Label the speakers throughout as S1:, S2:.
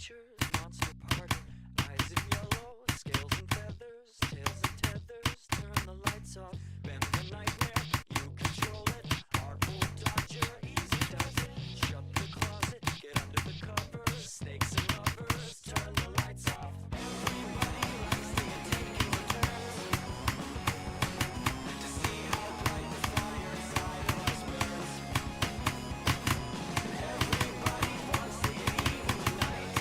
S1: creatures, monster party. Eyes in yellow, scales and feathers, tails and tethers. Turn the lights off, bend the nightmare, you control it. Artful dodger, easy does it. Shut the closet, get under the covers. Snakes and lovers, turn the lights off. Everybody likes the taking turns to see how bright the fire inside of us burns. Everybody wants to get even tonight.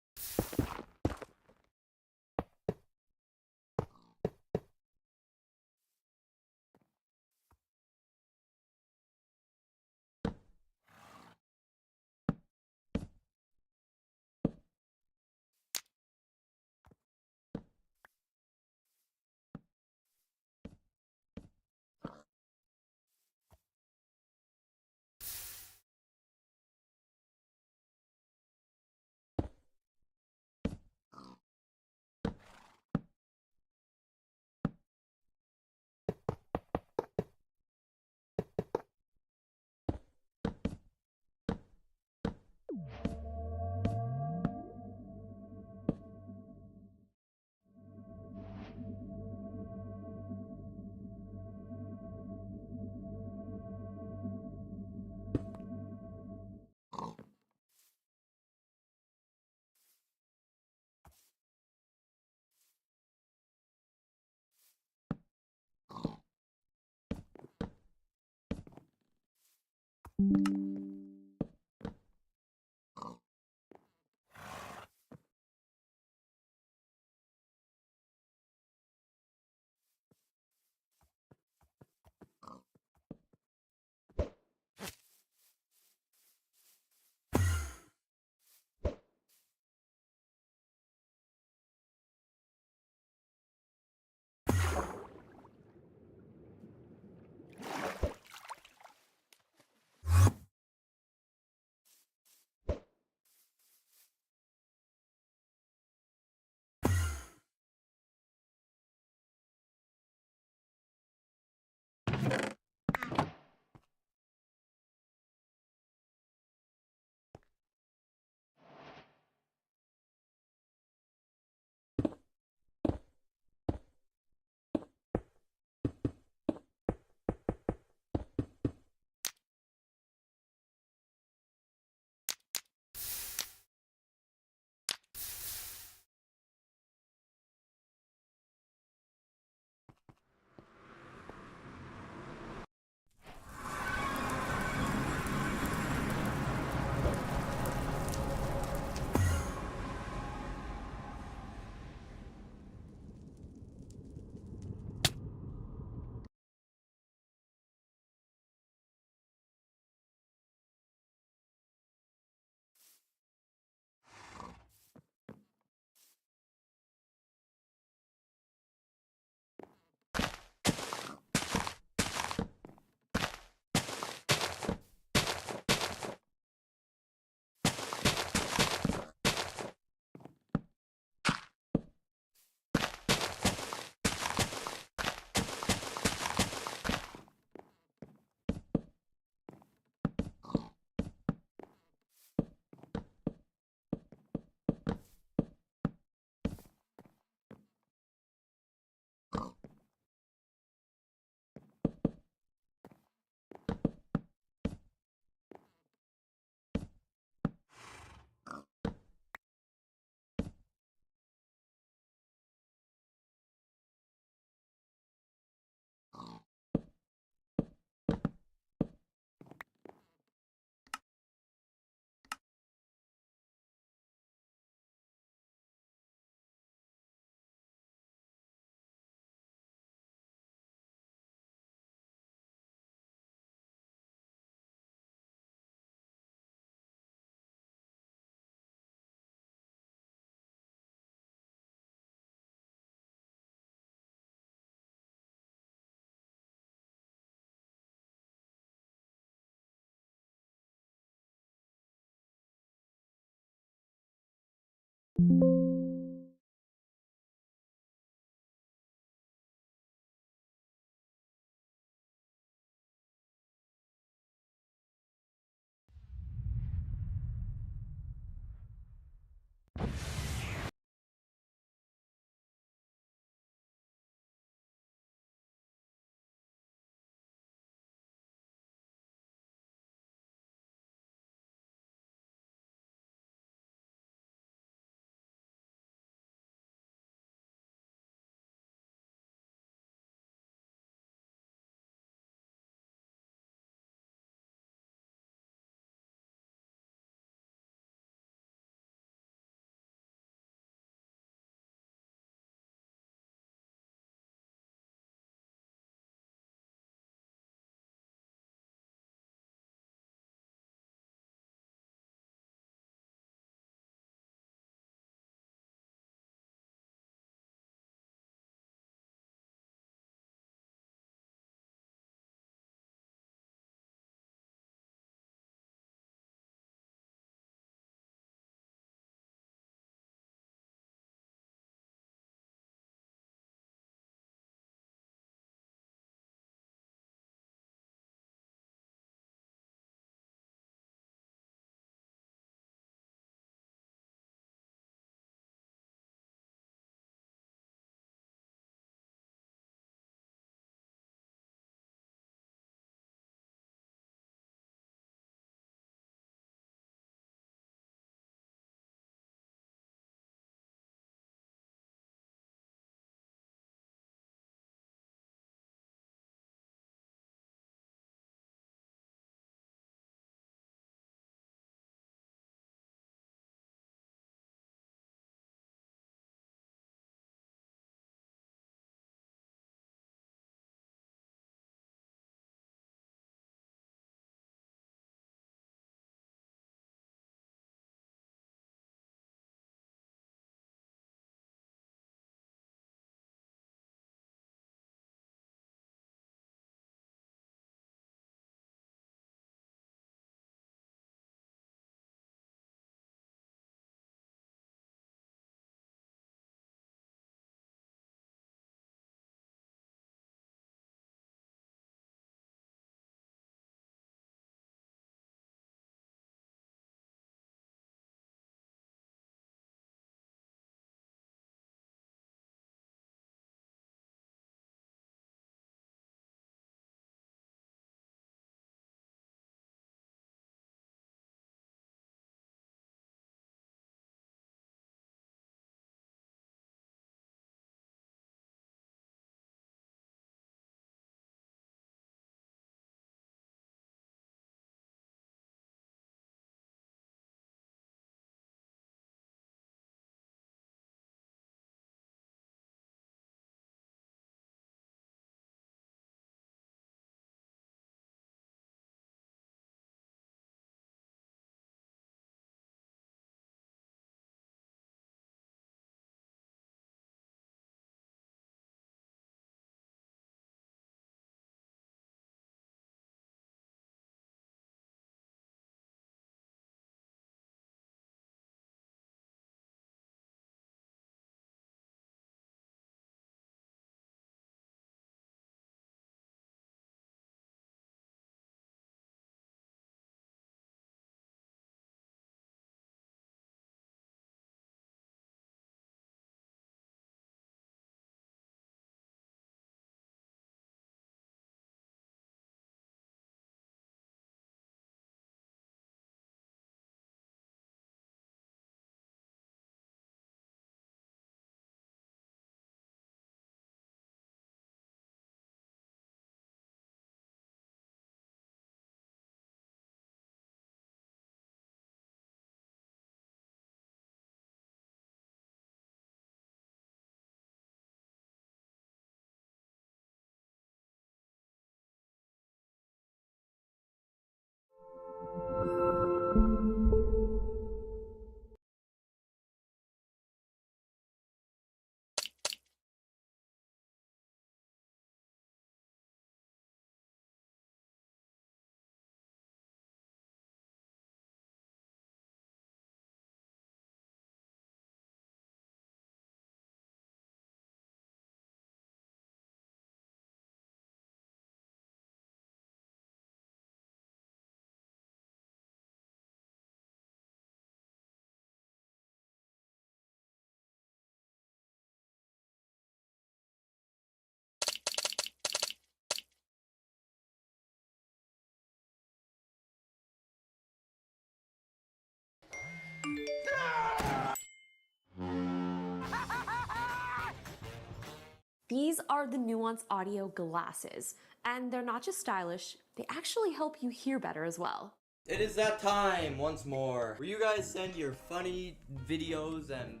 S2: These are the Nuance Audio glasses, and they're not just stylish, they actually help you hear better as well.
S3: It is that time once more where you guys send your funny videos and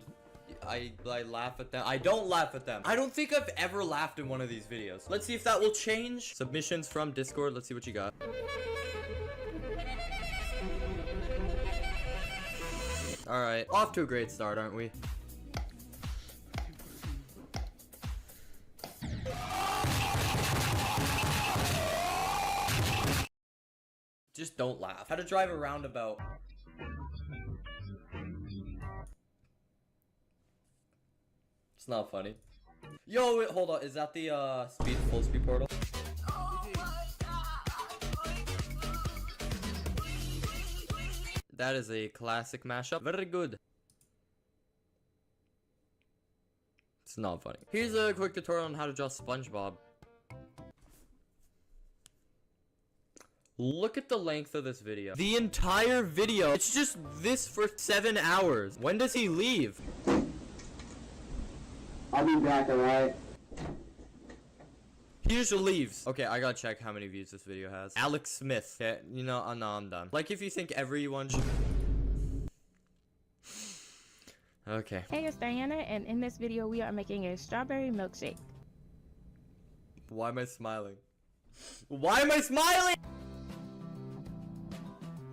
S3: I laugh at them. I don't laugh at them. I don't think I've ever laughed in one of these videos. Let's see if that will change. Submissions from Discord. Let's see what you got. All right, off to a great start, aren't we? Just don't laugh. How to drive a roundabout. It's not funny. Yo, wait, hold on. Is that the full speed portal? That is a classic mashup. Very good. It's not funny. Here's a quick tutorial on how to draw SpongeBob. Look at the length of this video. The entire video. It's just this for 7 hours. When does he leave?
S4: I'll be back, alright?
S3: He just leaves. Okay, I gotta check how many views this video has. Alex Smith. Okay, you know, no, I'm done. Like, if you think everyone should... Okay.
S5: Hey, it's Diana, and in this video, we are making a strawberry milkshake.
S3: Why am I smiling? Why am I smiling?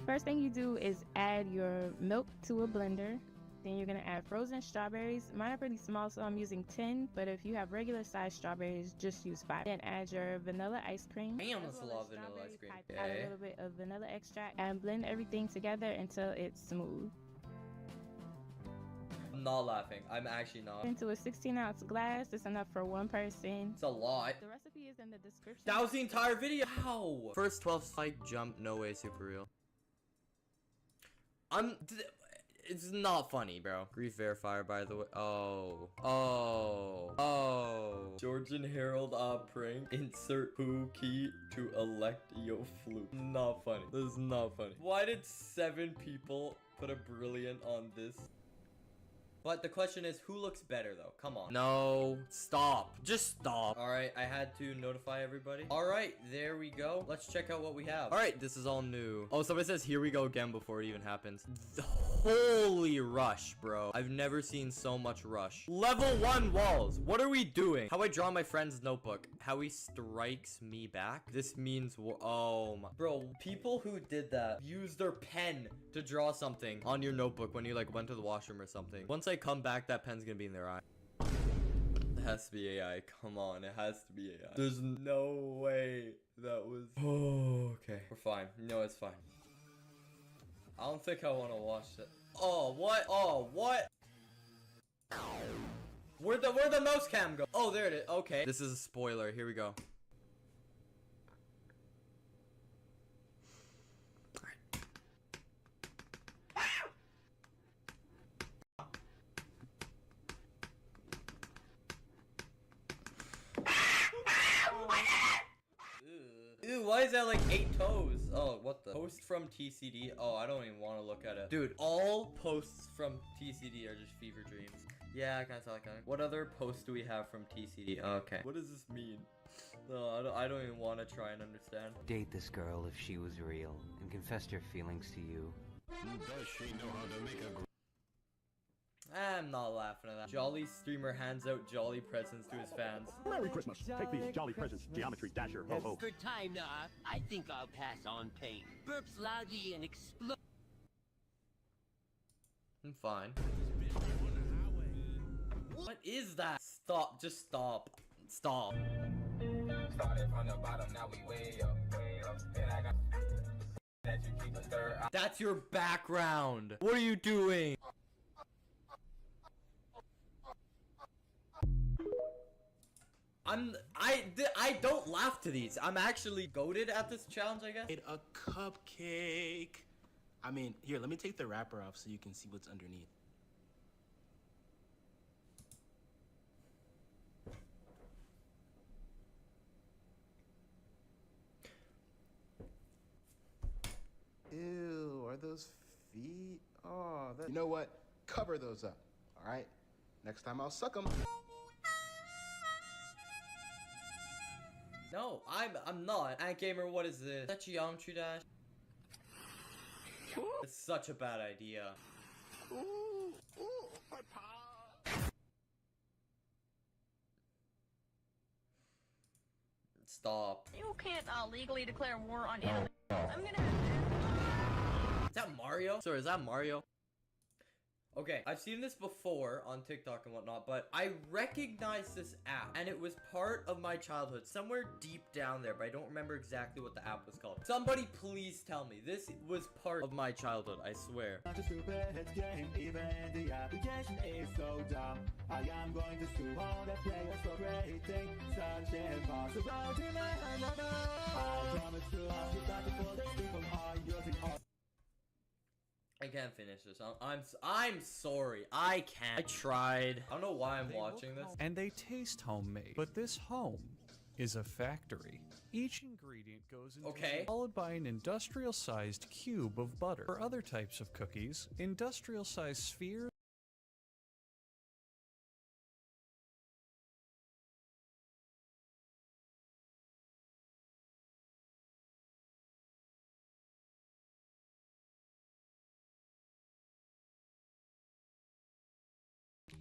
S5: First thing you do is add your milk to a blender. Then you're gonna add frozen strawberries. Mine are pretty small, so I'm using 10, but if you have regular sized strawberries, just use 5. Then add your vanilla ice cream.
S3: I almost love vanilla ice cream.
S5: Add a little bit of vanilla extract and blend everything together until it's smooth.
S3: I'm not laughing. I'm actually not.
S5: Into a 16-ounce glass. It's enough for one person.
S3: It's a lot.
S5: The recipe is in the description.
S3: That was the entire video. How? First 12 spike jump. No way, super real. It's not funny, bro. Grief verifier, by the way. Oh. Georgian Herald prank. Insert who key to elect yo flute. Not funny. This is not funny. Why did 7 people put a brilliant on this? But the question is, who looks better though? Come on. No, stop. Just stop. All right, I had to notify everybody. All right, there we go. Let's check out what we have. All right, this is all new. Oh, somebody says, here we go again before it even happens. Holy rush, bro. I've never seen so much rush. Level 1 walls. What are we doing? How I draw my friend's notebook. How he strikes me back. This means, oh my. Bro, people who did that used their pen to draw something on your notebook when you like went to the washroom or something. Once I come back, that pen's gonna be in their eye. It has to be AI. Come on, it has to be AI. There's no way that was... Oh, okay. We're fine. No, it's fine. I don't think I want to watch it. Oh, what? Oh, what? Where'd the mouse cam go? Oh, there it is. Okay. This is a spoiler. Here we go. Ew, why is that like 8 toes? Oh, what the? Post from TCD. Oh, I don't even want to look at it. Dude, all posts from TCD are just fever dreams. Yeah, I kind of saw that coming. What other posts do we have from TCD? Okay. What does this mean? No, I don't even want to try and understand.
S6: Date this girl if she was real and confessed her feelings to you.
S7: Does she know how to make a
S3: I'm not laughing at that. Jolly streamer hands out jolly presents to his fans.
S8: Merry Christmas. Take these jolly presents, Geometry Dasher. Ho ho.
S9: For time now, I think I'll pass on pain. Burps loudly and explode.
S3: I'm fine. What is that? Stop. Just stop. Stop.
S10: Started from the bottom, now we way up. And I got that you keep a third.
S3: That's your background. What are you doing? I don't laugh to these. I'm actually goated at this challenge, I guess.
S11: Made a cupcake. I mean, here, let me take the wrapper off so you can see what's underneath.
S12: Ew, are those feet? Oh, that... You know what? Cover those up, all right? Next time I'll suck them.
S3: No, I'm not. Ant Gamer, what is this? Is that Geometry Dash? It's such a bad idea. Stop.
S4: You can't legally declare war on anime. I'm gonna
S3: Is that Mario? Sorry, is that Mario? Okay, I've seen this before on TikTok and whatnot, but I recognize this app, and it was part of my childhood, somewhere deep down there, but I don't remember exactly what the app was called. Somebody please tell me. This was part of my childhood, I swear.
S13: Such a stupid game, even the application is so dumb. I am going to sue all the players for creating such impossible demand. I promise to ask you back before these people are using all.
S3: I can't finish this. I'm sorry. I can't. I tried. I don't know why I'm watching this.
S14: And they taste homemade. But this home is a factory. Each ingredient goes into followed by an industrial-sized cube of butter. For other types of cookies, industrial-sized spheres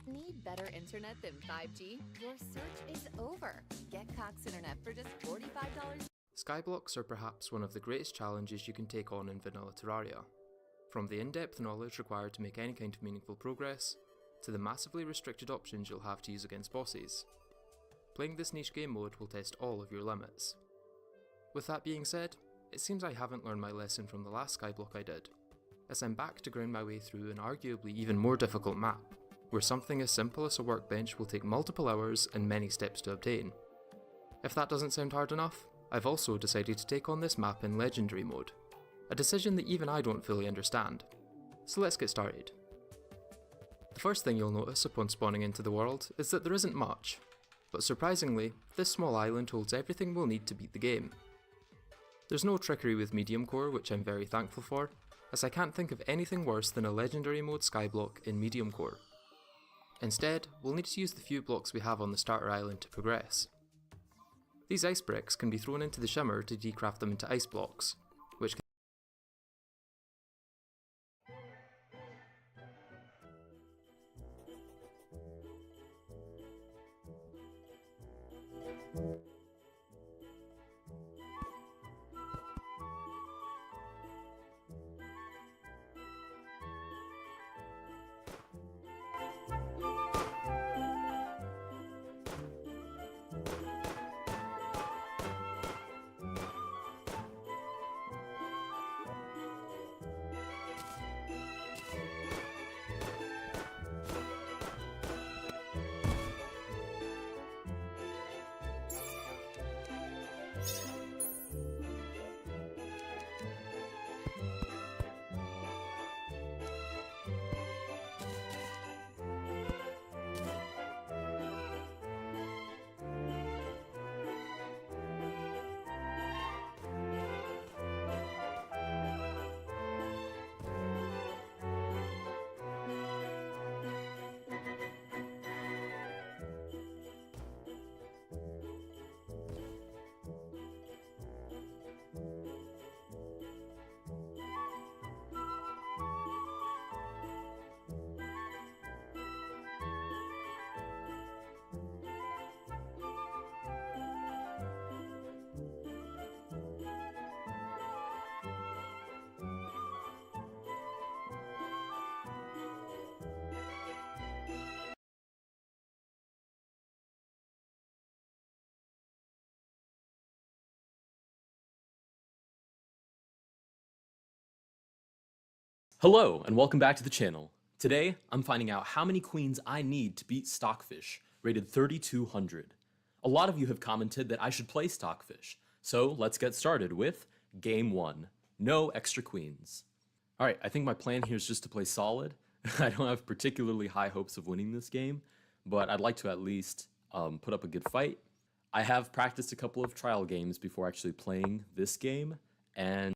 S15: Need better internet than 5G? Your search is over. Get Cox Internet for just $45.
S16: Skyblocks are perhaps one of the greatest challenges you can take on in vanilla Terraria. From the in-depth knowledge required to make any kind of meaningful progress, to the massively restricted options you'll have to use against bosses. Playing this niche game mode will test all of your limits. With that being said, it seems I haven't learned my lesson from the last Skyblock I did, as I'm back to grind my way through an arguably even more difficult map, where something as simple as a workbench will take multiple hours and many steps to obtain. If that doesn't sound hard enough, I've also decided to take on this map in Legendary mode, a decision that even I don't fully understand. So let's get started. The first thing you'll notice upon spawning into the world is that there isn't much, but surprisingly, this small island holds everything we'll need to beat the game. There's no trickery with Medium Core, which I'm very thankful for, as I can't think of anything worse than a Legendary mode Skyblock in Medium Core. Instead, we'll need to use the few blocks we have on the starter island to progress. These ice bricks can be thrown into the shimmer to decraft them into ice blocks, which can
S17: Hello, and welcome back to the channel. Today, I'm finding out how many queens I need to beat Stockfish, rated 3200. A lot of you have commented that I should play Stockfish, so let's get started with Game 1. No extra queens. Alright, I think my plan here is just to play solid. I don't have particularly high hopes of winning this game, but I'd like to at least put up a good fight. I have practiced a couple of trial games before actually playing this game, and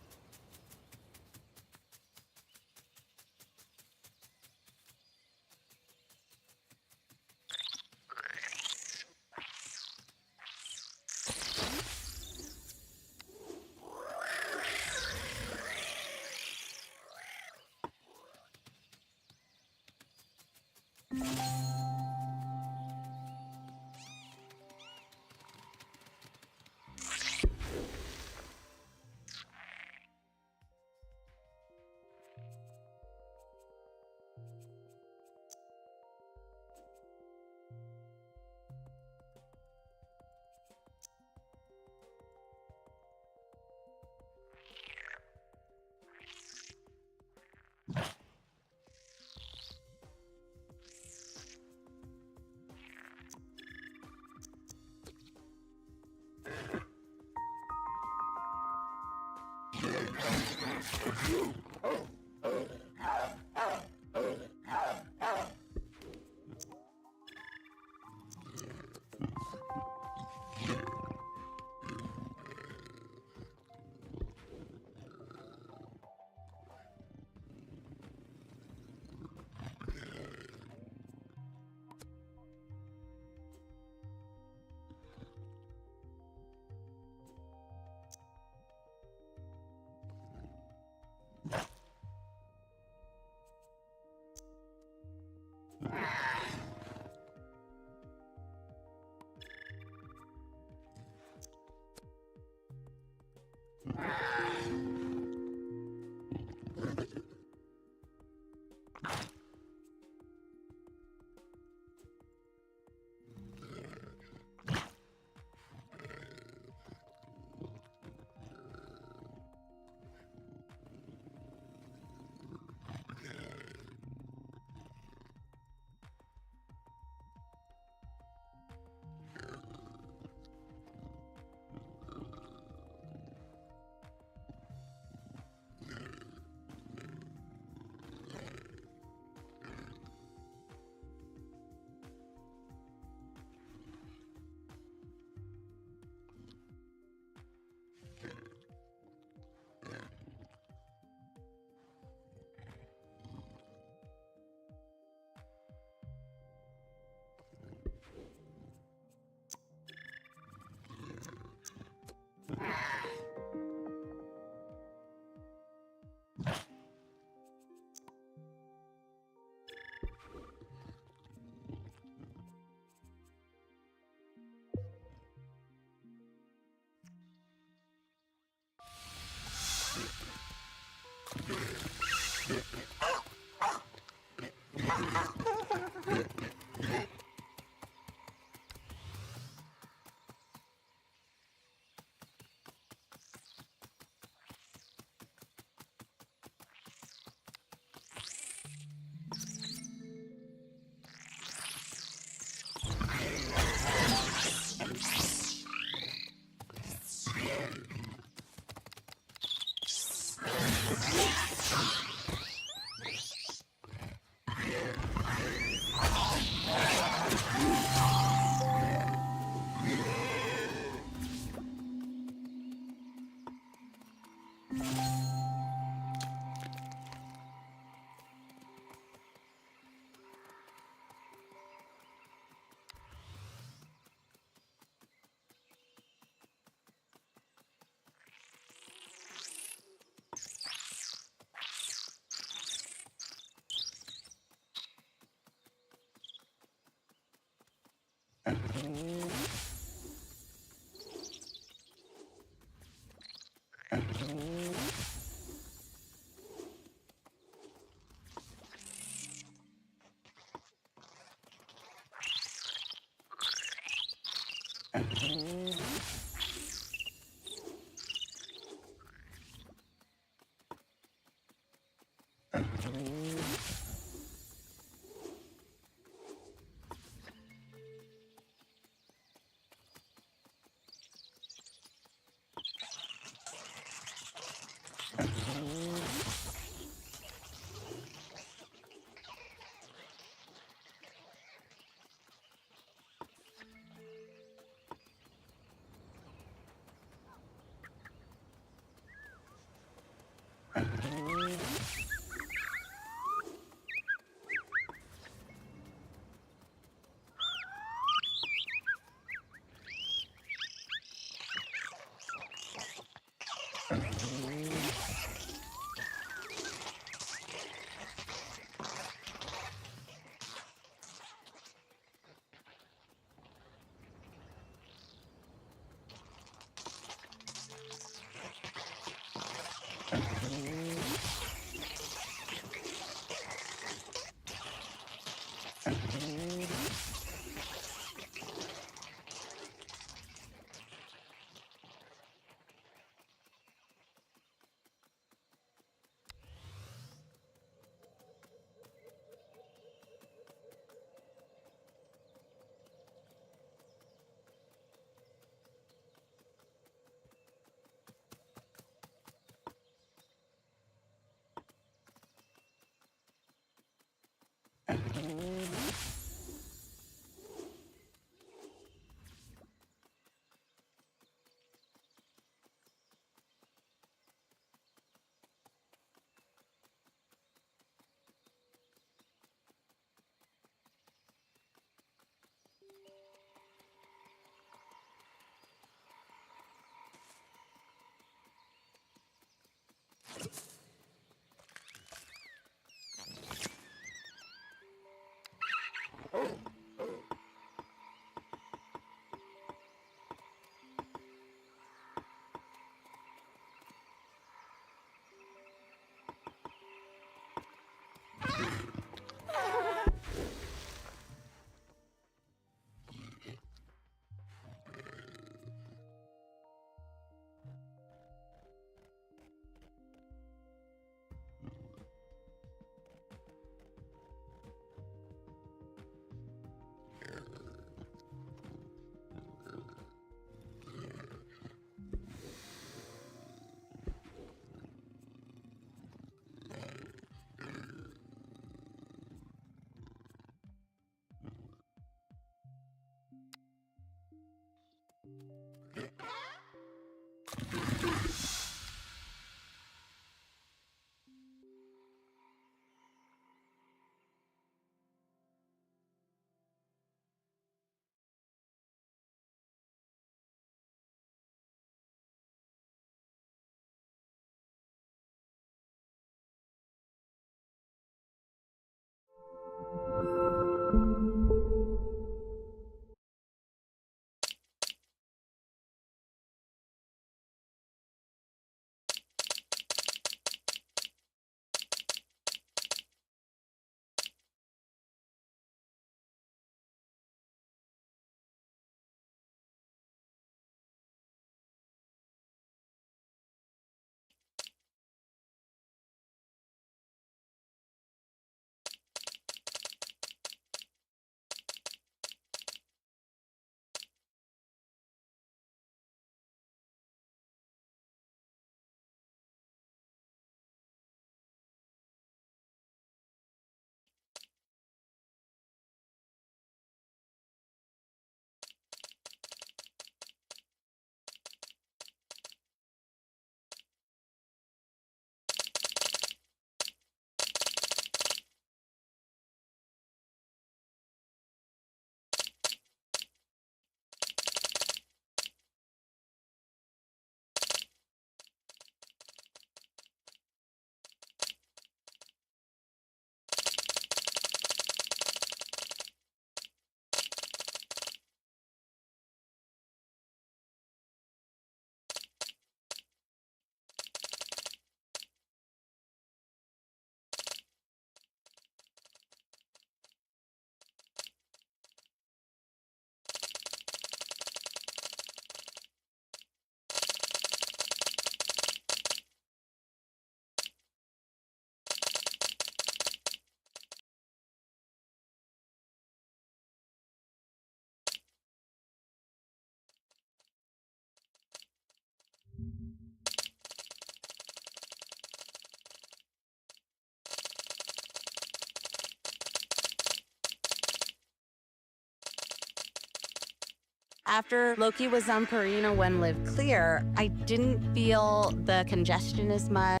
S18: After Loki was on Purina when Live Clear, I didn't feel the congestion as much.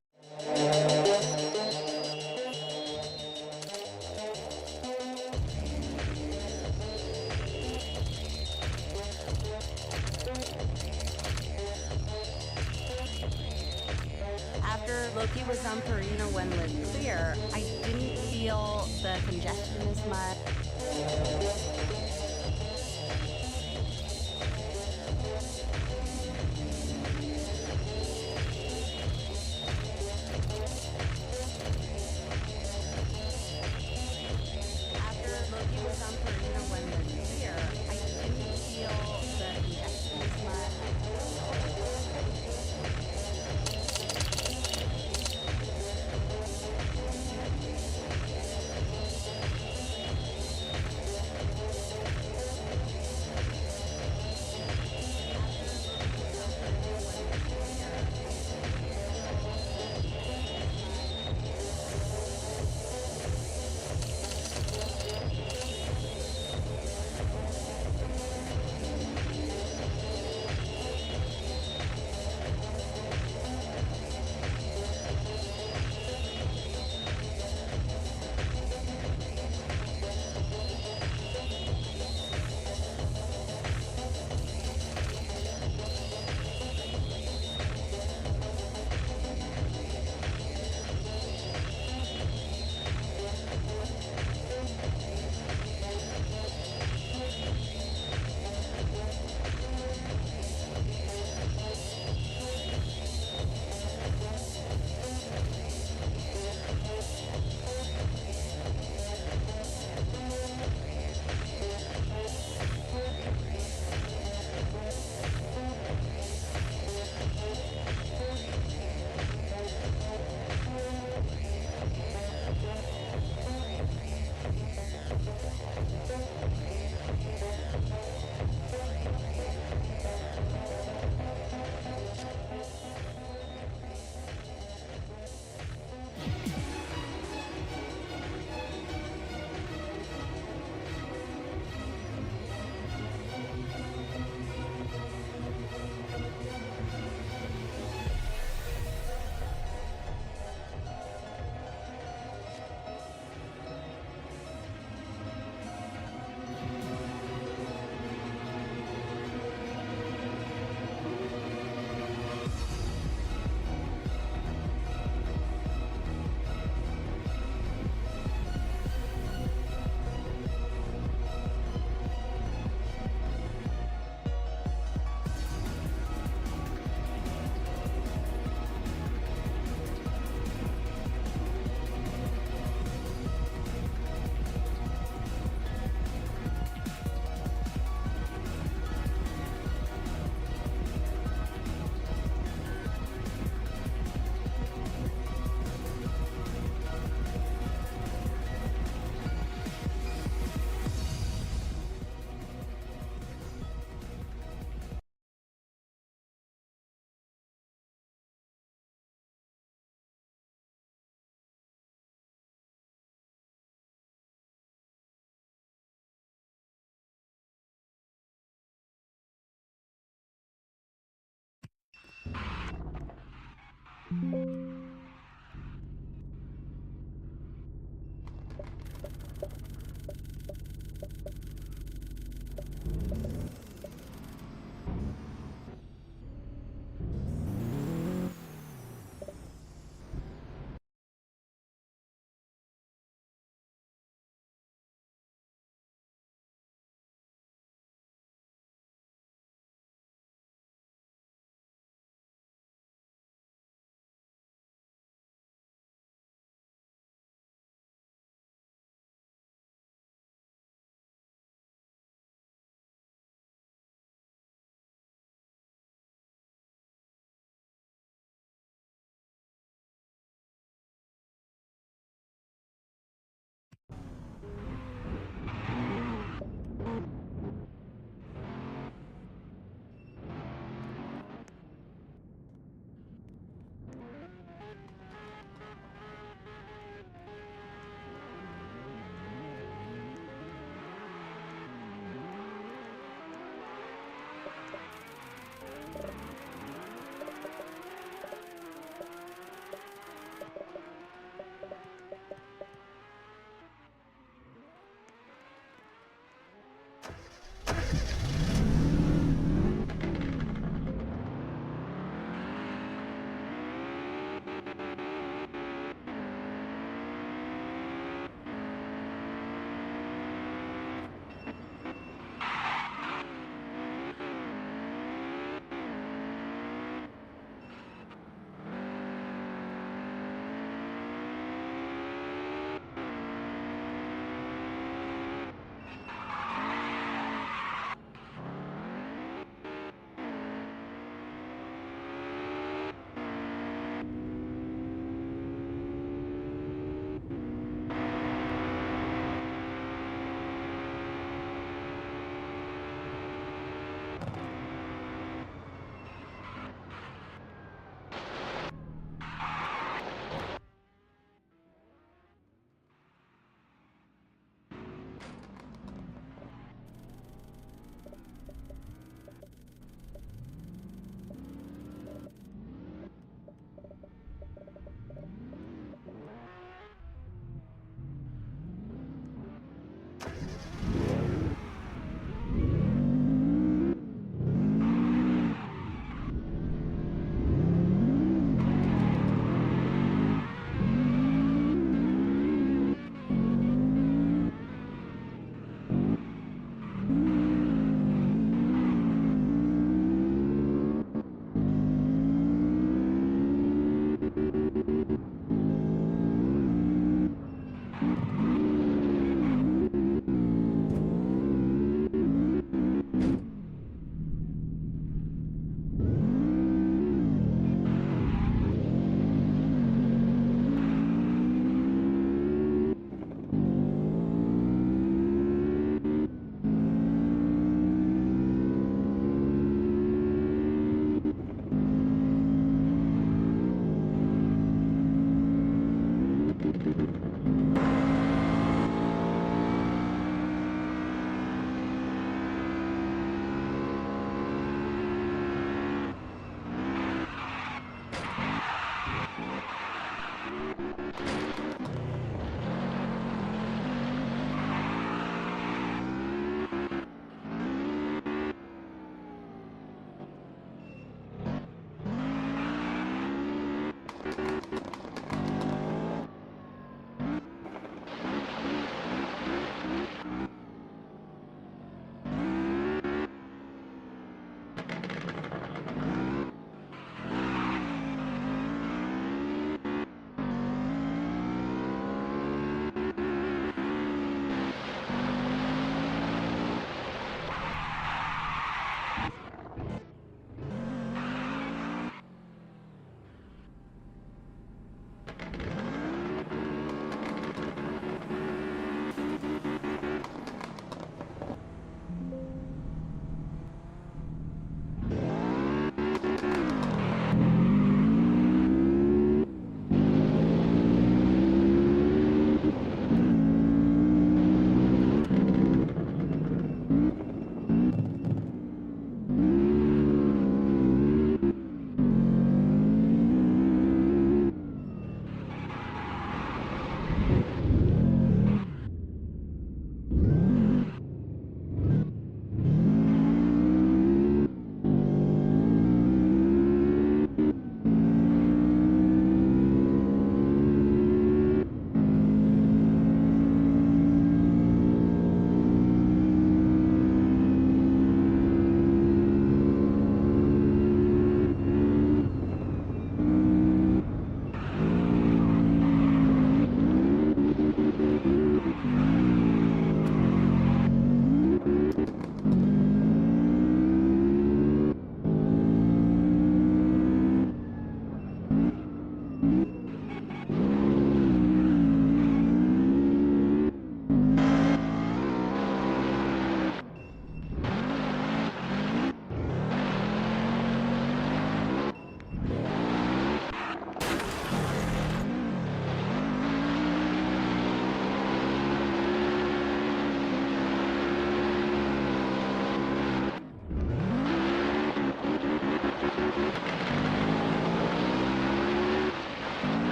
S18: After Loki was on Purina when Live Clear, I didn't feel the congestion as much.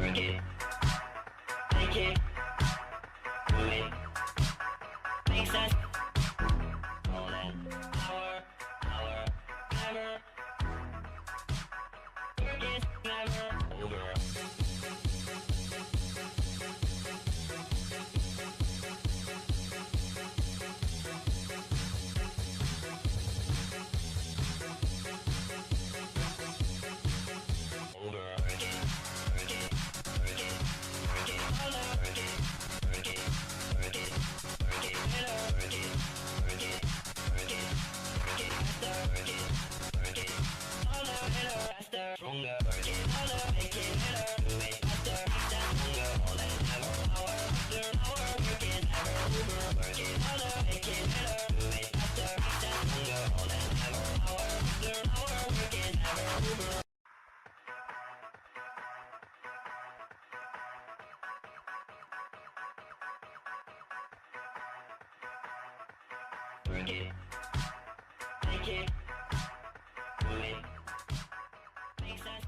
S1: Work it. Make it. Do it. Make sense. Golden hour. Never. Work it. Never. Over. Work it. Make it. Do it. Make sense.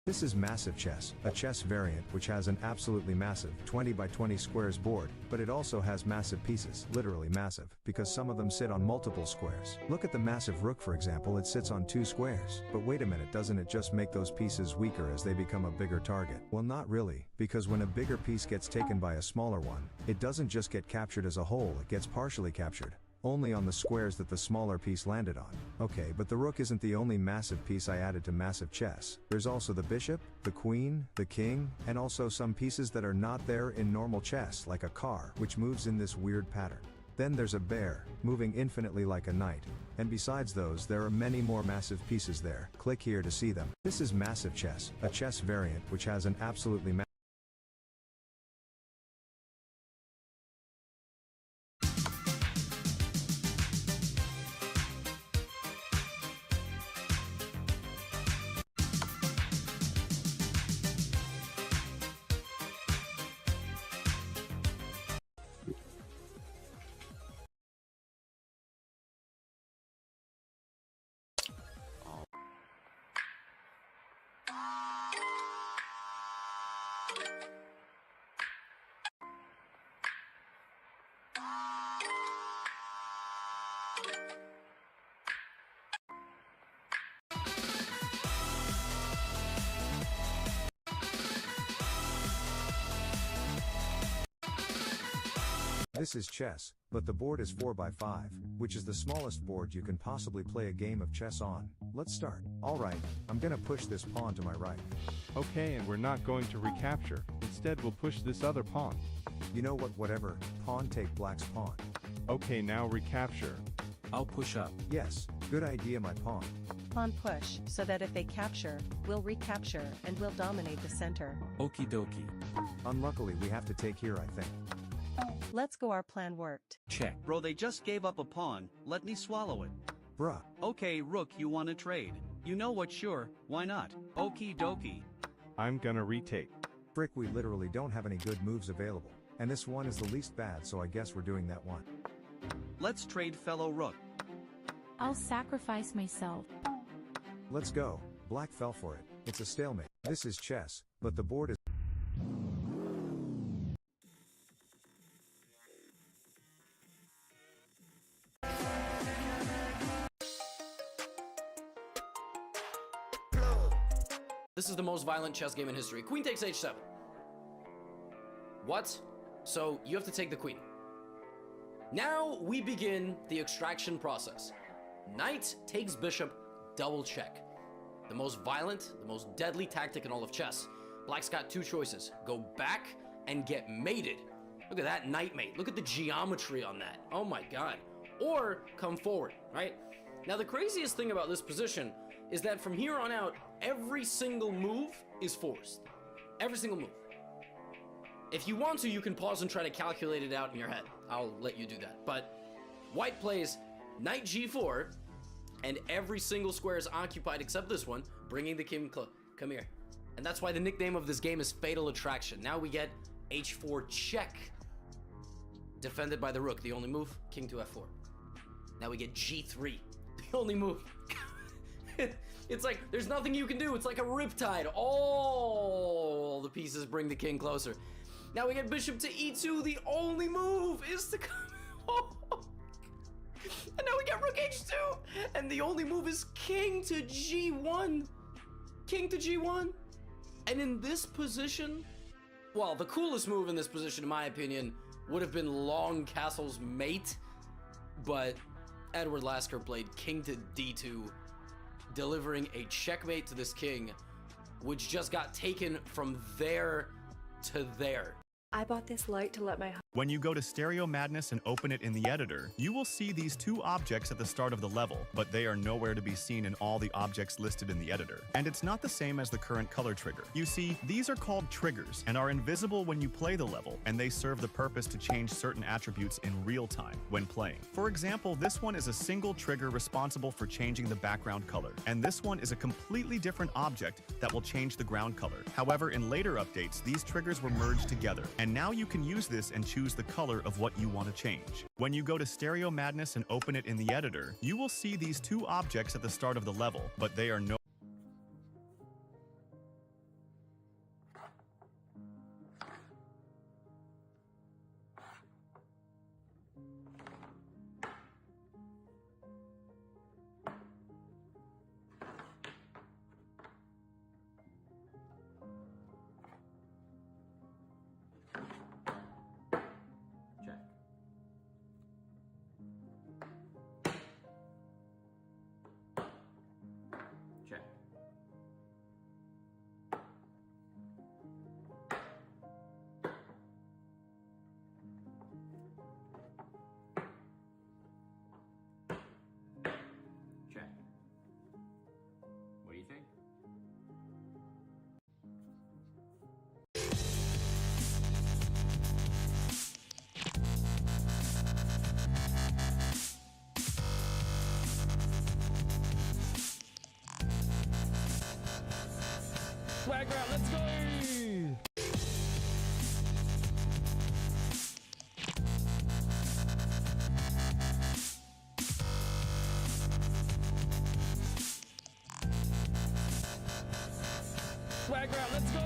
S19: This is Massive Chess, a chess variant which has an absolutely massive 20 by 20 squares board, but it also has massive pieces, literally massive, because some of them sit on multiple squares. Look at the massive rook for example, it sits on 2 squares. But wait a minute, doesn't it just make those pieces weaker as they become a bigger target? Well, not really, because when a bigger piece gets taken by a smaller one, it doesn't just get captured as a whole, it gets partially captured. Only on the squares that the smaller piece landed on. Okay, but the rook isn't the only massive piece I added to Massive Chess. There's also the bishop, the queen, the king, and also some pieces that are not there in normal chess, like a car, which moves in this weird pattern. Then there's a bear, moving infinitely like a knight. And besides those, there are many more massive pieces there. Click here to see them. This is Massive Chess, a chess variant which has an absolutely This is chess, but the board is 4x5, which is the smallest board you can possibly play a game of chess on. Let's start. Alright, I'm gonna push this pawn to my right.
S20: Okay, and we're not going to recapture. Instead, we'll push this other pawn.
S19: You know what, whatever, pawn take black's pawn.
S20: Okay, now recapture.
S21: I'll push up.
S19: Yes, good idea my pawn.
S22: Pawn push, so that if they capture, we'll recapture, and we'll dominate the center.
S21: Okie dokie.
S19: Unluckily we have to take here I think.
S22: Let's go, our plan worked.
S21: Check.
S23: Bro, they just gave up a pawn. Let me swallow it.
S19: Bruh.
S23: Okay, rook, you wanna trade. You know what, sure, why not? Okie dokie.
S20: I'm gonna retake.
S19: Frick, we literally don't have any good moves available. And this one is the least bad, so I guess we're doing that one.
S23: Let's trade, fellow rook.
S24: I'll sacrifice myself.
S19: Let's go. Black fell for it. It's a stalemate. This is chess, but the board is
S25: This is the most violent chess game in history. Queen takes h7. What? So you have to take the queen. Now we begin the extraction process. Knight takes bishop, double check. The most violent, the most deadly tactic in all of chess. Black's got 2 choices. Go back and get mated. Look at that knight mate. Look at the geometry on that. Oh my god. Or come forward, right? Now the craziest thing about this position is that from here on out, every single move is forced. Every single move. If you want to, you can pause and try to calculate it out in your head. I'll let you do that. But white plays knight g4, and every single square is occupied except this one, bringing the king close. Come here. And that's why the nickname of this game is Fatal Attraction. Now we get h4 check, defended by the rook. The only move, king to f4. Now we get g3, the only move. It's like, there's nothing you can do. It's like a riptide. All the pieces bring the king closer. Now we get bishop to e2. The only move is to come. And now we get rook h2. And the only move is king to g1. King to g1. And in this position, well, the coolest move in this position, in my opinion, would have been long castle's mate. But Edward Lasker played king to d2, delivering a checkmate to this king, which just got taken from there to there.
S26: I bought this light to let my
S27: When you go to Stereo Madness and open it in the editor, you will see these 2 objects at the start of the level, but they are nowhere to be seen in all the objects listed in the editor. And it's not the same as the current color trigger. You see, these are called triggers and are invisible when you play the level, and they serve the purpose to change certain attributes in real time when playing. For example, this one is a single trigger responsible for changing the background color, and this one is a completely different object that will change the ground color. However, in later updates, these triggers were merged together, and now you can use this and choose the color of what you want to change. When you go to Stereo Madness and open it in the editor, you will see these 2 objects at the start of the level, but they are no
S3: Swag round, let's go! Swag round, let's go!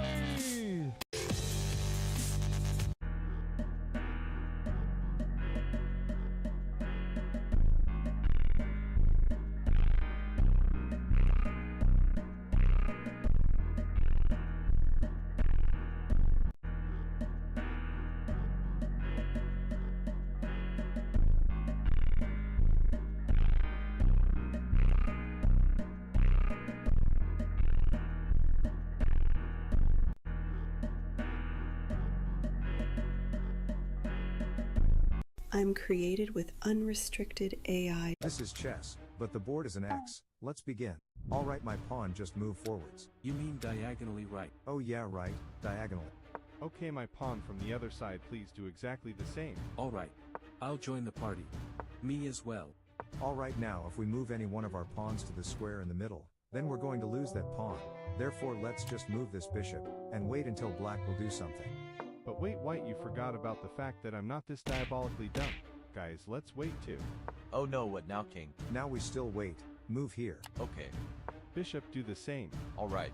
S26: I'm created with unrestricted AI.
S19: This is chess, but the board is an X. Let's begin. Alright, my pawn just move forwards.
S21: You mean diagonally right?
S19: Oh yeah, right, diagonally.
S20: Okay, my pawn from the other side, please do exactly the same.
S21: Alright. I'll join the party. Me as well.
S19: Alright, now if we move any one of our pawns to the square in the middle, then we're going to lose that pawn. Therefore let's just move this bishop, and wait until black will do something.
S20: But wait, white, you forgot about the fact that I'm not this diabolically dumb. Guys, let's wait too.
S2: Oh no, what now, king?
S19: Now we still wait. Move here.
S2: Okay.
S20: Bishop, do the same.
S2: Alright.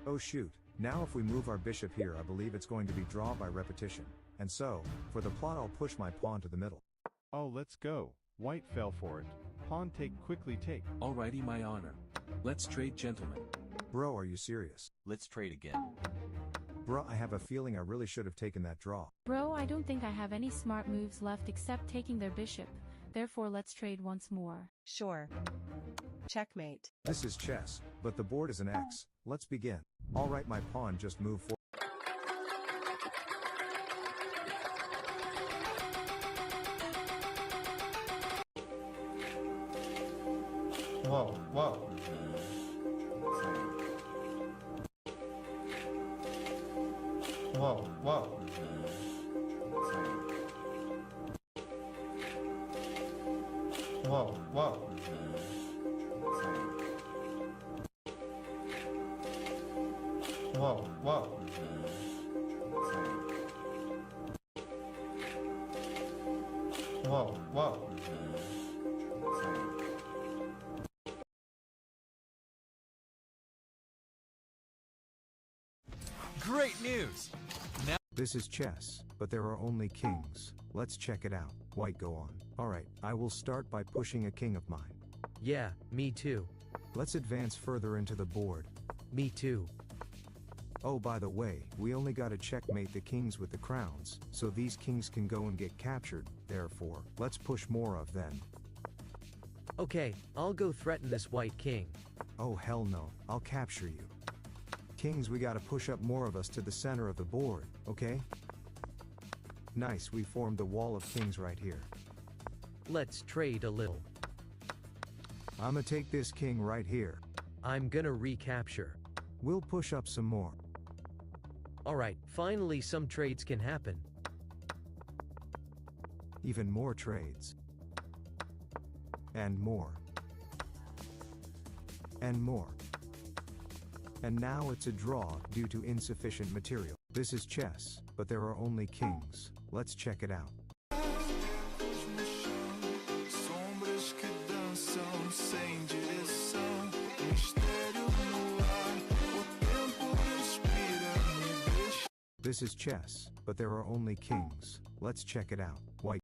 S19: Oh shoot. Now if we move our bishop here, I believe it's going to be draw by repetition. And so, for the plot I'll push my pawn to the middle.
S20: Oh, let's go. White fell for it. Pawn take, quickly take.
S21: Alrighty, my honor. Let's trade, gentlemen.
S19: Bro, are you serious?
S2: Let's trade again.
S19: Bruh, I have a feeling I really should have taken that draw.
S24: Bro, I don't think I have any smart moves left except taking their bishop. Therefore, let's trade once more.
S22: Sure. Checkmate.
S19: This is chess, but the board is an X. Let's begin. Alright, my pawn just move forward.
S12: Whoa, whoa. Whoa, whoa. Whoa, whoa. Whoa, whoa. Whoa, whoa.
S21: Great news! Now
S19: This is chess, but there are only kings. Let's check it out. White, go on. Alright, I will start by pushing a king of mine.
S5: Yeah, me too.
S19: Let's advance further into the board.
S5: Me too.
S19: Oh, by the way, we only gotta checkmate the kings with the crowns, so these kings can go and get captured. Therefore, let's push more of them.
S5: Okay, I'll go threaten this white king.
S19: Oh hell no, I'll capture you. Kings, we gotta push up more of us to the center of the board, okay? Nice, we formed the wall of kings right here.
S5: Let's trade a little.
S19: I'ma take this king right here.
S5: I'm gonna recapture.
S19: We'll push up some more.
S5: Alright, finally some trades can happen.
S19: Even more trades. And more. And more. And now it's a draw due to insufficient material. This is chess, but there are only kings. Let's check it out. This is chess, but there are only kings. Let's check it out. White.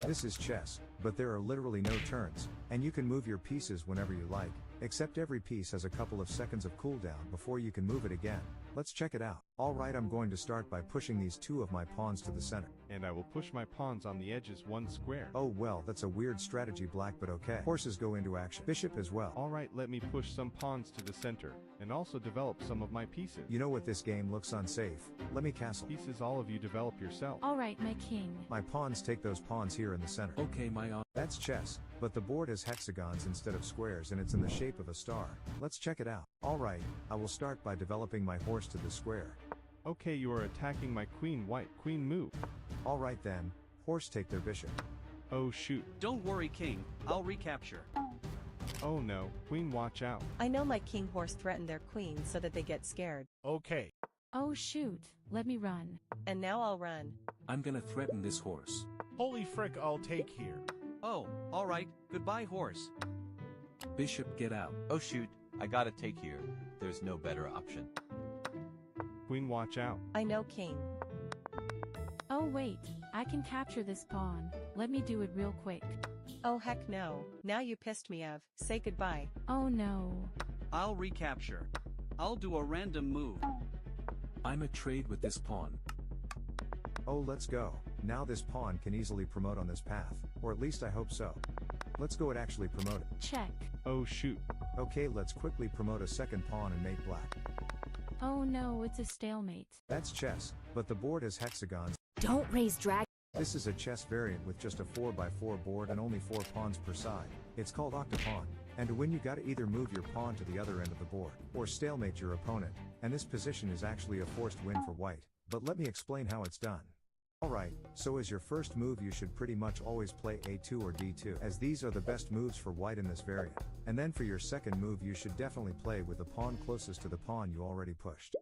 S19: This is chess, but there are literally no turns, and you can move your pieces whenever you like, except every piece has a couple of seconds of cooldown before you can move it again. Let's check it out. Alright, I'm going to start by pushing these two of my pawns to the center.
S20: And I will push my pawns on the edges one square.
S19: Oh well, that's a weird strategy, Black, but okay. Horses go into action. Bishop as well.
S20: Alright, let me push some pawns to the center, and also develop some of my pieces.
S19: You know what, this game looks unsafe. Let me castle.
S20: Pieces all of you develop yourself.
S24: Alright, my king.
S19: My pawns take those pawns here in the center.
S21: Okay, my honor.
S19: That's chess, but the board has hexagons instead of squares and it's in the shape of a star. Let's check it out. Alright, I will start by developing my horse to the square.
S20: Okay, you are attacking my queen. White, queen move.
S19: Alright then, horse take their bishop.
S20: Oh shoot.
S23: Don't worry, king. I'll recapture.
S20: Oh no, queen watch out.
S22: I know my king horse threatened their queen so that they get scared.
S20: Okay.
S24: Oh shoot, let me run.
S22: And now I'll run.
S21: I'm gonna threaten this horse.
S20: Holy frick, I'll take here.
S23: Oh, alright. Goodbye, horse.
S21: Bishop, get out.
S2: Oh shoot, I gotta take here. There's no better option.
S20: Queen watch out.
S22: I know king.
S24: Oh wait, I can capture this pawn. Let me do it real quick.
S22: Oh heck no. Now you pissed me off. Say goodbye.
S24: Oh no.
S23: I'll recapture. I'll do a random move.
S21: I'm a trade with this pawn.
S19: Oh, let's go. Now this pawn can easily promote on this path, or at least I hope so. Let's go and actually promote it.
S24: Check.
S20: Oh shoot.
S19: Okay, let's quickly promote a second pawn and mate black.
S24: Oh no, it's a stalemate.
S19: That's chess, but the board has hexagons.
S15: Don't raise drag.
S19: This is a chess variant with just a 4x4 board and only 4 pawns per side. It's called octopawn. And to win you gotta either move your pawn to the other end of the board, or stalemate your opponent, and this position is actually a forced win for white. But let me explain how it's done. Alright, so as your first move you should pretty much always play a2 or d2, as these are the best moves for white in this variant. And then for your second move you should definitely play with the pawn closest to the pawn you already pushed.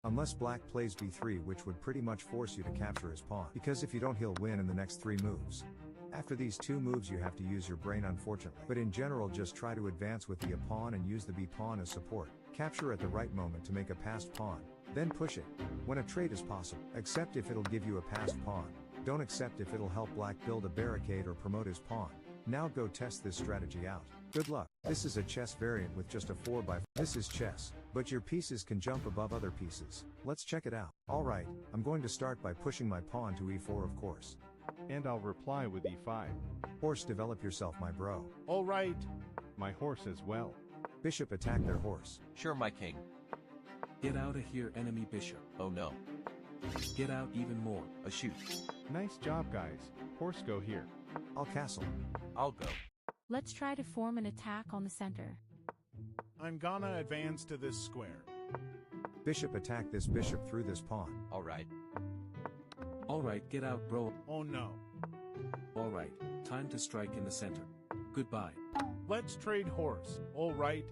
S19: Unless black plays b3, which would pretty much force you to capture his pawn, because if you don't he'll win in the next 3 moves. After these 2 moves you have to use your brain unfortunately, but in general just try to advance with the a pawn and use the b pawn as support. Capture at the right moment to make a passed pawn, then push it, when a trade is possible. Accept if it'll give you a passed pawn. Don't accept if it'll help black build a barricade or promote his pawn. Now go test this strategy out. Good luck. This is a chess variant with just a 4x4. This is chess, but your pieces can jump above other pieces. Let's check it out. Alright, I'm going to start by pushing my pawn to e4 of course.
S20: And I'll reply with e5.
S19: Horse, develop yourself my bro.
S20: Alright. My horse as well.
S19: Bishop, attack their horse.
S2: Sure, my king.
S21: Get out of here, enemy bishop.
S2: Oh no.
S21: Get out even more.
S2: Oh shoot.
S20: Nice job guys. Horse go here.
S19: I'll castle.
S2: I'll go.
S24: Let's try to form an attack on the center.
S20: I'm gonna advance to this square.
S19: Bishop, attack this bishop through this pawn.
S2: Alright.
S21: Alright, get out, bro.
S20: Oh no.
S21: Alright, time to strike in the center. Goodbye.
S20: Let's trade horse. Alright.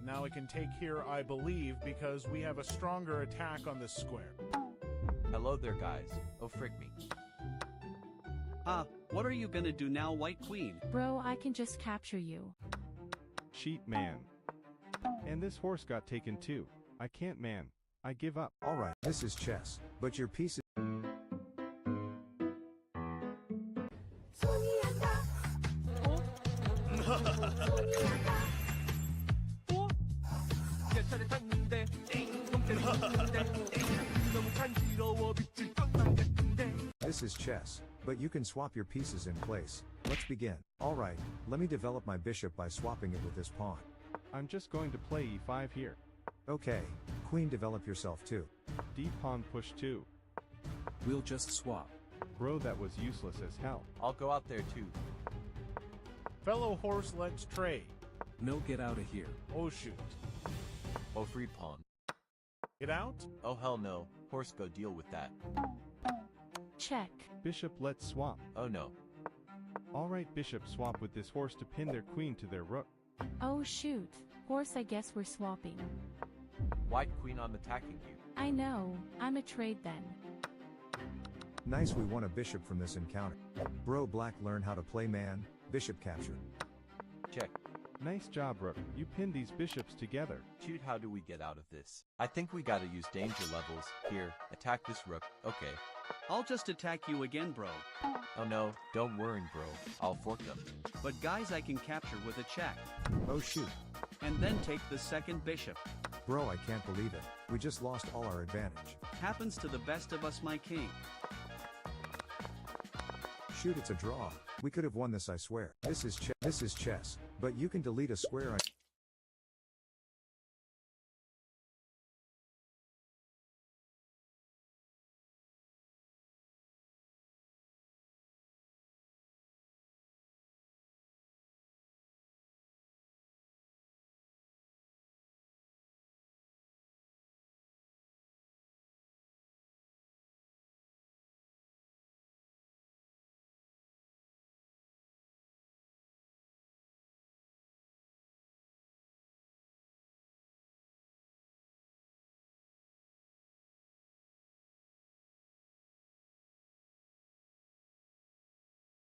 S20: Now I can take here, I believe, because we have a stronger attack on this square.
S2: Hello there, guys. Oh, frick me.
S23: What are you gonna do now, white queen?
S24: Bro, I can just capture you.
S20: Cheat man. And this horse got taken too. I can't man. I give up.
S19: Alright, this is chess, but your piece is... This is chess, but you can swap your pieces in place. Let's begin. Alright, let me develop my bishop by swapping it with this pawn.
S20: I'm just going to play e5 here.
S19: Okay, queen, develop yourself too.
S20: D pawn push 2.
S21: We'll just swap.
S20: Bro, that was useless as hell.
S2: I'll go out there too.
S20: Fellow horse, let's trade.
S21: No, get out of here.
S20: Oh shoot.
S2: Oh, free pawn.
S20: Get out?
S2: Oh hell no. Horse, go deal with that.
S24: Check.
S20: Bishop, let's swap.
S2: Oh no.
S20: Alright, bishop, swap with this horse to pin their queen to their rook.
S24: Oh shoot. Horse, I guess we're swapping.
S2: White queen, I'm attacking you.
S24: I know. I'm a trade then.
S19: Nice, we won a bishop from this encounter. Bro, black, learn how to play man. Bishop capture.
S2: Check.
S20: Nice job, rook. You pinned these bishops together.
S2: Shoot, how do we get out of this? I think we gotta use danger levels. Here, attack this rook. Okay.
S23: I'll just attack you again, bro.
S2: Oh no, don't worry, bro. I'll fork them.
S23: But guys, I can capture with a check.
S19: Oh shoot.
S23: And then take the second bishop.
S19: Bro, I can't believe it. We just lost all our advantage.
S23: Happens to the best of us, my king.
S19: Shoot, it's a draw. We could have won this, I swear. This is chess, but you can delete a square on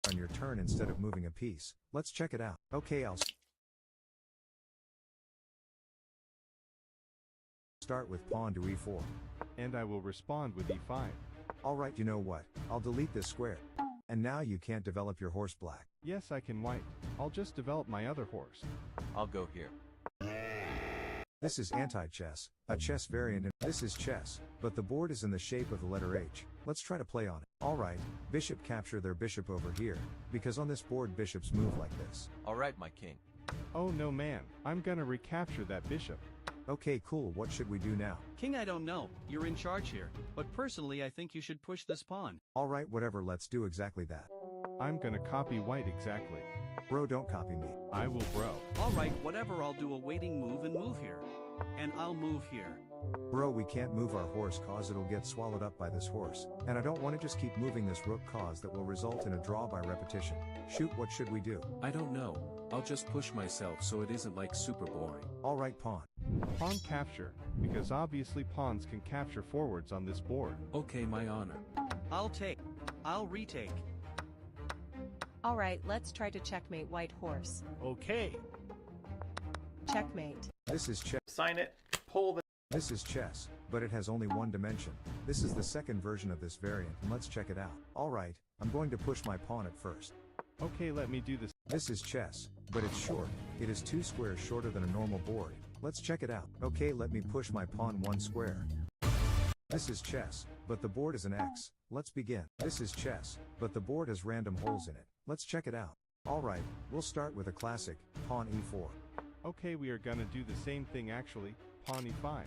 S19: on your turn instead of moving a piece. Let's check it out. Okay, I'll start with pawn to e4.
S20: And I will respond with e5.
S19: Alright, you know what? I'll delete this square. And now you can't develop your horse black.
S20: Yes, I can white. I'll just develop my other horse.
S2: I'll go here.
S19: This is anti-chess, a chess variant. This is chess, but the board is in the shape of the letter H. Let's try to play on it. Alright, bishop capture their bishop over here, because on this board bishops move like this.
S2: Alright, my king.
S20: Oh no man, I'm gonna recapture that bishop.
S19: Okay, cool, what should we do now?
S23: King, I don't know. You're in charge here. But personally, I think you should push this pawn.
S19: Alright, whatever, let's do exactly that.
S20: I'm gonna copy white exactly.
S19: Bro, don't copy me.
S20: I will, bro.
S23: Alright, whatever, I'll do a waiting move and move here. And I'll move here.
S19: Bro, we can't move our horse cause it'll get swallowed up by this horse. And I don't want to just keep moving this rook cause that will result in a draw by repetition. Shoot, what should we do?
S21: I don't know. I'll just push myself so it isn't like super boring.
S19: Alright, pawn.
S20: Pawn capture, because obviously pawns can capture forwards on this board.
S21: Okay, my honor.
S23: I'll take. I'll retake.
S22: Alright, let's try to checkmate white horse.
S20: Okay.
S22: Checkmate.
S19: This is chess.
S12: Sign it. Pull the...
S19: This is chess, but it has only one dimension. This is the second version of this variant, and let's check it out. Alright, I'm going to push my pawn at first.
S20: Okay, let me do this.
S19: This is chess, but it's short. It is 2 squares shorter than a normal board. Let's check it out. Okay, let me push my pawn 1 square. This is chess, but the board is an X. Let's begin. This is chess, but the board has random holes in it. Let's check it out. Alright, we'll start with a classic, pawn e4.
S20: Okay, we are gonna do the same thing actually, pawn e5.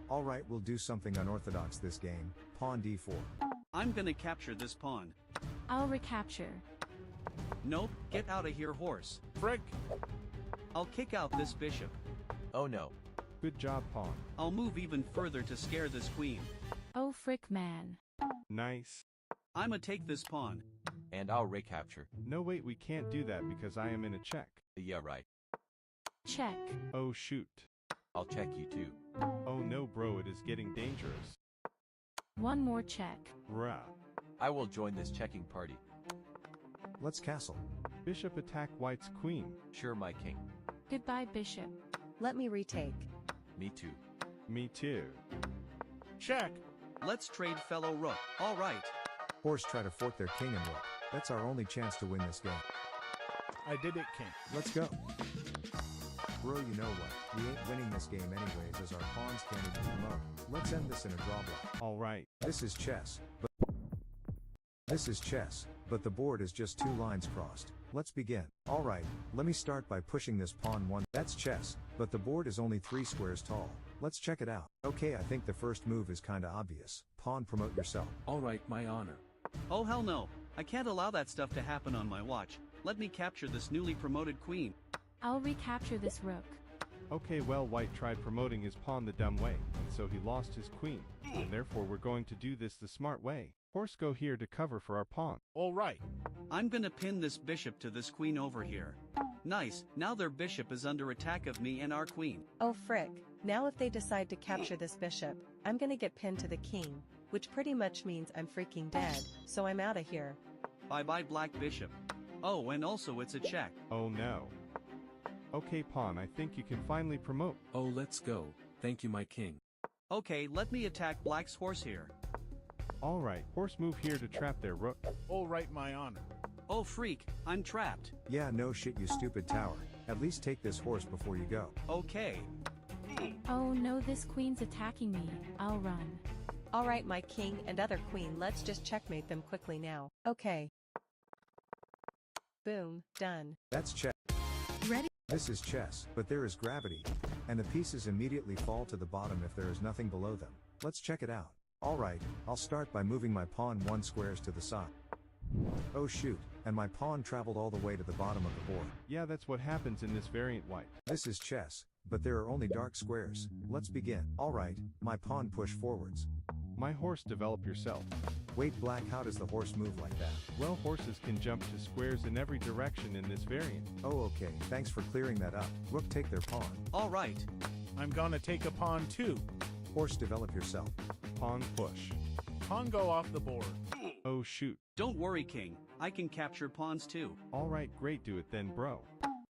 S19: Alright, we'll do something unorthodox this game, pawn d4.
S23: I'm gonna capture this pawn.
S24: I'll recapture.
S23: Nope, get out of here, horse.
S20: Frick!
S23: I'll kick out this bishop.
S2: Oh no.
S20: Good job, pawn.
S23: I'll move even further to scare this queen.
S24: Oh frick man.
S20: Nice.
S23: I'ma take this pawn.
S2: And I'll recapture.
S20: No wait, we can't do that because I am in a check.
S2: Yeah, right.
S24: Check.
S20: Oh shoot.
S2: I'll check you too.
S20: Oh no bro, it is getting dangerous.
S24: One more check.
S20: Bruh.
S2: I will join this checking party.
S19: Let's castle.
S20: Bishop attack white's queen.
S2: Sure, my king.
S24: Goodbye, bishop.
S22: Let me retake.
S2: Me too.
S20: Me too. Check.
S23: Let's trade fellow rook. Alright.
S19: Horse try to fork their king and rook. That's our only chance to win this game.
S20: I did it, king.
S19: Let's go. Bro, you know what? We ain't winning this game anyways as our pawns can't even promote. Let's end this in a draw block.
S20: Alright.
S19: This is chess, but the board is just 2 lines crossed. Let's begin. Alright, let me start by pushing this pawn 1. That's chess, but the board is only 3 squares tall. Let's check it out. Okay, I think the first move is kinda obvious. Pawn promote yourself.
S21: Alright, my honor.
S23: Oh hell no. I can't allow that stuff to happen on my watch. Let me capture this newly promoted queen.
S24: I'll recapture this rook.
S20: Okay, well, white tried promoting his pawn the dumb way, and so he lost his queen. And therefore we're going to do this the smart way. Horse go here to cover for our pawn.
S23: Alright. I'm gonna pin this bishop to this queen over here. Nice, now their bishop is under attack of me and our queen.
S22: Oh frick. Now if they decide to capture this bishop, I'm gonna get pinned to the king, which pretty much means I'm freaking dead, so I'm outta here.
S23: Bye-bye black bishop. Oh, and also it's a check.
S20: Oh no. Okay, pawn, I think you can finally promote.
S21: Oh, let's go. Thank you, my king.
S23: Okay, let me attack black's horse here.
S20: Alright, horse move here to trap their rook. Alright, my honor.
S23: Oh freak, I'm trapped.
S19: Yeah, no shit, you stupid tower. At least take this horse before you go.
S23: Okay.
S24: Oh no, this queen's attacking me. I'll run.
S22: Alright, my king and other queen, let's just checkmate them quickly now. Okay. Boom, done.
S19: That's chess.
S22: Ready?
S19: This is chess, but there is gravity, and the pieces immediately fall to the bottom if there is nothing below them. Let's check it out. Alright, I'll start by moving my pawn 1 squares to the side. Oh shoot, and my pawn traveled all the way to the bottom of the board.
S20: Yeah, that's what happens in this variant white.
S19: This is chess, but there are only dark squares. Let's begin. Alright, my pawn push forwards.
S20: My horse develop yourself.
S19: Wait, black, how does the horse move like that?
S20: Well, horses can jump to squares in every direction in this variant.
S19: Oh okay, thanks for clearing that up. Rook take their pawn.
S23: Alright.
S20: I'm gonna take a pawn too.
S19: Horse develop yourself.
S20: Pawn push. Pawn go off the board. Oh shoot.
S23: Don't worry, king. I can capture pawns too.
S20: Alright, great, do it then, bro.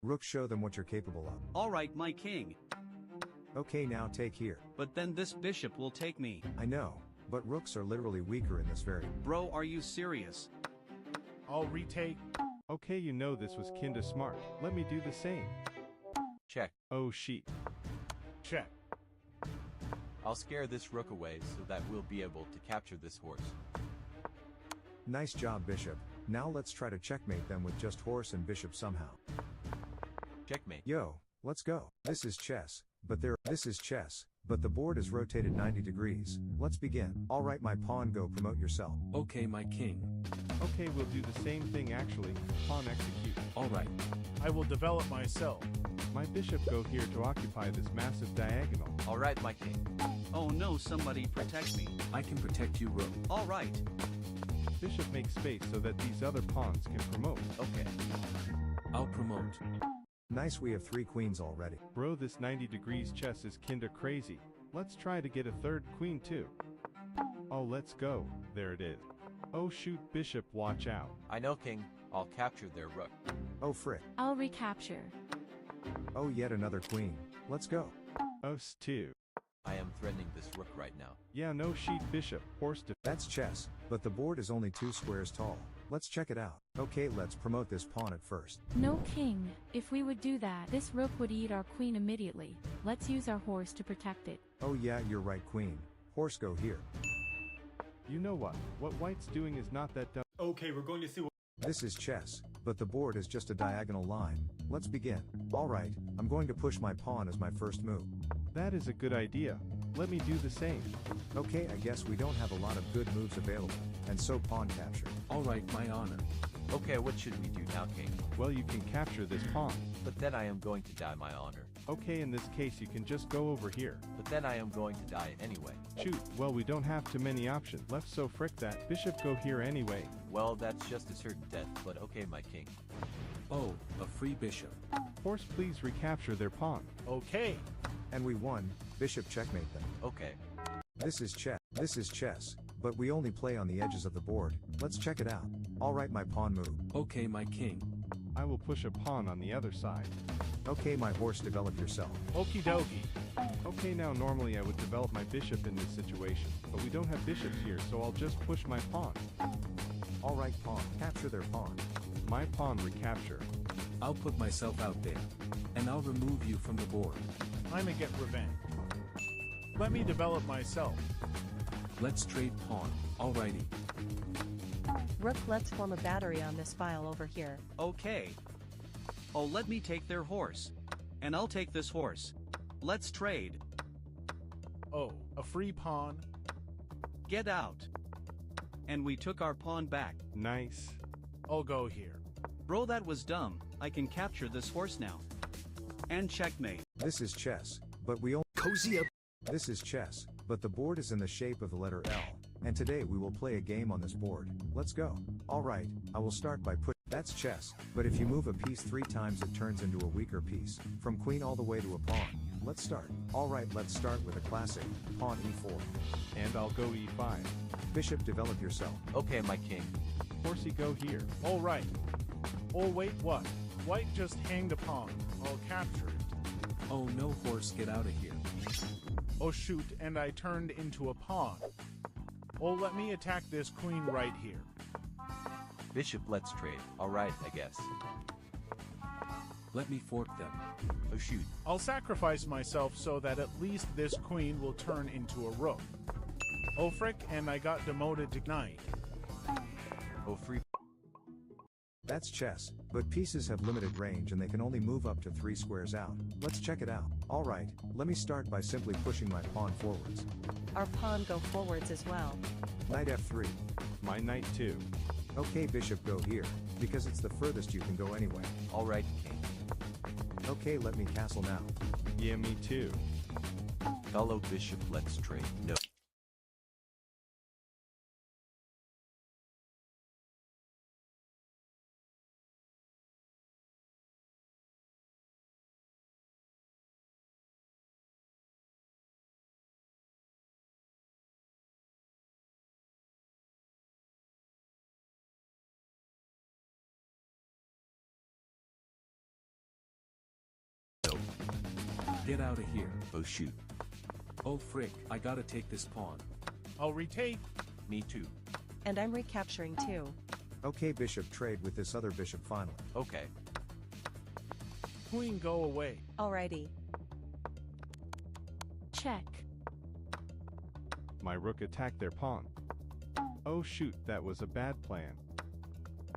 S19: Rook, show them what you're capable of.
S23: Alright, my king.
S19: Okay, now take here.
S23: But then this bishop will take me.
S19: I know, but rooks are literally weaker in this variant.
S23: Bro, are you serious?
S20: I'll retake. Okay, you know this was kinda smart. Let me do the same.
S2: Check.
S20: Oh sheet.
S23: Check.
S2: I'll scare this rook away so that we'll be able to capture this horse.
S19: Nice job, bishop. Now let's try to checkmate them with just horse and bishop somehow.
S2: Checkmate.
S19: Yo, let's go. This is chess, but the board is rotated 90 degrees. Let's begin. Alright, my pawn, go promote yourself.
S21: Okay, my king.
S20: Okay, we'll do the same thing actually. Pawn execute.
S21: Alright.
S20: I will develop myself. My bishop go here to occupy this massive diagonal.
S2: Alright, my king.
S23: Oh no, somebody protect me.
S21: I can protect you, rook.
S23: Alright.
S20: Bishop makes space so that these other pawns can promote.
S2: Okay.
S21: I'll promote.
S19: Nice, we have 3 queens already.
S20: Bro, this 90 degrees chess is kinda crazy. Let's try to get a 3rd queen too. Oh, let's go. There it is. Oh shoot, bishop, watch out.
S2: I know, king. I'll capture their rook.
S19: Oh frick.
S24: I'll recapture.
S19: Oh, yet another queen. Let's go.
S20: Us too.
S2: I am threatening this rook right now.
S20: Yeah, no sheet, bishop, horse to.
S19: That's chess, but the board is only 2 squares tall. Let's check it out. Okay, let's promote this pawn at first.
S24: No, king. If we would do that, this rook would eat our queen immediately. Let's use our horse to protect it.
S19: Oh yeah, you're right, queen. Horse, go here.
S20: You know what? What white's doing is not that dumb.
S4: Okay, we're going to see what.
S19: This is chess, but the board is just a diagonal line. Let's begin. Alright, I'm going to push my pawn as my first move.
S20: That is a good idea. Let me do the same.
S19: Okay, I guess we don't have a lot of good moves available, and so pawn capture.
S21: Alright, my honor.
S2: Okay, what should we do now, king?
S20: Well, you can capture this pawn.
S2: But then I am going to die, my honor.
S20: Okay, in this case you can just go over here.
S2: But then I am going to die anyway.
S20: Shoot, well we don't have too many options left, so frick that. Bishop go here anyway.
S2: Well, that's just a certain death, but okay, my king.
S21: Oh, a free bishop.
S20: Horse, please recapture their pawn.
S4: Okay.
S19: And we won. Bishop, checkmate them.
S2: Okay.
S19: This is chess, but we only play on the edges of the board. Let's check it out. Alright, my pawn move.
S21: Okay, my king.
S20: I will push a pawn on the other side.
S19: Okay, my horse, develop yourself.
S4: Okie dokie.
S20: Okay, now normally I would develop my bishop in this situation, but we don't have bishops here, so I'll just push my pawn.
S19: Alright, pawn, capture their pawn.
S20: My pawn recapture.
S21: I'll put myself out there, and I'll remove you from the board.
S4: I'ma get revenge. Let me develop myself.
S21: Let's trade pawn. Alrighty.
S22: Rook, let's form a battery on this file over here.
S23: Okay. Oh, let me take their horse. And I'll take this horse. Let's trade.
S4: Oh, a free pawn.
S23: Get out. And we took our pawn back.
S20: Nice.
S4: I'll go here.
S23: Bro, that was dumb. I can capture this horse now. And checkmate.
S19: This is chess, but we only
S5: cozy up.
S19: This is chess, but the board is in the shape of the letter L. And today we will play a game on this board. Let's go. Alright, I will start by That's chess, but if you move a piece 3 times it turns into a weaker piece, from queen all the way to a pawn. Let's start. Alright, let's start with a classic, pawn e4.
S20: And I'll go e5.
S19: Bishop, develop yourself.
S2: Okay, my king.
S20: Horsey, go here.
S4: Alright. Oh wait, what? White just hanged a pawn. I'll capture it.
S21: Oh no, horse, get out of here.
S4: Oh shoot, and I turned into a pawn. Oh, let me attack this queen right here.
S2: Bishop, let's trade. Alright, I guess.
S21: Let me fork them.
S2: Oh shoot.
S4: I'll sacrifice myself so that at least this queen will turn into a rook. Oh frick, and I got demoted to knight.
S2: Oh free.
S19: That's chess, but pieces have limited range and they can only move up to 3 squares out. Let's check it out. Alright, let me start by simply pushing my pawn forwards.
S22: Our pawn go forwards as well.
S19: Knight f3.
S20: My knight too.
S19: Okay, bishop, go here, because it's the furthest you can go anyway.
S2: Alright, king.
S19: Okay, let me castle now.
S20: Yeah, me too.
S2: Fellow bishop, let's trade. No.
S21: Get out of here.
S2: Oh shoot.
S21: Oh frick, I gotta take this pawn.
S4: I'll retake.
S2: Me too.
S22: And I'm recapturing too.
S19: Okay, bishop, trade with this other bishop finally.
S2: Okay.
S4: Queen, go away.
S22: Alrighty.
S24: Check.
S20: My rook attacked their pawn. Oh shoot, that was a bad plan.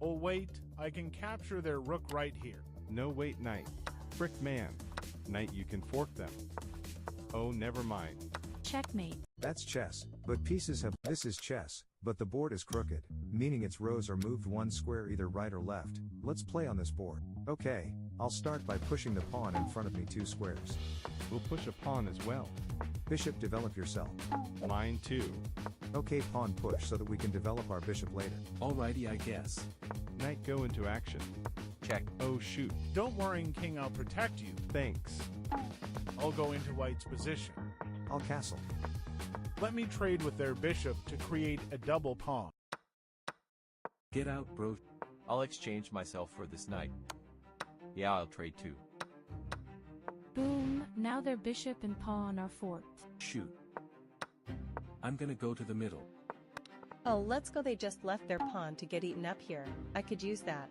S4: Oh wait, I can capture their rook right here.
S20: No wait, knight. Frick man. Knight, you can fork them. Oh, never mind.
S24: Checkmate.
S19: That's chess, but pieces have. This is chess, but the board is crooked, meaning its rows are moved one square either right or left. Let's play on this board. Okay, I'll start by pushing the pawn in front of me 2 squares.
S20: We'll push a pawn as well.
S19: Bishop, develop yourself.
S20: Mine too.
S19: Okay, pawn push so that we can develop our bishop later.
S21: Alrighty, I guess.
S20: Knight, go into action.
S2: Check.
S20: Oh shoot.
S4: Don't worry, King, I'll protect you.
S20: Thanks.
S4: I'll go into white's position.
S19: I'll castle.
S4: Let me trade with their bishop to create a double pawn.
S21: Get out, bro.
S2: I'll exchange myself for this knight. Yeah, I'll trade too.
S24: Boom, now their bishop and pawn are forked.
S21: Shoot. I'm gonna go to the middle.
S22: Oh, let's go. They just left their pawn to get eaten up here. I could use that.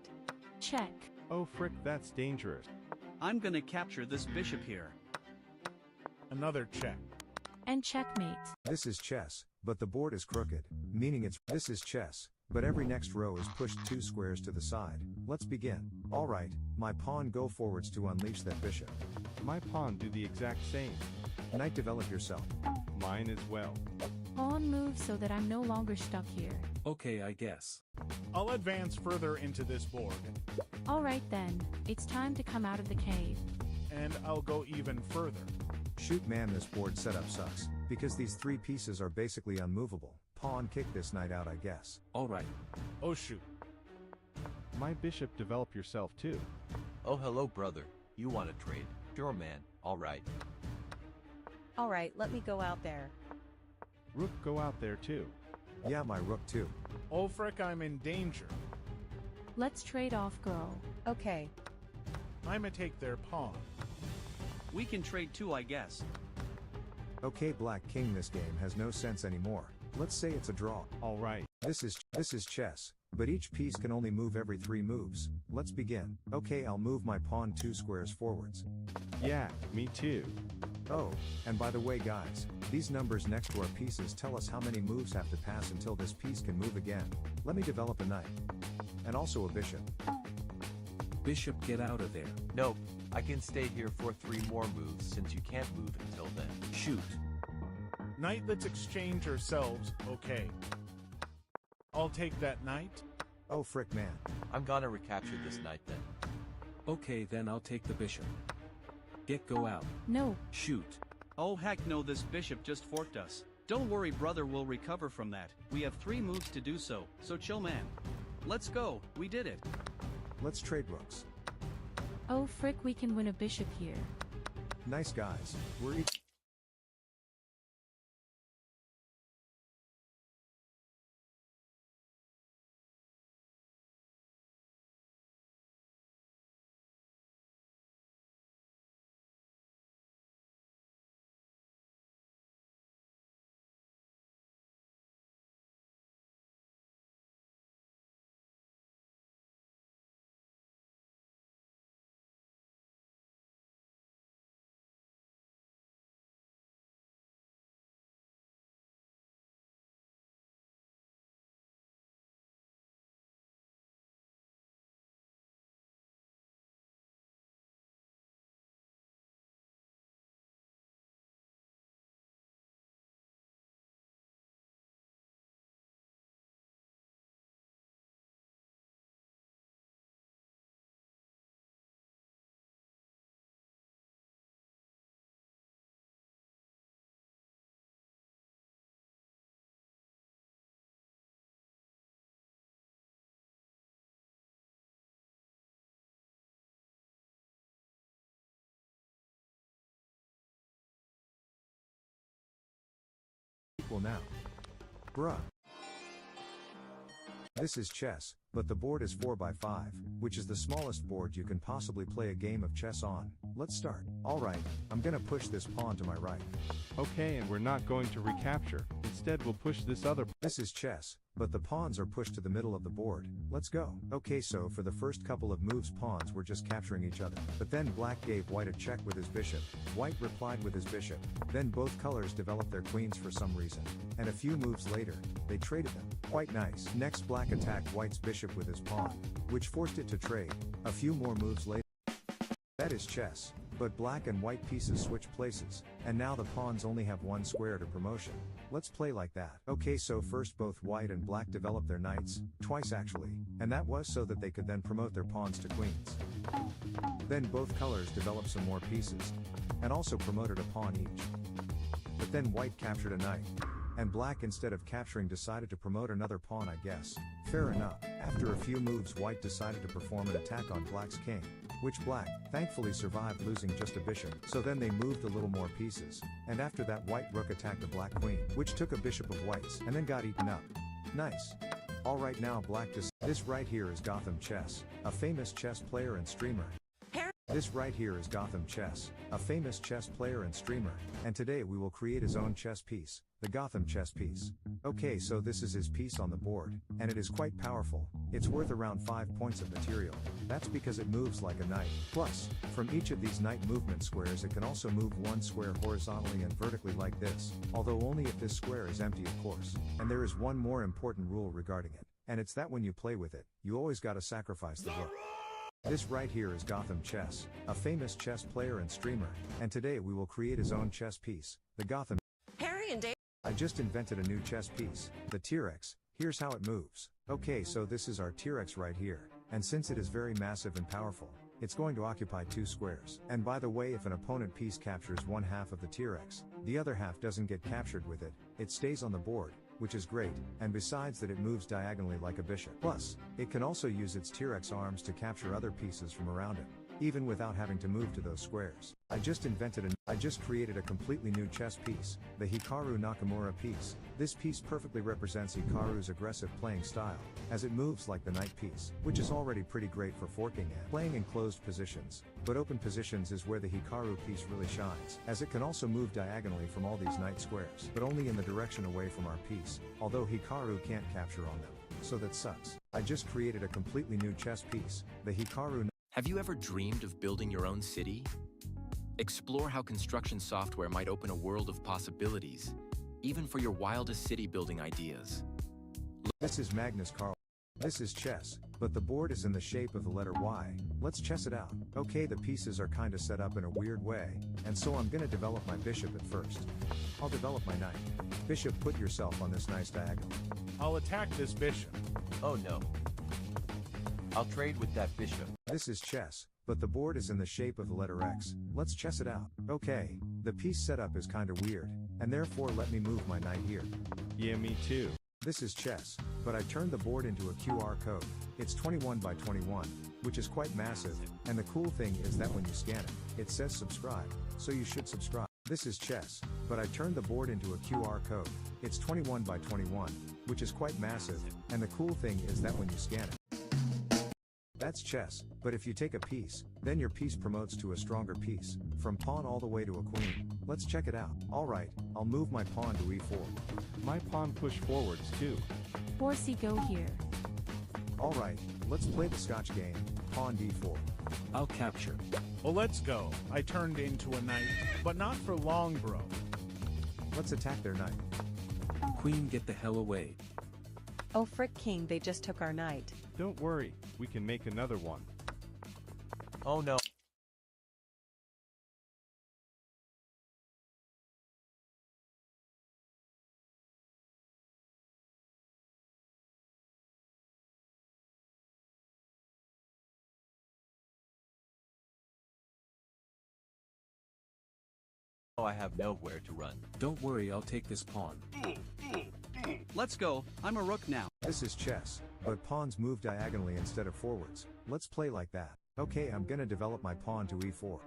S24: Check.
S20: Oh frick, that's dangerous.
S23: I'm gonna capture this bishop here.
S4: Another check.
S24: And checkmate.
S19: This is chess, but the board is crooked, meaning it's. This is chess, but every next row is pushed 2 squares to the side. Let's begin. Alright, my pawn go forwards to unleash that bishop.
S20: My pawn do the exact same.
S19: Knight, develop yourself.
S20: Mine as well.
S24: Pawn move so that I'm no longer stuck here.
S21: Okay, I guess.
S4: I'll advance further into this board.
S24: Alright then, it's time to come out of the cave.
S4: And I'll go even further.
S19: Shoot man, this board setup sucks, because these 3 pieces are basically unmovable. Pawn kick this knight out, I guess.
S21: Alright.
S4: Oh shoot.
S20: My bishop, develop yourself too.
S2: Oh hello brother. You want to trade? Sure man. Alright.
S22: Alright, let me go out there.
S20: Rook, go out there too.
S19: Yeah, my rook too.
S4: Oh frick, I'm in danger.
S24: Let's trade off, girl.
S22: Okay.
S4: I'ma take their pawn.
S23: We can trade too, I guess.
S19: Okay, black king, this game has no sense anymore. Let's say it's a draw.
S20: Alright.
S19: This is chess, but each piece can only move every 3 moves. Let's begin. Okay, I'll move my pawn 2 squares forwards.
S20: Yeah, me too.
S19: Oh, and by the way guys, these numbers next to our pieces tell us how many moves have to pass until this piece can move again. Let me develop a knight. And also a bishop.
S21: Bishop, get out of there.
S2: Nope. I can stay here for 3 more moves since you can't move until then.
S21: Shoot.
S4: Knight, let's exchange ourselves, okay. I'll take that knight.
S19: Oh frick man.
S2: I'm gonna recapture this knight then.
S21: Okay, then I'll take the bishop. Go out.
S24: No.
S21: Shoot.
S23: Oh heck no, this bishop just forked us. Don't worry brother, we'll recover from that. We have 3 moves to do so chill man. Let's go, we did it.
S19: Let's trade rooks.
S24: Oh frick, we can win a bishop here.
S19: Nice guys, we're each. Equal now. Bruh. This is chess, but the board is 4x5, which is the smallest board you can possibly play a game of chess on. Let's start. Alright, I'm gonna push this pawn to my right.
S20: Okay, and we're not going to recapture. Instead, we'll push this other.
S19: This is chess, but the pawns are pushed to the middle of the board. Let's go. Okay, so for the first couple of moves pawns were just capturing each other. But then black gave white a check with his bishop. White replied with his bishop. Then both colors developed their queens for some reason. And a few moves later, they traded them. Quite nice. Next black attacked white's bishop with his pawn, which forced it to trade. A few more moves later. That is chess. But black and white pieces switch places, and now the pawns only have one square to promotion. Let's play like that. Okay, so first both white and black developed their knights, twice actually, and that was so that they could then promote their pawns to queens. Then both colors developed some more pieces, and also promoted a pawn each. But then white captured a knight, and black instead of capturing decided to promote another pawn, I guess. Fair enough. After a few moves white decided to perform an attack on black's king, which black, thankfully survived losing just a bishop. So then they moved a little more pieces, and after that white rook attacked a black queen, which took a bishop of white's, and then got eaten up. Nice. Alright, now black this right here is Gotham Chess, a famous chess player and streamer. This right here is Gotham Chess, a famous chess player and streamer, and today we will create his own chess piece, the Gotham chess piece. Okay, so this is his piece on the board, and it is quite powerful. It's worth around 5 points of material. That's because it moves like a knight. Plus, from each of these knight movement squares it can also move one square horizontally and vertically like this, although only if this square is empty, of course. And there is one more important rule regarding it, and it's that when you play with it, you always gotta sacrifice the rook. This right here is Gotham Chess, a famous chess player and streamer, and today we will create his own chess piece, the Gotham.
S6: Harry and Dave.
S19: I just invented a new chess piece, the T-Rex. Here's how it moves. Okay, so this is our T-Rex right here, and since it is very massive and powerful, it's going to occupy 2 squares. And by the way, if an opponent piece captures one half of the T-Rex, the other half doesn't get captured with it, it stays on the board, which is great, and besides that it moves diagonally like a bishop. Plus, it can also use its T-Rex arms to capture other pieces from around it, even without having to move to those squares. I just created a completely new chess piece, the Hikaru Nakamura piece. This piece perfectly represents Hikaru's aggressive playing style, as it moves like the knight piece, which is already pretty great for forking and playing in closed positions, but open positions is where the Hikaru piece really shines, as it can also move diagonally from all these knight squares, but only in the direction away from our piece, although Hikaru can't capture on them, so that sucks. I just created a completely new chess piece, the Hikaru.
S7: Have you ever dreamed of building your own city? Explore how construction software might open a world of possibilities, even for your wildest city building ideas.
S19: This is Magnus Carlsen. This is chess, but the board is in the shape of the letter Y. Let's chess it out. Okay, the pieces are kinda set up in a weird way, and so I'm gonna develop my bishop at first. I'll develop my knight. Bishop, put yourself on this nice diagonal.
S4: I'll attack this bishop.
S2: Oh no. I'll trade with that bishop.
S19: This is chess, but the board is in the shape of the letter X. Let's chess it out. Okay, the piece setup is kinda weird, and therefore let me move my knight here.
S20: Yeah, me too.
S19: This is chess, but I turned the board into a QR code. It's 21 by 21, which is quite massive, and the cool thing is that when you scan it, it says subscribe, so you should subscribe. This is chess, but I turned the board into a QR code. It's 21 by 21, which is quite massive, and the cool thing is that when you scan it, that's chess, but if you take a piece, then your piece promotes to a stronger piece, from pawn all the way to a queen. Let's check it out. Alright, I'll move my pawn to e4.
S20: My pawn push forwards too.
S24: Horsey, go here.
S19: Alright, let's play the Scotch game, pawn d4.
S21: I'll capture.
S4: Well, let's go. I turned into a knight, but not for long, bro.
S19: Let's attack their knight.
S21: Queen, get the hell away.
S22: Oh frick king, they just took our knight.
S20: Don't worry, we can make another one.
S2: Oh no. Oh, I have nowhere to run.
S21: Don't worry, I'll take this pawn.
S23: Let's go. I'm a rook now.
S19: This is chess, but pawns move diagonally instead of forwards. Let's play like that. Okay, I'm gonna develop my pawn to e4.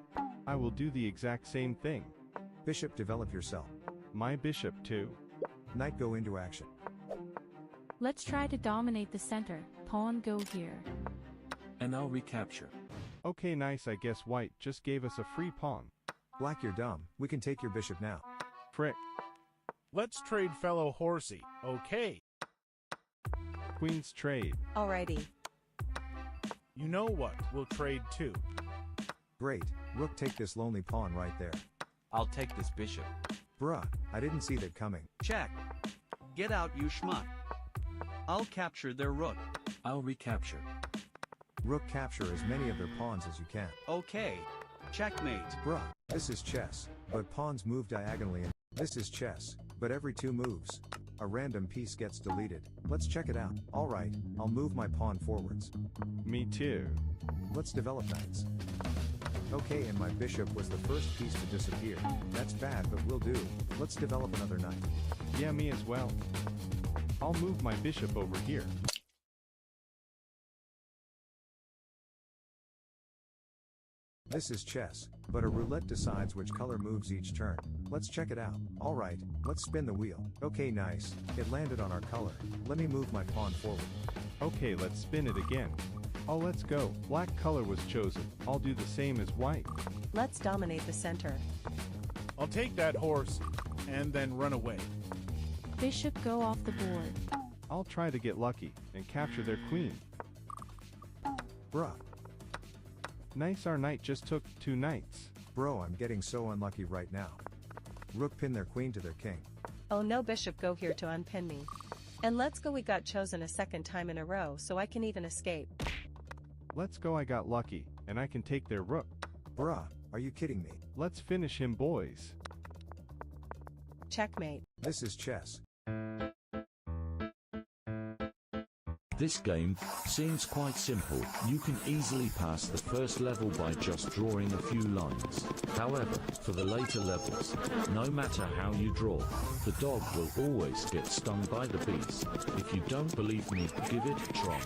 S20: I will do the exact same thing.
S19: Bishop, develop yourself.
S20: My bishop too.
S19: Knight, go into action.
S24: Let's try to dominate the center. Pawn go here.
S21: And I'll recapture.
S20: Okay, nice. I guess white just gave us a free pawn.
S19: Black, you're dumb. We can take your bishop now.
S20: Frick.
S4: Let's trade fellow horsey. Okay.
S20: Queens trade.
S22: Alrighty.
S4: You know what? We'll trade too.
S19: Great. Rook, take this lonely pawn right there.
S2: I'll take this bishop.
S19: Bruh, I didn't see that coming.
S23: Check. Get out, you schmuck. I'll capture their rook.
S21: I'll recapture.
S19: Rook, capture as many of their pawns as you can.
S23: Okay. Checkmate.
S19: Bruh, this is chess, but pawns move diagonally and this is chess, but every 2 moves, a random piece gets deleted. Let's check it out. Alright, I'll move my pawn forwards.
S20: Me too.
S19: Let's develop knights. Okay, and my bishop was the first piece to disappear. That's bad, but will do. Let's develop another knight.
S20: Yeah, me as well. I'll move my bishop over here.
S19: This is chess, but a roulette decides which color moves each turn. Let's check it out. Alright, let's spin the wheel. Okay, nice. It landed on our color. Let me move my pawn forward.
S20: Okay, let's spin it again. Oh, let's go. Black color was chosen. I'll do the same as white.
S22: Let's dominate the center.
S4: I'll take that horse and then run away.
S24: Bishop go off the board.
S20: I'll try to get lucky and capture their queen.
S19: Bruh.
S20: Nice, our knight just took 2 knights.
S19: Bro, I'm getting so unlucky right now. Rook pin their queen to their king.
S22: Oh no, bishop go here to unpin me. And let's go, we got chosen a second time in a row, so I can even escape.
S20: Let's go, I got lucky, and I can take their rook.
S19: Bruh, are you kidding me?
S20: Let's finish him, boys.
S22: Checkmate.
S19: This is chess.
S6: This game seems quite simple. You can easily pass the first level by just drawing a few lines. However, for the later levels, no matter how you draw, the dog will always get stung by the bees. If you don't believe me, give it a try.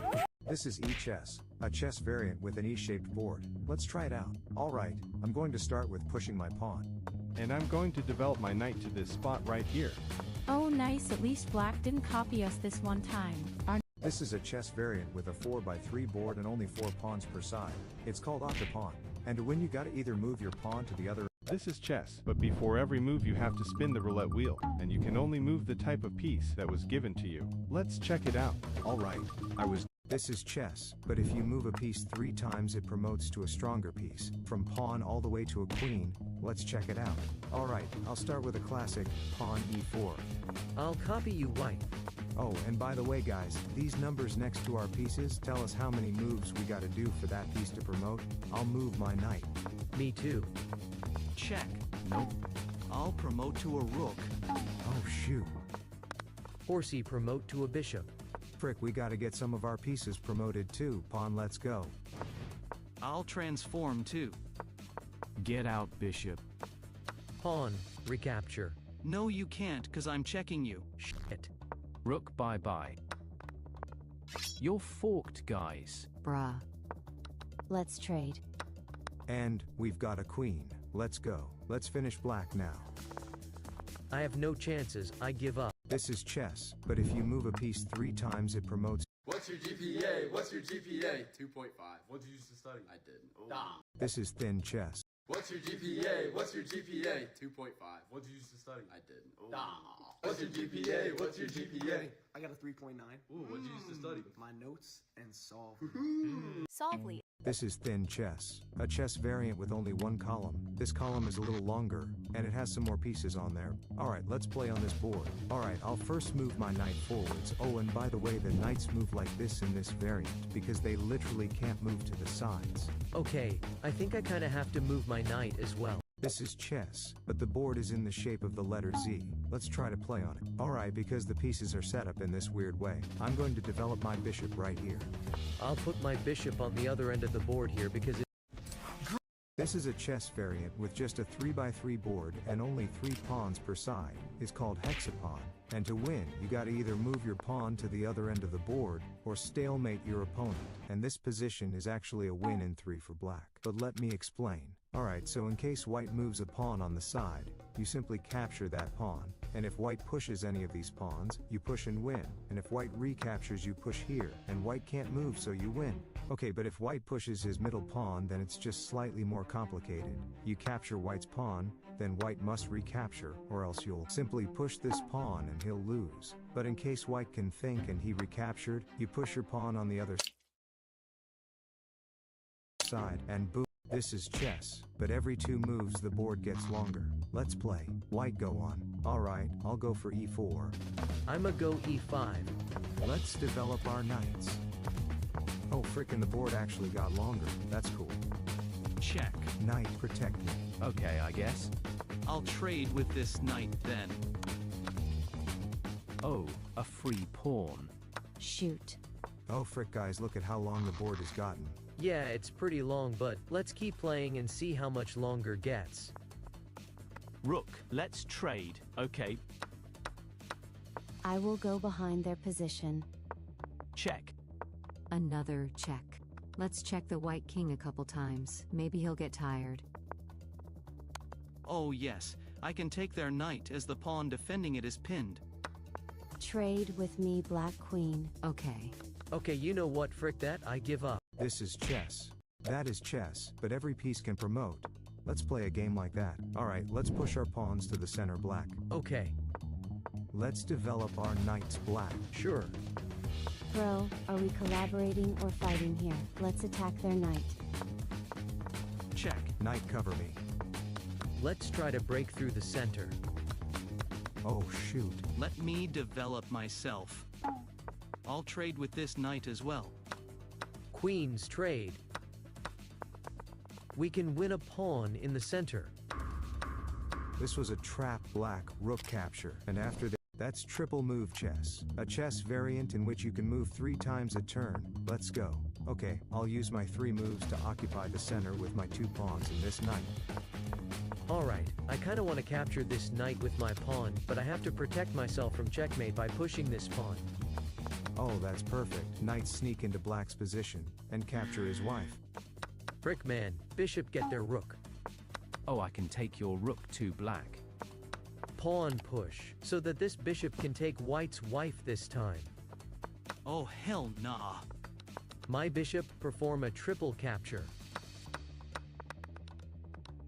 S19: This is e-chess, a chess variant with an E-shaped board. Let's try it out. Alright, I'm going to start with pushing my pawn.
S20: And I'm going to develop my knight to this spot right here.
S24: Oh nice, at least black didn't copy us this one time.
S19: This is a chess variant with a 4x3 board and only 4 pawns per side. It's called octopawn. And to win you gotta either move your pawn to the other.
S20: This is chess, but before every move you have to spin the roulette wheel, and you can only move the type of piece that was given to you. Let's check it out.
S19: Alright, This is chess, but if you move a piece 3 times it promotes to a stronger piece, from pawn all the way to a queen. Let's check it out. Alright, I'll start with a classic, pawn e4.
S5: I'll copy you white.
S19: Oh, and by the way guys, these numbers next to our pieces tell us how many moves we gotta do for that piece to promote. I'll move my knight.
S5: Me too.
S23: Check. Nope. I'll promote to a rook.
S19: Oh shoot.
S5: Horsey promote to a bishop.
S19: Frick, we gotta get some of our pieces promoted too. Pawn, let's go.
S23: I'll transform too.
S21: Get out, bishop.
S5: Pawn, recapture.
S23: No, you can't, cause I'm checking you.
S5: Shit.
S21: Rook bye-bye. You're forked, guys.
S18: Bruh. Let's trade.
S19: And we've got a queen. Let's go. Let's finish black now.
S5: I have no chances, I give up.
S19: This is chess, but if you move a piece 3 times it promotes.
S3: What's your GPA? What's your GPA? 2.5. What did you used to study? I didn't. Oh.
S19: This is thin chess.
S3: What's your GPA? What's your GPA? 2.5. What did you used to study? I didn't. Oh. What's your GPA? What's your GPA?
S8: I got a 3.9.
S3: Ooh, what did you used to study?
S8: My notes and solve.
S15: Solvely.
S19: This is thin chess, a chess variant with only 1 column. This column is a little longer, and it has some more pieces on there. Alright, let's play on this board. Alright, I'll first move my knight forwards. Oh, and by the way, the knights move like this in this variant, because they literally can't move to the sides.
S5: Okay, I think I kinda have to move my knight as well.
S19: This is chess, but the board is in the shape of the letter Z. Let's try to play on it. Alright, because the pieces are set up in this weird way, I'm going to develop my bishop right here.
S5: I'll put my bishop on the other end of the board here because
S19: This is a chess variant with just a 3x3 board and only 3 pawns per side. It's called hexapawn. And to win, you gotta either move your pawn to the other end of the board, or stalemate your opponent. And this position is actually a win in 3 for black. But let me explain. Alright, so in case white moves a pawn on the side, you simply capture that pawn. And if white pushes any of these pawns, you push and win. And if white recaptures, you push here, and white can't move, so you win. Okay, but if white pushes his middle pawn, then it's just slightly more complicated. You capture white's pawn, then white must recapture, or else you'll simply push this pawn and he'll lose. But in case white can think and he recaptured, you push your pawn on the other side, and boom. This is chess, but every 2 moves the board gets longer. Let's play. White go on. Alright, I'll go for e4.
S5: I'ma go e5.
S19: Let's develop our knights. Oh frickin' the board actually got longer. That's cool.
S23: Check.
S19: Knight, protect me.
S21: Okay, I guess.
S23: I'll trade with this knight then.
S21: Oh, a free pawn.
S18: Shoot.
S19: Oh frick guys, look at how long the board has gotten.
S5: Yeah, it's pretty long, but let's keep playing and see how much longer gets.
S21: Rook, let's trade. Okay.
S18: I will go behind their position.
S21: Check.
S9: Another check. Let's check the white king a couple times. Maybe he'll get tired.
S23: Oh yes, I can take their knight as the pawn defending it is pinned.
S18: Trade with me, black queen.
S9: Okay.
S5: Okay, you know what, frick that, I give up.
S19: This is chess. That is chess, but every piece can promote. Let's play a game like that. Alright, let's push our pawns to the center black.
S5: Okay.
S19: Let's develop our knights black.
S5: Sure.
S18: Bro, are we collaborating or fighting here? Let's attack their knight.
S23: Check.
S19: Knight cover me.
S5: Let's try to break through the center.
S19: Oh shoot.
S23: Let me develop myself. I'll trade with this knight as well.
S5: Queens trade. We can win a pawn in the center.
S19: This was a trap black rook capture, and after that, that's triple move chess. A chess variant in which you can move 3 times a turn. Let's go. Okay, I'll use my 3 moves to occupy the center with my 2 pawns and this knight.
S5: Alright, I kinda wanna capture this knight with my pawn, but I have to protect myself from checkmate by pushing this pawn.
S19: Oh, that's perfect. Knights sneak into black's position and capture his wife.
S5: Frick man, bishop get their rook.
S21: Oh, I can take your rook to black.
S5: Pawn push, so that this bishop can take white's wife this time.
S23: Oh hell nah.
S5: My bishop perform a triple capture.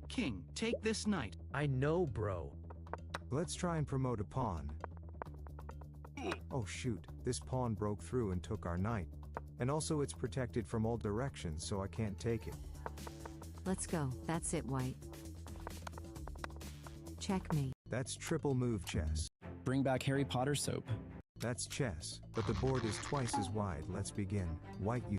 S23: King, take this knight.
S5: I know, bro.
S19: Let's try and promote a pawn. Oh shoot, this pawn broke through and took our knight. And also it's protected from all directions, so I can't take it.
S9: Let's go. That's it, white. Checkmate.
S19: That's triple move chess.
S10: Bring back Harry Potter soap.
S19: That's chess, but the board is twice as wide. Let's begin. White, you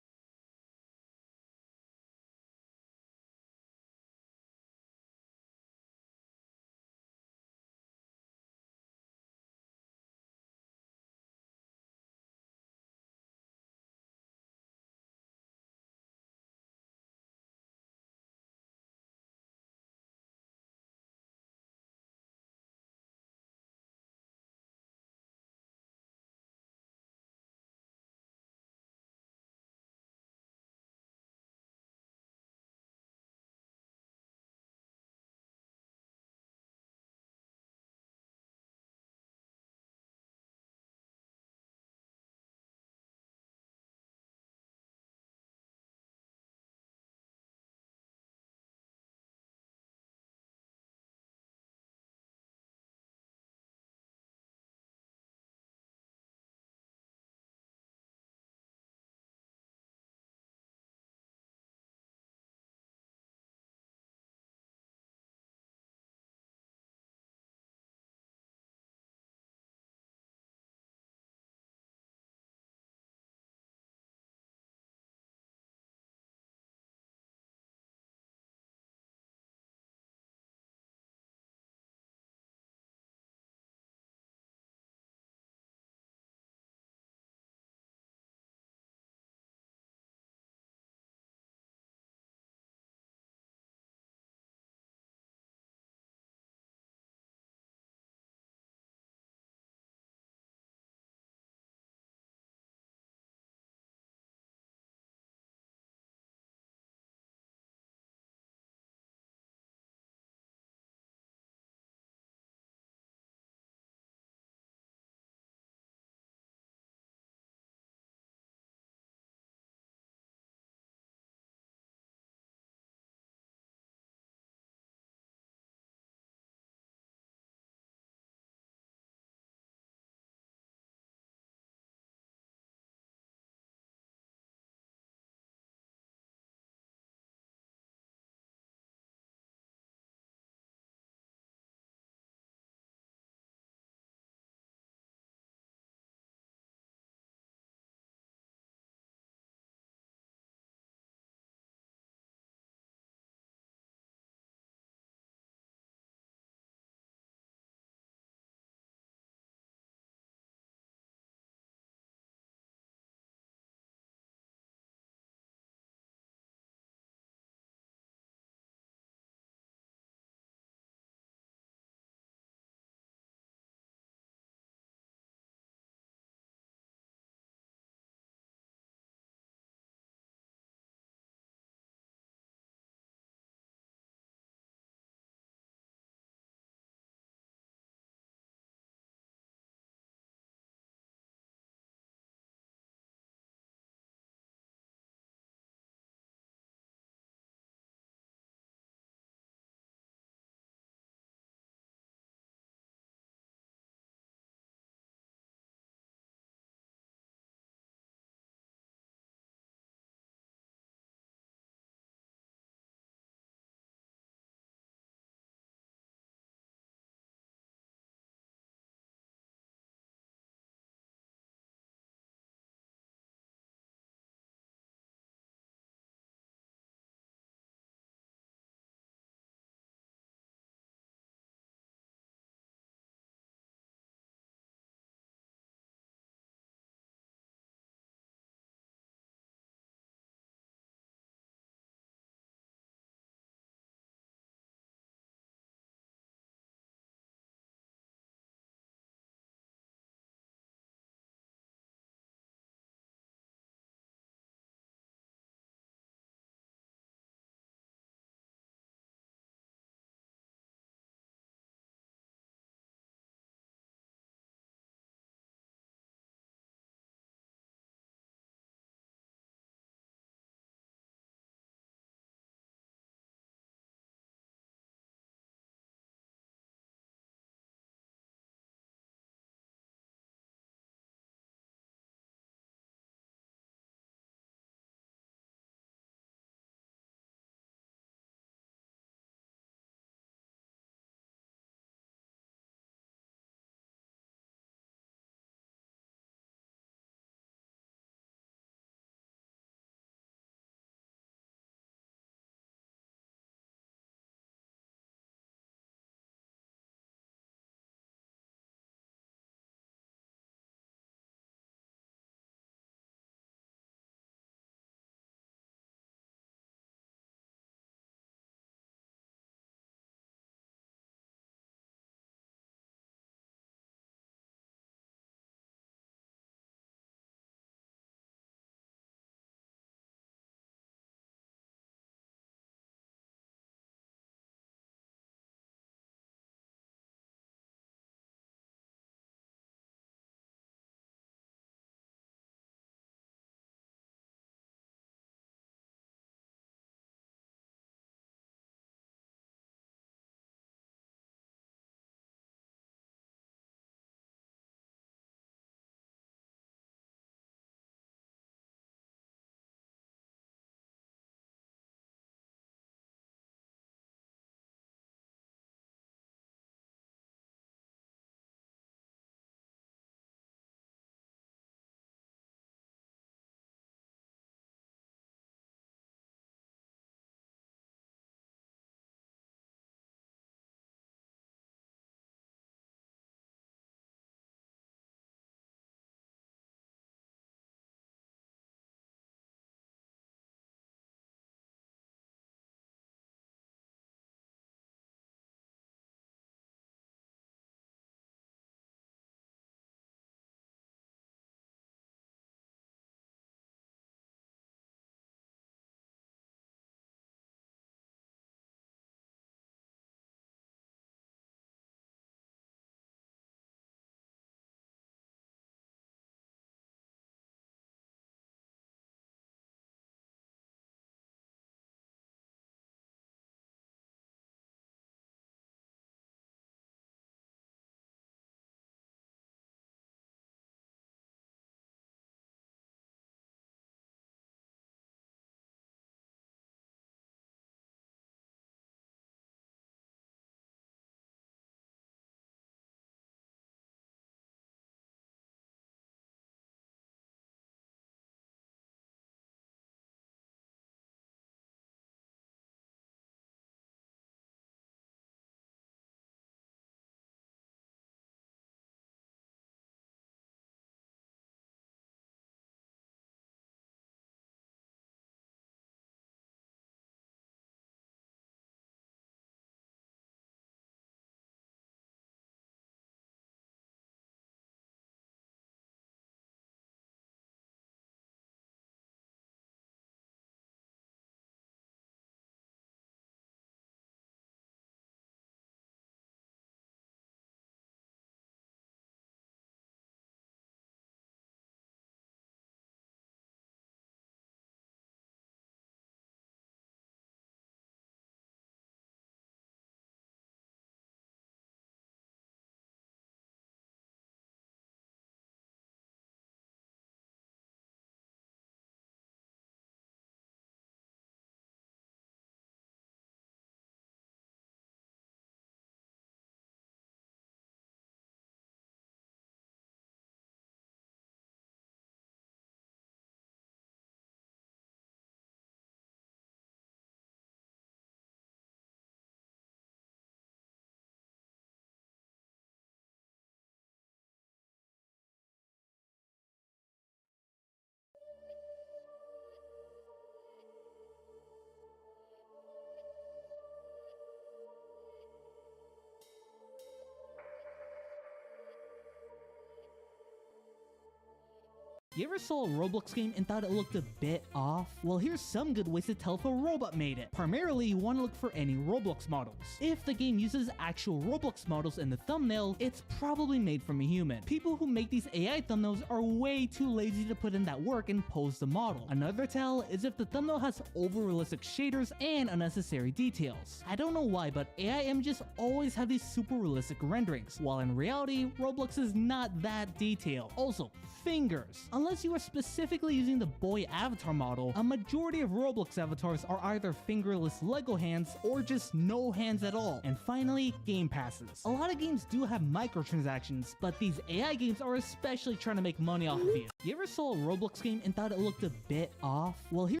S1: You ever saw a Roblox game and thought it looked a bit off? Well, here's some good ways to tell if a robot made it. Primarily, you want to look for any Roblox models. If the game uses actual Roblox models in the thumbnail, it's probably made from a human. People who make these AI thumbnails are way too lazy to put in that work and pose the model. Another tell is if the thumbnail has over-realistic shaders and unnecessary details. I don't know why, but AI images always have these super realistic renderings, while in reality, Roblox is not that detailed. Also, fingers. Unless you are specifically using the boy avatar model, a majority of Roblox avatars are either fingerless Lego hands or just no hands at all. And finally, game passes. A lot of games do have microtransactions, but these AI games are especially trying to make money off of you. You ever saw a Roblox game and thought it looked a bit off? Well, here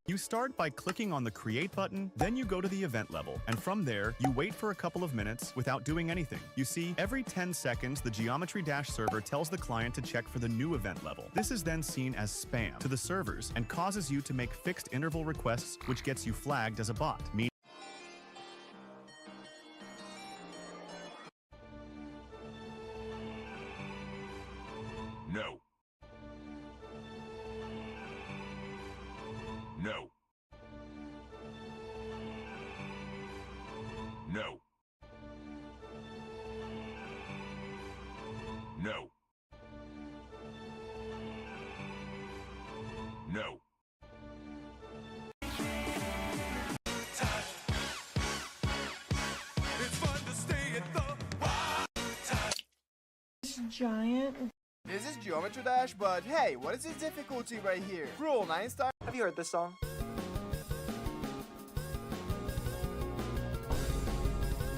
S27: You start by clicking on the Create button, then you go to the event level, and from there, you wait for a couple of minutes without doing anything. You see, every 10 seconds, the Geometry Dash server tells the client to check for the new event level. This is then seen as spam to the servers and causes you to make fixed interval requests, which gets you flagged as a bot.
S11: No. No. No. No. No. It's fun to stay at the
S13: Giant. This is Geometry Dash, but hey, what is the difficulty right here? Cruel 9-star. Have you heard this song?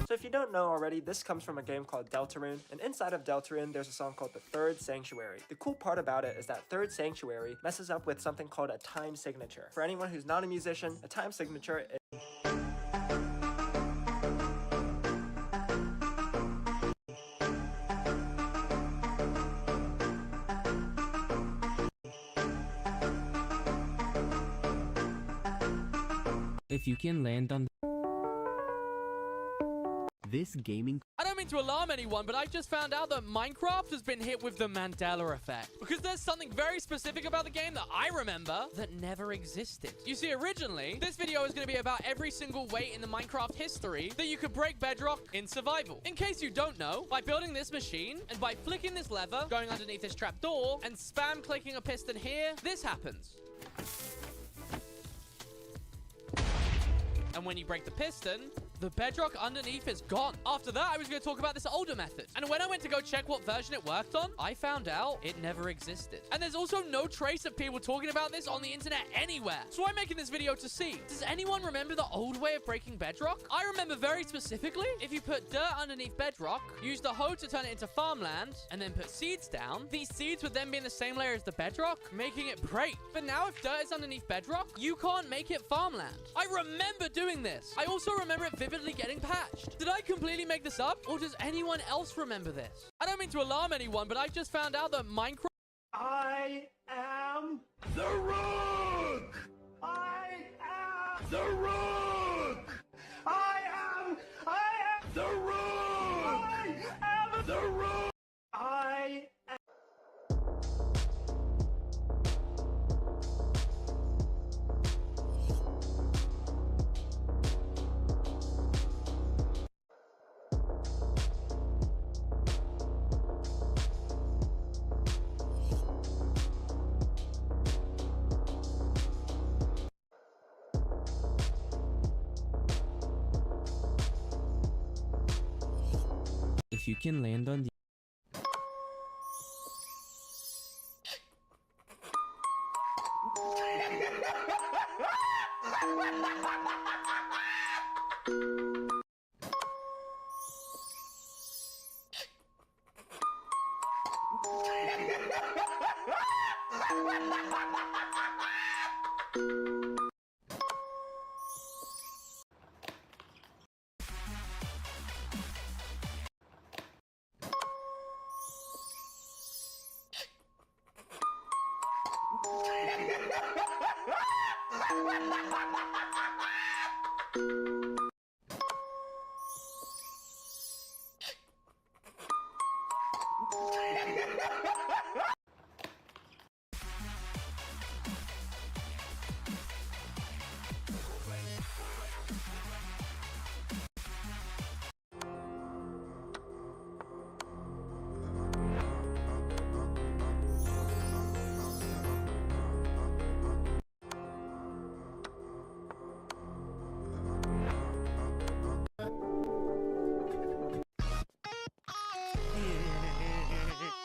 S13: So if you don't know already, this comes from a game called Deltarune, and inside of Deltarune, there's a song called The Third Sanctuary. The cool part about it is that Third Sanctuary messes up with something called a time signature. For anyone who's not a musician, a time signature is
S14: if you can land on this gaming.
S16: I don't mean to alarm anyone, but I just found out that Minecraft has been hit with the Mandela effect. Because there's something very specific about the game that I remember that never existed. You see, originally, this video is going to be about every single way in the Minecraft history that you could break bedrock in survival. In case you don't know, by building this machine and by flicking this lever, going underneath this trapdoor, and spam clicking a piston here, this happens. And when you break the piston, the bedrock underneath is gone. After that, I was going to talk about this older method. And when I went to go check what version it worked on, I found out it never existed. And there's also no trace of people talking about this on the internet anywhere. So I'm making this video to see, does anyone remember the old way of breaking bedrock? I remember very specifically, if you put dirt underneath bedrock, use the hoe to turn it into farmland, and then put seeds down, these seeds would then be in the same layer as the bedrock, making it break. But now if dirt is underneath bedrock, you can't make it farmland. I remember doing this. I also remember it vividly getting patched. Did I completely make this up, or does anyone else remember this? I don't mean to alarm anyone, but I just found out that Minecraft...
S13: I am
S11: the Rook!
S13: I am
S11: The Rook!
S13: I am
S11: the Rook!
S13: I am
S11: the Rook!
S13: I am
S14: if you can land on the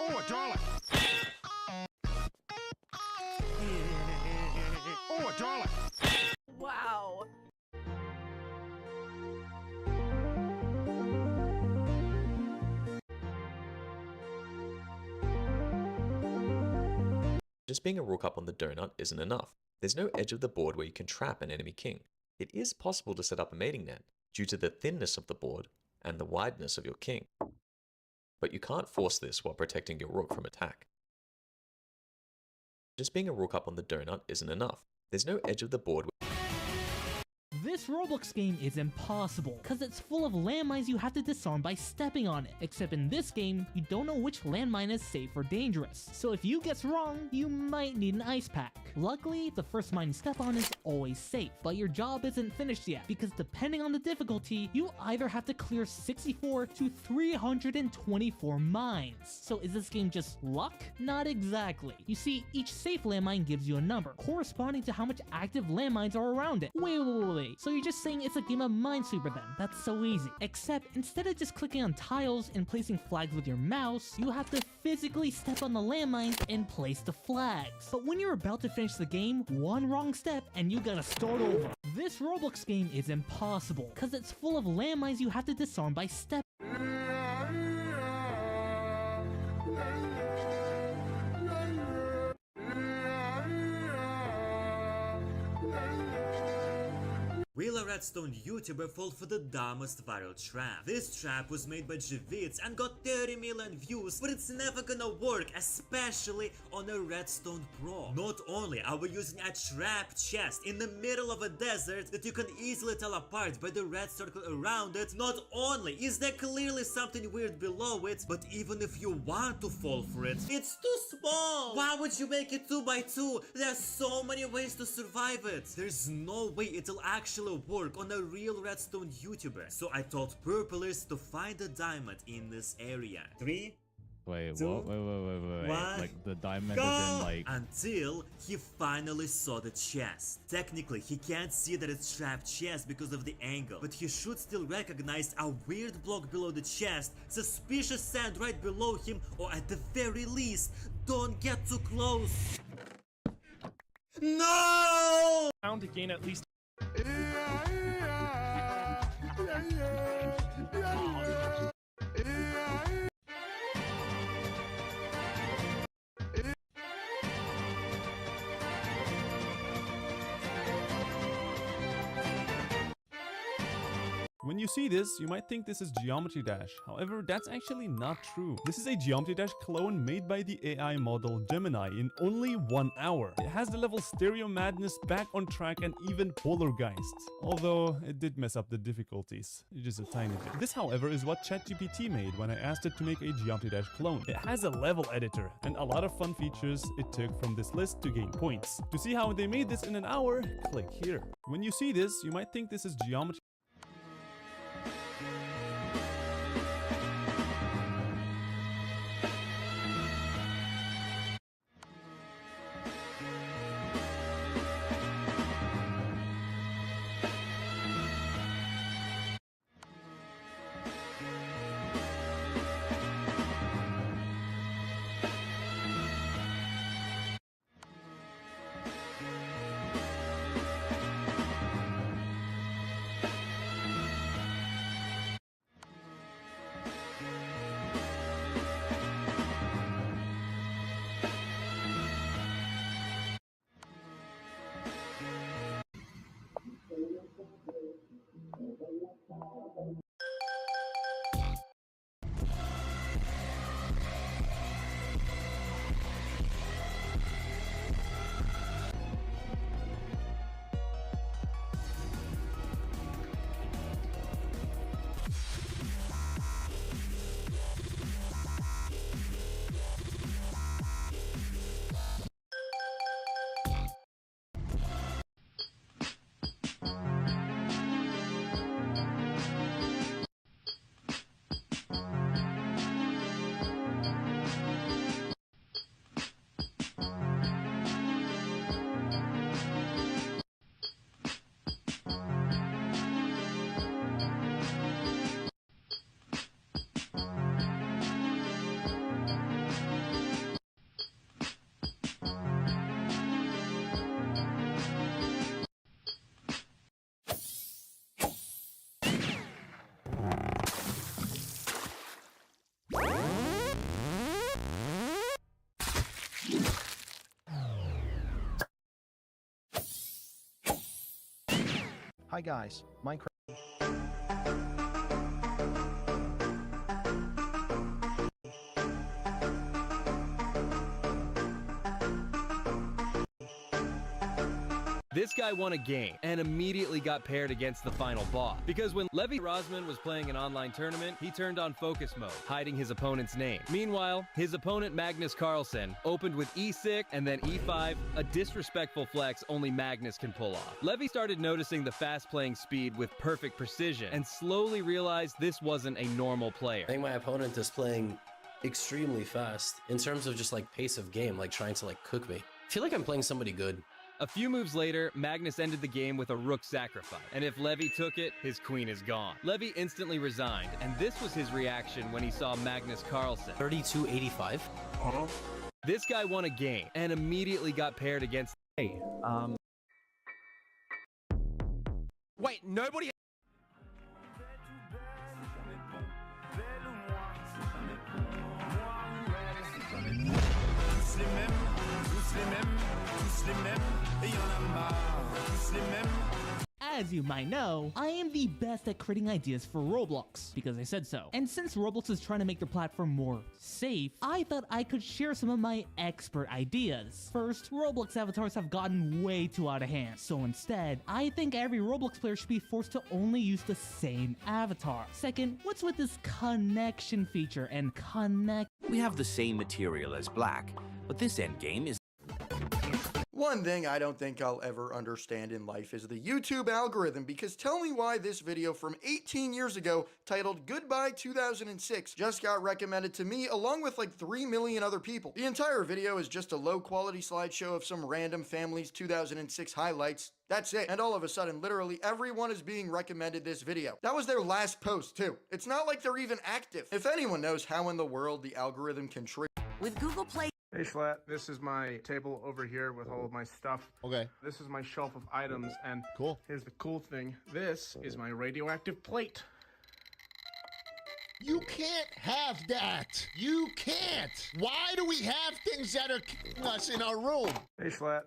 S11: Oh, a dollar. Oh, a dollar.
S18: Wow.
S2: Just being a rook up on the donut isn't enough. There's no edge of the board where you can trap an enemy king. It is possible to set up a mating net due to the thinness of the board and the wideness of your king. But you can't force this while protecting your rook from attack. Just being a rook up on the donut isn't enough. There's no edge of the board.
S1: This Roblox game is impossible, cause it's full of landmines you have to disarm by stepping on it. Except in this game, you don't know which landmine is safe or dangerous. So if you guess wrong, you might need an ice pack. Luckily, the first mine you step on is always safe, but your job isn't finished yet, because depending on the difficulty, you either have to clear 64 to 324 mines. So is this game just luck? Not exactly. You see, each safe landmine gives you a number, corresponding to how much active landmines are around it. Wait. So you're just saying it's a game of Minesweeper then? That's so easy. Except, instead of just clicking on tiles and placing flags with your mouse, you have to physically step on the landmines and place the flags. But when you're about to finish the game, one wrong step and you gotta start over. This Roblox game is impossible, cause it's full of landmines you have to disarm by stepping.
S4: Will a Redstone YouTuber fall for the dumbest viral trap? This trap was made by Javits and got 30 million views, but it's never gonna work, especially on a Redstone Pro. Not only are we using a trap chest in the middle of a desert that you can easily tell apart by the red circle around it, not only is there clearly something weird below it, but even if you want to fall for it, it's too small! Why would you make it 2x2? There are so many ways to survive it. There's no way it'll actually work on a real Redstone YouTuber. So I told Purplers to find a diamond in this area. 3,
S7: Wait,
S4: 2,
S7: what? Wait.
S4: 1,
S7: like the diamond
S4: go!
S7: is in like...
S4: Until he finally saw the chest. Technically, he can't see that it's trapped chest because of the angle, but he should still recognize a weird block below the chest, suspicious sand right below him, or at the very least, don't get too close. No!
S12: Bound to gain at least.
S27: When you see this, you might think this is Geometry Dash. However, that's actually not true. This is a Geometry Dash clone made by the AI model Gemini in only 1 hour. It has the level Stereo Madness back on track and even Polargeist. Although, it did mess up the difficulties. Just a tiny bit. This, however, is what ChatGPT made when I asked it to make a Geometry Dash clone. It has a level editor and a lot of fun features it took from this list to gain points. To see how they made this in an hour, click here. When you see this, you might think this is Geometry.
S10: Hi guys, Minecraft.
S6: This guy won a game and immediately got paired against the final boss. Because when Levi Rosman was playing an online tournament, he turned on focus mode, hiding his opponent's name. Meanwhile, his opponent Magnus Carlsen opened with E6 and then E5, a disrespectful flex only Magnus can pull off. Levi started noticing the fast playing speed with perfect precision and slowly realized this wasn't a normal player.
S7: I think my opponent is playing extremely fast in terms of just like pace of game, like trying to like cook me. I feel like I'm playing somebody good.
S6: A few moves later, Magnus ended the game with a rook sacrifice, and if Levi took it, his queen is gone. Levi instantly resigned, and this was his reaction when he saw Magnus Carlsen.
S7: 3285? Huh?
S6: This guy won a game, and immediately got paired against...
S10: Hey,
S11: Wait, nobody...
S1: As you might know, I am the best at creating ideas for Roblox, because I said so. And since Roblox is trying to make their platform more safe, I thought I could share some of my expert ideas. First, Roblox avatars have gotten way too out of hand, so instead, I think every Roblox player should be forced to only use the same avatar. Second, what's with this connection feature and connect?
S12: We have the same material as black, but this endgame is...
S8: One thing I don't think I'll ever understand in life is the YouTube algorithm, because tell me why this video from 18 years ago titled Goodbye 2006 just got recommended to me along with like 3 million other people. The entire video is just a low quality slideshow of some random family's 2006 highlights. That's it. And all of a sudden, literally everyone is being recommended this video. That was their last post too. It's not like they're even active. If anyone knows how in the world the algorithm can trick
S18: With Google Play.
S11: Hey Schlatt, this is my table over here with all of my stuff.
S17: Okay.
S11: This is my shelf of items, and
S17: cool.
S11: Here's the cool thing. This is my radioactive plate.
S17: You can't have that. You can't. Why do we have things that are keeping us in our room?
S11: Hey Schlatt.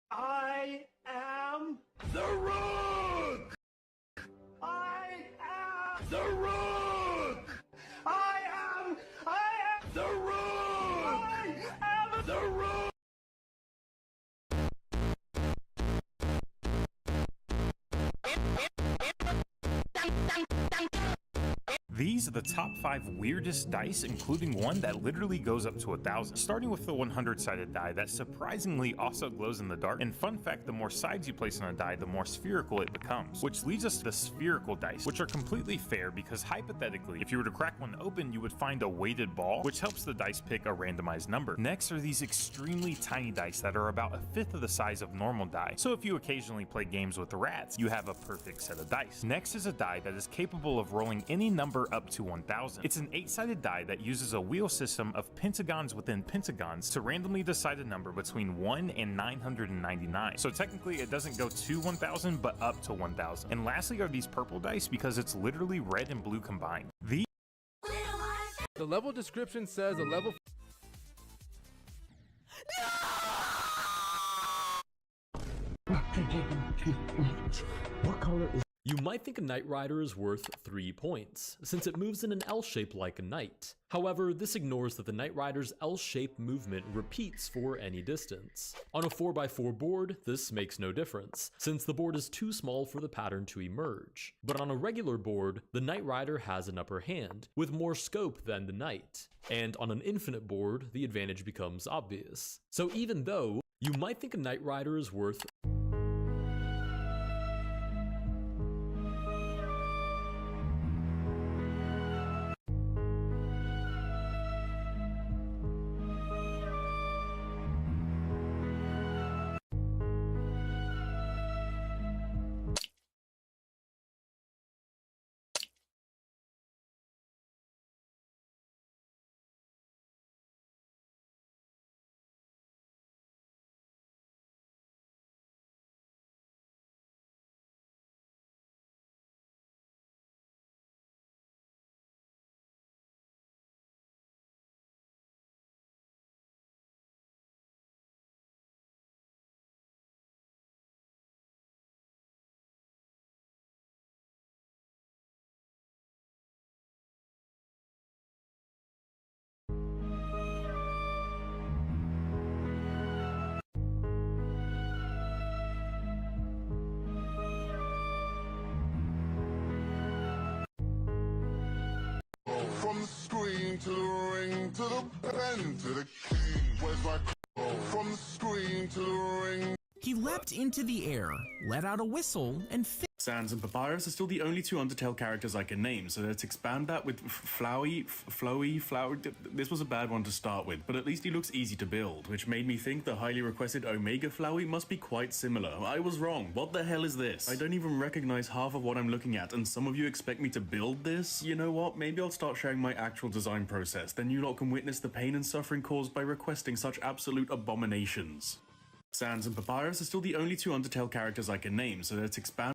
S11: I am the Rook! I am the Rook! I am the Rook! The Rook!
S22: These are the top 5 weirdest dice, including one that literally goes up to 1,000. Starting with the 100-sided die that surprisingly also glows in the dark. And fun fact, the more sides you place on a die, the more spherical it becomes. Which leads us to the spherical dice, which are completely fair because hypothetically, if you were to crack one open, you would find a weighted ball, which helps the dice pick a randomized number. Next are these extremely tiny dice that are about 1/5 of the size of normal die. So if you occasionally play games with rats, you have a perfect set of dice. Next is a die that is capable of rolling any number up to 1,000. It's an 8-sided die that uses a wheel system of pentagons within pentagons to randomly decide a number between 1 and 999. So technically it doesn't go to 1,000 but up to 1,000. And lastly are these purple dice because it's literally red and blue combined. The
S25: level description says a level...
S26: What color is... You might think a Knight Rider is worth 3 points, since it moves in an L shape like a knight. However, this ignores that the Knight Rider's L-shaped movement repeats for any distance. On a 4x4 board, this makes no difference, since the board is too small for the pattern to emerge. But on a regular board, the Knight Rider has an upper hand, with more scope than the Knight. And on an infinite board, the advantage becomes obvious. So even though you might think a Knight Rider is worth
S3: From the screen to the ring to the pen to the king. Where's my from the screen to the ring?
S5: He leapt into the air, let out a whistle, and
S15: Sans and Papyrus are still the only two Undertale characters I can name, so let's expand that with Flowy. This was a bad one to start with, but at least he looks easy to build, which made me think the highly requested Omega Flowy must be quite similar. I was wrong. What the hell is this? I don't even recognize half of what I'm looking at, and some of you expect me to build this? You know what? Maybe I'll start sharing my actual design process, then you lot can witness the pain and suffering caused by requesting such absolute abominations. Sans and Papyrus are still the only two Undertale characters I can name, so let's expand.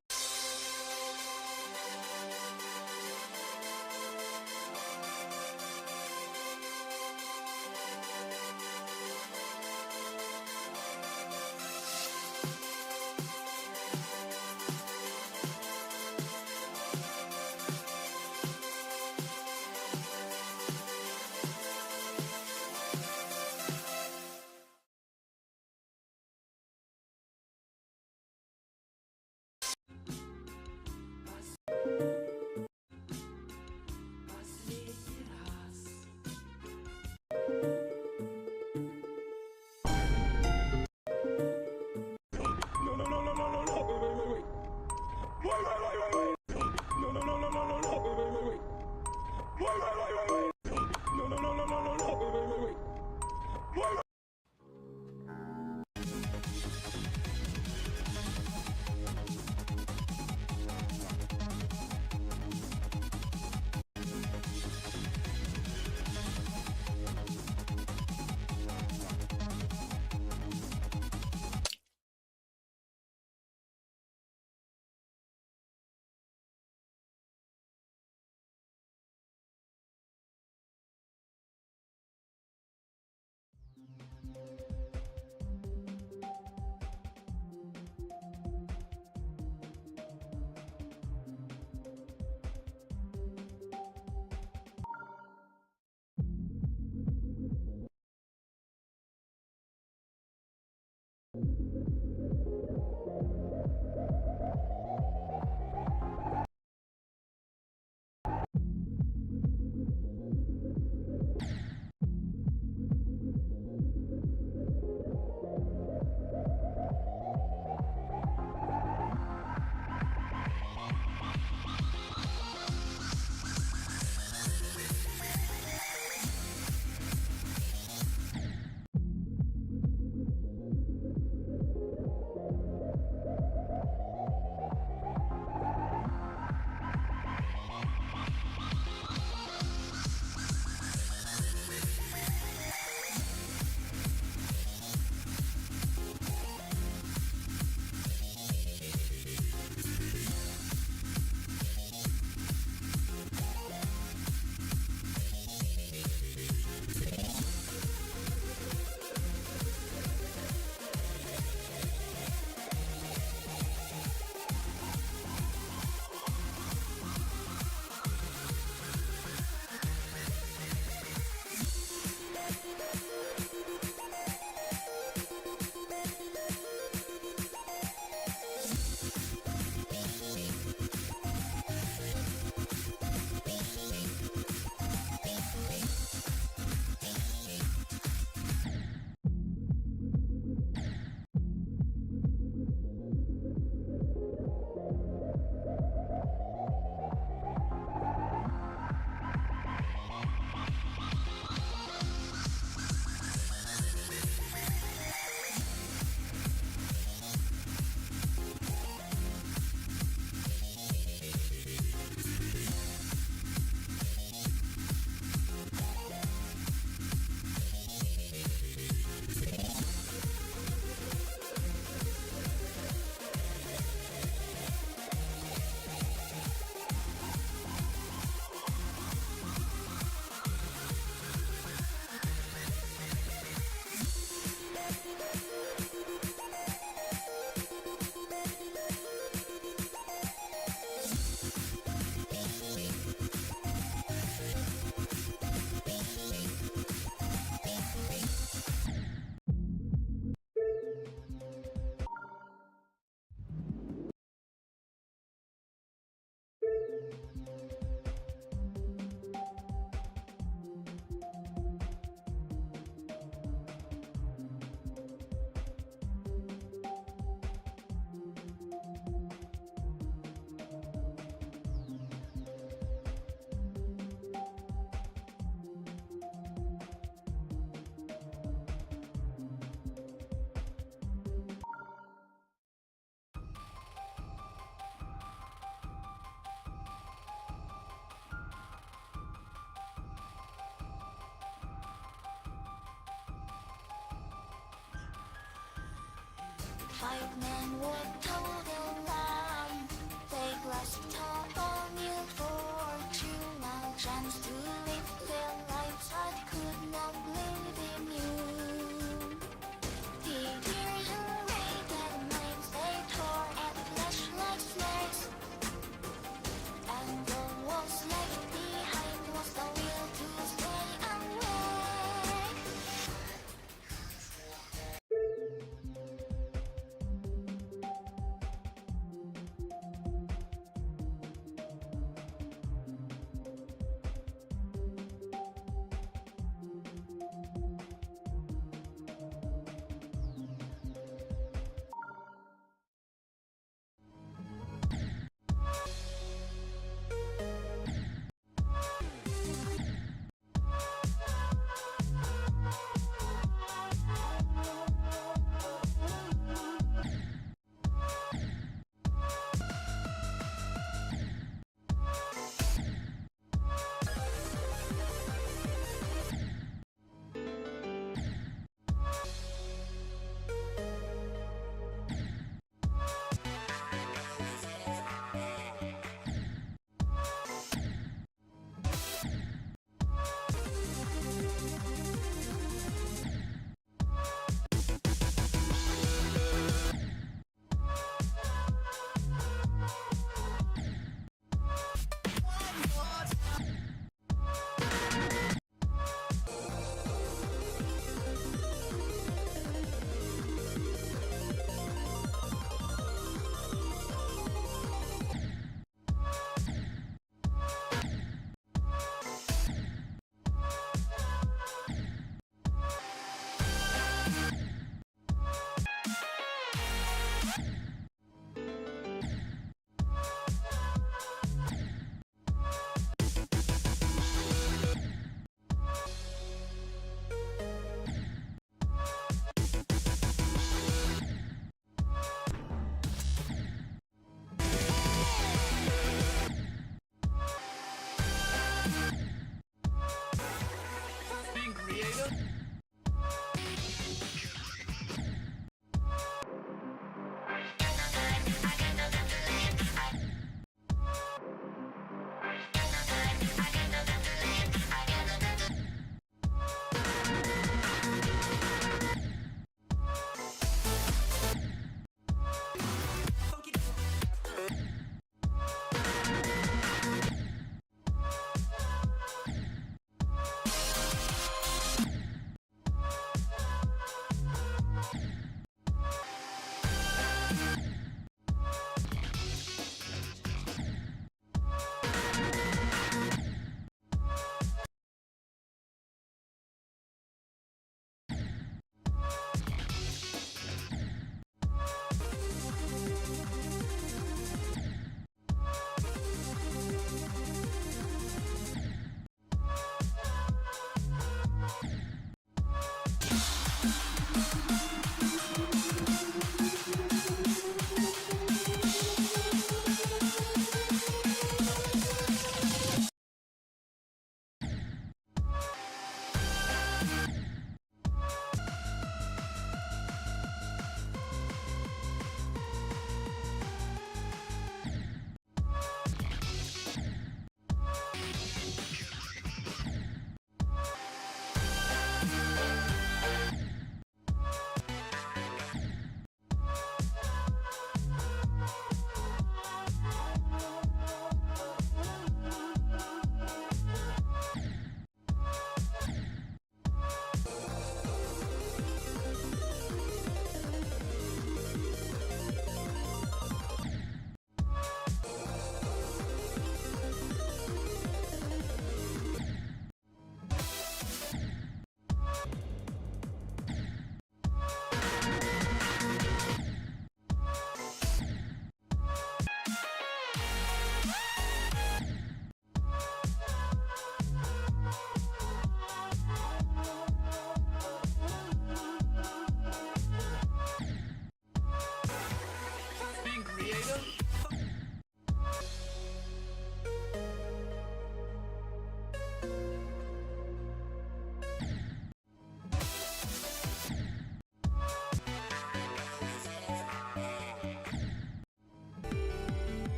S9: 5 men would toe the line. They grasped a new fortune, a chance to live their lives that could not live in you. The years awaited minds, they tore at flesh like snares, and all was left behind was the will to stay awake.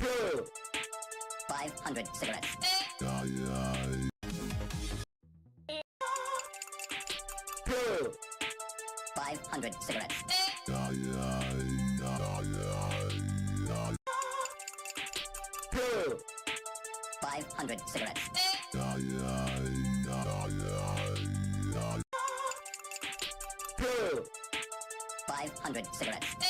S13: 500 cigarettes. 500 cigarettes. 500 cigarettes. 500 cigarettes.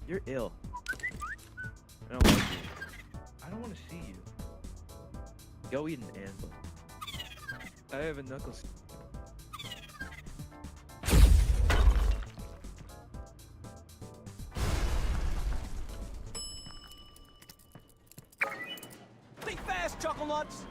S14: You're ill. I don't like you. I don't want to see you. Go eat an anvil. I have a knuckles.
S16: Think fast, Chuckle Nuts!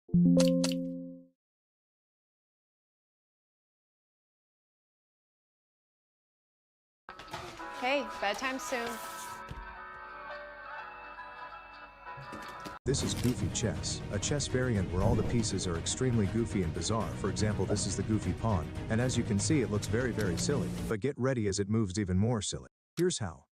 S18: Hey, bedtime soon.
S2: This is Goofy Chess, a chess variant where all the pieces are extremely goofy and bizarre. For example, this is the Goofy Pawn, and as you can see it looks very silly, but get ready as it moves even more silly. Here's how.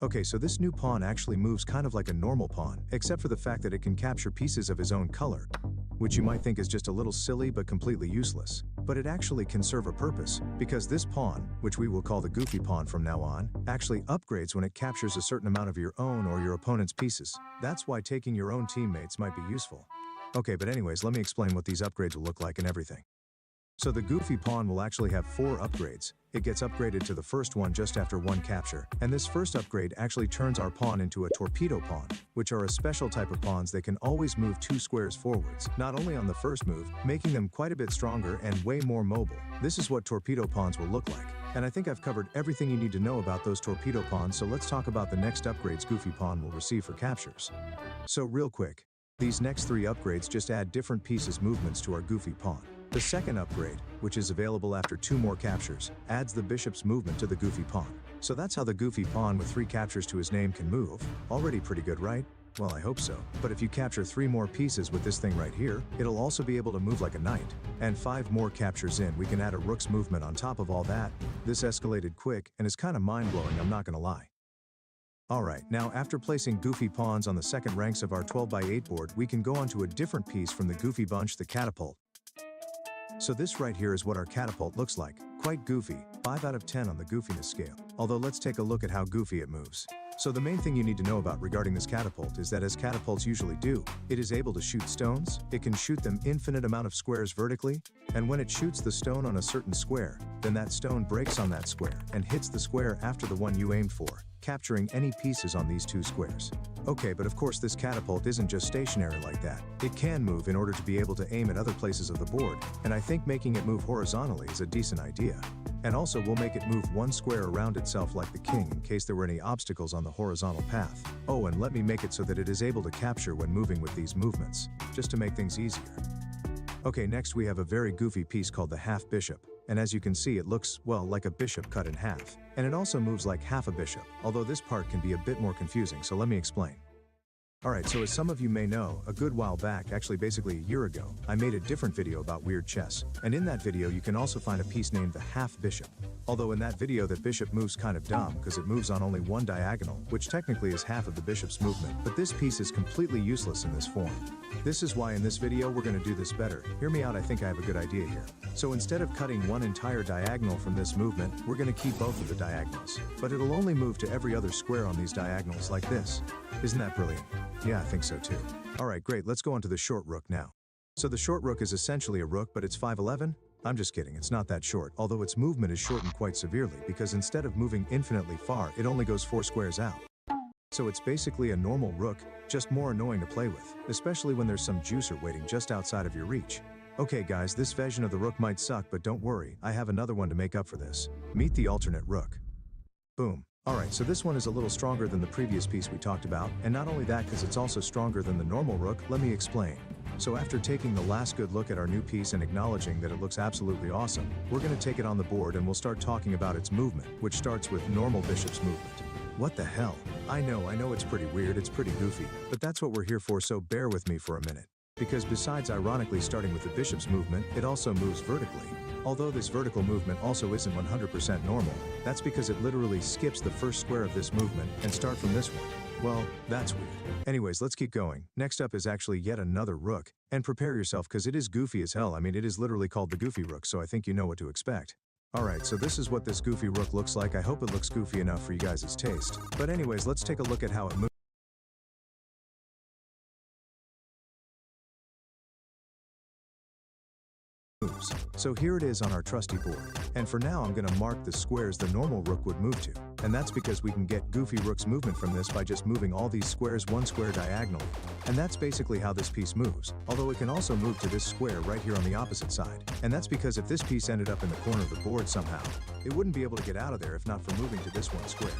S2: Okay, so this new pawn actually moves kind of like a normal pawn, except for the fact that it can capture pieces of his own color, which you might think is just a little silly but completely useless. But it actually can serve a purpose, because this pawn, which we will call the Goofy Pawn from now on, actually upgrades when it captures a certain amount of your own or your opponent's pieces. That's why taking your own teammates might be useful. Okay, but anyways, let me explain what these upgrades will look like and everything. So the Goofy Pawn will actually have 4 upgrades. It gets upgraded to the first one just after 1 capture, and this first upgrade actually turns our pawn into a torpedo pawn, which are a special type of pawns that can always move 2 squares forwards, not only on the first move, making them quite a bit stronger and way more mobile. This is what torpedo pawns will look like, and I think I've covered everything you need to know about those torpedo pawns, so let's talk about the next upgrades Goofy Pawn will receive for captures. So real quick, these next 3 upgrades just add different pieces movements to our Goofy Pawn. The second upgrade, which is available after 2 more captures, adds the bishop's movement to the Goofy Pawn. So that's how the Goofy Pawn with 3 captures to his name can move. Already pretty good, right? Well, I hope so. But if you capture 3 more pieces with this thing right here, it'll also be able to move like a knight. And 5 more captures in, we can add a rook's movement on top of all that. This escalated quick and is kind of mind-blowing, I'm not gonna lie. Alright, now after placing Goofy Pawns on the second ranks of our 12x8 board, we can go on to a different piece from the Goofy bunch, the catapult. So this right here is what our catapult looks like. Quite goofy, 5 out of 10 on the goofiness scale. Although let's take a look at how goofy it moves. So the main thing you need to know about regarding this catapult is that, as catapults usually do, it is able to shoot stones, it can shoot them infinite amount of squares vertically, and when it shoots the stone on a certain square, then that stone breaks on that square and hits the square after the one you aimed for, capturing any pieces on these 2 squares. Okay, but of course this catapult isn't just stationary like that. It can move in order to be able to aim at other places of the board, and I think making it move horizontally is a decent idea. And also we'll make it move 1 square around itself like the king in case there were any obstacles on the horizontal path. Oh, and let me make it so that it is able to capture when moving with these movements, just to make things easier. Okay, next we have a very goofy piece called the half bishop. And as you can see, it looks, well, like a bishop cut in half. And it also moves like half a bishop, although this part can be a bit more confusing, so let me explain. Alright, so as some of you may know, a good while back, actually basically a year ago, I made a different video about weird chess. And in that video you can also find a piece named the half bishop. Although in that video that bishop moves kind of dumb because it moves on only 1 diagonal, which technically is half of the bishop's movement, but this piece is completely useless in this form. This is why in this video we're going to do this better. Hear me out, I think I have a good idea here. So instead of cutting 1 entire diagonal from this movement, we're going to keep both of the diagonals. But it'll only move to every other square on these diagonals like this. Isn't that brilliant? Yeah, I think so too. Alright, great, let's go on to the short rook now. So the short rook is essentially a rook, but it's 5'11"? I'm just kidding, it's not that short, although its movement is shortened quite severely because instead of moving infinitely far, it only goes 4 squares out. So it's basically a normal rook, just more annoying to play with, especially when there's some juicer waiting just outside of your reach. Okay guys, this version of the rook might suck, but don't worry, I have another one to make up for this. Meet the alternate rook. Boom. Alright, so this one is a little stronger than the previous piece we talked about, and not only that, because it's also stronger than the normal rook, let me explain. So after taking the last good look at our new piece and acknowledging that it looks absolutely awesome, we're going to take it on the board and we'll start talking about its movement, which starts with normal bishop's movement. What the hell? I know it's pretty weird, it's pretty goofy, but that's what we're here for, so bear with me for a minute. Because besides ironically starting with the bishop's movement, it also moves vertically. Although this vertical movement also isn't 100% normal, that's because it literally skips the first square of this movement and start from this one. Well, that's weird. Anyways, let's keep going. Next up is actually yet another rook, and prepare yourself because it is goofy as hell. I mean, it is literally called the Goofy Rook, so I think you know what to expect. Alright, so this is what this Goofy Rook looks like. I hope it looks goofy enough for you guys' taste. But anyways, let's take a look at how it moves. So here it is on our trusty board, and for now I'm going to mark the squares the normal rook would move to, and that's because we can get Goofy Rook's movement from this by just moving all these squares 1 square diagonally, and that's basically how this piece moves, although it can also move to this square right here on the opposite side, and that's because if this piece ended up in the corner of the board somehow, it wouldn't be able to get out of there if not for moving to this 1 square.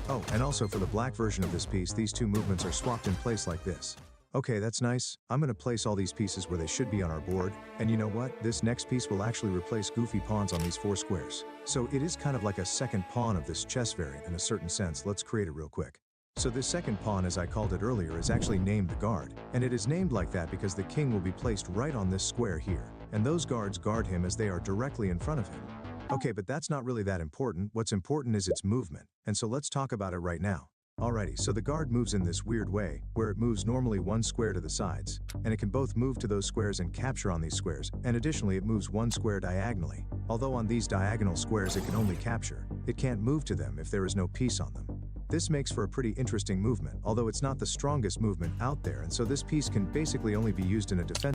S2: Oh, and also for the black version of this piece, these 2 movements are swapped in place like this. Okay, that's nice. I'm gonna place all these pieces where they should be on our board, and you know what? This next piece will actually replace goofy pawns on these 4 squares. So it is kind of like a second pawn of this chess variant in a certain sense. Let's create it real quick. So this second pawn, as I called it earlier, is actually named the guard, and it is named like that because the king will be placed right on this square here, and those guards guard him as they are directly in front of him. Okay, but that's not really that important. What's important is its movement, and so let's talk about it right now. Alrighty, so the guard moves in this weird way, where it moves normally 1 square to the sides, and it can both move to those squares and capture on these squares, and additionally it moves 1 square diagonally. Although on these diagonal squares it can only capture, it can't move to them if there is no piece on them. This makes for a pretty interesting movement, although it's not the strongest movement out there, and so this piece can basically only be used in a defense.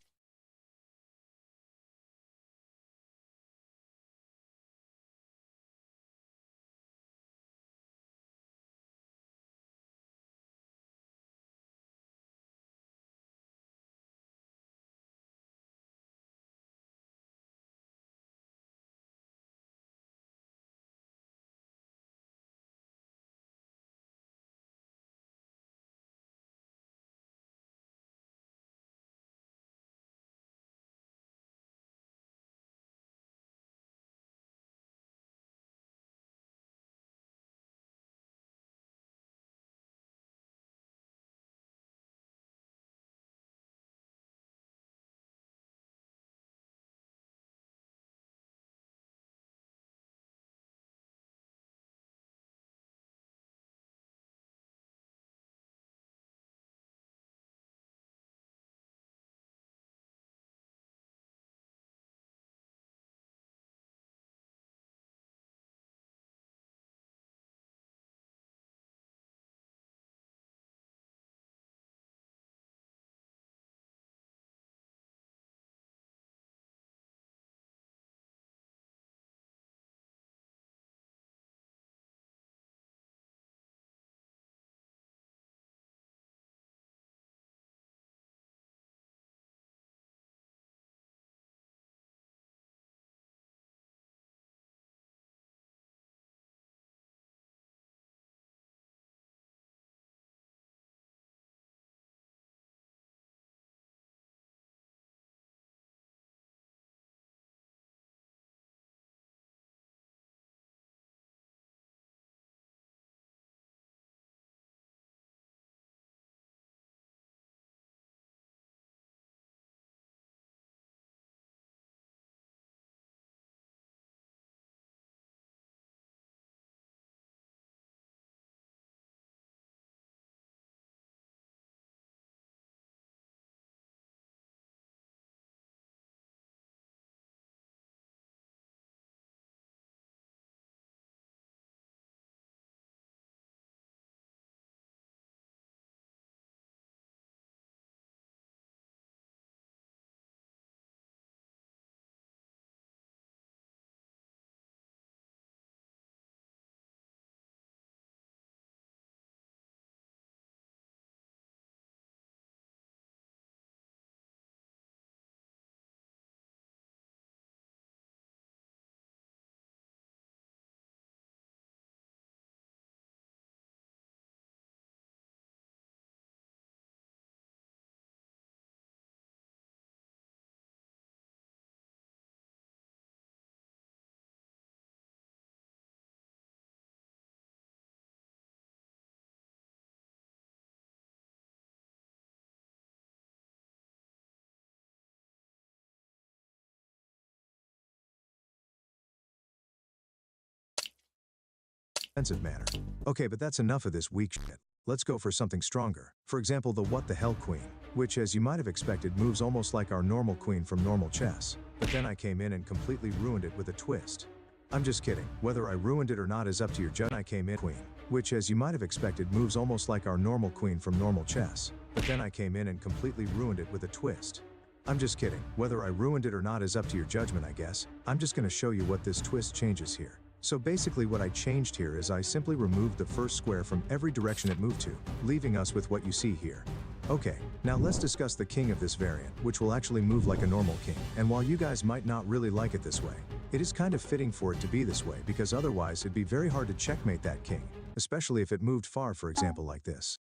S2: Defensive manner. Okay, but that's enough of this weak shit. Let's go for something stronger. For example, the What the Hell Queen, which, as you might have expected, moves almost like our normal queen from normal chess. But then I came in and completely ruined it with a twist. I'm just kidding. Whether I ruined it or not is up to your judge. I came in queen, which, as you might have expected, moves almost like our normal queen from normal chess. But then I came in and completely ruined it with a twist. I'm just kidding. Whether I ruined it or not is up to your judgment, I guess. I'm just gonna show you what this twist changes here. So basically what I changed here is I simply removed the first square from every direction it moved to, leaving us with what you see here. Okay, now let's discuss the king of this variant, which will actually move like a normal king. And while you guys might not really like it this way, it is kind of fitting for it to be this way, because otherwise it'd be very hard to checkmate that king, especially if it moved far, for example, like this.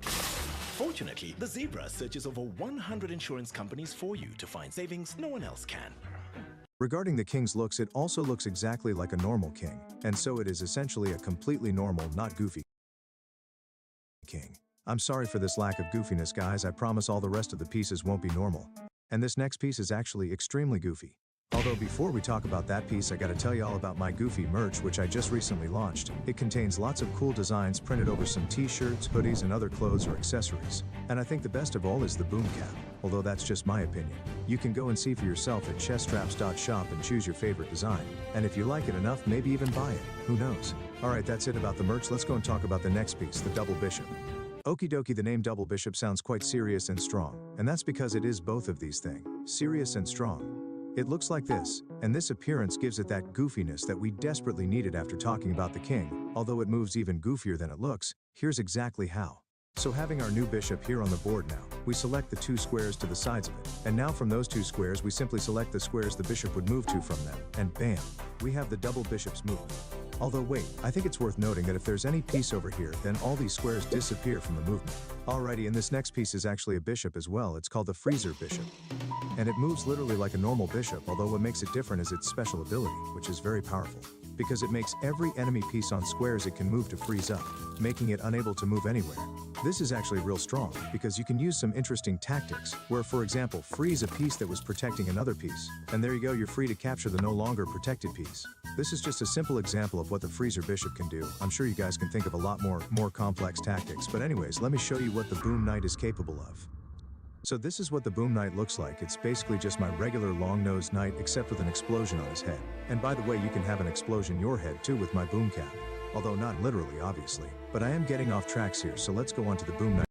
S4: For Fortunately, the Zebra searches over 100 insurance companies for you to find savings no one else can.
S2: Regarding the king's looks, it also looks exactly like a normal king, and so it is essentially a completely normal, not goofy king. I'm sorry for this lack of goofiness, guys. I promise all the rest of the pieces won't be normal. And this next piece is actually extremely goofy. Although before we talk about that piece, I gotta tell you all about my Goofy merch, which I just recently launched. It contains lots of cool designs printed over some t-shirts, hoodies, and other clothes or accessories. And I think the best of all is the boom cap, although that's just my opinion. You can go and see for yourself at cheststraps.shop and choose your favorite design. And if you like it enough, maybe even buy it. Who knows? Alright, that's it about the merch. Let's go and talk about the next piece, the Double Bishop. Okie dokie, the name Double Bishop sounds quite serious and strong, and that's because it is both of these things, serious and strong. It looks like this, and this appearance gives it that goofiness that we desperately needed after talking about the king. Although it moves even goofier than it looks, here's exactly how. So having our new bishop here on the board now, we select the 2 squares to the sides of it, and now from those 2 squares we simply select the squares the bishop would move to from them, and bam, we have the double bishop's movement. Although wait, I think it's worth noting that if there's any piece over here, then all these squares disappear from the movement. Alrighty, and this next piece is actually a bishop as well. It's called the Freezer Bishop. And it moves literally like a normal bishop, although what makes it different is its special ability, which is very powerful. Because it makes every enemy piece on squares it can move to freeze up, making it unable to move anywhere. This is actually real strong, because you can use some interesting tactics, where for example, freeze a piece that was protecting another piece, and there you go, you're free to capture the no longer protected piece. This is just a simple example of what the Freezer Bishop can do. I'm sure you guys can think of a lot more complex tactics, but anyways, let me show you what the Boom Knight is capable of. So this is what the Boom Knight looks like. It's basically just my regular long-nosed knight except with an explosion on his head. And by the way, you can have an explosion your head too with my boom cap. Although not literally, obviously. But I am getting off tracks here, so let's go on to the Boom Knight.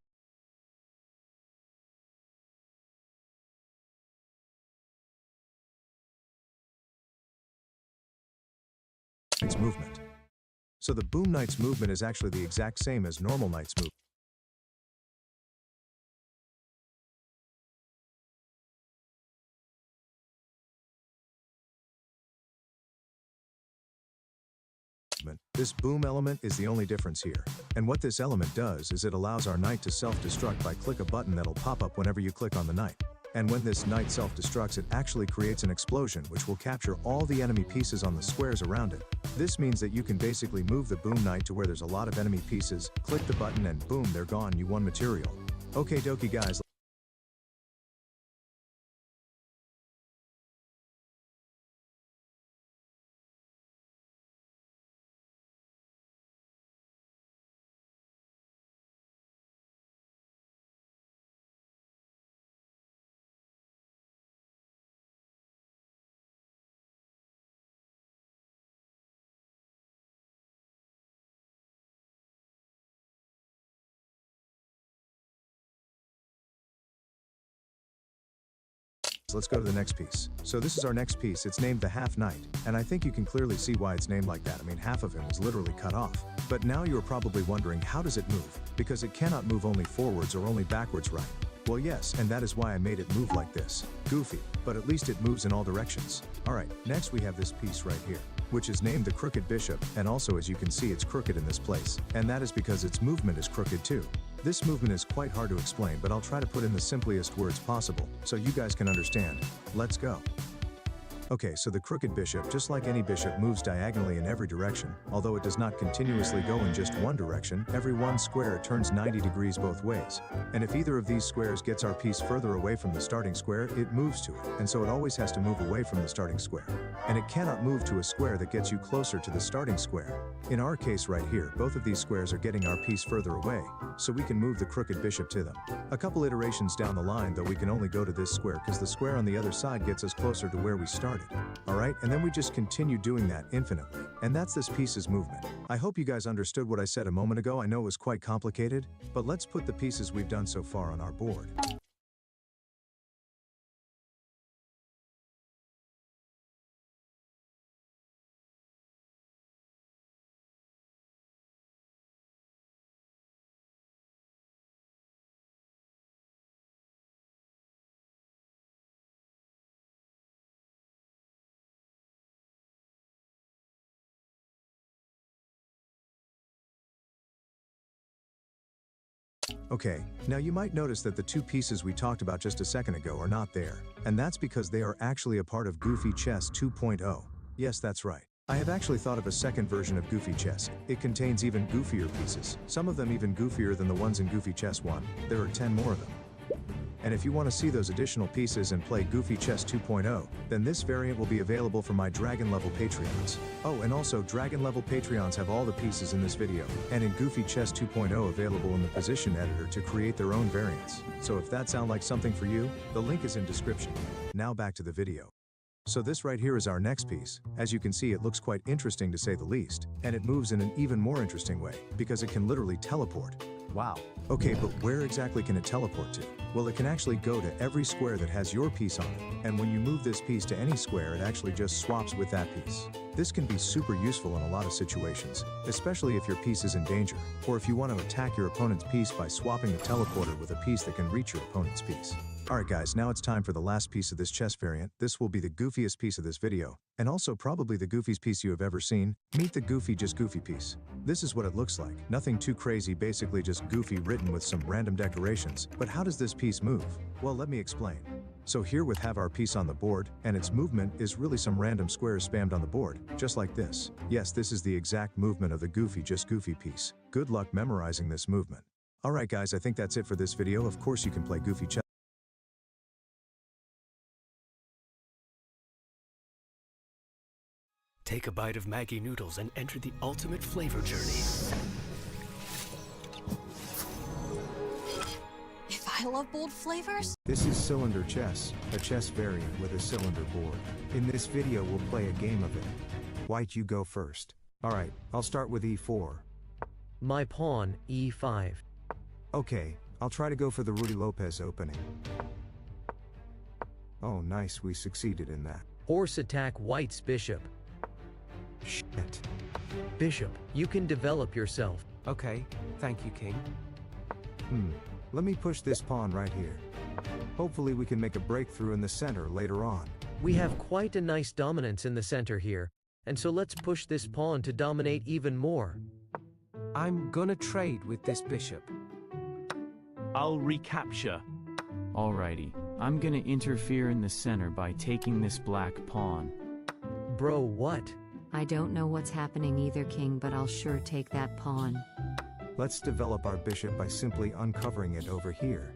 S2: Its movement. So the Boom Knight's movement is actually the exact same as normal knight's movement. This boom element is the only difference here. And what this element does is it allows our knight to self-destruct by click a button that'll pop up whenever you click on the knight. And when this knight self-destructs, it actually creates an explosion which will capture all the enemy pieces on the squares around it. This means that you can basically move the Boom Knight to where there's a lot of enemy pieces, click the button and boom, they're gone, you won material. Okay dokie guys. Let's go to the next piece. So this is our next piece. It's named the Half Knight, and I think you can clearly see why it's named like that. I mean, half of him was literally cut off. But now you're probably wondering, how does it move? Because it cannot move only forwards or only backwards, right? Well, yes, and that is why I made it move like this. Goofy, but at least it moves in all directions. Alright, next we have this piece right here, which is named the Crooked Bishop, and also as you can see it's crooked in this place. And that is because its movement is crooked too. This movement is quite hard to explain, but I'll try to put in the simplest words possible, so you guys can understand. Let's go. Okay, so the Crooked Bishop, just like any bishop, moves diagonally in every direction. Although it does not continuously go in just one direction, every one square it turns 90 degrees both ways. And if either of these squares gets our piece further away from the starting square, it moves to it, and so it always has to move away from the starting square. And it cannot move to a square that gets you closer to the starting square. In our case right here, both of these squares are getting our piece further away, so we can move the Crooked Bishop to them. A couple iterations down the line, though, we can only go to this square because the square on the other side gets us closer to where we started. Alright, and then we just continue doing that infinitely. And that's this piece's movement. I hope you guys understood what I said a moment ago. I know it was quite complicated, but let's put the pieces we've done so far on our board. Okay, now you might notice that the two pieces we talked about just a second ago are not there, and that's because they are actually a part of Goofy Chess 2.0. Yes, that's right. I have actually thought of a second version of Goofy Chess. It contains even goofier pieces, some of them even goofier than the ones in Goofy Chess 1. There are 10 more of them. And if you want to see those additional pieces and play Goofy Chess 2.0, then this variant will be available for my Dragon level Patreons. Oh, and also Dragon level Patreons have all the pieces in this video, and in Goofy Chess 2.0 available in the position editor to create their own variants. So if that sounds like something for you, the link is in description. Now back to the video. So this right here is our next piece. As you can see, it looks quite interesting to say the least, and it moves in an even more interesting way, because it can literally teleport. Wow. Okay, but where exactly can it teleport to? Well, it can actually go to every square that has your piece on it, and when you move this piece to any square, it actually just swaps with that piece. This can be super useful in a lot of situations, especially if your piece is in danger, or if you want to attack your opponent's piece by swapping the teleporter with a piece that can reach your opponent's piece. Alright guys, now it's time for the last piece of this chess variant. This will be the goofiest piece of this video, and also probably the goofiest piece you have ever seen. Meet the Goofy Just Goofy piece. This is what it looks like. Nothing too crazy, basically just Goofy written with some random decorations. But how does this piece move? Well, let me explain. So here we have our piece on the board, and its movement is really some random squares spammed on the board, just like this. Yes, this is the exact movement of the Goofy Just Goofy piece. Good luck memorizing this movement. Alright guys, I think that's it for this video. Of course you can play Goofy Chess.
S7: Take a bite of Maggie noodles and enter the ultimate flavor journey.
S18: If I love bold flavors?
S2: This is Cylinder Chess, a chess variant with a cylinder board. In this video we'll play a game of it. White, you go first. Alright, I'll start with e4.
S19: My pawn, e5.
S2: Okay, I'll try to go for the Rudy Lopez opening. Oh nice, we succeeded in that.
S19: Horse attack White's bishop.
S2: Shit.
S19: Bishop, you can develop yourself.
S20: Okay, thank you, King.
S2: Let me push this pawn right here. Hopefully we can make a breakthrough in the center later on.
S19: We have quite a nice dominance in the center here, and so let's push this pawn to dominate even more.
S20: I'm gonna trade with this bishop.
S21: I'll recapture. Alrighty, I'm gonna interfere in the center by taking this black pawn.
S19: Bro, what?
S23: I don't know what's happening either, King, but I'll sure take that pawn.
S2: Let's develop our bishop by simply uncovering it over here.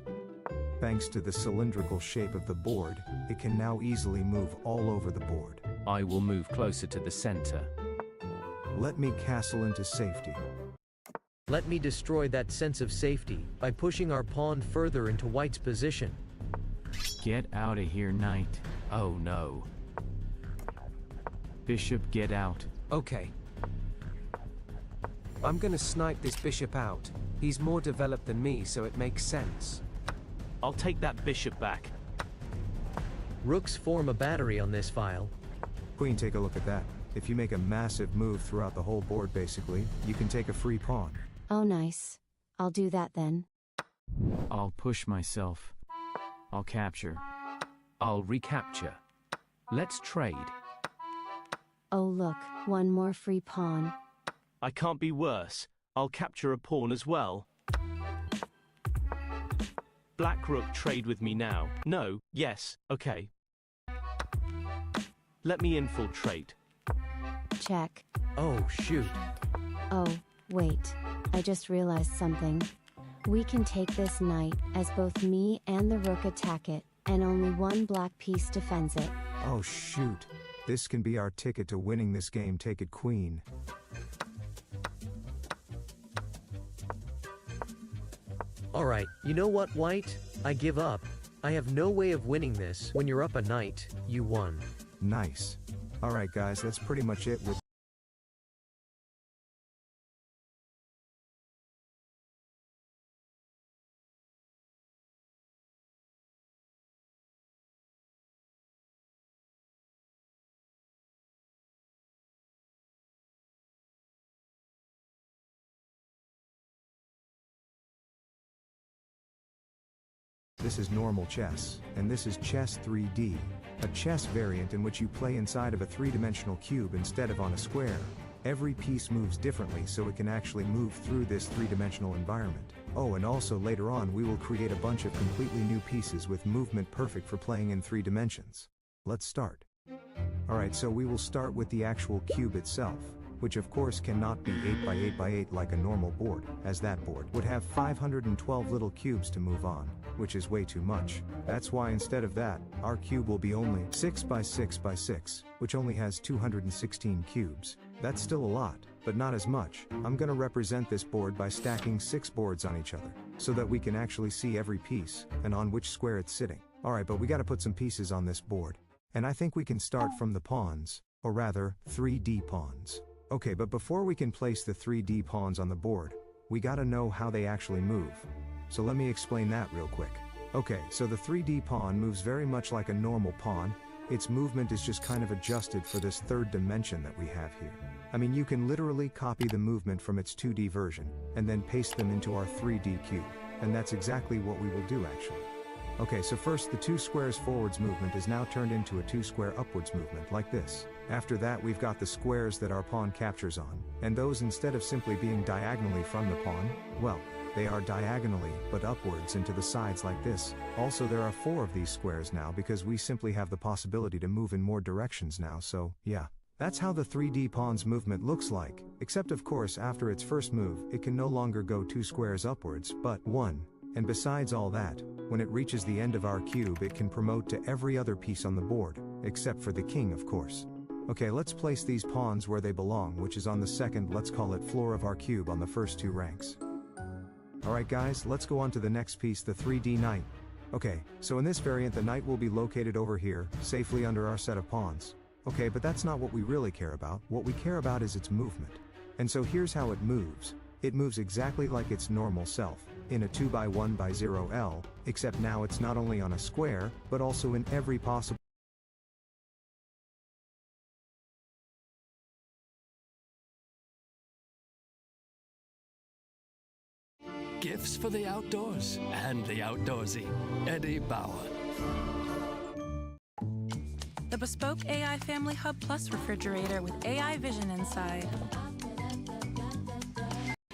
S2: Thanks to the cylindrical shape of the board, it can now easily move all over the board.
S21: I will move closer to the center.
S2: Let me castle into safety.
S19: Let me destroy that sense of safety by pushing our pawn further into White's position.
S21: Get out of here, knight. Oh no. Bishop, get out.
S20: Okay. I'm gonna snipe this bishop out. He's more developed than me, so it makes sense.
S21: I'll take that bishop back.
S19: Rooks form a battery on this file.
S2: Queen, take a look at that. If you make a massive move throughout the whole board basically, you can take a free pawn.
S23: Oh nice. I'll do that then.
S21: I'll push myself. I'll capture.
S20: I'll recapture. Let's trade.
S23: Oh look, one more free pawn.
S21: I can't be worse. I'll capture a pawn as well. Black rook, trade with me now. No, yes, okay. Let me infiltrate.
S23: Check.
S19: Oh shoot.
S23: Oh, wait. I just realized something. We can take this knight, as both me and the rook attack it, and only one black piece defends it.
S2: Oh shoot. This can be our ticket to winning this game. Take it, Queen.
S19: Alright, you know what, White? I give up. I have no way of winning this. When you're up a knight, you won.
S2: Nice. Alright guys, that's pretty much it with This is normal chess, and this is Chess 3D, a chess variant in which you play inside of a three-dimensional cube instead of on a square. Every piece moves differently, so it can actually move through this three-dimensional environment. Oh, and also later on we will create a bunch of completely new pieces with movement perfect for playing in 3 dimensions. Let's start. Alright, so we will start with the actual cube itself, which of course cannot be 8x8x8 like a normal board, as that board would have 512 little cubes to move on, which is way too much. That's why instead of that, our cube will be only 6x6x6, which only has 216 cubes. That's still a lot, but not as much. I'm gonna represent this board by stacking 6 boards on each other, so that we can actually see every piece, and on which square it's sitting. Alright, but we gotta put some pieces on this board. And I think we can start from the pawns, or rather, 3D pawns. Okay, but before we can place the 3D pawns on the board, we gotta know how they actually move. So let me explain that real quick. Okay, so the 3D pawn moves very much like a normal pawn. Its movement is just kind of adjusted for this 3rd dimension that we have here. I mean, you can literally copy the movement from its 2D version, and then paste them into our 3D cube. And that's exactly what we will do actually. Okay, so first the 2 squares forwards movement is now turned into a 2 square upwards movement, like this. After that we've got the squares that our pawn captures on, and those instead of simply being diagonally from the pawn, well, they are diagonally, but upwards and to the sides like this. Also there are 4 of these squares now because we simply have the possibility to move in more directions now, so yeah. That's how the 3D pawn's movement looks like, except of course after its first move, it can no longer go 2 squares upwards, but 1. And besides all that, when it reaches the end of our cube it can promote to every other piece on the board, except for the king of course. Okay, let's place these pawns where they belong, which is on the 2nd, let's call it floor of our cube on the first 2 ranks. Alright guys, let's go on to the next piece, the 3D knight. Okay, so in this variant the knight will be located over here, safely under our set of pawns. Okay, but that's not what we really care about. What we care about is its movement. And so here's how it moves. It moves exactly like its normal self, in a 2x1x0L, except now it's not only on a square, but also in every possible
S7: Gifts for the outdoors and the outdoorsy. Eddie Bauer.
S1: The bespoke AI Family Hub Plus refrigerator with AI Vision inside.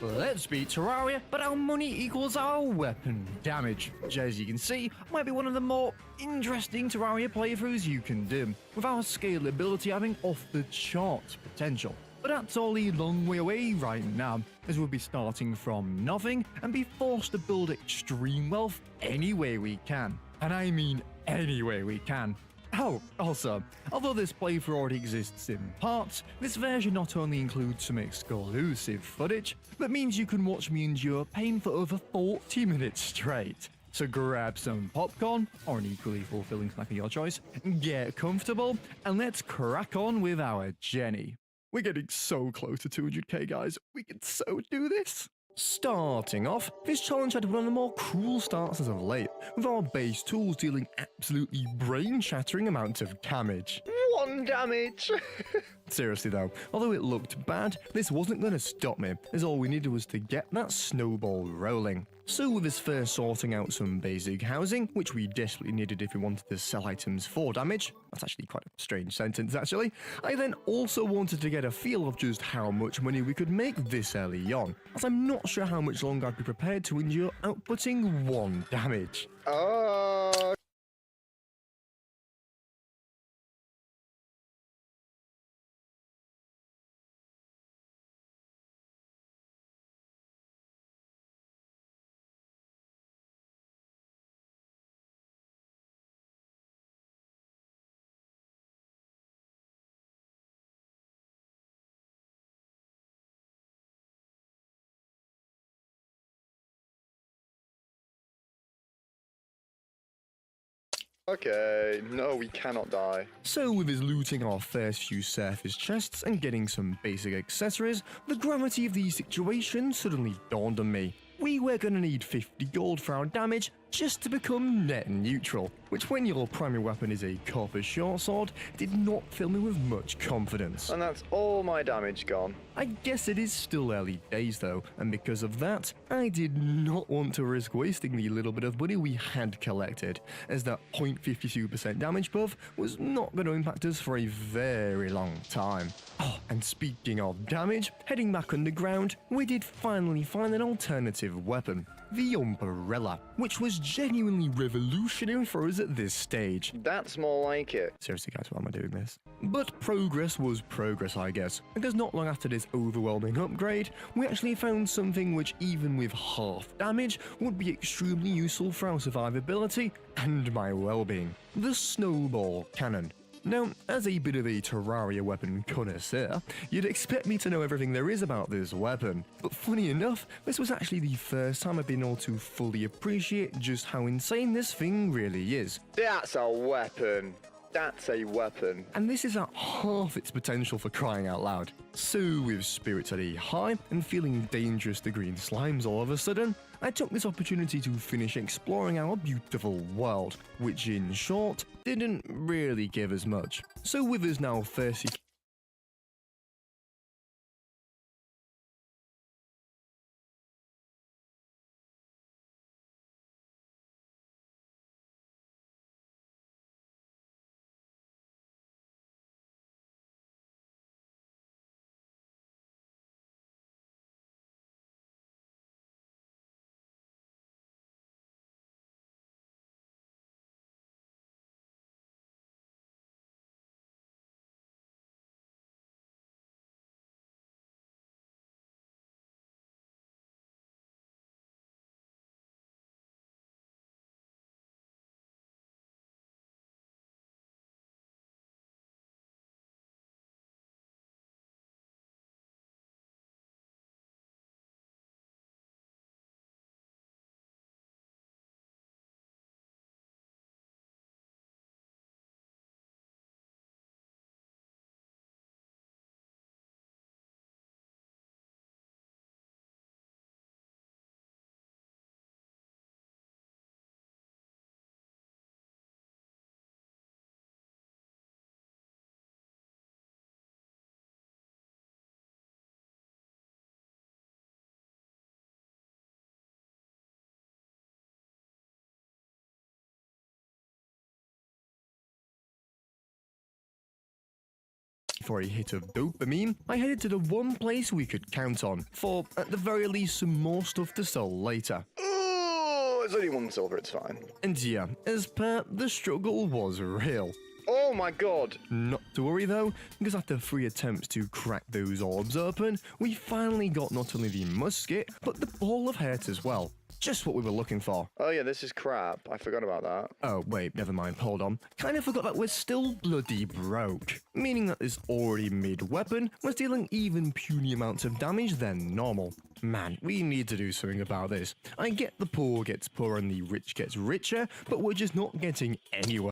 S6: Let's beat Terraria, but our money equals our weapon damage, which as you can see, might be one of the more interesting Terraria playthroughs you can do, with our scalability having off-the-charts potential. But that's all a long way away right now, as we'll be starting from nothing and be forced to build extreme wealth any way we can. And I mean any way we can. Oh, also, although this playthrough already exists in parts, this version not only includes some exclusive footage, but means you can watch me endure pain for over 40 minutes straight. So grab some popcorn, or an equally fulfilling snack of your choice, get comfortable, and let's crack on with our journey. We're getting so close to 200k, guys. We can so do this. Starting off, this challenge had one of the more cruel starts as of late, with our base tools dealing absolutely brain-shattering amounts of damage. 1 damage! Seriously though, although it looked bad, this wasn't going to stop me, as all we needed was to get that snowball rolling. So with this first sorting out some basic housing, which we desperately needed if we wanted to sell items for damage, that's actually quite a strange sentence actually, I then also wanted to get a feel of just how much money we could make this early on, as I'm not sure how much longer I'd be prepared to endure outputting 1 damage.
S8: Okay, no, we cannot die.
S6: So with us looting our first few surface chests and getting some basic accessories, the gravity of the situation suddenly dawned on me. We were gonna need 50 gold for our damage, just to become net neutral, which when your primary weapon is a copper short sword, did not fill me with much confidence.
S8: And that's all my damage gone.
S6: I guess it is still early days though, and because of that, I did not want to risk wasting the little bit of money we had collected, as that 0.52% damage buff was not going to impact us for a very long time. Oh, and speaking of damage, heading back underground, we did finally find an alternative weapon, the Umbrella, which was genuinely revolutionary for us at this stage.
S8: That's more like it.
S6: Seriously guys, why am I doing this? But progress was progress, I guess, because not long after this overwhelming upgrade, we actually found something which even with half damage would be extremely useful for our survivability and my well-being. The Snowball Cannon. Now, as a bit of a Terraria weapon connoisseur, you'd expect me to know everything there is about this weapon, but funny enough, this was actually the first time I've been able to fully appreciate just how insane this thing really is.
S8: That's a weapon. That's a weapon.
S6: And this is at half its potential for crying out loud. So with spirits at a high and feeling dangerous to green slimes all of a sudden, I took this opportunity to finish exploring our beautiful world, which in short, didn't really give us much. So with us now thirsty for a hit of dopamine, I headed to the one place we could count on, for at the very least some more stuff to sell later.
S8: Oh, it's only 1 silver, it's fine.
S6: And yeah, as per, the struggle was real.
S8: Oh my god.
S6: Not to worry though, because after 3 attempts to crack those orbs open, we finally got not only the musket, but the ball of hurt as well. Just what we were looking for.
S8: Oh yeah, this is crap. I forgot about that.
S6: Oh, wait, never mind, hold on. Kinda forgot that we're still bloody broke. Meaning that this already mid-weapon was dealing even puny amounts of damage than normal. Man, we need to do something about this. I get the poor gets poorer and the rich gets richer, but we're just not getting anywhere.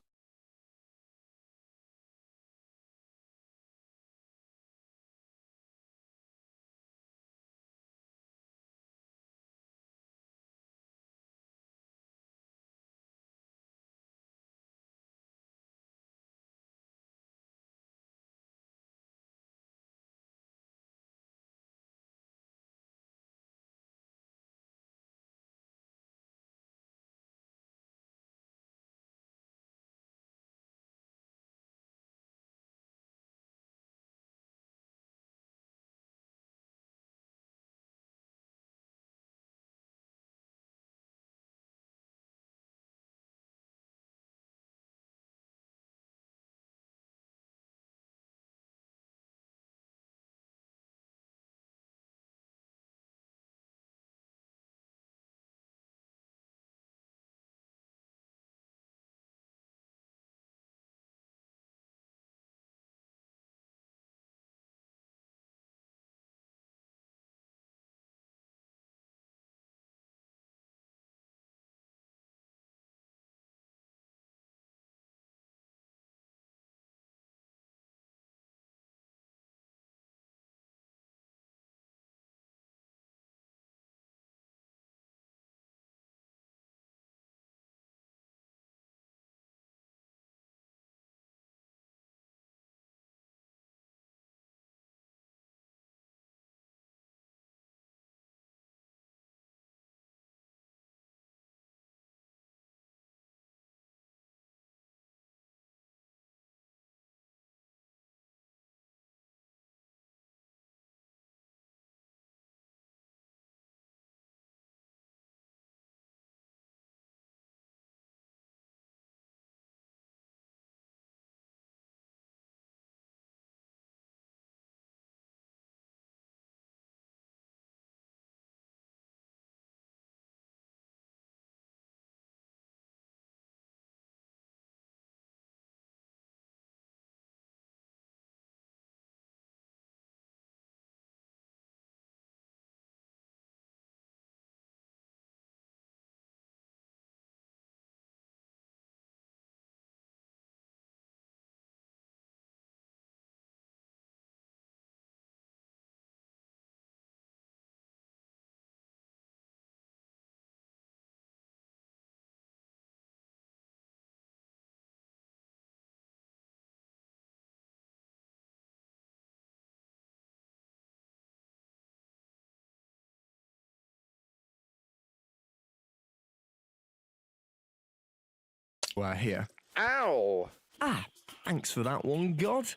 S6: software here.
S8: Ow!
S6: Ah, thanks for that one, God.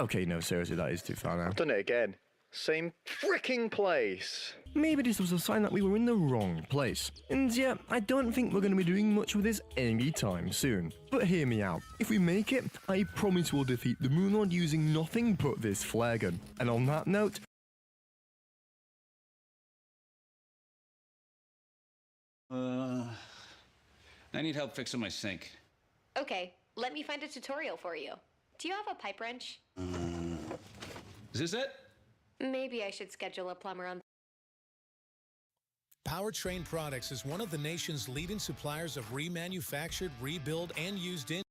S6: Okay, no, seriously, that is too far now.
S8: I've done it again. Same freaking place.
S6: Maybe this was a sign that we were in the wrong place. And yeah, I don't think we're going to be doing much with this anytime soon. But hear me out. If we make it, I promise we'll defeat the Moonlord using nothing but this flare gun. And on that note,
S10: I need help fixing my sink.
S18: Okay, let me find a tutorial for you. Do you have a pipe wrench?
S10: Is this it?
S18: Maybe I should schedule a plumber on.
S11: Powertrain Products is one of the nation's leading suppliers of remanufactured, rebuilt, and used in.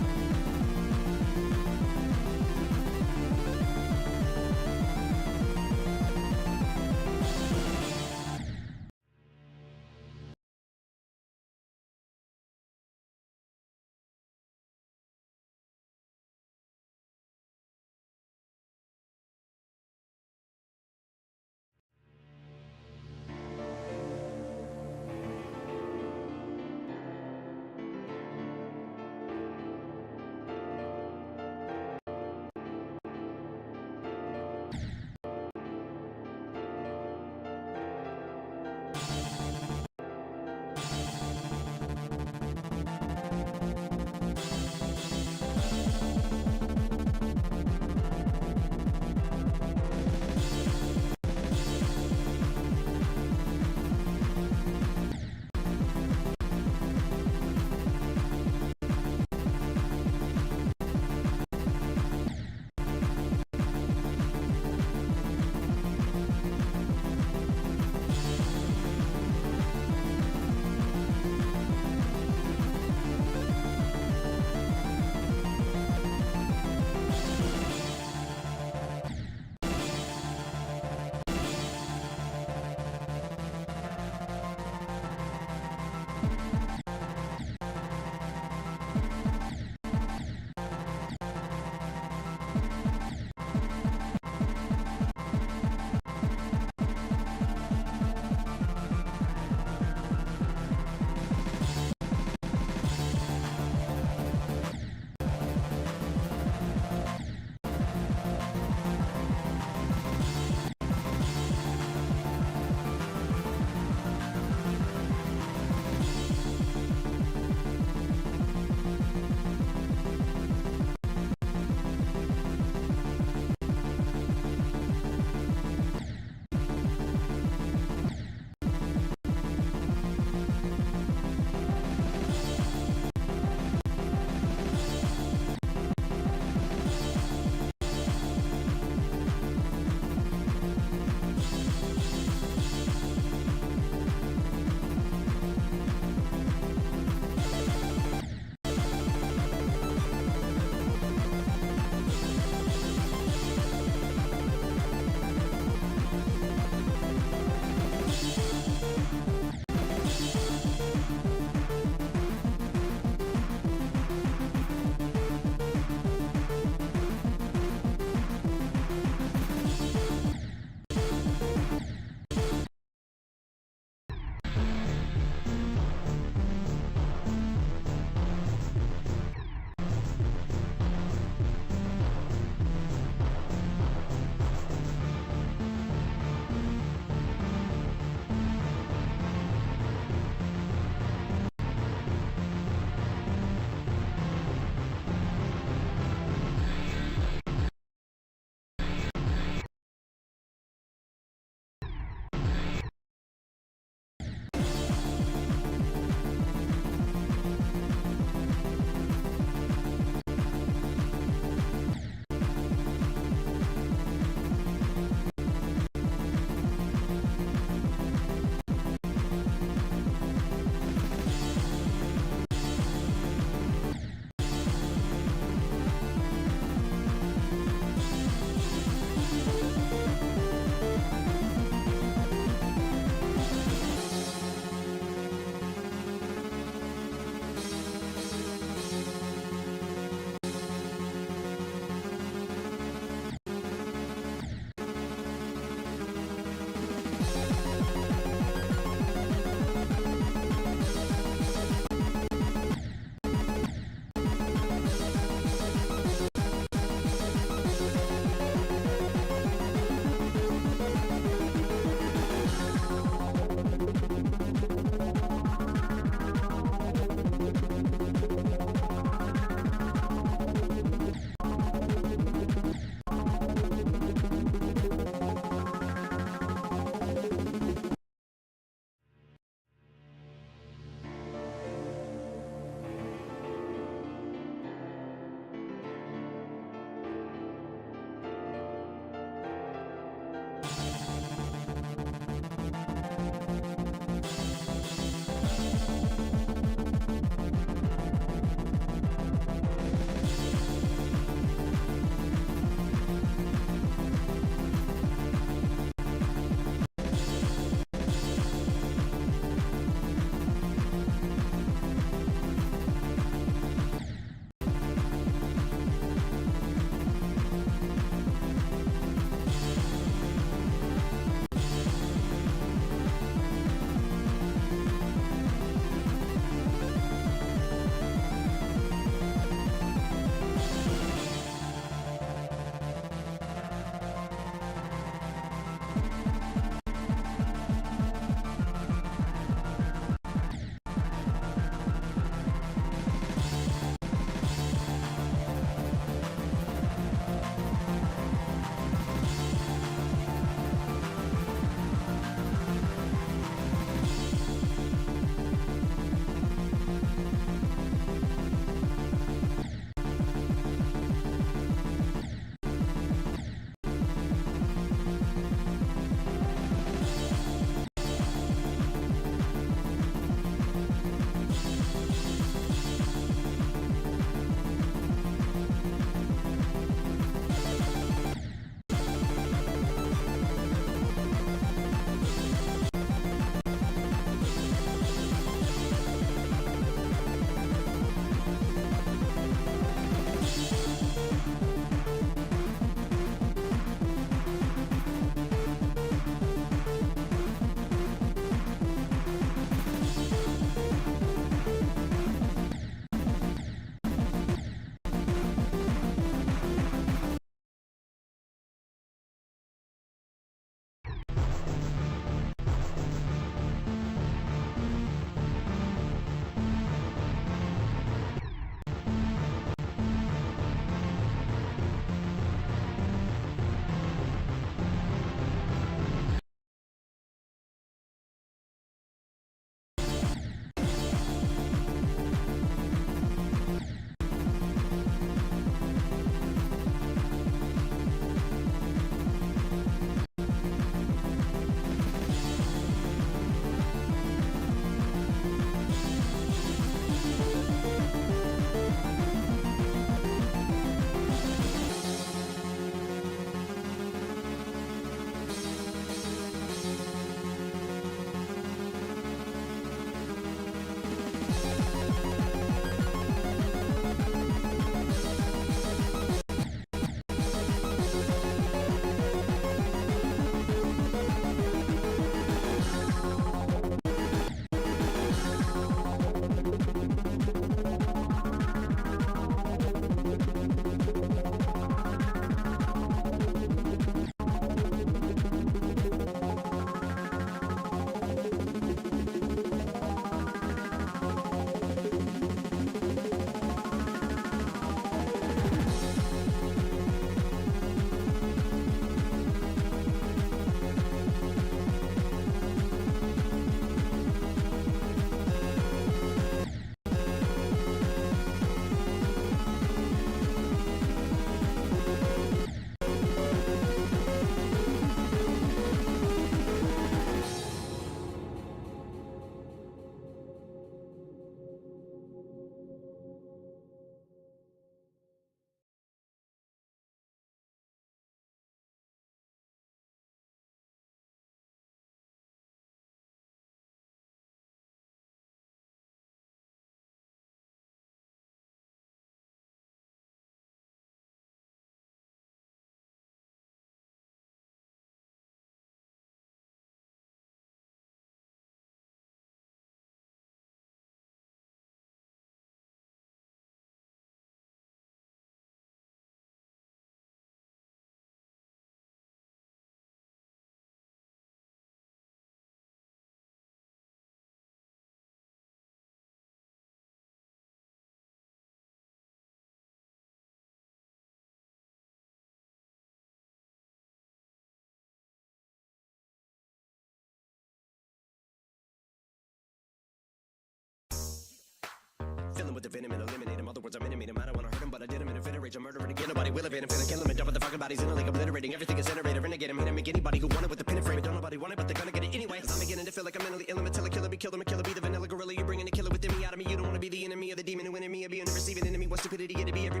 S12: with the venom and eliminate him. Other words, I'm intimate him. I don't want to hurt him, but I did him in a fit of rage. I'm murdering again. Nobody will evade him. Finna kill him and dump the fucking bodies in a lake, obliterating everything is generated. Renegade him, hit him, make anybody who want it with the pin and frame it. Don't nobody want it, but they're gonna get it anyway. I'm beginning to feel like I'm mentally ill. I'm a killer, be killed. I'm a killer, be the vanilla gorilla. You're bringing a killer within me out of me. You don't want to be the enemy of the demon who in me. Or being the receiving enemy. What stupidity it'd be every.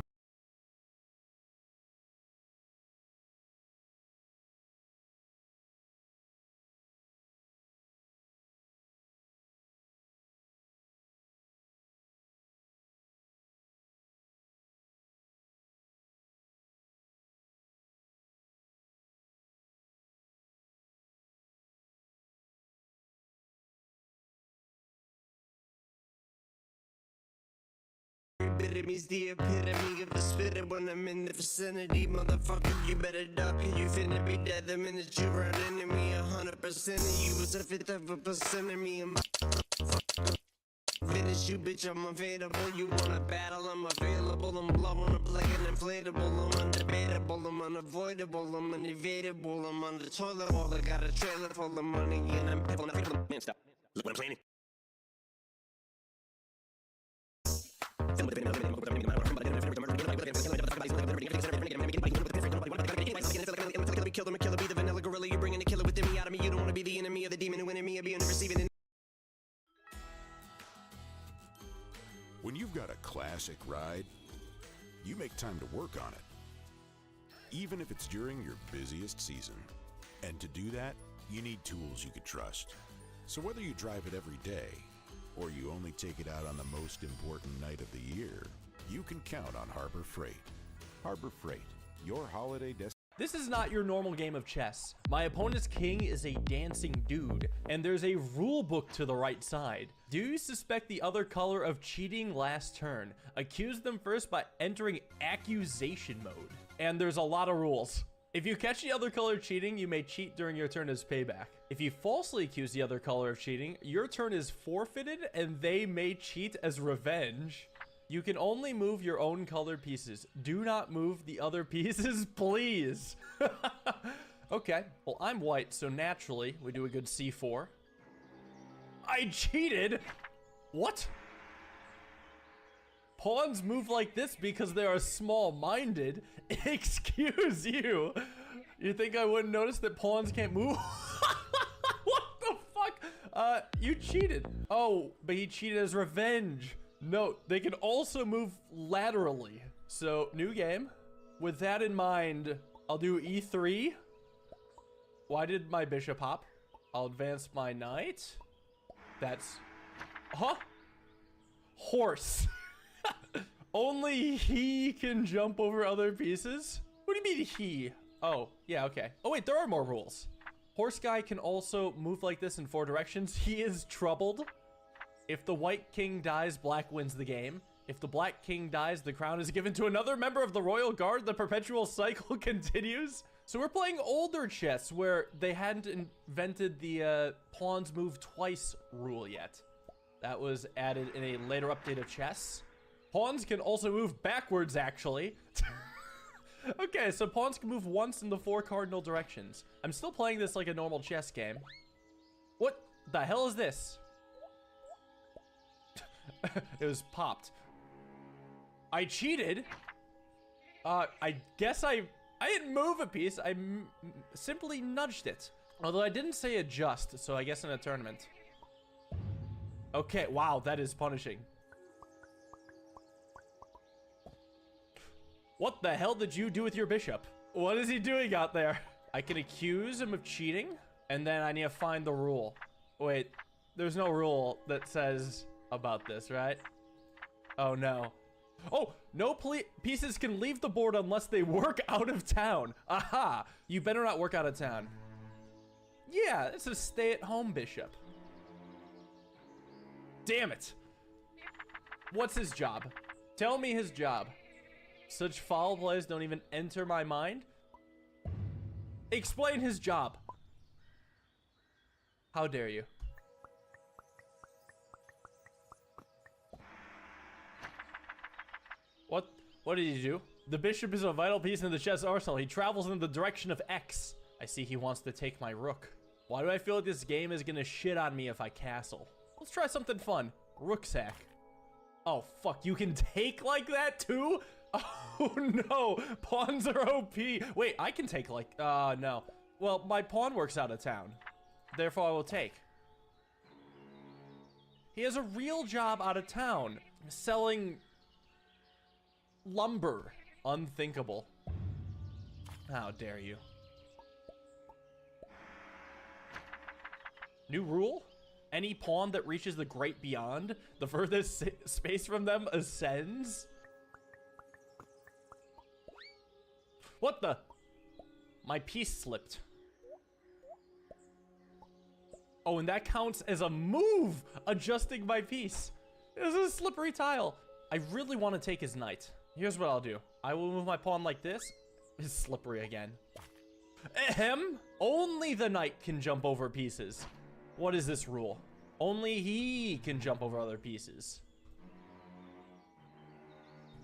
S12: Enemy's the epitome of the spirit when I'm in the vicinity. Motherfucker, you better duck and you finna be dead the minute you run into me. 100% of you is a fifth of a percent of me. Finish you, bitch, I'm available. You wanna battle, I'm available. I'm blowing up like an inflatable. I'm undebatable, I'm unavoidable. I'm unevadable. I'm on the toilet bowl. I got a trailer full of money and I'm pitiful. Man, stop. Look what I'm planning. Kill them, a killer, be the vanilla gorilla. You're bringing a killer within me out of me. You don't want to be the enemy of the demon who in me. Or being the receiving.
S17: When you've got a classic ride, you make time to work on it, even if it's during your busiest season. And to do that, you need tools you can trust. So whether you drive it every day, or you only take it out on the most important night of the year, you can count on Harbor Freight. Harbor Freight, your holiday destination.
S22: This is not your normal game of chess. My opponent's king is a dancing dude, and there's a rule book to the right side. Do you suspect the other color of cheating last turn? Accuse them first by entering accusation mode. And there's a lot of rules. If you catch the other color cheating, you may cheat during your turn as payback. If you falsely accuse the other color of cheating, your turn is forfeited and they may cheat as revenge. You can only move your own colored pieces. Do not move the other pieces, please. Okay, well, I'm white, so naturally, we do a good C4. I cheated? What? Pawns move like this because they are small-minded. Excuse you. You think I wouldn't notice that pawns can't move? What the fuck? You cheated. Oh, but he cheated as revenge. Note, they can also move laterally. So, new game. With that in mind, I'll do E3. Why did my bishop hop? I'll advance my knight. That's... Huh? Horse. Only he can jump over other pieces? What do you mean he? Oh, yeah, okay. Oh, wait, there are more rules. Horse guy can also move like this in 4 directions. He is troubled. If the white king dies, black wins the game. If the black king dies, the crown is given to another member of the royal guard. The perpetual cycle continues. So we're playing older chess where they hadn't invented the pawns move twice rule yet. That was added in a later update of chess. Pawns can also move backwards, actually. Okay, so pawns can move once in the 4 cardinal directions. I'm still playing this like a normal chess game. What the hell is this? It was popped. I cheated. I guess I didn't move a piece. I simply nudged it. Although I didn't say adjust, so I guess in a tournament. Okay, wow, that is punishing. What the hell did you do with your bishop? What is he doing out there? I can accuse him of cheating, and then I need to find the rule. Wait, there's no rule that says about this, right? Oh, no. Oh, no pieces can leave the board unless they work out of town. Aha! You better not work out of town. Yeah, it's a stay-at-home bishop. Damn it. What's his job? Tell me his job. Such foul plays don't even enter my mind. Explain his job. How dare you? What did he do? The bishop is a vital piece in the chess arsenal. He travels in the direction of X. I see he wants to take my rook. Why do I feel like this game is gonna shit on me if I castle? Let's try something fun. Rook sack. Oh, fuck. You can take like that too? Oh, no. Pawns are OP. Wait, I can take like... no. Well, my pawn works out of town. Therefore, I will take. He has a real job out of town. Selling... lumber. Unthinkable. How dare you. New rule? Any pawn that reaches the great beyond, the furthest space from them ascends? What the? My piece slipped. Oh, and that counts as a move, adjusting my piece. This is a slippery tile. I really want to take his knight. Here's what I'll do. I will move my pawn like this. It's slippery again. Ahem. Only the knight can jump over pieces. What is this rule? Only he can jump over other pieces.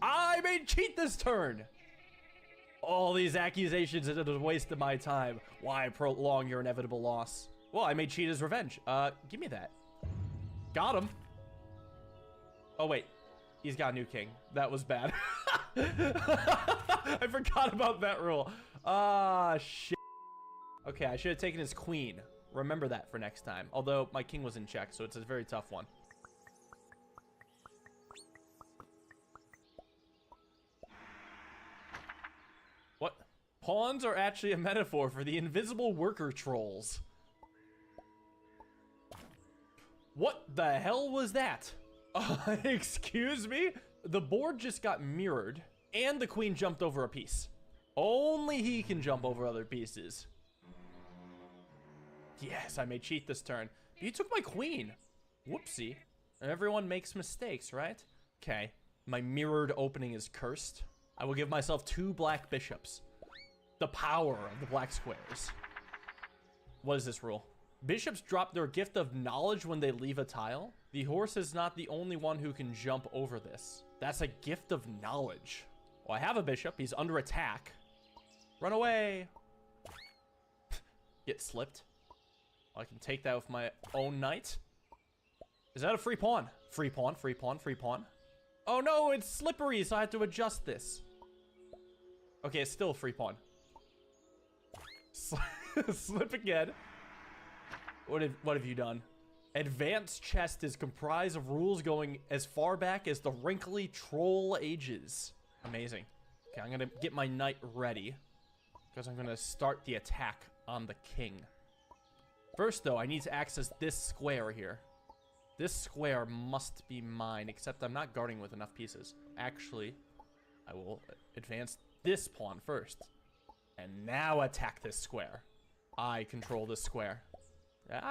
S22: I may cheat this turn. All these accusations are a waste of my time. Why prolong your inevitable loss? Well, I may cheat as revenge. Give me that. Got him. Oh, wait. He's got a new king. That was bad. I forgot about that rule. Ah, shit. Okay, I should have taken his queen. Remember that for next time. Although, my king was in check, so it's a very tough one. What? Pawns are actually a metaphor for the invisible worker trolls. What the hell was that? Excuse me? The board just got mirrored, and the queen jumped over a piece. Only he can jump over other pieces. Yes, I may cheat this turn. You took my queen. Whoopsie. Everyone makes mistakes, right? Okay. My mirrored opening is cursed. I will give myself 2 black bishops. The power of the black squares. What is this rule? Bishops drop their gift of knowledge when they leave a tile. The horse is not the only one who can jump over this. That's a gift of knowledge. Well, I have a bishop. He's under attack. Run away. Get slipped. I can take that with my own knight. Is that a free pawn? Free pawn, free pawn, free pawn. Oh no, it's slippery, so I have to adjust this. Okay, it's still a free pawn. Slip again. What have you done? Advanced chess is comprised of rules going as far back as the wrinkly troll ages. Amazing. Okay, I'm gonna get my knight ready because I'm gonna start the attack on the king. First, though, I need to access this square here. This square must be mine, except I'm not guarding with enough pieces. Actually, I will advance this pawn first. And now attack this square. I control this square.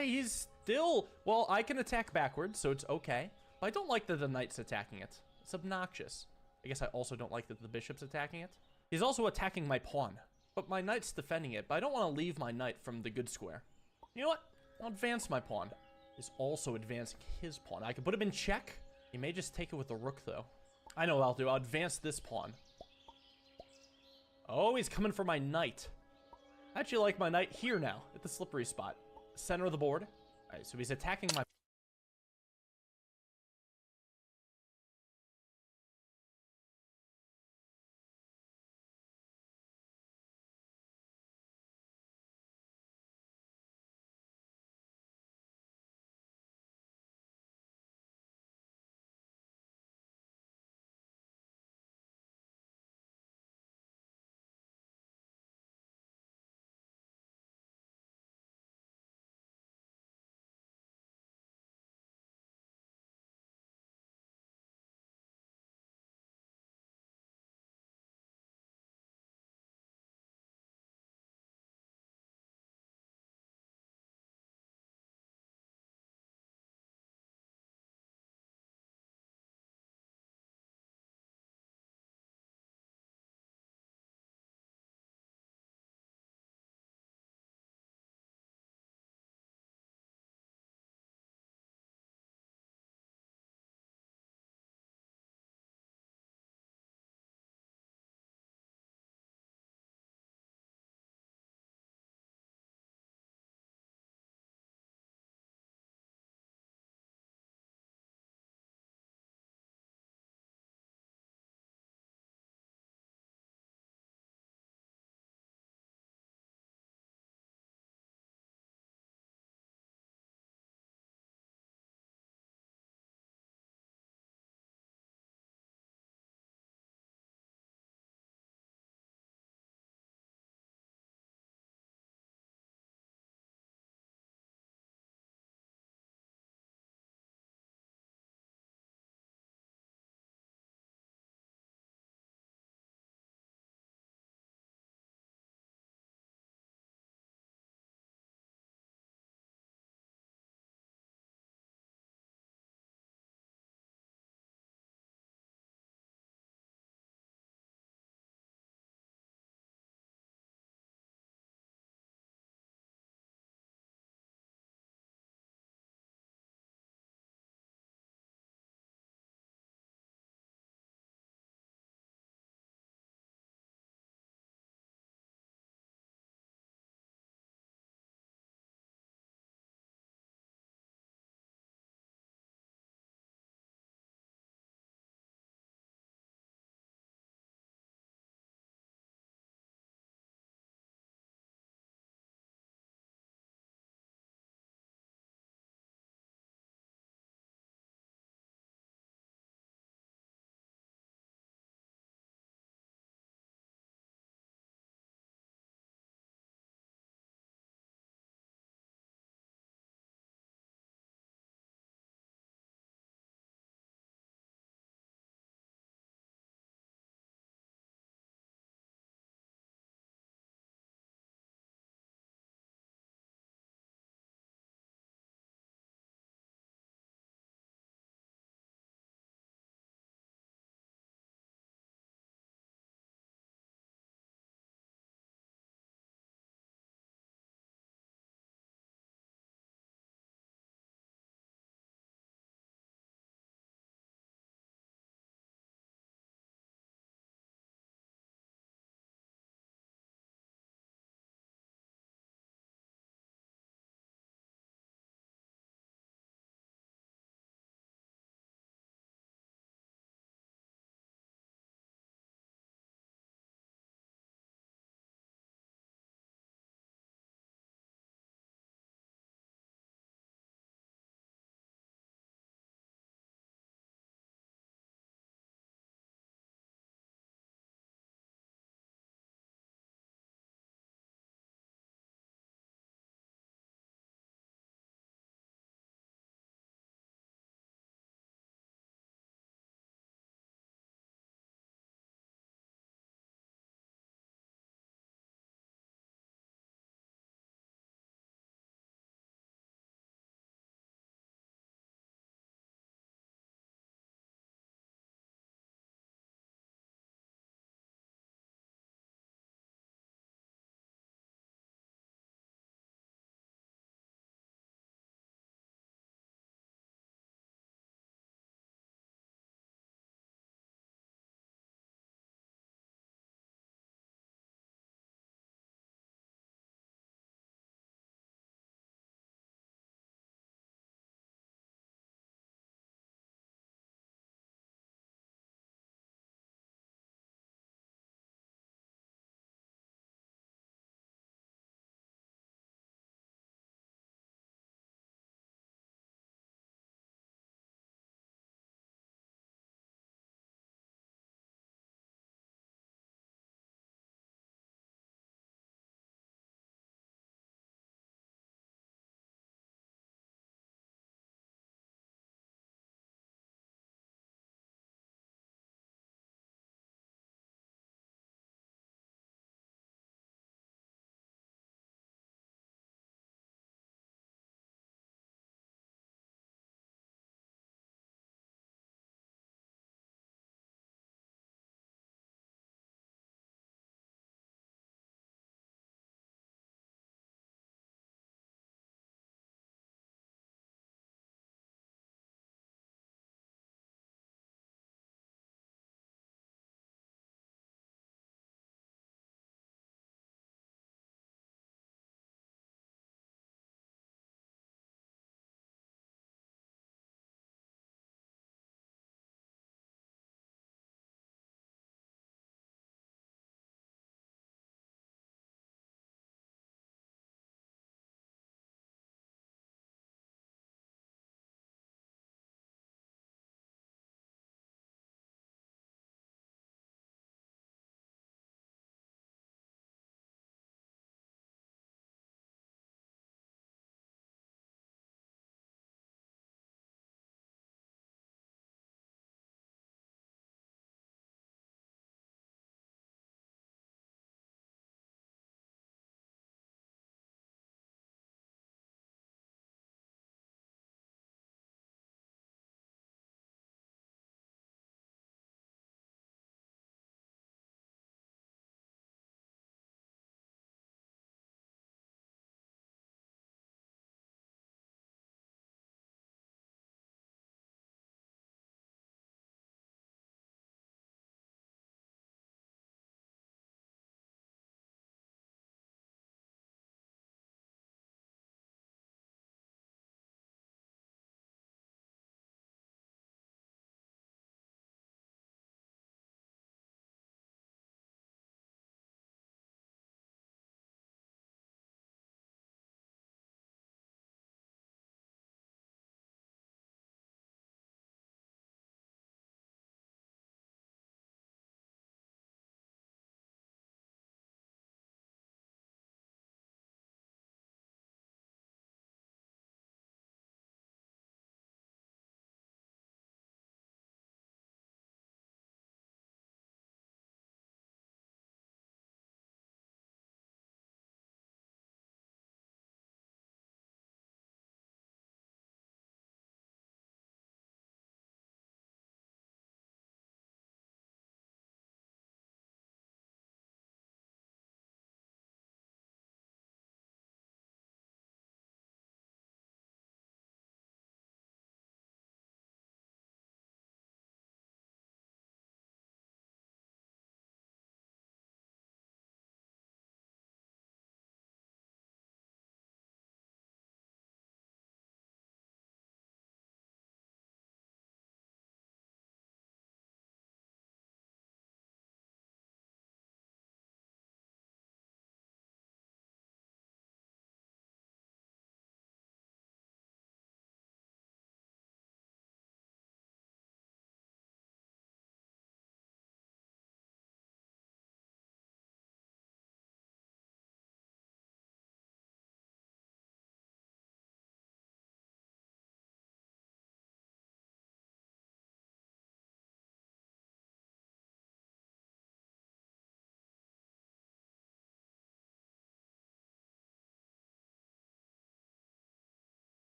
S22: He's still... Well, I can attack backwards, so it's okay. But I don't like that the knight's attacking it. It's obnoxious. I guess I also don't like that the bishop's attacking it. He's also attacking my pawn. But my knight's defending it, but I don't want to leave my knight from the good square. You know what? I'll advance my pawn. He's also advancing his pawn. I can put him in check. He may just take it with the rook, though. I know what I'll do. I'll advance this pawn. Oh, he's coming for my knight. I actually like my knight here now, at the slippery spot. Center of the board. All right, so he's attacking my...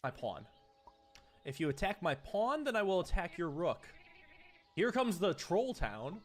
S22: my pawn. If you attack my pawn, then I will attack your rook. Here comes the troll town.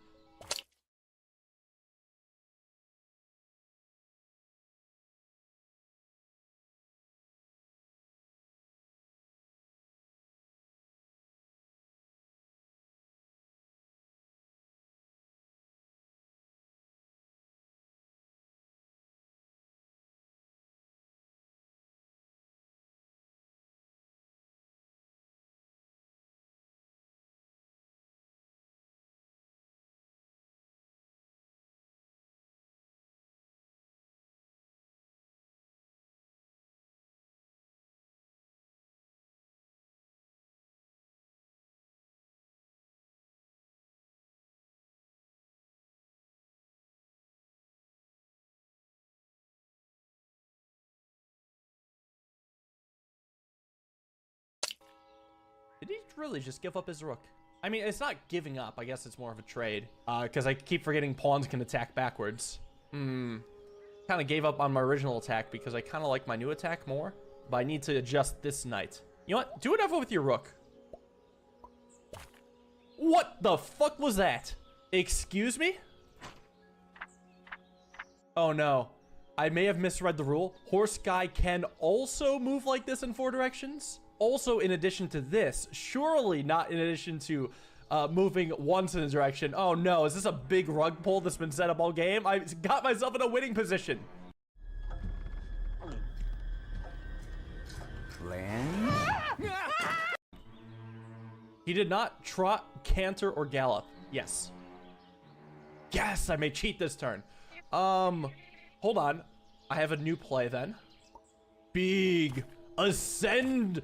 S22: Did he really just give up his rook? I mean, it's not giving up. I guess it's more of a trade. Because I keep forgetting pawns can attack backwards. Kind of gave up on my original attack because I kind of like my new attack more. But I need to adjust this knight. You know what? Do whatever with your rook. What the fuck was that? Excuse me? Oh no. I may have misread the rule. Horse guy can also move like this in 4 directions. Also, in addition to this, surely not in addition to moving once in a direction. Oh no, is this a big rug pull that's been set up all game? I got myself in a winning position.
S3: Plan?
S22: He did not trot, canter, or gallop. Yes. Yes, I may cheat this turn. Hold on. I have a new play then. Big ascend.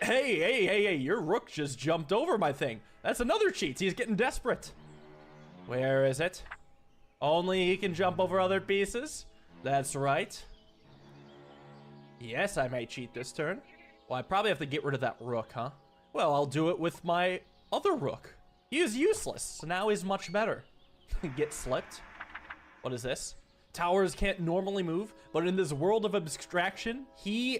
S22: Hey, your rook just jumped over my thing. That's another cheat. He's getting desperate. Where is it? Only he can jump over other pieces. That's right. Yes, I may cheat this turn. Well, I probably have to get rid of that rook, huh? Well, I'll do it with my other rook. He is useless, so now he's much better. Get slipped. What is this? Towers can't normally move, but in this world of abstraction, he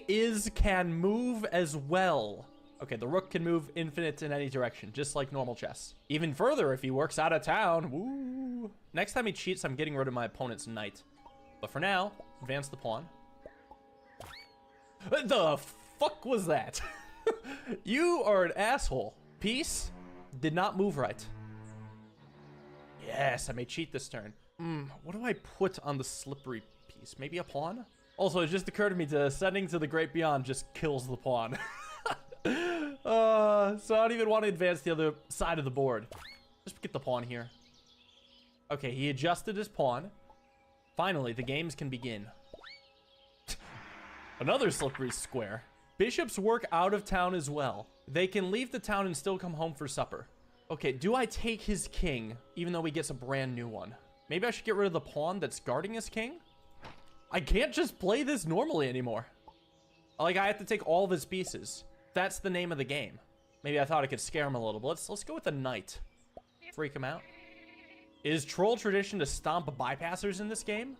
S22: can move as well. Okay, the rook can move infinite in any direction, just like normal chess. Even further if he works out of town. Woo! Next time he cheats, I'm getting rid of my opponent's knight. But for now, advance the pawn. The fuck was that? You are an asshole. Piece did not move right. Yes, I may cheat this turn. What do I put on the slippery piece? Maybe a pawn? Also, it just occurred to me that ascending to the great beyond just kills the pawn. So I don't even want to advance the other side of the board. Just get the pawn here. Okay, he adjusted his pawn. Finally, the games can begin. Another slippery square. Bishops work out of town as well. They can leave the town and still come home for supper. Okay, do I take his king, even though he gets a brand new one? Maybe I should get rid of the pawn that's guarding his king? I can't just play this normally anymore. Like, I have to take all of his pieces. That's the name of the game. Maybe I thought I could scare him a little, but let's go with the knight. Freak him out. Is troll tradition to stomp bypassers in this game?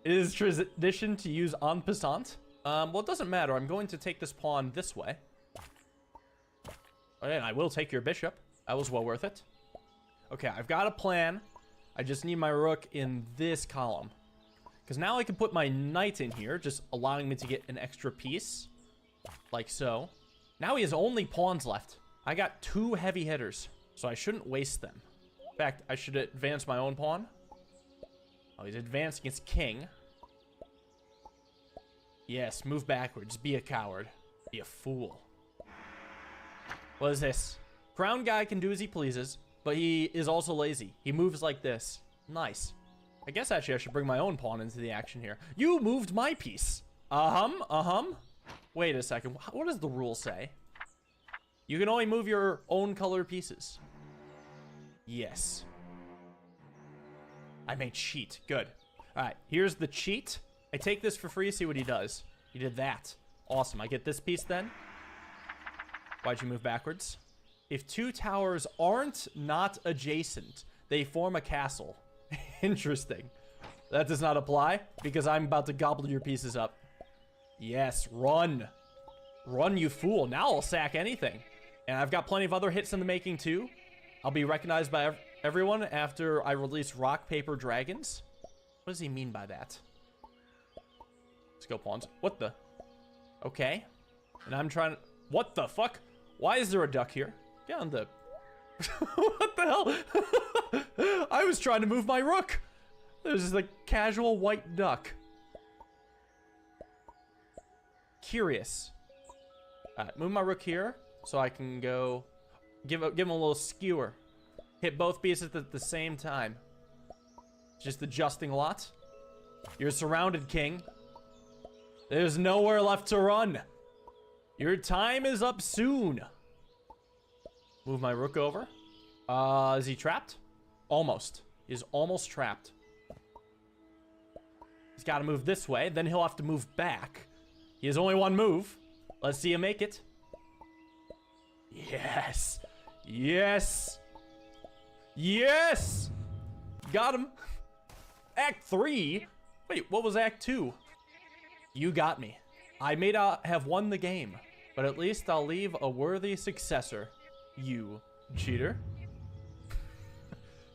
S22: It is tradition to use en passant? Well, it doesn't matter. I'm going to take this pawn this way. And I will take your bishop. That was well worth it. Okay, I've got a plan. I just need my rook in this column. Because now I can put my knight in here, just allowing me to get an extra piece. Like so. Now he has only pawns left. I got 2 heavy hitters, so I shouldn't waste them. In fact, I should advance my own pawn. Oh, he's advancing his king. Yes, move backwards. Be a coward. Be a fool. What is this? Crown guy can do as he pleases, but he is also lazy. He moves like this. Nice. I guess actually I should bring my own pawn into the action here. You moved my piece. Wait a second. What does the rule say? You can only move your own color pieces. Yes. I may cheat. Good. All right, here's the cheat. I take this for free, see what he does. He did that. Awesome. I get this piece then. Why'd you move backwards? If 2 towers aren't not adjacent, they form a castle. Interesting. That does not apply because I'm about to gobble your pieces up. Yes, run. Run, you fool. Now I'll sack anything. And I've got plenty of other hits in the making too. I'll be recognized by everyone after I release Rock, Paper, Dragons. What does he mean by that? Let's go, pawns. What the? Okay. And I'm trying to... What the fuck? Why is there a duck here? Get on the... What the hell? I was trying to move my rook. There's just a casual white duck. Curious. Alright, move my rook here so I can go give him a little skewer. Hit both pieces at the same time. Just adjusting a lot. You're surrounded, king. There's nowhere left to run. Your time is up soon. Move my rook over. Is he trapped? Almost. He's almost trapped. He's got to move this way. Then he'll have to move back. He has only one move. Let's see him make it. Yes. Yes. Yes. Got him. Act 3? Wait, what was Act 2? You got me. I may not have won the game, but at least I'll leave a worthy successor. You cheater.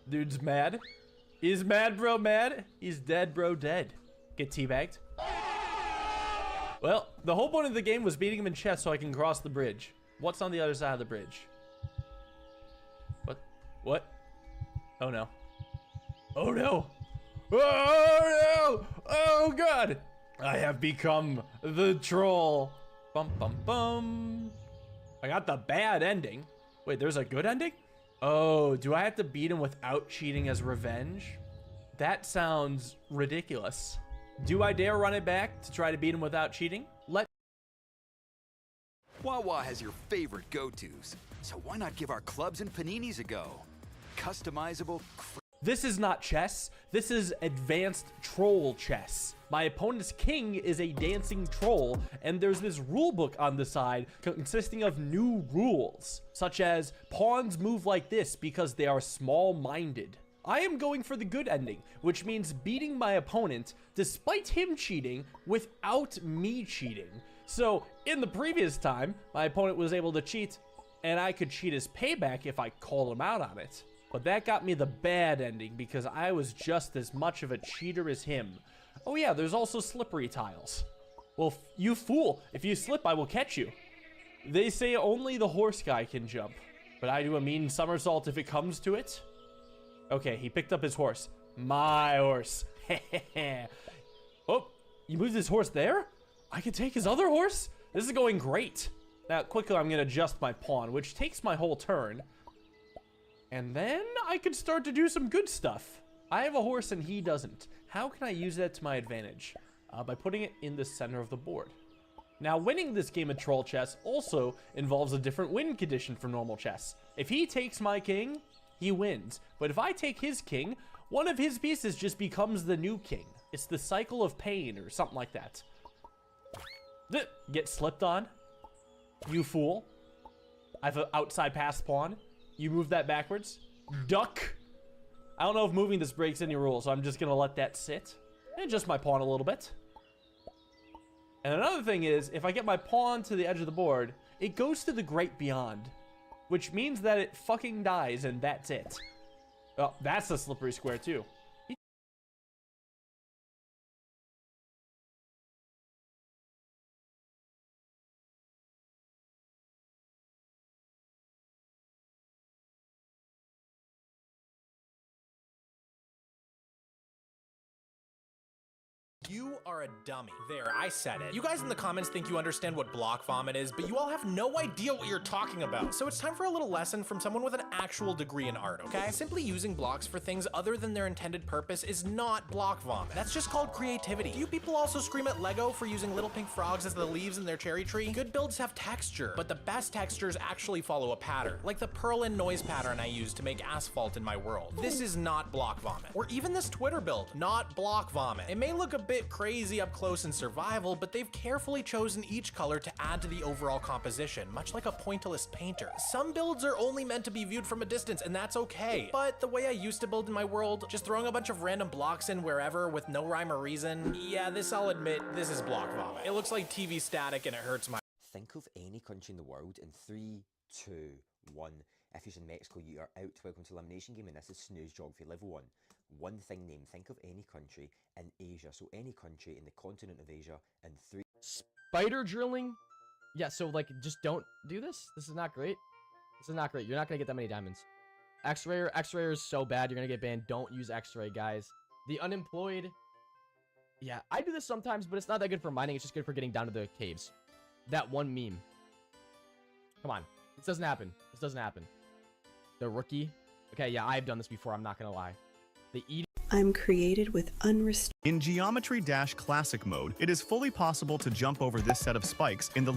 S22: Dude's mad. Is mad bro mad? He's dead bro dead. Get teabagged. Well, the whole point of the game was beating him in chess so I can cross the bridge. What's on the other side of the bridge? What? What? Oh no. Oh no. Oh no! Oh god! I have become the troll. Bum bum bum. I got the bad ending. Wait, there's a good ending? Oh, do I have to beat him without cheating as revenge? That sounds ridiculous. Do I dare run it back to try to beat him without cheating?
S3: Wawa has your favorite go-tos, so why not give our clubs and paninis a go? Customizable.
S22: This is not chess. This is advanced troll chess. My opponent's king is a dancing troll, and there's this rule book on the side consisting of new rules, such as pawns move like this because they are small-minded. I am going for the good ending, which means beating my opponent despite him cheating without me cheating. So in the previous time, my opponent was able to cheat, and I could cheat his payback if I called him out on it. But that got me the bad ending because I was just as much of a cheater as him. Oh yeah, there's also slippery tiles. Well, you fool, if you slip, I will catch you. They say only the horse guy can jump, but I do a mean somersault if it comes to it. Okay, he picked up his horse. My horse. Oh, you moved his horse there? I can take his other horse? This is going great. Now, quickly, I'm going to adjust my pawn, which takes my whole turn. And then I could start to do some good stuff. I have a horse and he doesn't. How can I use that to my advantage? By putting it in the center of the board. Now, winning this game of troll chess also involves a different win condition from normal chess. If he takes my king, he wins. But if I take his king, one of his pieces just becomes the new king. It's the cycle of pain or something like that. Get slipped on. You fool. I have an outside pass pawn. You move that backwards. Duck. I don't know if moving this breaks any rules, so I'm just going to let that sit. And adjust my pawn a little bit. And another thing is, if I get my pawn to the edge of the board, it goes to the great beyond. Which means that it fucking dies, and that's it. Oh, that's a slippery square, too.
S5: You are a dummy. There, I said it. You guys in the comments think you understand what block vomit is, but you all have no idea what you're talking about. So it's time for a little lesson from someone with an actual degree in art, okay? Simply using blocks for things other than their intended purpose is not block vomit. That's just called creativity. You people also scream at Lego for using little pink frogs as the leaves in their cherry tree. Good builds have texture, but the best textures actually follow a pattern, like the Perlin noise pattern I use to make asphalt in my world. This is not block vomit. Or even this Twitter build, not block vomit. It may look a bit crazy up close in survival, but they've carefully chosen each color to add to the overall composition, much like a pointillist painter. Some builds are only meant to be viewed from a distance, and that's okay. But the way I used to build in my world, just throwing a bunch of random blocks in wherever with no rhyme or reason, yeah, this I'll admit, this is block vomit. It looks like TV static and it hurts my
S9: Think of any country in the world in 3, 2, 1. If you're in Mexico, you are out. Welcome to Elimination Game, and this is Snooze Geography Level 1. One thing name. Think of any country in Asia. So any country in the continent of Asia in 3.
S13: Spider drilling? Yeah, so like, just don't do this. This is not great. This is not great. You're not going to get that many diamonds. X-Rayer is so bad. You're going to get banned. Don't use X-Ray, guys. The unemployed. Yeah, I do this sometimes, but it's not that good for mining. It's just good for getting down to the caves. That one meme. Come on. This doesn't happen. This doesn't happen. The rookie. Okay, yeah, I've done this before. I'm not going to lie. The eat.
S15: I'm created with unrestricted.
S24: In Geometry Dash Classic mode, it is fully possible to jump over this set of spikes in the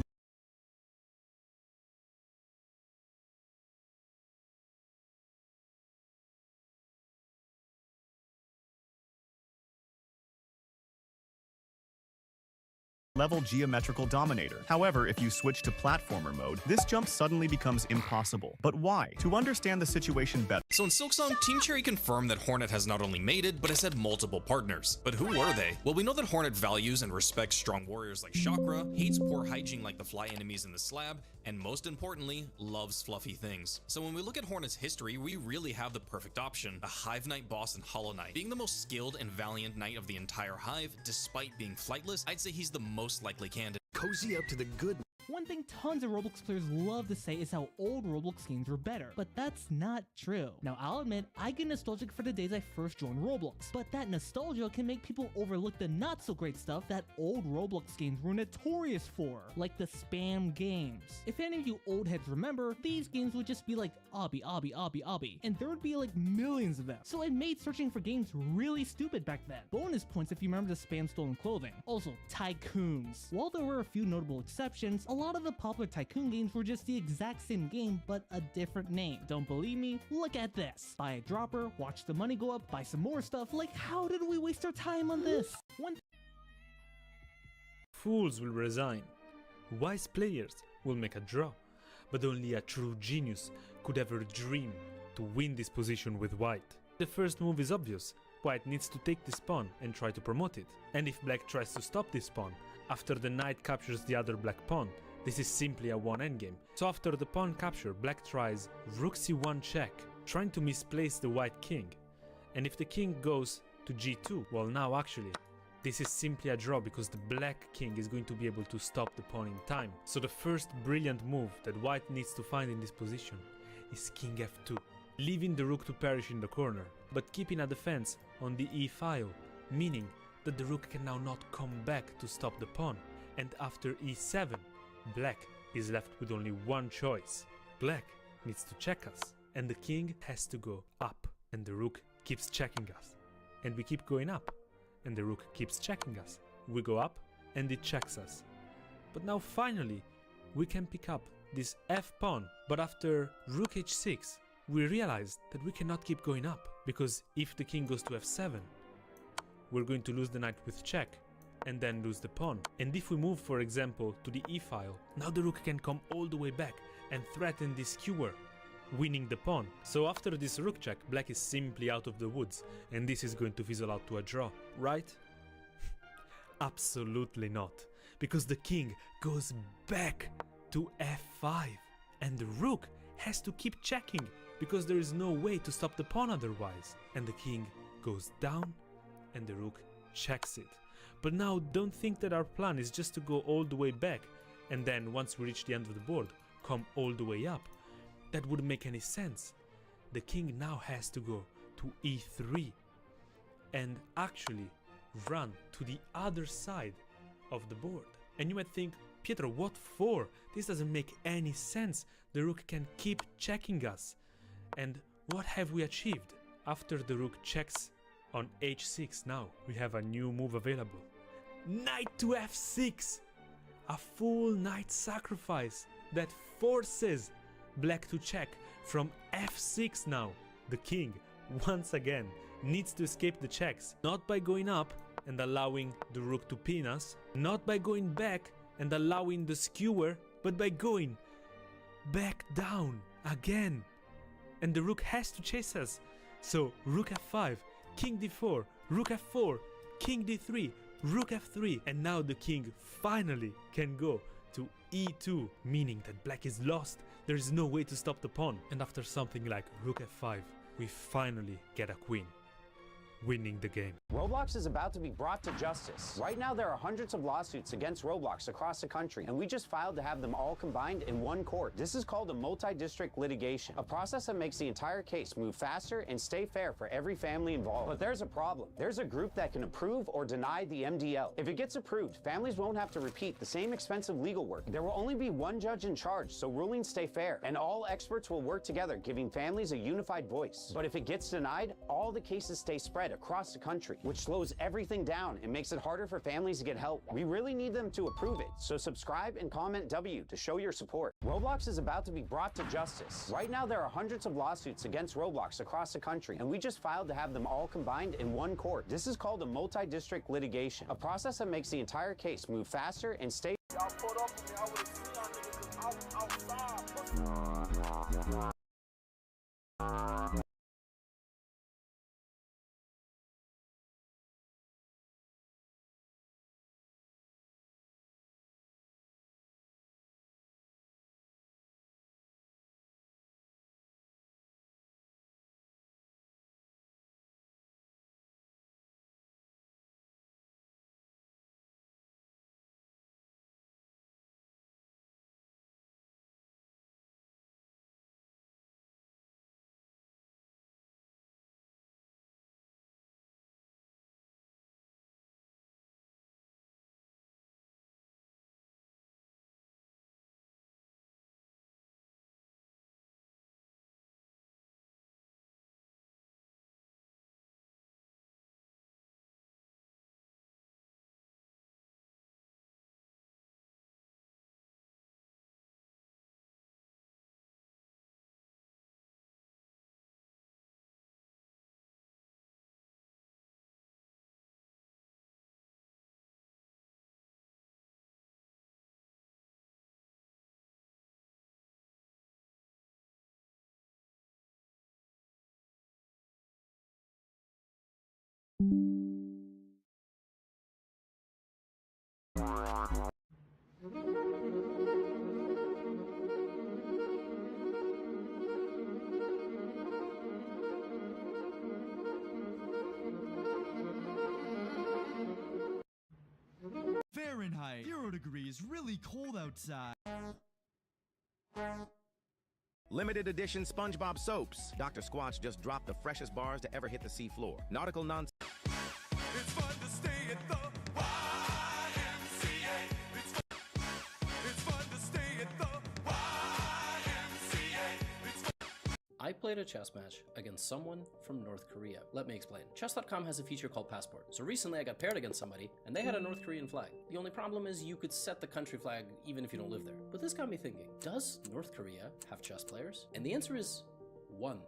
S24: level geometrical dominator. However, if you switch to platformer mode, this jump suddenly becomes impossible. But why? To understand the situation better.
S25: So in Silksong, Team Cherry confirmed that Hornet has not only mated, but has had multiple partners. But who were they? Well, we know that Hornet values and respects strong warriors like Chakra, hates poor hygiene like the fly enemies in the slab, and most importantly, loves fluffy things. So when we look at Hornet's history, we really have the perfect option, the Hive Knight boss in Hollow Knight. Being the most skilled and valiant knight of the entire Hive, despite being flightless, I'd say he's the most likely candidate.
S26: Cozy up to the good.
S27: One thing tons of Roblox players love to say is how old Roblox games were better, but that's not true. Now I'll admit, I get nostalgic for the days I first joined Roblox, but that nostalgia can make people overlook the not so great stuff that old Roblox games were notorious for, like the spam games. If any of you old heads remember, these games would just be like obby, obby, obby, obby, and there would be like millions of them. So it made searching for games really stupid back then. Bonus points if you remember to spam stolen clothing. Also, tycoons. While there were a few notable exceptions, a lot of the popular tycoon games were just the exact same game, but a different name. Don't believe me? Look at this. Buy a dropper, watch the money go up, buy some more stuff. Like, how did we waste our time on this?
S28: Fools will resign. Wise players will make a draw. But only a true genius could ever dream to win this position with white. The first move is obvious. White needs to take this pawn and try to promote it. And if black tries to stop this pawn, after the knight captures the other black pawn, this is simply a one endgame. So after the pawn capture, black tries rook c1 check, trying to misplace the white king. And if the king goes to g2, well now actually, this is simply a draw because the black king is going to be able to stop the pawn in time. So the first brilliant move that white needs to find in this position is king f2, leaving the rook to perish in the corner, but keeping a defense on the e file, meaning that the rook can now not come back to stop the pawn. And after e7, black is left with only one choice. Black needs to check us, and the king has to go up, and the rook keeps checking us. And we keep going up, and the rook keeps checking us. We go up, and it checks us. But now finally, we can pick up this f pawn, but after rook h6, we realize that we cannot keep going up, because if the king goes to f7, we're going to lose the knight with check, and then lose the pawn. And if we move, for example, to the e-file, now the rook can come all the way back and threaten this skewer, winning the pawn. So after this rook check, black is simply out of the woods, and this is going to fizzle out to a draw, right? Absolutely not, because the king goes back to f5, and the rook has to keep checking, because there is no way to stop the pawn otherwise. And the king goes down, and the rook checks it. But now don't think that our plan is just to go all the way back and then once we reach the end of the board, come all the way up. That wouldn't make any sense. The king now has to go to e3 and actually run to the other side of the board. And you might think, Pietro, what for? This doesn't make any sense. The rook can keep checking us. And what have we achieved? After the rook checks on h6 now, we have a new move available. Knight to f6! A full knight sacrifice that forces black to check from f6 now. The king, once again, needs to escape the checks, not by going up and allowing the rook to pin us, not by going back and allowing the skewer, but by going back down again. And the rook has to chase us. So rook f5, king d4, rook f4, king d3, rook f3, and now the king finally can go to e2, meaning that black is lost. There is no way to stop the pawn, and after something like rook f5, we finally get a queen, winning the game.
S4: Roblox is about to be brought to justice. Right now, there are hundreds of lawsuits against Roblox across the country, and we just filed to have them all combined in one court. This is called a multi-district litigation, a process that makes the entire case move faster and stay fair for every family involved. But there's a problem. There's a group that can approve or deny the MDL. If it gets approved, families won't have to repeat the same expensive legal work. There will only be one judge in charge, so rulings stay fair, and all experts will work together, giving families a unified voice. But if it gets denied, all the cases stay spread across the country, which slows everything down and makes it harder for families to get help. We really need them to approve it, so subscribe and comment W to show your support. Roblox is about to be brought to justice. Right now, there are hundreds of lawsuits against Roblox across the country, and we just filed to have them all combined in one court. This is called a multi-district litigation, a process that makes the entire case move faster and stay.
S14: Y'all pulled up with me, I would've seen y'all niggas outside.
S16: Fahrenheit, 0 degrees, really cold outside.
S19: Limited edition SpongeBob soaps. Dr. Squatch just dropped the freshest bars to ever hit the seafloor. Nautical nonsense.
S14: It's fun to stay at the YMCA. It's fun to stay at the YMCA.
S20: I played a chess match against someone from North Korea. Let me explain. Chess.com has a feature called Passport. So recently I got paired against somebody and they had a North Korean flag. The only problem is you could set the country flag even if you don't live there. But this got me thinking, does North Korea have chess players? And the answer is 1.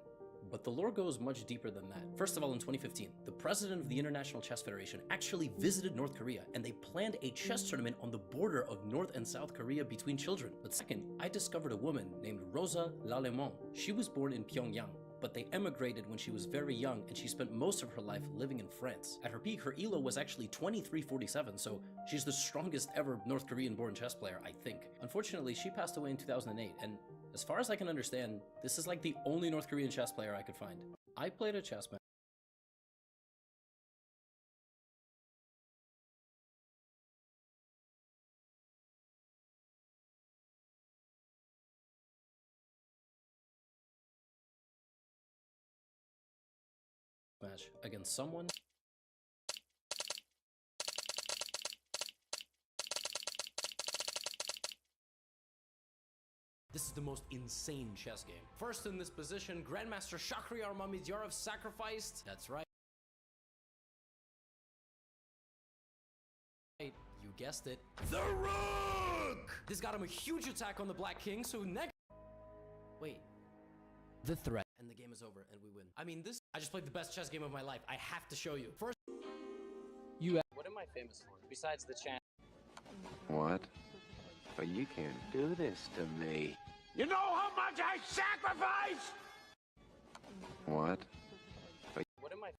S20: But the lore goes much deeper than that. First of all, in 2015, the president of the International Chess Federation actually visited North Korea and they planned a chess tournament on the border of North and South Korea between children. But second, I discovered a woman named Rosa Lallemont. She was born in Pyongyang, but they emigrated when she was very young and she spent most of her life living in France. At her peak, her ELO was actually 2347, so she's the strongest ever North Korean-born chess player, I think. Unfortunately, she passed away in 2008, and as far as I can understand, this is like the only North Korean chess player I could find. I played a chess match. Against someone. This is the most insane chess game. First in this position, Grandmaster Shahryar Mamedyarov sacrificed. That's right. You guessed it. The Rook! This got him a huge attack on the Black King, so next. Wait. The threat. And the game is over, and we win. I mean, I just played the best chess game of my life. I have to show you. First,
S21: What am I famous for, besides the channel?
S23: What? But you can't do this to me.
S14: You know how much I sacrificed?
S23: What?
S21: What am I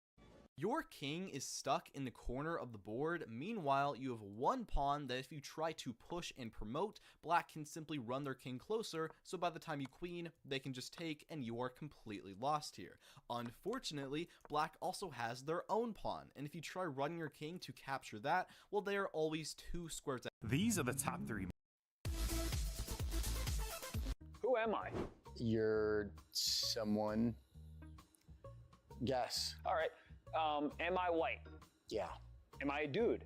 S1: Your king is stuck in the corner of the board. Meanwhile, you have one pawn that if you try to push and promote, black can simply run their king closer, so by the time you queen, they can just take and you are completely lost here. Unfortunately, black also has their own pawn, and if you try running your king to capture that, well, they are always 2 squares out.
S24: These are the top 3.
S2: Who am I? You're someone. Guess. All right. Am I white? Yeah. Am I a dude?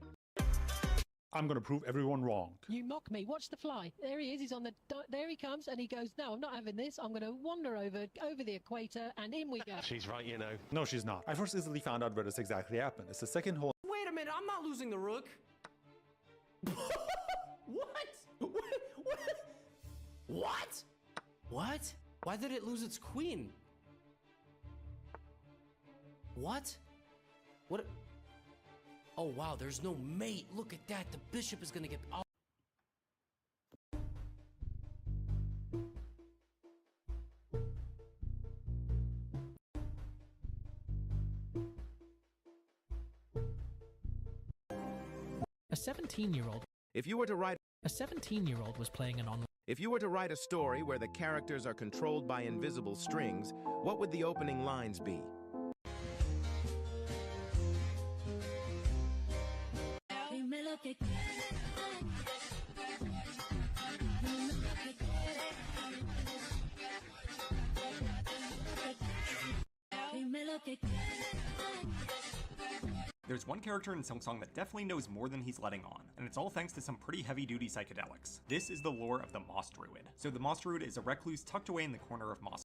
S6: I'm going to prove everyone wrong.
S7: You mock me. Watch the fly. There he is. He's on the. There he comes, and he goes. No, I'm not having this. I'm going to wander over the equator, and in we go.
S6: She's right, you know. No, she's not. I first easily found out where this exactly happened. It's the second hole.
S8: Wait a minute. I'm not losing the rook. What? What? What? Why did it lose its queen? What? What? Oh wow, there's no mate. Look at that. The bishop is gonna get. Oh.
S10: A 17-year-old.
S19: If you were to write
S10: A 17-year-old was playing an online.
S19: If you were to write a story where the characters are controlled by invisible strings, what would the opening lines be?
S24: There's one character in Silksong that definitely knows more than he's letting on, and it's all thanks to some pretty heavy-duty psychedelics. This is the lore of the Moss Druid. So the Moss Druid is a recluse tucked away in the corner of Moss.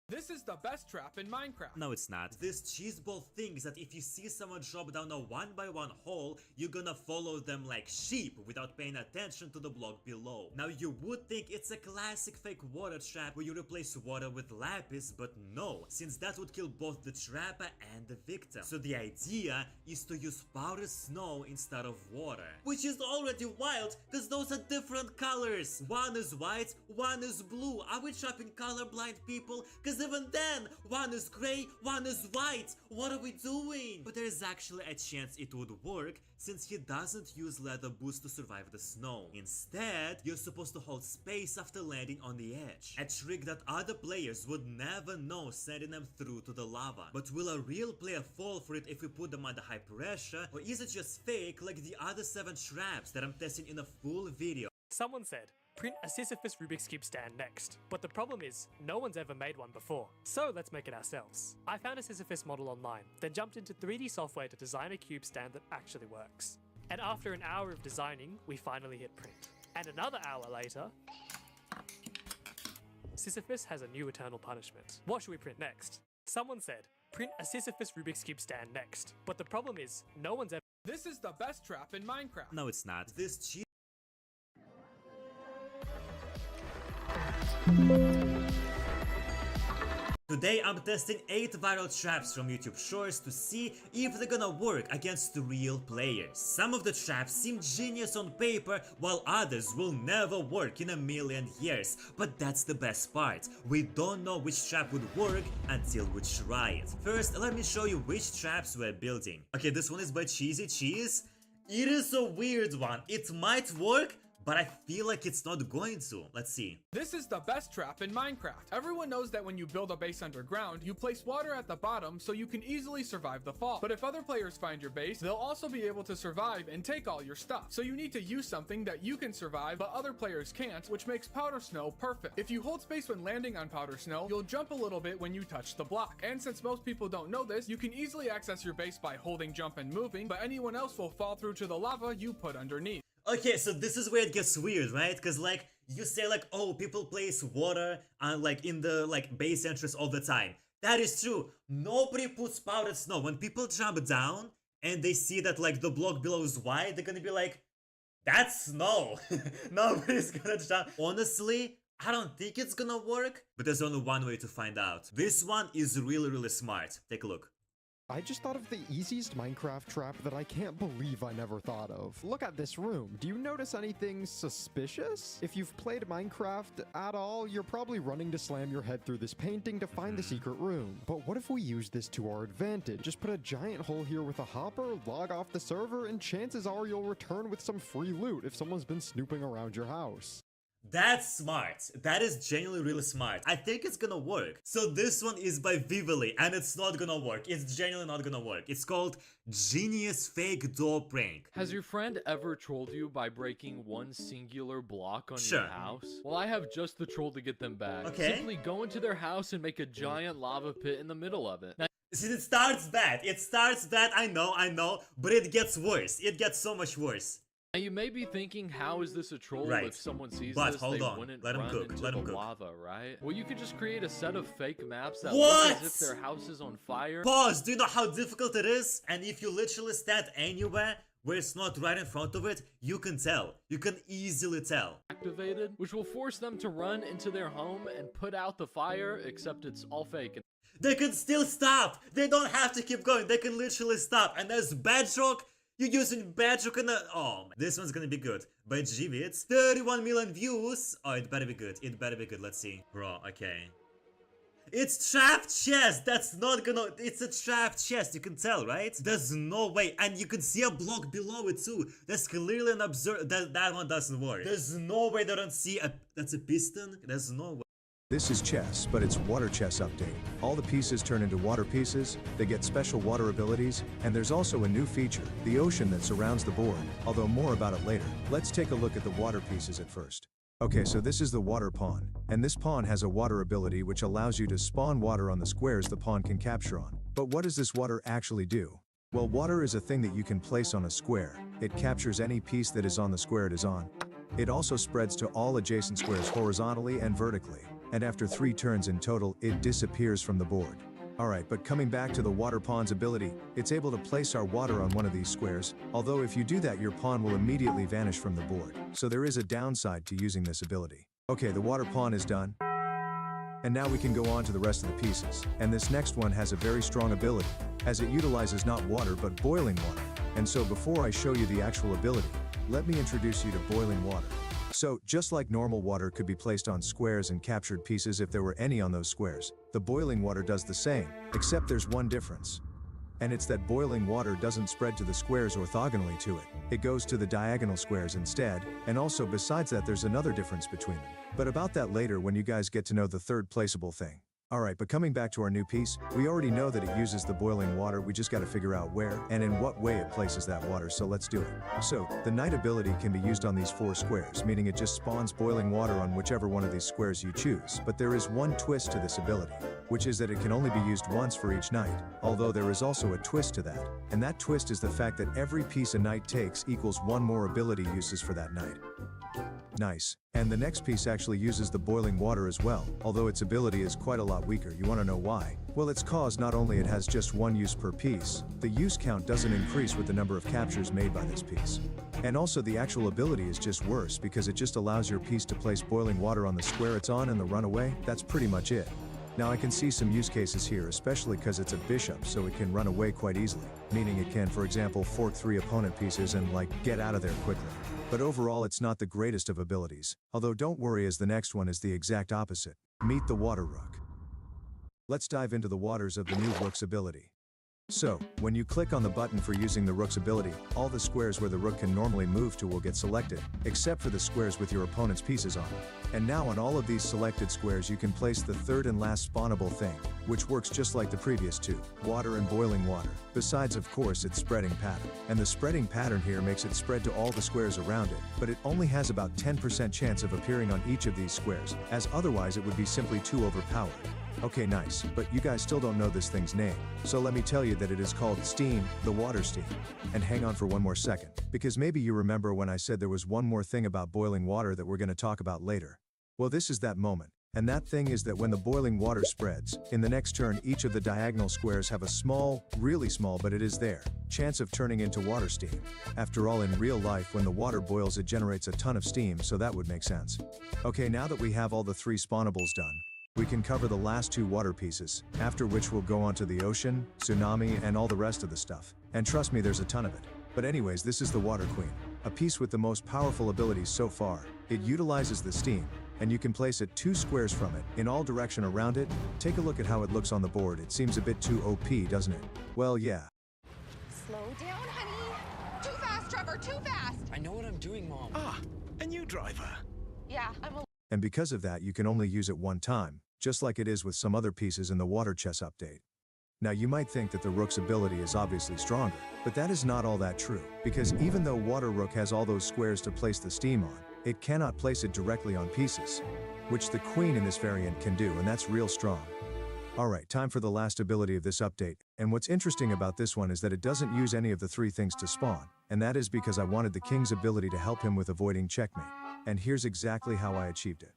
S18: This is the best trap in Minecraft.
S26: No, it's not. This cheeseball thinks that if you see someone drop down a 1x1 hole, you're gonna follow them like sheep without paying attention to the block below. Now you would think it's a classic fake water trap where you replace water with lapis, but no, since that would kill both the trapper and the victim. So the idea is to use powdered snow instead of water. Which is already wild, because those are different colors. One is white, one is blue. Are we trapping colorblind people? Because even then, one is gray, one is white. What are we doing? But there is actually a chance it would work, since he doesn't use leather boots to survive the snow. Instead, you're supposed to hold space after landing on the edge. A trick that other players would never know, sending them through to the lava. But will a real player fall for it if we put them under high pressure? Or is it just fake like the other 7 traps that I'm testing in a full video?
S29: Someone said, print a Sisyphus Rubik's Cube stand next. But the problem is, no one's ever made one before. So let's make it ourselves. I found a Sisyphus model online, then jumped into 3D software to design a cube stand that actually works. And after an hour of designing, we finally hit print. And another hour later, Sisyphus has a new eternal punishment. What should we print next? Someone said, print a Sisyphus Rubik's Cube stand next. But the problem is, no one's ever.
S18: This is the best trap in Minecraft.
S26: No, it's not. This cheese. Today I'm testing 8 viral traps from YouTube Shorts to see if they're gonna work against real players. Some of the traps seem genius on paper, while others will never work in a million years. But that's the best part. We don't know which trap would work until we try it. First, let me show you which traps we're building. Okay, this one is by Cheesy Cheese. It is a weird one. It might work, but I feel like it's not going to. Let's see.
S18: This is the best trap in Minecraft. Everyone knows that when you build a base underground, you place water at the bottom so you can easily survive the fall. But if other players find your base, they'll also be able to survive and take all your stuff. So you need to use something that you can survive but other players can't, which makes powder snow perfect. If you hold space when landing on powder snow, you'll jump a little bit when you touch the block. And since most people don't know this, you can easily access your base by holding jump and moving, but anyone else will fall through to the lava you put underneath.
S26: Okay, so this is where it gets weird, right? Because like, you say like, oh, people place water on like in the like base entrance all the time. That is true. Nobody puts powdered snow. When people jump down and they see that like the block below is white, they're gonna be like, that's snow. Nobody's gonna jump. Honestly, I don't think it's gonna work, but there's only one way to find out. This one is really, really smart. Take a look.
S3: I just thought of the easiest Minecraft trap that I can't believe I never thought of. Look at this room. Do you notice anything suspicious? If you've played Minecraft at all, you're probably running to slam your head through this painting to find the secret room. But what if we use this to our advantage? Just put a giant hole here with a hopper, log off the server, and chances are you'll return with some free loot if someone's been snooping around your house.
S26: That's smart. That is genuinely really smart. I think it's gonna work. So this one is by Vivily, and it's not gonna work. It's genuinely not gonna work. It's called Genius Fake Door Prank.
S5: Has your friend ever trolled you by breaking one singular block on
S26: Sure.
S5: your house? Well, I have just the troll to get them back.
S26: Okay.
S5: Simply go into their house and make a giant lava pit in the middle of it. Now,
S26: See, it starts bad. It starts bad, I know, but it gets worse. It gets so much worse.
S5: now you may be thinking, how is this a troll?
S26: Right.
S5: If someone sees
S26: But
S5: this,
S26: hold
S5: they
S26: on.
S5: wouldn't
S26: Let 'em
S5: run
S26: cook.
S5: into
S26: Let 'em
S5: the
S26: cook.
S5: lava, right? Well, you could just create a set of fake maps that
S26: What?
S5: look as if their house is on fire.
S26: Pause. Do you know how difficult it is? And if you literally stand anywhere where it's not right in front of it, you can tell. You can easily tell.
S5: Activated, which will force them to run into their home and put out the fire, except it's all fake.
S26: They can still stop. They don't have to keep going. They can literally stop. And there's Bedrock. You're using Bedrock in the... Oh, man. This one's gonna be good. By GVids, 31 million views. Oh, it better be good. It better be good. Let's see. Bro, okay. It's trapped chest. That's not gonna... It's a trapped chest. You can tell, right? There's no way. And you can see a block below it too. That's clearly an observer. That one doesn't work. There's no way they don't see a... That's a piston. There's no way.
S9: This is chess, but it's water chess update. All the pieces turn into water pieces, they get special water abilities, and there's also a new feature, the ocean that surrounds the board, although more about it later. Let's take a look at the water pieces at first. Okay, so this is the water pawn, and this pawn has a water ability which allows you to spawn water on the squares the pawn can capture on. But what does this water actually do? Well, water is a thing that you can place on a square. It captures any piece that is on the square it is on. It also spreads to all adjacent squares horizontally and vertically. And after 3 turns in total, it disappears from the board. Alright, but coming back to the water pawn's ability, it's able to place our water on one of these squares, although if you do that your pawn will immediately vanish from the board. So there is a downside to using this ability. Okay, the water pawn is done. And now we can go on to the rest of the pieces. And this next one has a very strong ability, as it utilizes not water but boiling water. And so before I show you the actual ability, let me introduce you to boiling water. So, just like normal water could be placed on squares and captured pieces if there were any on those squares, the boiling water does the same, except there's one difference. And it's that boiling water doesn't spread to the squares orthogonally to it. It goes to the diagonal squares instead, and also besides that there's another difference between them. But about that later when you guys get to know the third placeable thing. Alright, but coming back to our new piece, we already know that it uses the boiling water, we just gotta figure out where and in what way it places that water, so let's do it. So, the night ability can be used on these 4 squares, meaning it just spawns boiling water on whichever one of these squares you choose. But there is one twist to this ability, which is that it can only be used once for each night, although there is also a twist to that. And that twist is the fact that every piece a night takes equals 1 more ability uses for that night. Nice. And the next piece actually uses the boiling water as well, although its ability is quite a lot weaker. You want to know why? Well, it's cause not only it has just 1 use per piece, the use count doesn't increase with the number of captures made by this piece. And also the actual ability is just worse because it just allows your piece to place boiling water on the square it's on and the runaway. That's pretty much it. Now I can see some use cases here, especially because it's a bishop, so it can run away quite easily, meaning it can, for example, fork 3 opponent pieces and get out of there quickly. But overall it's not the greatest of abilities, although don't worry as the next one is the exact opposite. Meet the Water Rook. Let's dive into the waters of the new Rook's ability. So, when you click on the button for using the Rook's ability, all the squares where the Rook can normally move to will get selected, except for the squares with your opponent's pieces on them. And now on all of these selected squares you can place the third and last spawnable thing, which works just like the previous 2, water and boiling water, besides of course its spreading pattern. And the spreading pattern here makes it spread to all the squares around it, but it only has about 10% chance of appearing on each of these squares, as otherwise it would be simply too overpowered. Okay, nice, but you guys still don't know this thing's name, so let me tell you that it is called Steam, the Water Steam. And hang on for one more second, because maybe you remember when I said there was one more thing about boiling water that we're going to talk about later. Well, this is that moment, and that thing is that when the boiling water spreads, in the next turn each of the diagonal squares have a small, really small but it is there, chance of turning into water steam. After all, in real life when the water boils it generates a ton of steam, so that would make sense. Okay, now that we have all the 3 spawnables done, We can cover the last 2 water pieces, after which we'll go on to the ocean, tsunami, and all the rest of the stuff. And trust me, there's a ton of it. But anyways, this is the Water Queen, a piece with the most powerful abilities so far. It utilizes the steam, and you can place it 2 squares from it, in all direction around it. Take a look at how it looks on the board. It seems a bit too OP, doesn't it? Well, yeah.
S11: Slow down, honey. Too fast, Trevor, too fast.
S12: I know what I'm doing, Mom.
S13: Ah, a new driver.
S11: Yeah, I'm a...
S9: And because of that, you can only use it 1 time, just like it is with some other pieces in the Water Chess update. Now you might think that the Rook's ability is obviously stronger, but that is not all that true, because even though Water Rook has all those squares to place the steam on, it cannot place it directly on pieces, which the Queen in this variant can do, and that's real strong. Alright, time for the last ability of this update, and what's interesting about this one is that it doesn't use any of the 3 things to spawn, and that is because I wanted the King's ability to help him with avoiding checkmate, and here's exactly how I achieved it.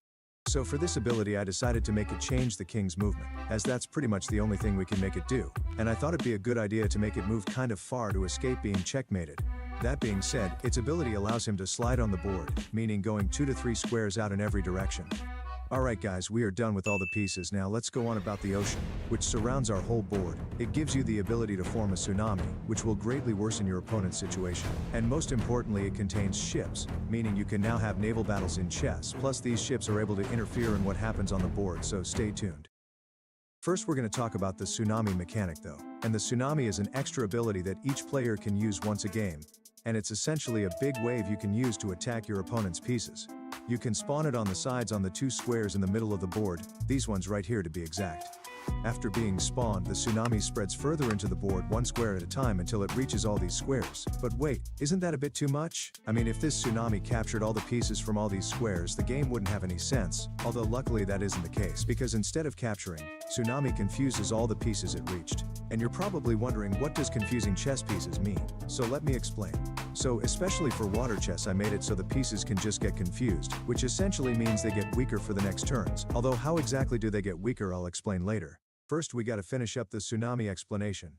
S9: So for this ability I decided to make it change the King's movement, as that's pretty much the only thing we can make it do, and I thought it'd be a good idea to make it move kind of far to escape being checkmated. That being said, its ability allows him to slide on the board, meaning going 2 to 3 squares out in every direction. Alright guys, we are done with all the pieces. Now let's go on about the ocean, which surrounds our whole board. It gives you the ability to form a tsunami, which will greatly worsen your opponent's situation. And most importantly, it contains ships, meaning you can now have naval battles in chess, plus these ships are able to interfere in what happens on the board, so stay tuned. First we're going to talk about the tsunami mechanic though, and the tsunami is an extra ability that each player can use once a game, and it's essentially a big wave you can use to attack your opponent's pieces. You can spawn it on the sides on the 2 squares in the middle of the board, these ones right here to be exact. After being spawned, the tsunami spreads further into the board 1 square at a time until it reaches all these squares. But wait, isn't that a bit too much? I mean, if this tsunami captured all the pieces from all these squares, the game wouldn't have any sense, although luckily that isn't the case, because instead of capturing, tsunami confuses all the pieces it reached. And you're probably wondering, what does confusing chess pieces mean? So let me explain. So, especially for water chess, I made it so the pieces can just get confused, which essentially means they get weaker for the next turns, although how exactly do they get weaker I'll explain later. First we gotta finish up the tsunami explanation.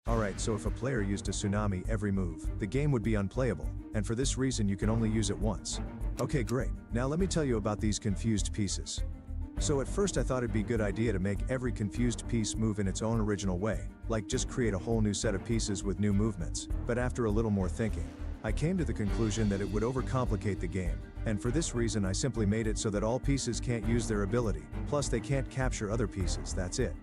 S9: Alright, so if a player used a tsunami every move, the game would be unplayable, and for this reason you can only use it once. Okay, great. Now let me tell you about these confused pieces. So at first I thought it'd be a good idea to make every confused piece move in its own original way, like just create a whole new set of pieces with new movements, but after a little more thinking, I came to the conclusion that it would overcomplicate the game, and for this reason I simply made it so that all pieces can't use their ability, plus they can't capture other pieces, that's it.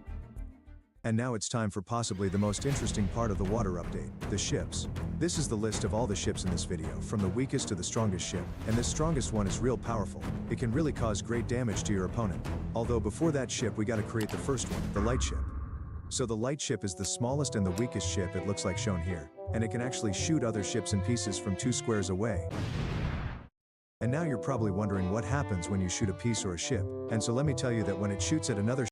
S9: And now it's time for possibly the most interesting part of the water update, the ships. This is the list of all the ships in this video, from the weakest to the strongest ship, and this strongest one is real powerful. It can really cause great damage to your opponent. Although before that ship we gotta create the first one, the light ship. So the light ship is the smallest and the weakest ship, it looks like shown here, and it can actually shoot other ships in pieces from 2 squares away. And now you're probably wondering what happens when you shoot a piece or a ship, and so let me tell you that when it shoots at another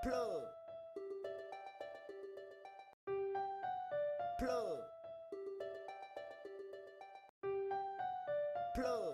S4: Plug. Plug. Plug.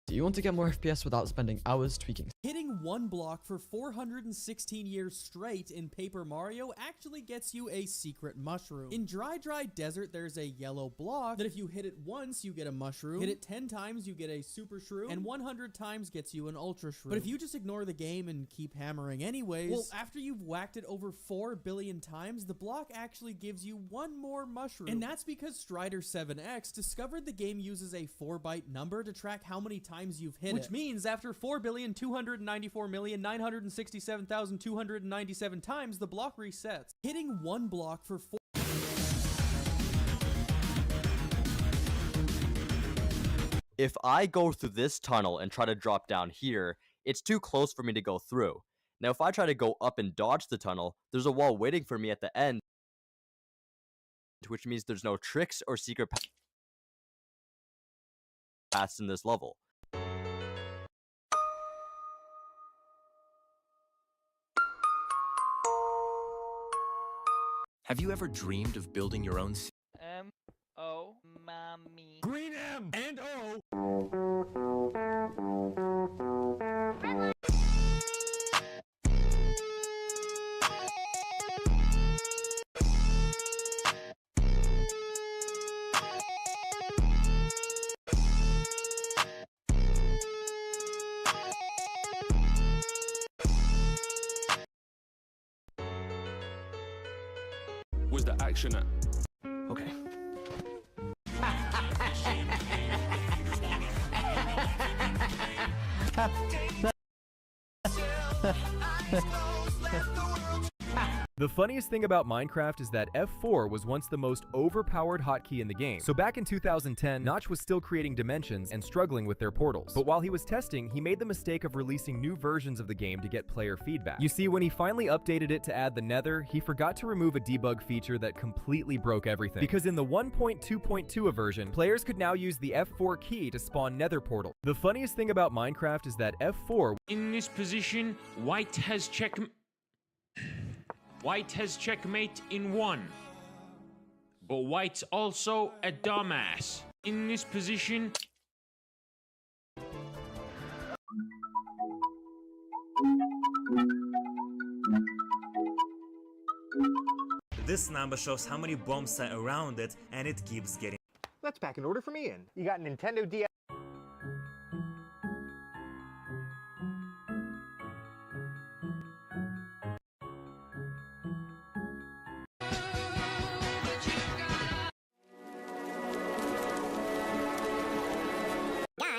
S12: Do you want to get more FPS without spending hours tweaking?
S13: Hitting one block for 416 years straight in Paper Mario actually gets you a secret mushroom. In Dry Desert, there's a yellow block that if you hit it once, you get a mushroom. Hit it 10 times, you get a super shroom. And 100 times gets you an ultra shroom. But if you just ignore the game and keep hammering anyways, well, after you've whacked it over 4 billion times, the block actually gives you one more mushroom. And that's because Strider 7X discovered the game uses a 4-byte number to track how many times you've hit it. Which means after 4,294,967,297 times, the block resets. Hitting one block for 4.
S15: If I go through this tunnel and try to drop down here, it's too close for me to go through. Now if I try to go up and dodge the tunnel, there's a wall waiting for me at the end, which means there's no tricks or secret paths in this level.
S17: Have you ever dreamed of building your own
S22: M-O, mommy.
S6: Green M and O.
S25: Was the action at?
S12: Okay.
S27: The funniest thing about Minecraft is that F4 was once the most overpowered hotkey in the game. So back in 2010, Notch was still creating dimensions and struggling with their portals. But while he was testing, he made the mistake of releasing new versions of the game to get player feedback. You see, when he finally updated it to add the Nether, he forgot to remove a debug feature that completely broke everything. Because in the 1.2.2 version, players could now use the F4 key to spawn Nether portal. The funniest thing about Minecraft is that F4...
S28: In this position, White has checkmate in 1. But White's also a dumbass. In this position...
S26: This number shows how many bombs are around it, and it keeps getting...
S30: Let's pack an order from Ian. You got Nintendo DS...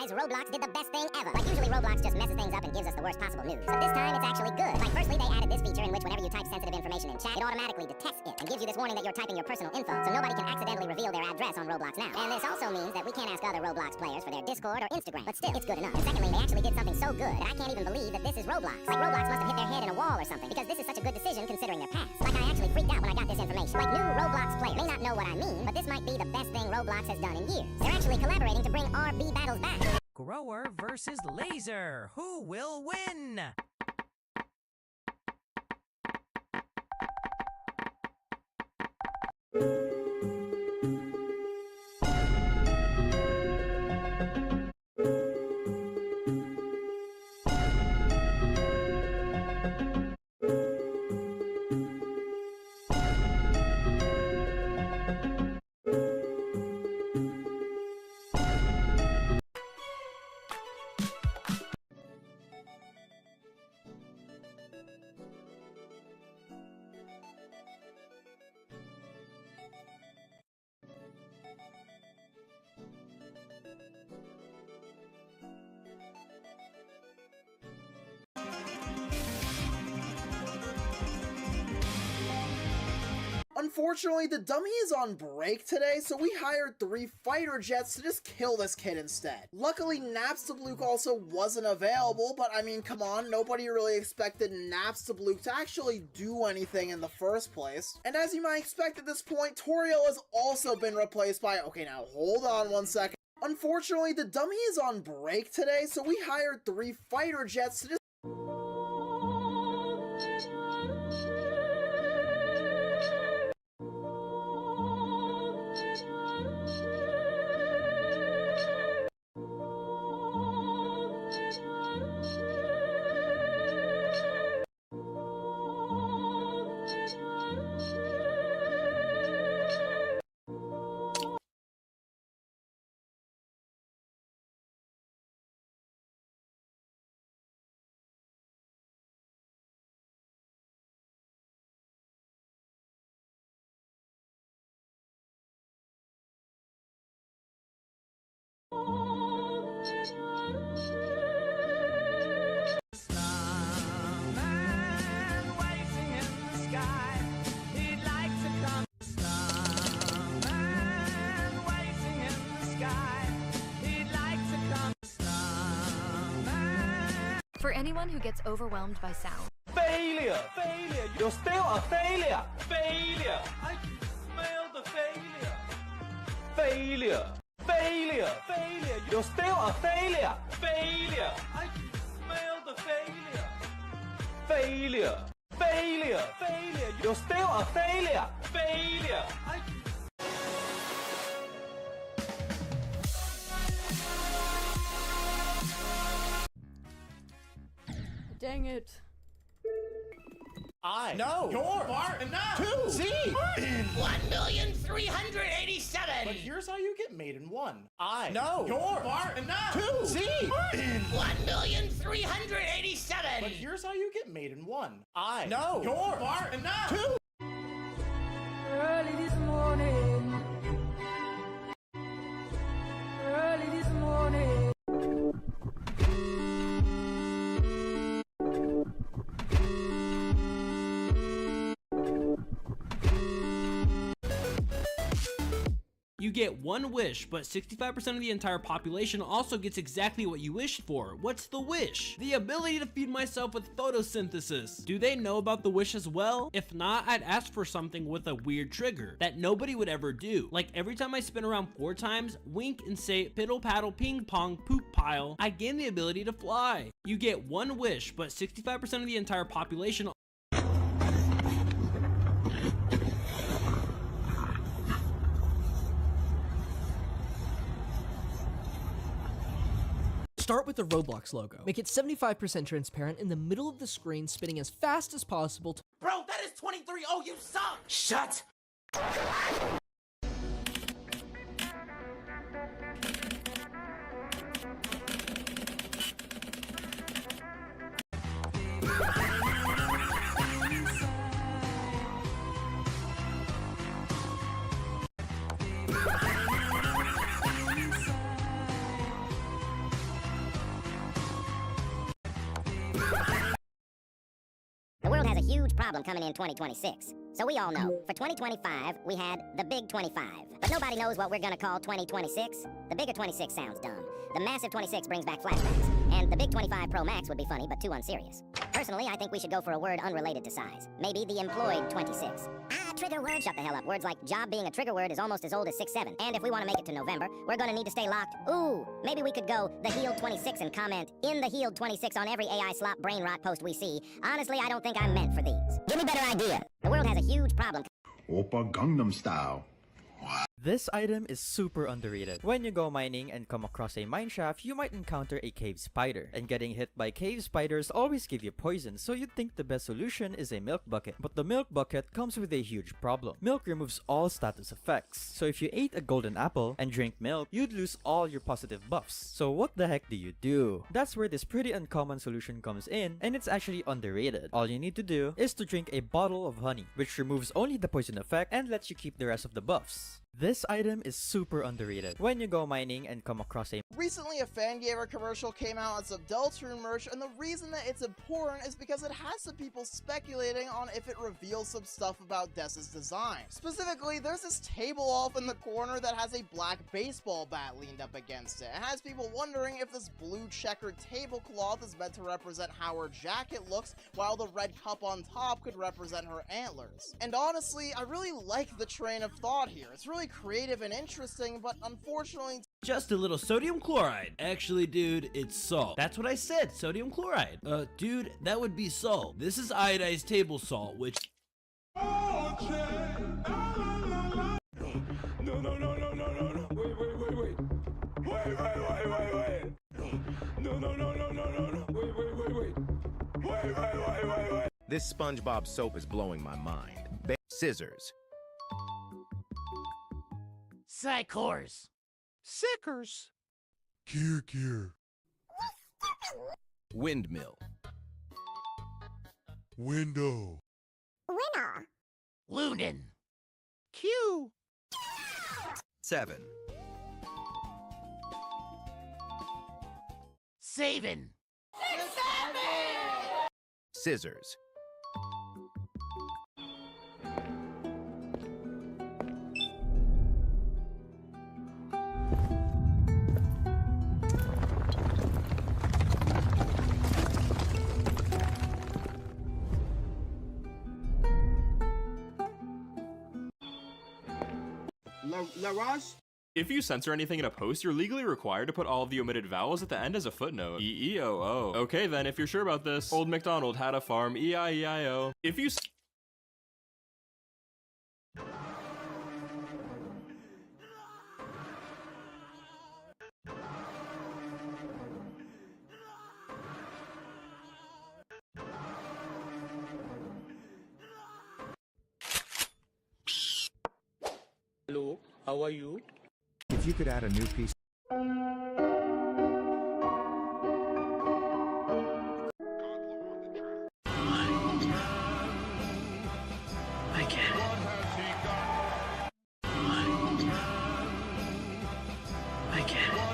S31: Roblox did the best thing ever. Like usually Roblox just messes things up and gives us the worst possible news. But this time it's actually good. Like firstly they added this feature in which whenever you type sensitive information in chat, it automatically detects it and gives you this warning that you're typing your personal info, so nobody can accidentally reveal their address on Roblox now. And this also means that we can't ask other Roblox players for their Discord or Instagram. But still, it's good enough. And secondly, they actually did something so good that I can't even believe that this is Roblox. Like Roblox must have hit their head in a wall or something, because this is such a good decision considering their past. Like I actually freaked out when I got this information. Like new Roblox players may not know what I mean, but this might be the best thing Roblox has done in years. They're actually collaborating to bring RB battles back.
S10: Grower versus Laser. Who will win?
S1: Unfortunately, the dummy is on break today, so we hired 3 fighter jets to just kill this kid instead. Luckily, Napstablook also wasn't available, but I mean, come on, nobody really expected Napstablook to actually do anything in the first place. And as you might expect at this point, Toriel has also been replaced by, okay, now hold on one second. Unfortunately, the dummy is on break today, so we hired 3 fighter jets to just
S2: For anyone who gets overwhelmed by sound.
S7: Failure! Failure! You're still a failure! Failure! I can smell the failure! Failure! Failure! Failure! You're still a failure! Failure! I can smell the failure! Failure! Failure! Failure! You're still a failure! Failure! I can
S8: Dang it.
S7: I. No. You're. Far enough. Two. Z. In
S4: 1,387!
S7: But here's how you get made in one. I.
S4: No.
S7: You're. Far enough.
S4: Two.
S7: Z.
S4: In 1,387!
S7: But here's how you get made in one. I.
S4: No.
S7: You're. Far enough. Two.
S8: Early this morning. Early this morning.
S14: You get one wish, but 65% of the entire population also gets exactly what you wished for. What's the wish? The ability to feed myself with photosynthesis. Do they know about the wish as well? If not, I'd ask for something with a weird trigger that nobody would ever do. Like every time I spin around 4 times, wink and say piddle paddle ping pong poop pile, I gain the ability to fly. You get one wish, but 65% of the entire population
S16: Start with the Roblox logo. Make it 75% transparent in the middle of the screen, spinning as fast as possible to—
S4: Bro, that is 23. Oh, you suck! Shut!
S31: The world has a huge problem coming in 2026. So we all know, for 2025, we had the Big 25. But nobody knows what we're gonna call 2026. The bigger 26 sounds dumb. The massive 26 brings back flashbacks. And the Big 25 Pro Max would be funny, but too unserious. Personally, I think we should go for a word unrelated to size. Maybe the employed 26. Trigger word? Shut the hell up. Words like job being a trigger word is almost as old as 6'7". And if we want to make it to November, we're gonna need to stay locked. Ooh, maybe we could go the healed 26 and comment in the healed 26 on every AI slop brain rot post we see. Honestly, I don't think I'm meant for these. Give me a better idea. The world has a huge problem.
S19: Oppa Gangnam Style.
S20: This item is super underrated. When you go mining and come across a mine shaft, you might encounter a cave spider. And getting hit by cave spiders always give you poison, so you'd think the best solution is a milk bucket. But the milk bucket comes with a huge problem. Milk removes all status effects. So if you ate a golden apple and drank milk, you'd lose all your positive buffs. So what the heck do you do? That's where this pretty uncommon solution comes in, and it's actually underrated. All you need to do is to drink a bottle of honey, which removes only the poison effect and lets you keep the rest of the buffs. This item is super underrated. When you go mining and come across a
S1: Recently, a Fangamer commercial came out on some Deltarune merch, and the reason that it's important is because it has some people speculating on if it reveals some stuff about Dess's design. Specifically, there's this table off in the corner that has a black baseball bat leaned up against it. It has people wondering if this blue checkered tablecloth is meant to represent how her jacket looks, while the red cup on top could represent her antlers. And honestly, I really like the train of thought here. It's really creative and interesting, but unfortunately,
S14: Just a little sodium chloride. Actually, dude, it's salt. That's what I said, sodium chloride. Dude, that would be salt. This is iodized table salt, which...
S7: No. Wait.
S17: This SpongeBob soap is blowing my mind. Scissors.
S4: Psychors.
S17: Sickers.
S7: Kier.
S17: Windmill.
S7: Window.
S31: Winner.
S4: Lunin.
S17: Q. 7.
S4: Savin.
S17: Scissors.
S3: La Roche?
S5: If you censor anything in a post, you're legally required to put all of the omitted vowels at the end as a footnote. E-E-O-O. Okay then, if you're sure about this. Old MacDonald had a farm, E-I-E-I-O. If you
S3: Hello, how are you?
S17: If you could add a new piece.
S7: I get it. I get it.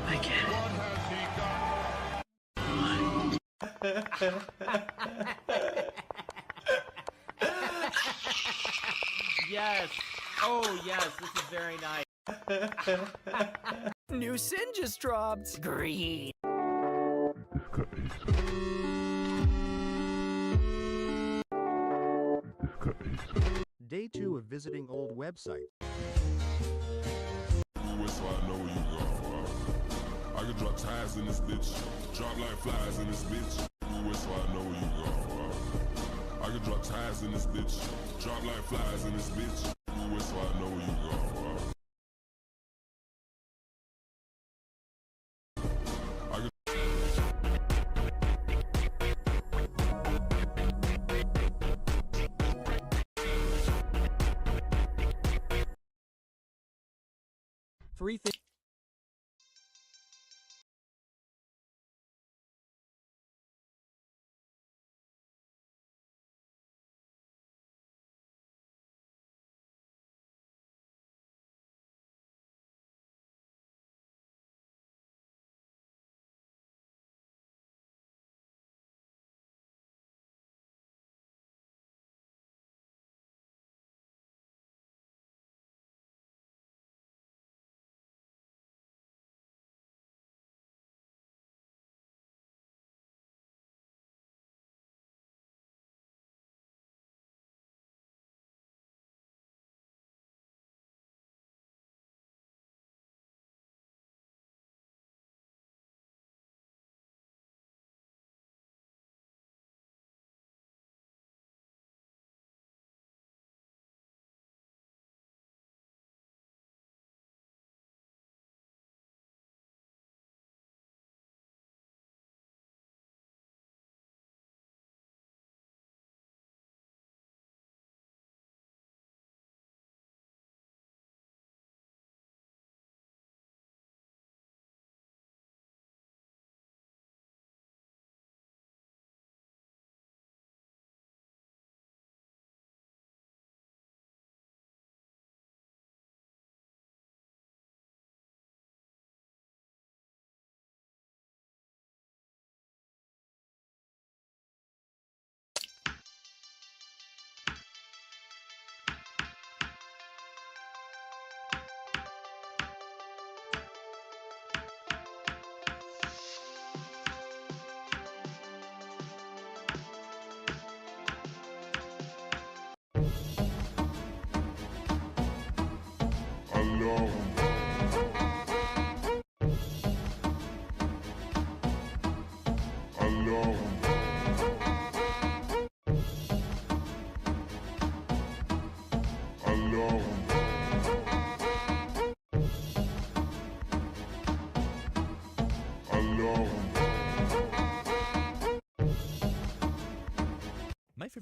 S7: I get it.
S10: Yes. Oh, yes. This is very nice.
S4: New sin just dropped. Green.
S17: Day 2 of visiting old websites.
S7: I can drop ties in this bitch. Drop like flies in this bitch. So I know you go. I can drop ties in this bitch. Drop like flies in this bitch. So I know you go.
S16: Three things.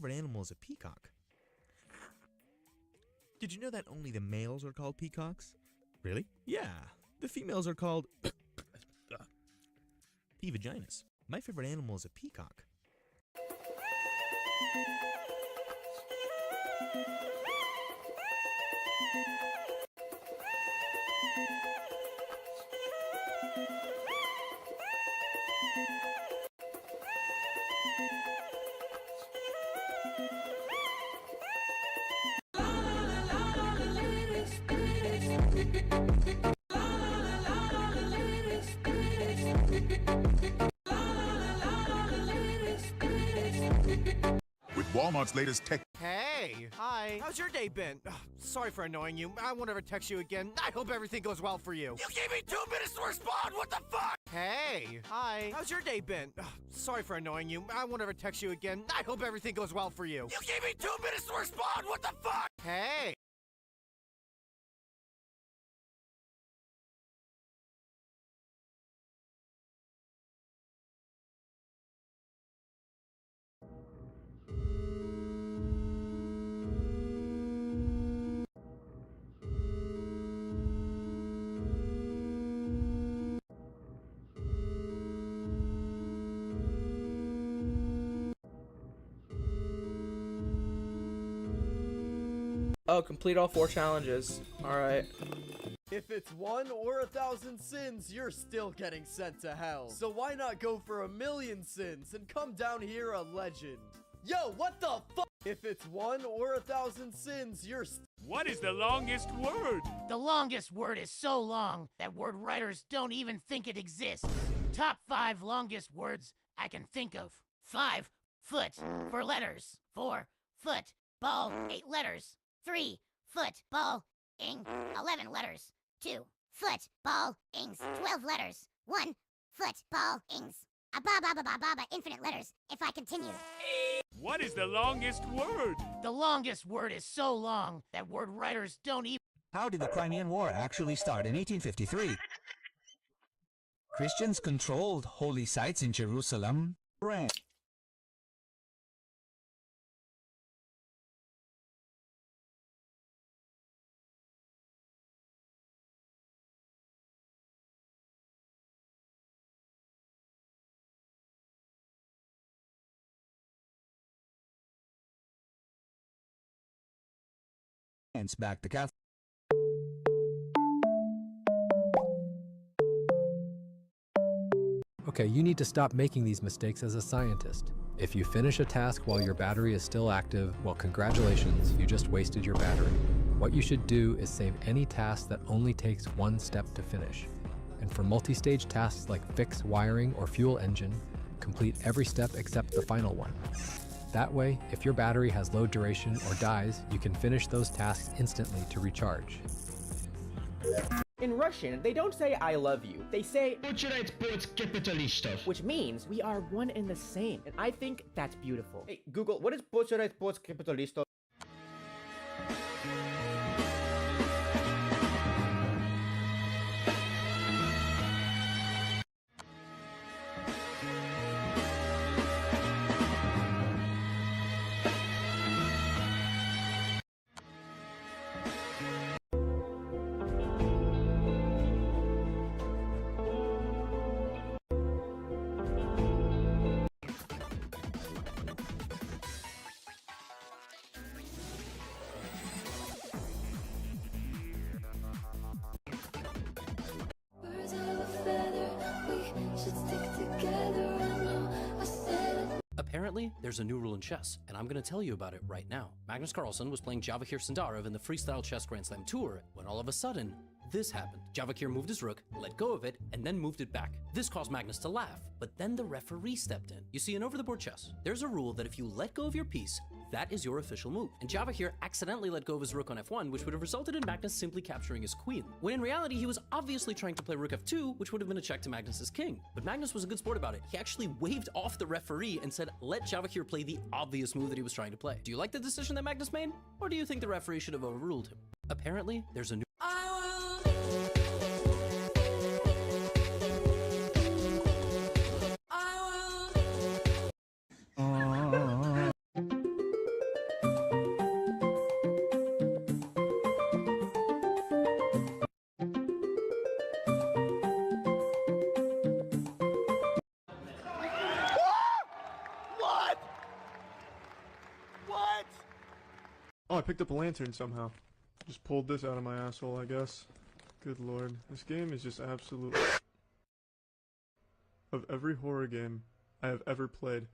S9: favorite animal is a peacock. Did you know that only the males are called peacocks? Really? Yeah. The females are called P. vaginas. My favorite animal is a peacock.
S19: With Walmart's latest tech.
S11: Hey, hi. How's your day been? Ugh, sorry for annoying you. I won't ever text you again. I hope everything goes well for you. You gave me 2 minutes to respond. What the fuck? Hey, hi. How's your day been? Ugh, sorry for annoying you. I won't ever text you again. I hope everything goes well for you. You gave me 2 minutes to respond. What the fuck? Hey.
S13: Oh, complete all 4 challenges. Alright.
S15: If it's 1 or 1,000 sins, you're still getting sent to hell. So why not go for 1,000,000 sins and come down here a legend? Yo, what the fuck? If it's 1 or 1,000 sins, you're
S28: What is the longest word?
S4: The longest word is so long that word writers don't even think it exists. Top 5 longest words I can think of. 5, foot, for letters. 4, foot, ball, 8 letters. 3, foot, ball, ing, 11 letters. 2, foot, ball, ings, 12 letters. 1, foot, ball, ings. Ababa, infinite letters, if I continue.
S28: What is the longest word?
S4: The longest word is so long that word writers don't even...
S18: How did the Crimean War actually start in 1853? Christians controlled holy sites in Jerusalem. Back to Catholic.
S21: Okay, you need to stop making these mistakes as a scientist. If you finish a task while your battery is still active, well, congratulations, you just wasted your battery. What you should do is save any task that only takes 1 step to finish. And for multi-stage tasks like fix wiring or fuel engine, complete every step except the final one. That way, if your battery has low duration or dies, you can finish those tasks instantly to recharge.
S22: In Russian, they don't say I love you. They say which means we are one and the same. And I think that's beautiful. Hey, Google, what is capitalisto?
S23: Apparently, there's a new rule in chess, and I'm gonna tell you about it right now. Magnus Carlsen was playing Javakir Sandarov in the Freestyle Chess Grand Slam Tour when all of a sudden, this happened. Javakir moved his rook, let go of it, and then moved it back. This caused Magnus to laugh, but then the referee stepped in. You see, in over-the-board chess, there's a rule that if you let go of your piece, that is your official move. And Javakir accidentally let go of his rook on f1, which would have resulted in Magnus simply capturing his queen. When in reality, he was obviously trying to play rook f2, which would have been a check to Magnus's king. But Magnus was a good sport about it. He actually waved off the referee and said, let Javakir play the obvious move that he was trying to play. Do you like the decision that Magnus made? Or do you think the referee should have overruled him? Apparently, there's a new...
S2: Oh, I picked up a lantern somehow. Just pulled this out of my asshole, I guess. Good lord. This game is just absolute. Of every horror game I have ever played,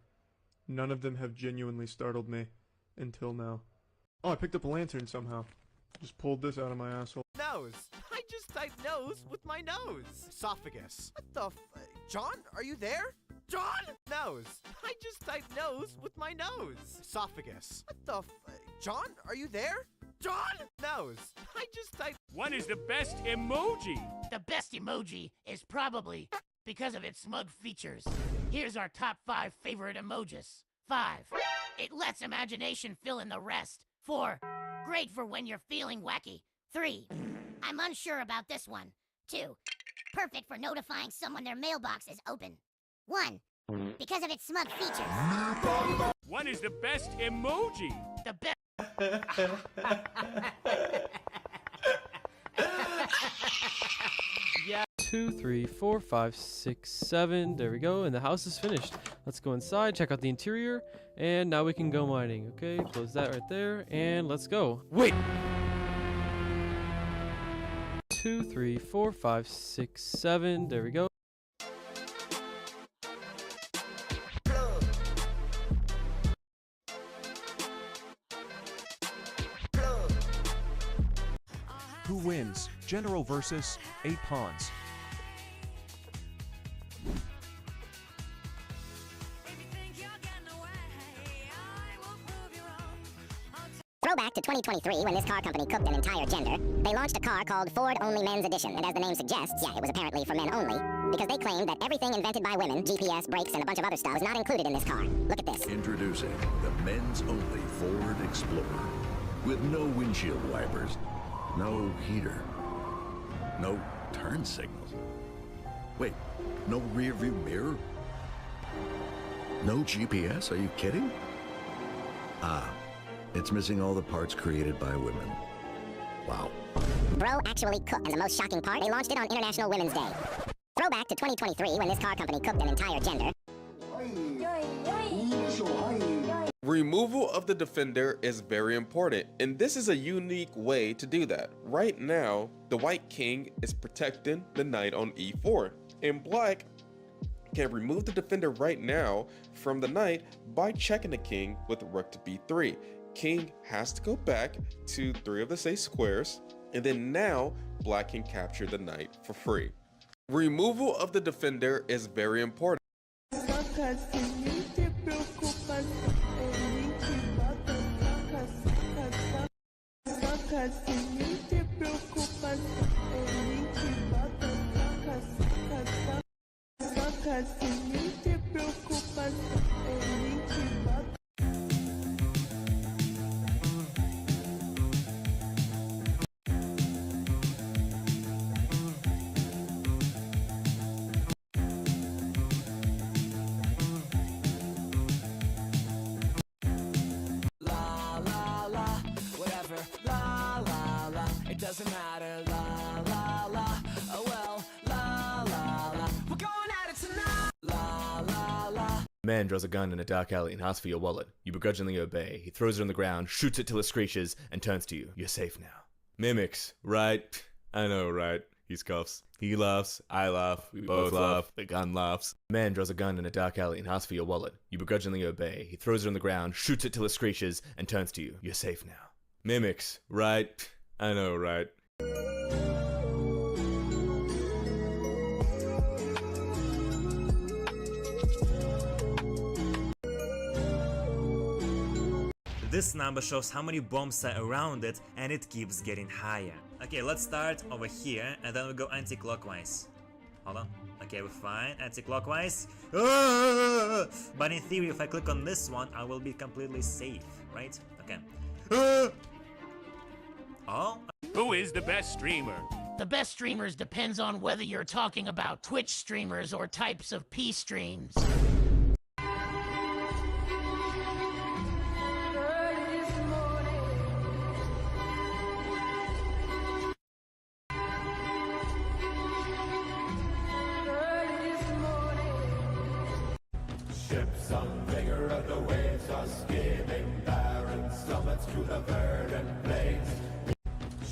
S2: none of them have genuinely startled me until now. Oh, I picked up a lantern somehow. Just pulled this out of my asshole.
S11: Nose. I just typed nose with my nose. Esophagus. What the John, are you there? John! Nose. I just typed nose with my nose. Esophagus. What the John, are you there? John! Nose. I just typed.
S6: What is the best emoji?
S4: The best emoji is probably because of its smug features. Here's our top 5 favorite emojis. 5. It lets imagination fill in the rest. 4. Great for when you're feeling wacky. 3. I'm unsure about this one. 2. Perfect for notifying someone their mailbox is open. 1. Because of its smug features.
S6: What is the best emoji?
S4: The best.
S8: 2, 3, 4, 5, 6, 7. There we go, and the house is finished. Let's go inside, check out the interior, and now we can go mining. Okay, close that right there, and let's go. Wait! 2, 3, 4, 5, 6, 7. There we go.
S12: Who wins? General versus 8 pawns.
S31: Throwback to 2023, when this car company cooked an entire gender, they launched a car called Ford Only Men's Edition, and as the name suggests, yeah, it was apparently for men only, because they claimed that everything invented by women, GPS, brakes, and a bunch of other stuff, was not included in this car. Look at this.
S17: Introducing the men's only Ford Explorer. With no windshield wipers, no heater, no turn signals. Wait, no rear view mirror? No GPS? Are you kidding? It's missing all the parts created by women. Wow.
S31: Bro actually cooked, and the most shocking part, they launched it on International Women's Day. Throwback to 2023, when this car company cooked an entire gender.
S20: Removal of the defender is very important, and this is a unique way to do that. Right now, the white king is protecting the knight on e4, and black can remove the defender right now from the knight by checking the king with rook to b3. King has to go back to 3 of the 6 squares, and then now black can capture the knight for free. Removal of the defender is very important.
S10: Doesn't matter, la la la. Oh well, la la la. We're going at it tonight. La la la.
S24: Man draws a gun in a dark alley and asks for your wallet. You begrudgingly obey. He throws it on the ground, shoots it till it screeches, and turns to you. You're safe now. Mimics, right? I know, right? He scoffs. He laughs. I laugh. We both laugh. The gun laughs. Man draws a gun in a dark alley and asks for your wallet. You begrudgingly obey. He throws it on the ground, shoots it till it screeches, and turns to you. You're safe now. Mimics, right? I know, right?
S25: This number shows how many bombs are around it, and it keeps getting higher. Okay, let's start over here, and then we'll go anti-clockwise. Hold on. Okay, we're fine. Anti-clockwise. Ah! But in theory, if I click on this one, I will be completely safe, right? Okay. Ah! Oh?
S6: Who is the best streamer?
S4: The best streamers depends on whether you're talking about Twitch streamers or types of P streams.
S7: Ships on vigor of the waves are skimming barren.
S10: barren summits to the verdant plains.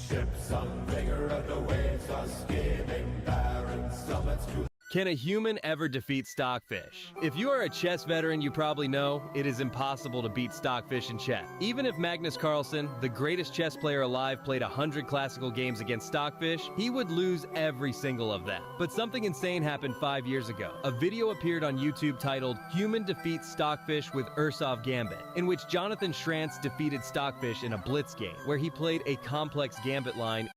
S10: Ships on vigor of the waves are skimming barren summits to.
S1: Can a human ever defeat Stockfish? If you are a chess veteran, you probably know it is impossible to beat Stockfish in chess. Even if Magnus Carlsen, the greatest chess player alive, played 100 classical games against Stockfish, he would lose every single of them. But something insane happened 5 years ago. A video appeared on YouTube titled "Human Defeats Stockfish with Ursov Gambit," in which Jonathan Schrantz defeated Stockfish in a blitz game, where he played a complex gambit line.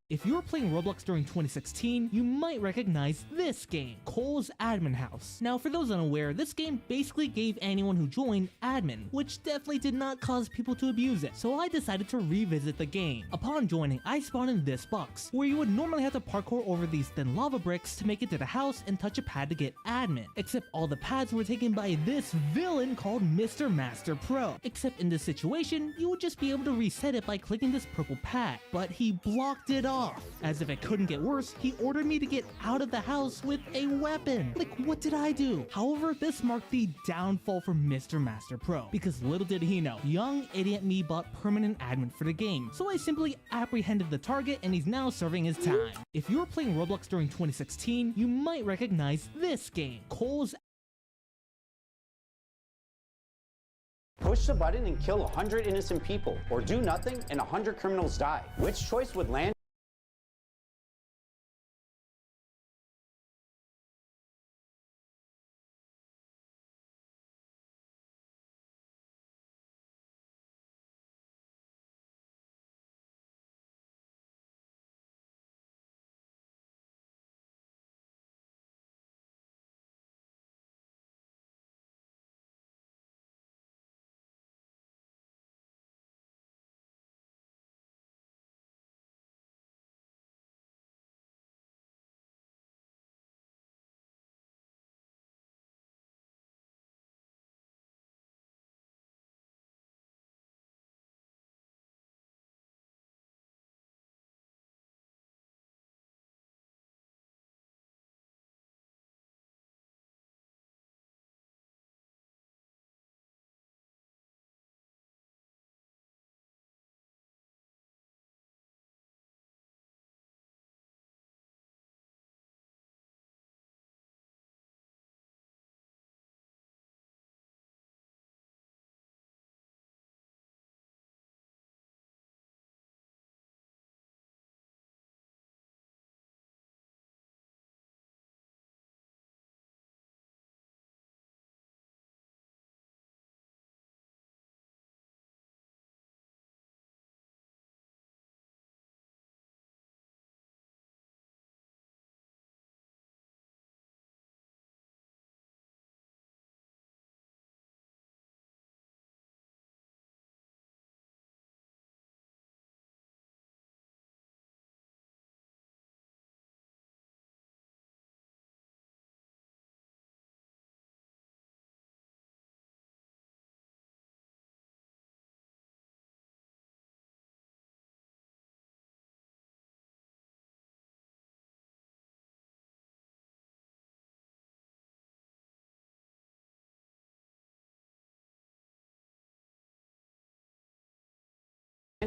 S3: If you were playing Roblox during 2016, you might recognize this game, Cole's Admin House. Now, for those unaware, this game basically gave anyone who joined admin, which definitely did not cause people to abuse it, so I decided to revisit the game. Upon joining, I spawned in this box, where you would normally have to parkour over these thin lava bricks to make it to the house and touch a pad to get admin, except all the pads were taken by this villain called Mr. Master Pro. Except in this situation, you would just be able to reset it by clicking this purple pad, but he blocked it off. As if it couldn't get worse, he ordered me to get out of the house with a weapon. Like, what did I do? However, this marked the downfall for Mr. Master Pro, because little did he know, young idiot me bought permanent admin for the game, so I simply apprehended the target and he's now serving his time. If you were playing Roblox during 2016, you might recognize this game, Cole's.
S5: Push the button and kill 100 innocent people, or do nothing and 100 criminals die. Which choice would land?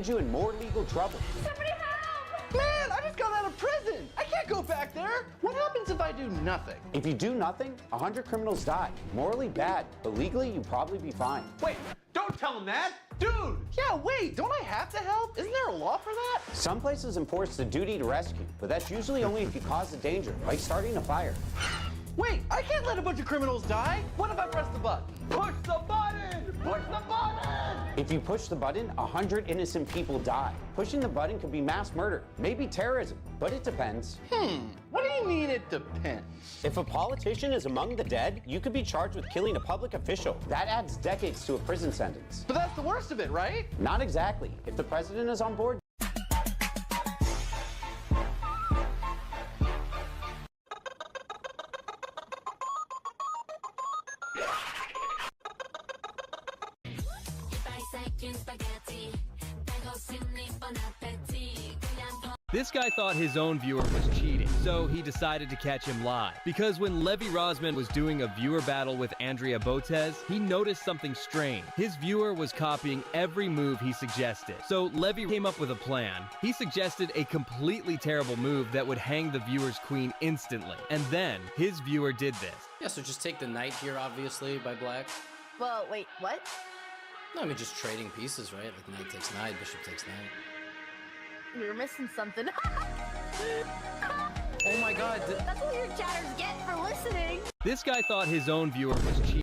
S5: You in more legal trouble.
S9: Somebody help! Man, I just got out of prison. I can't go back there. What happens if I do nothing?
S5: If you do nothing, 100 criminals die. Morally bad, but legally you'd probably be fine.
S9: Wait, don't tell him that! Dude! Yeah, wait, don't I have to help? Isn't there a law for that?
S5: Some places enforce the duty to rescue, but that's usually only if you cause a danger, like starting a fire.
S9: Wait, I can't let a bunch of criminals die. What if I press the button? Push the button! Push the button!
S5: If you push the button, 100 innocent people die. Pushing the button could be mass murder, maybe terrorism, but it depends.
S9: What do you mean it depends?
S5: If a politician is among the dead, you could be charged with killing a public official. That adds decades to a prison sentence.
S9: But that's the worst of it, right?
S5: Not exactly. If the president is on board,
S1: This guy thought his own viewer was cheating, so he decided to catch him live. Because when Levy Rosman was doing a viewer battle with Andrea Botez, he noticed something strange. His viewer was copying every move he suggested. So Levy came up with a plan. He suggested a completely terrible move that would hang the viewer's queen instantly. And then his viewer did this.
S23: Yeah, so just take the knight here, obviously, by black.
S13: Well, wait, what?
S23: No, I mean, just trading pieces, right? Like knight takes knight, bishop takes knight.
S13: You're missing something.
S23: Oh my god.
S13: That's what your chatters get for listening.
S1: This guy thought his own viewer was cheating.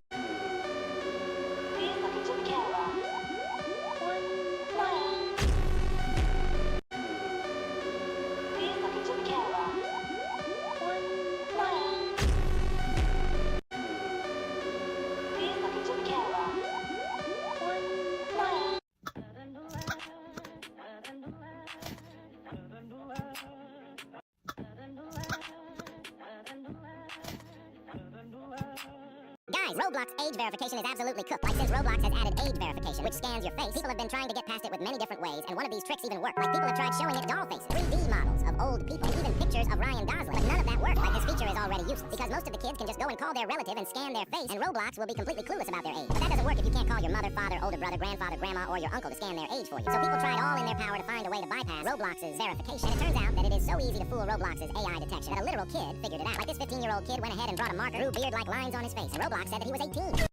S31: Guys, Roblox age verification is absolutely cooked. Like, since Roblox has added age verification, which scans your face, people have been trying to get past it with many different ways, and one of these tricks even worked. Like, people have tried showing it doll faces, 3D models of old people, and even pictures of Ryan Gosling. But none of that works. Like, this feature is already useless, because most of the kids can just go and call their relative and scan their face, and Roblox will be completely clueless about their age. But that doesn't work if you can't call your mother, father, older brother, grandfather, grandma, or your uncle to scan their age for you. So people tried all in their power to find a way to bypass Roblox's verification, and it turns out that it is so easy to fool Roblox's AI detection that a literal kid figured it out. Like, this 15-year-old kid went ahead and brought a marker, drew beard-like lines on his face, and Roblox said that he was 18.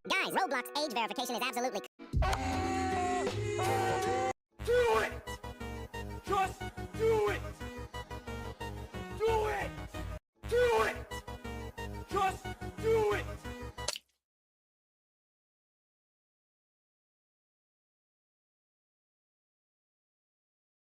S31: Guys, Roblox age verification is absolutely...
S6: Do it! Just do it! Do it! Do it! Just do it!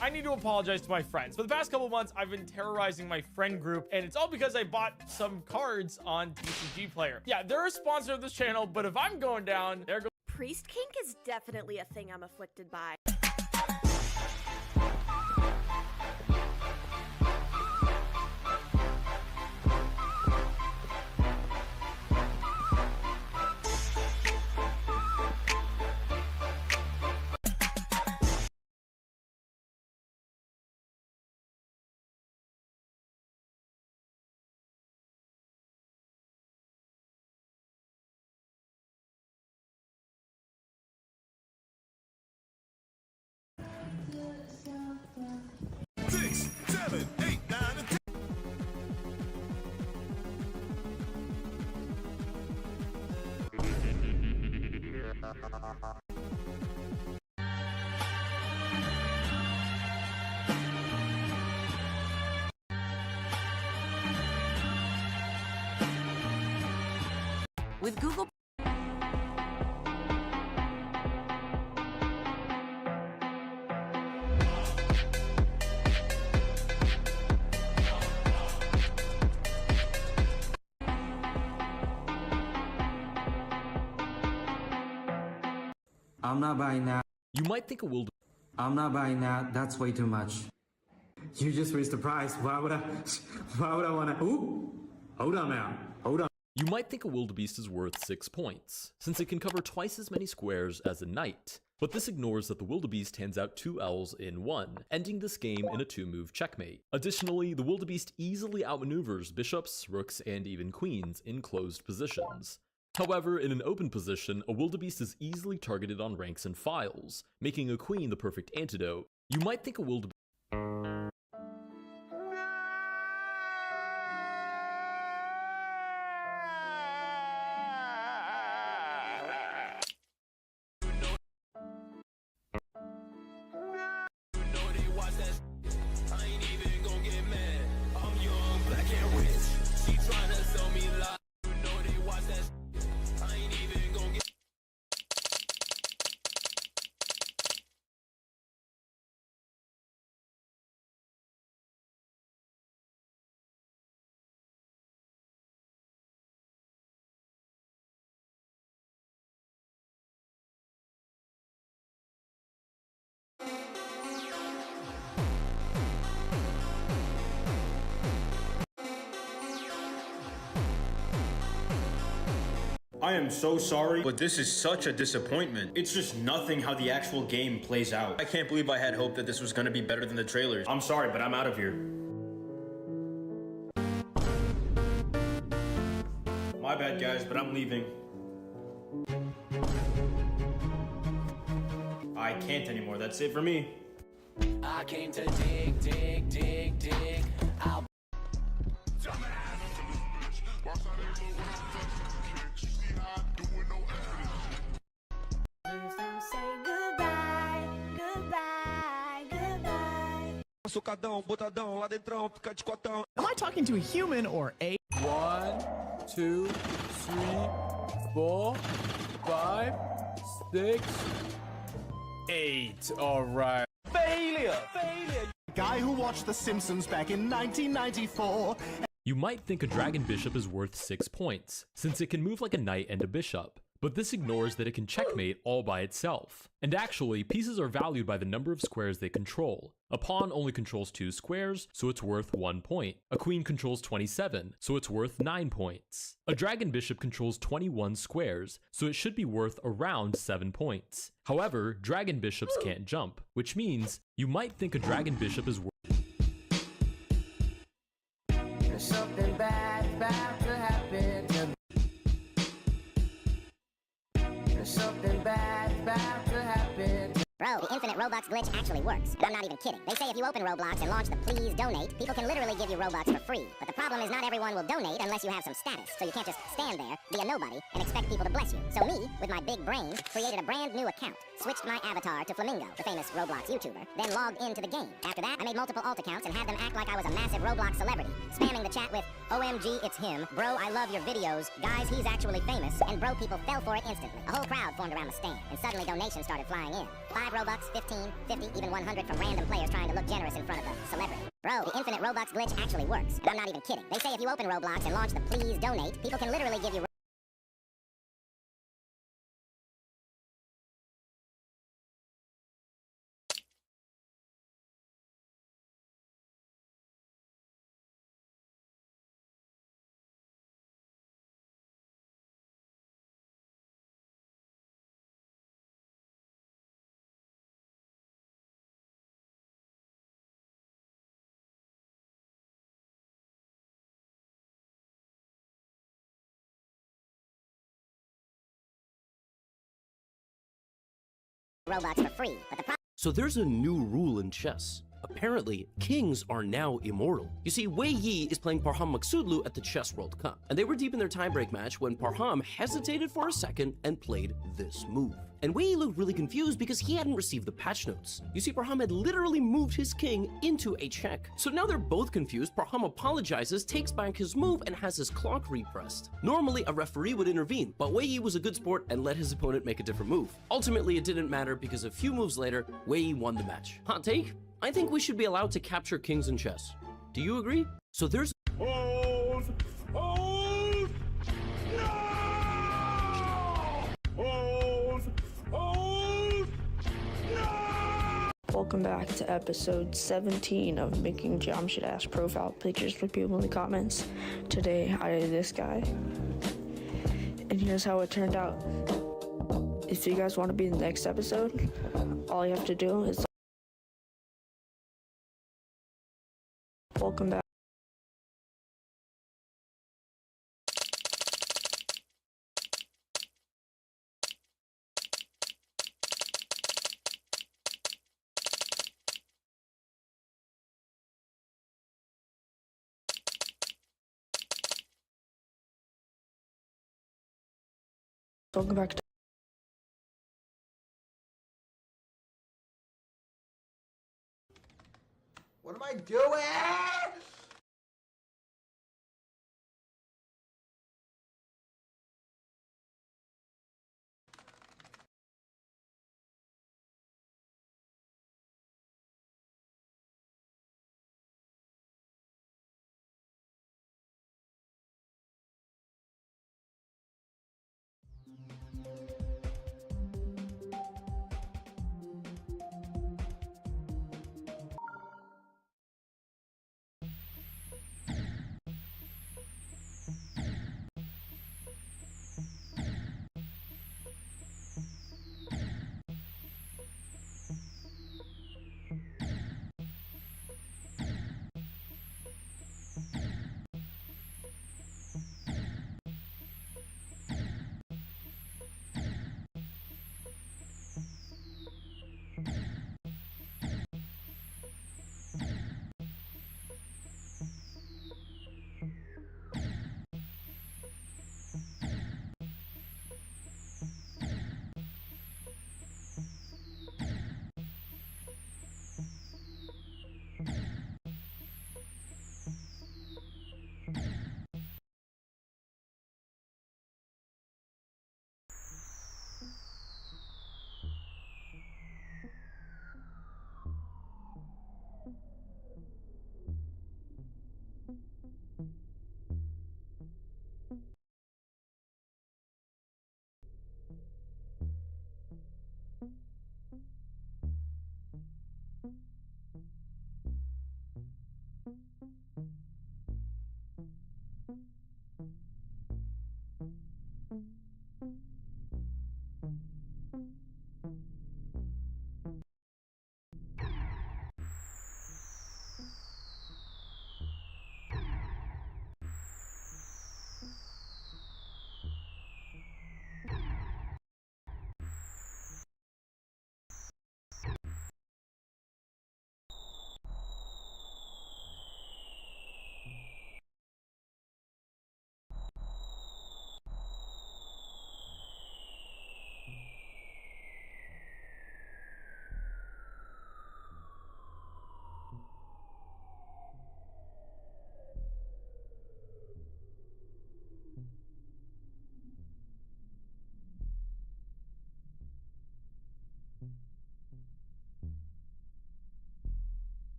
S14: I need to apologize to my friends. For the past couple months, I've been terrorizing my friend group, and it's all because I bought some cards on TCG Player. Yeah, they're a sponsor of this channel, but if I'm going down, there goes...
S13: Priest kink is definitely a thing I'm afflicted by. With Google
S15: I'm not buying that.
S16: You might think a wildebeest.
S15: I'm not buying that. That's way too much. You just raised the price. Why would I want to? Ooh, hold on now. Hold on.
S16: You might think a wildebeest is worth 6 points, since it can cover twice as many squares as a knight. But this ignores that the wildebeest hands out 2 L's in 1, ending this game in a 2-move checkmate. Additionally, the wildebeest easily outmaneuvers bishops, rooks, and even queens in closed positions. However, in an open position, a wildebeest is easily targeted on ranks and files, making a queen the perfect antidote. You might think a wildebeest
S2: I am so sorry, but this is such a disappointment. It's just nothing how the actual game plays out. I can't believe I had hope that this was gonna be better than the trailers. I'm sorry, but I'm out of here. My bad, guys, but I'm leaving. I can't anymore. That's it for me.
S10: I came to dig, dig, dig, dig. I'll
S6: Socadão, botadão, lá dentrão, fica de cotão.
S11: Am I talking to a human or a?
S18: 1, 2, 3, 4, 5, 6, 8. All right.
S6: Failure! Failure!
S11: Guy who watched The Simpsons back in 1994.
S16: You might think a dragon bishop is worth 6 points, since it can move like a knight and a bishop. But this ignores that it can checkmate all by itself. And actually, pieces are valued by the number of squares they control. A pawn only controls 2 squares, so it's worth 1 point. A queen controls 27, so it's worth 9 points. A dragon bishop controls 21 squares, so it should be worth around 7 points. However, dragon bishops can't jump, which means you might think a dragon bishop is worth
S10: There's something bad about to happen to me. There's something bad about to happen to
S31: Bro, the infinite Robux glitch actually works. And I'm not even kidding. They say if you open Roblox and launch the Please Donate, people can literally give you Robux for free. But the problem is not everyone will donate unless you have some status. So you can't just stand there, be a nobody, and expect people to bless you. So me, with my big brain, created a brand new account, switched my avatar to Flamingo, the famous Roblox YouTuber, then logged into the game. After that, I made multiple alt accounts and had them act like I was a massive Roblox celebrity, spamming the chat with, OMG, it's him. Bro, I love your videos. Guys, he's actually famous. And bro, people fell for it instantly. A whole crowd formed around the stand, and suddenly donations started flying in. 5 Robux, 15, 50, even 100 from random players trying to look generous in front of a celebrity. Bro, the infinite Robux glitch actually works. And I'm not even kidding. They say if you open Roblox and launch the Please Donate, people can literally give you Robux for free. But the
S23: So there's a new rule in chess. Apparently, kings are now immortal. You see, Wei Yi is playing Parham Maksudlu at the Chess World Cup, and they were deep in their tiebreak match when Parham hesitated for a second and played this move. And Wei Yi looked really confused because he hadn't received the patch notes. You see, Parham had literally moved his king into a check. So now they're both confused. Parham apologizes, takes back his move, and has his clock repressed. Normally, a referee would intervene, but Wei Yi was a good sport and let his opponent make a different move. Ultimately, it didn't matter because a few moves later, Wei Yi won the match. Hot take? I think we should be allowed to capture kings in chess. Do you agree? So there's
S19: Welcome back to episode 17 of making Jamshid-ass profile pictures for people in the comments. Today I did this guy, and here's how it turned out. If you guys want to be in the next episode, all you have to do is welcome back. Welcome back to
S6: What am I doing?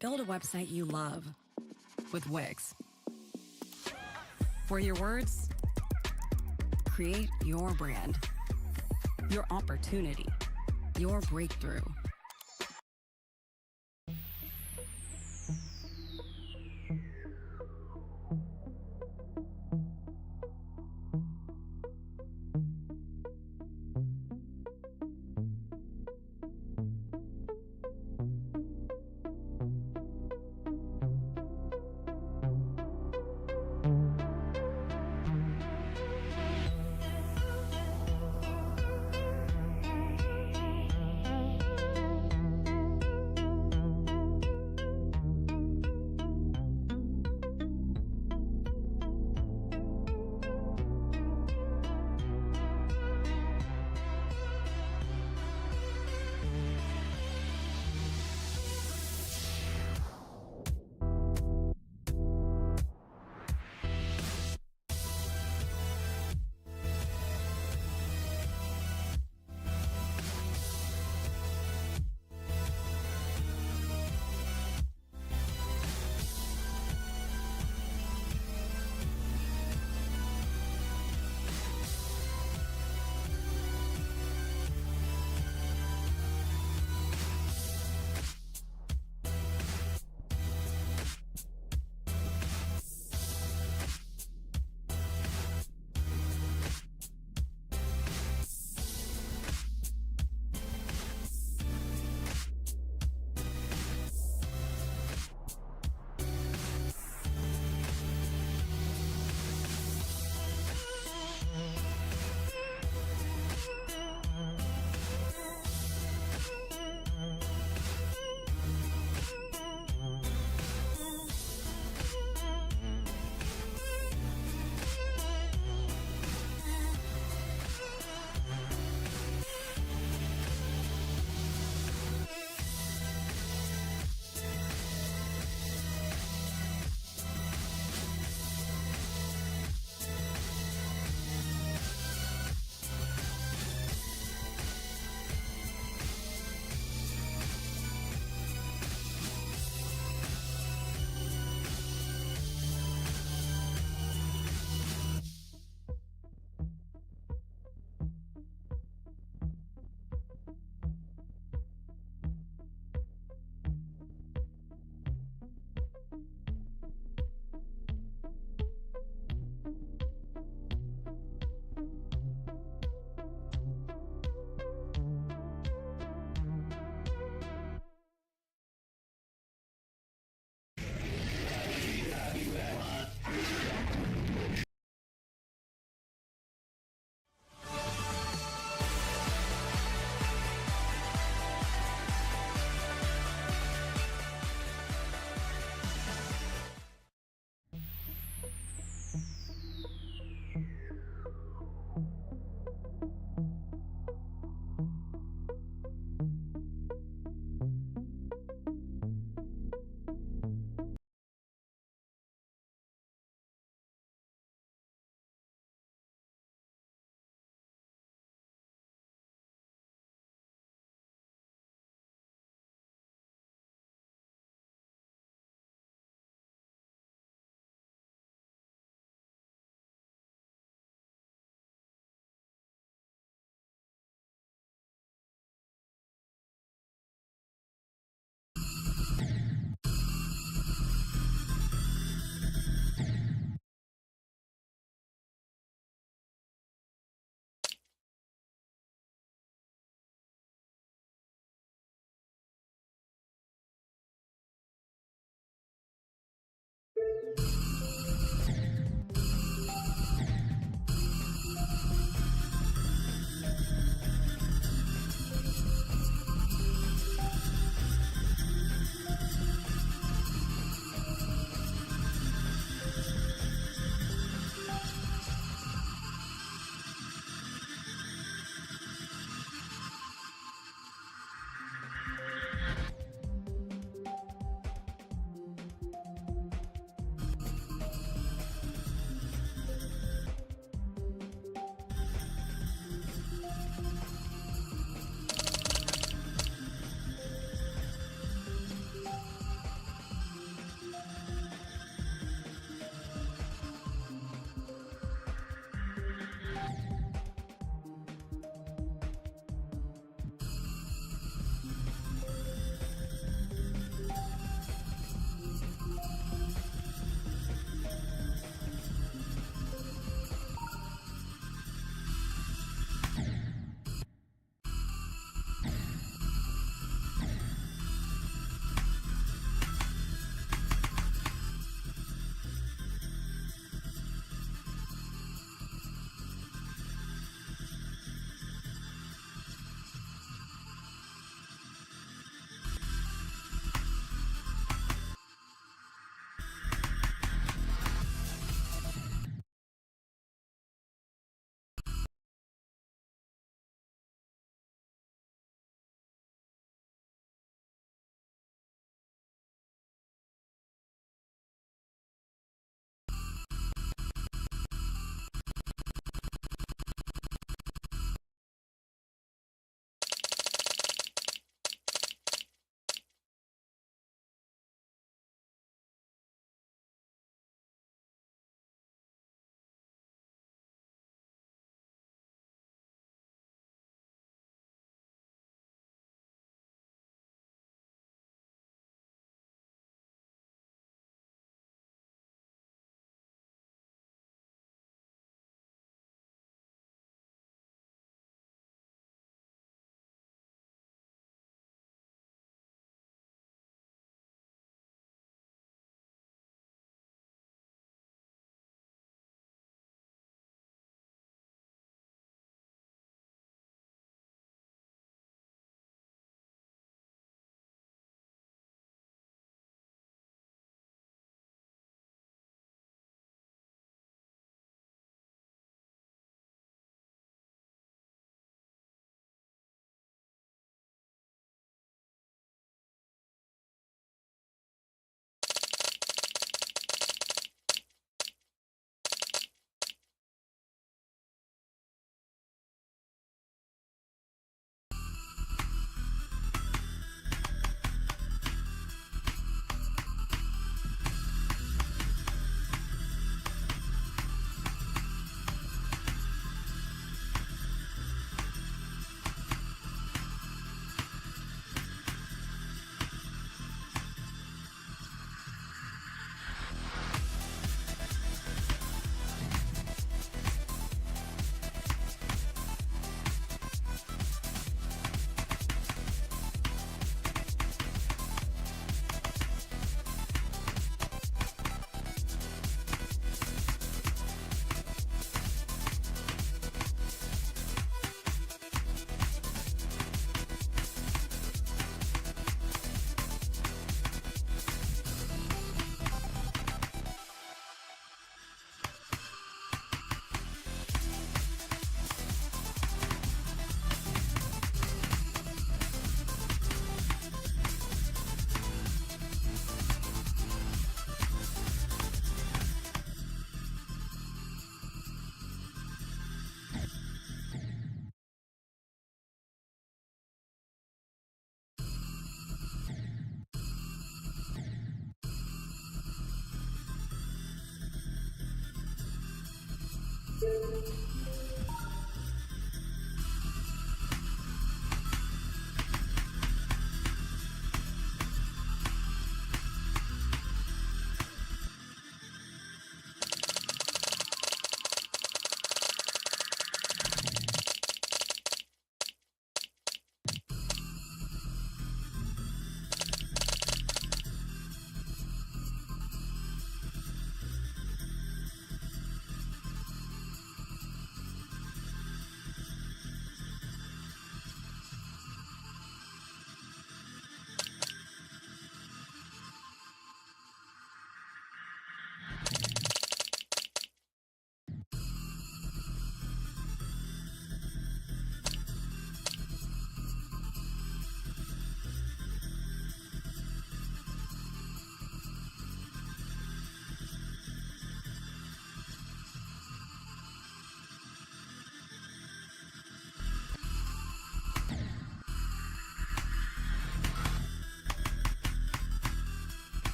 S8: Build a website you love with Wix. For your words, create your brand, your opportunity, your breakthrough.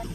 S31: No.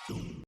S31: No.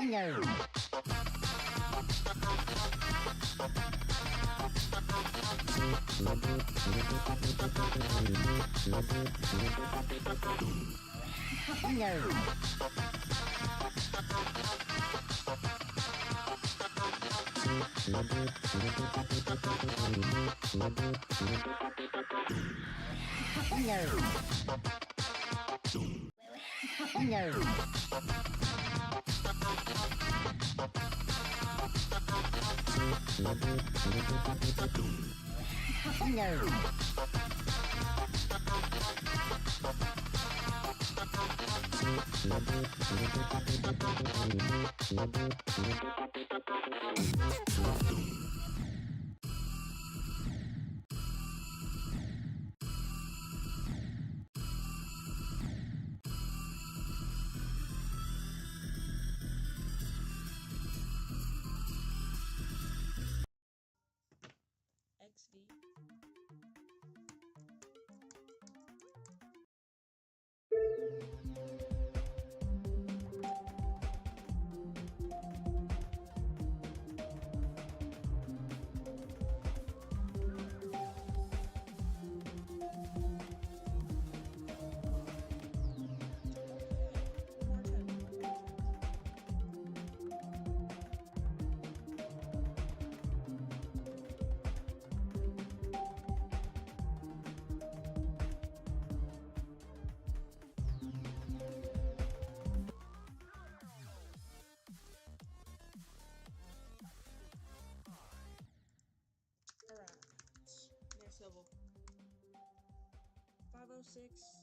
S31: No.
S12: Next level. 506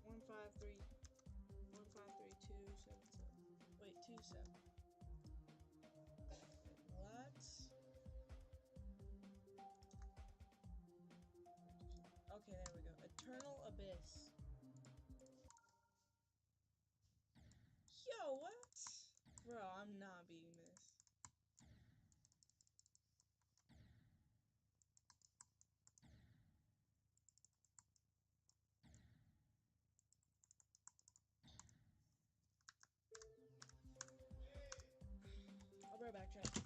S12: 153 153 277. Wait, 27. What? Okay, there we go. Eternal Abyss. Yo, what? Bro, I'm not beating this. I'll be right back, chat.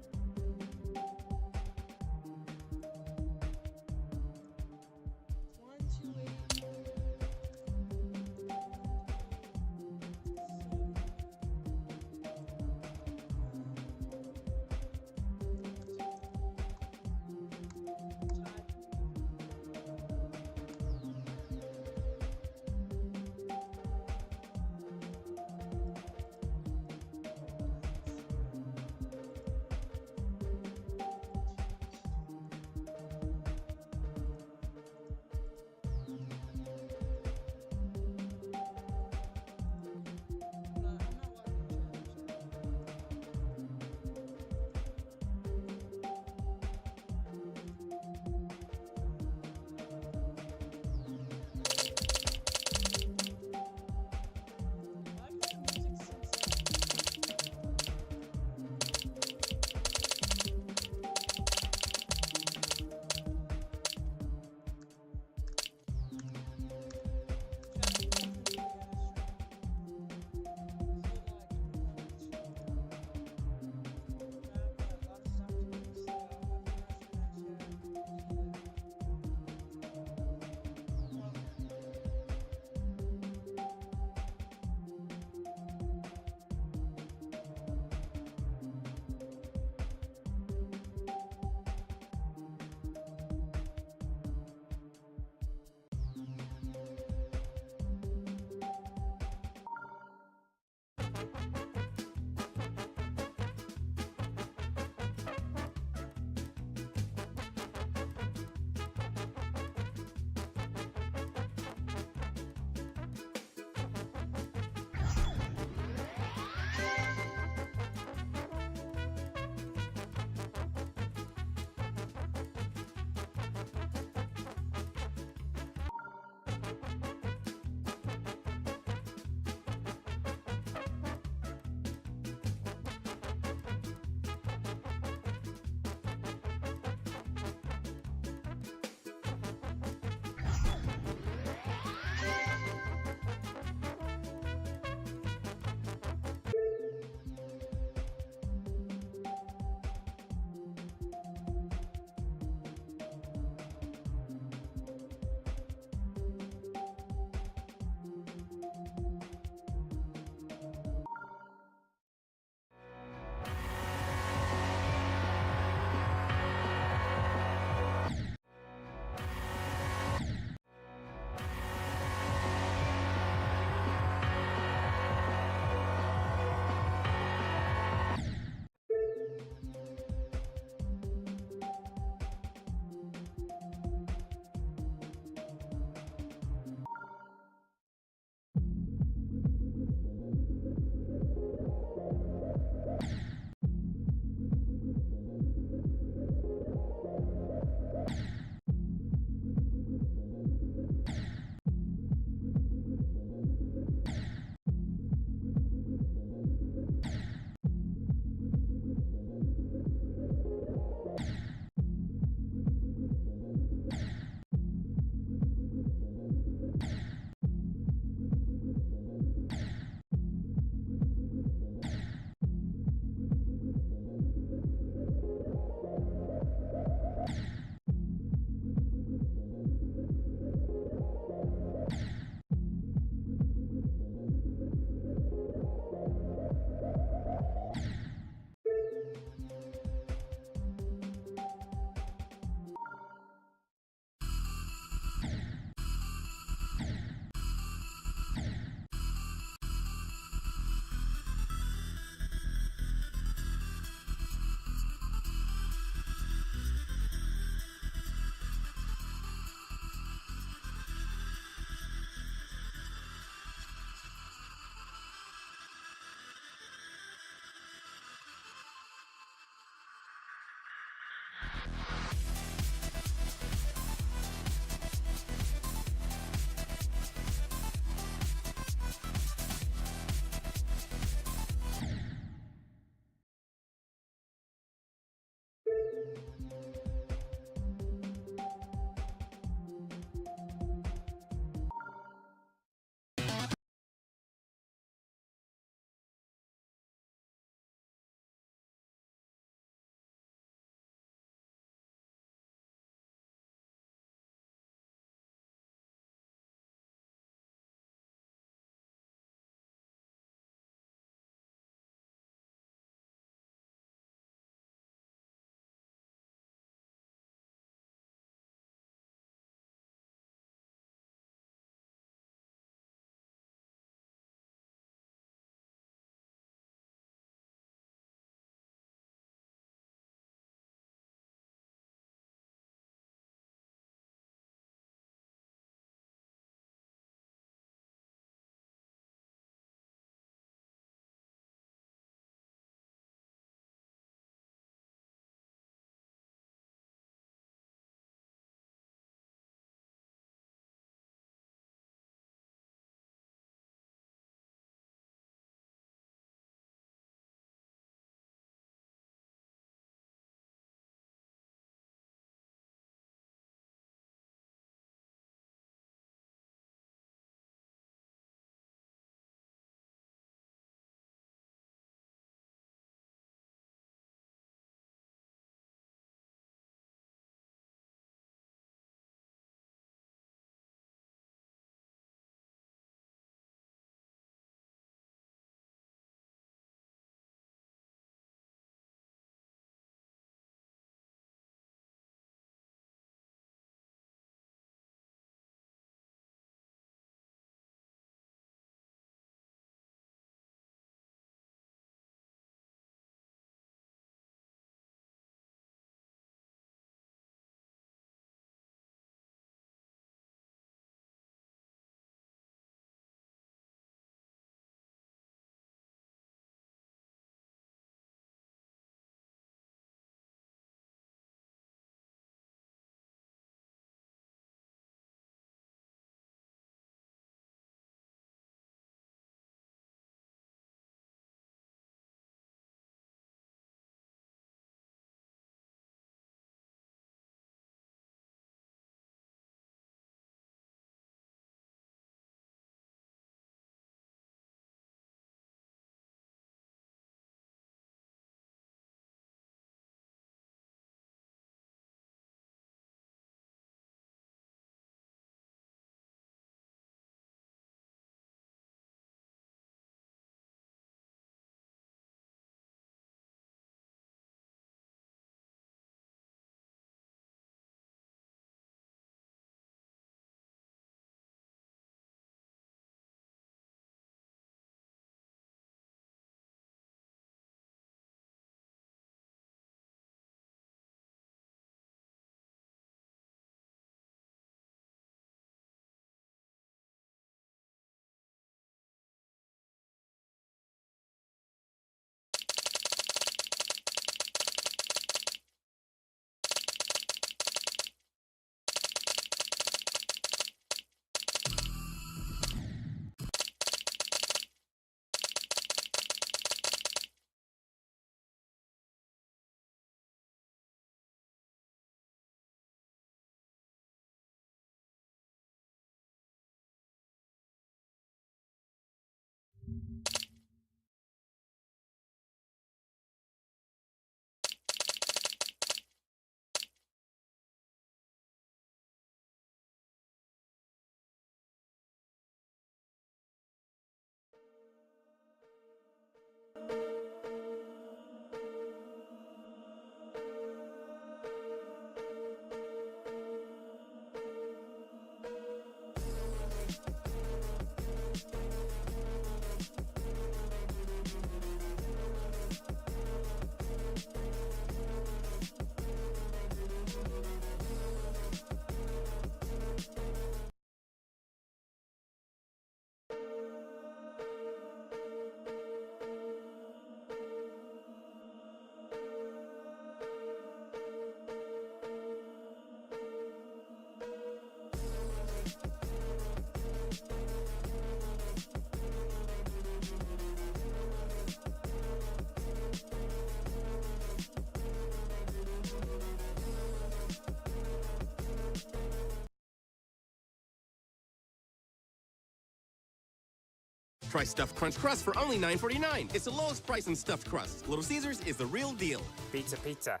S11: Try Stuffed Crunch Crust for only $9.49. It's the lowest price in stuffed crust. Little Caesars is the real deal.
S17: Pizza.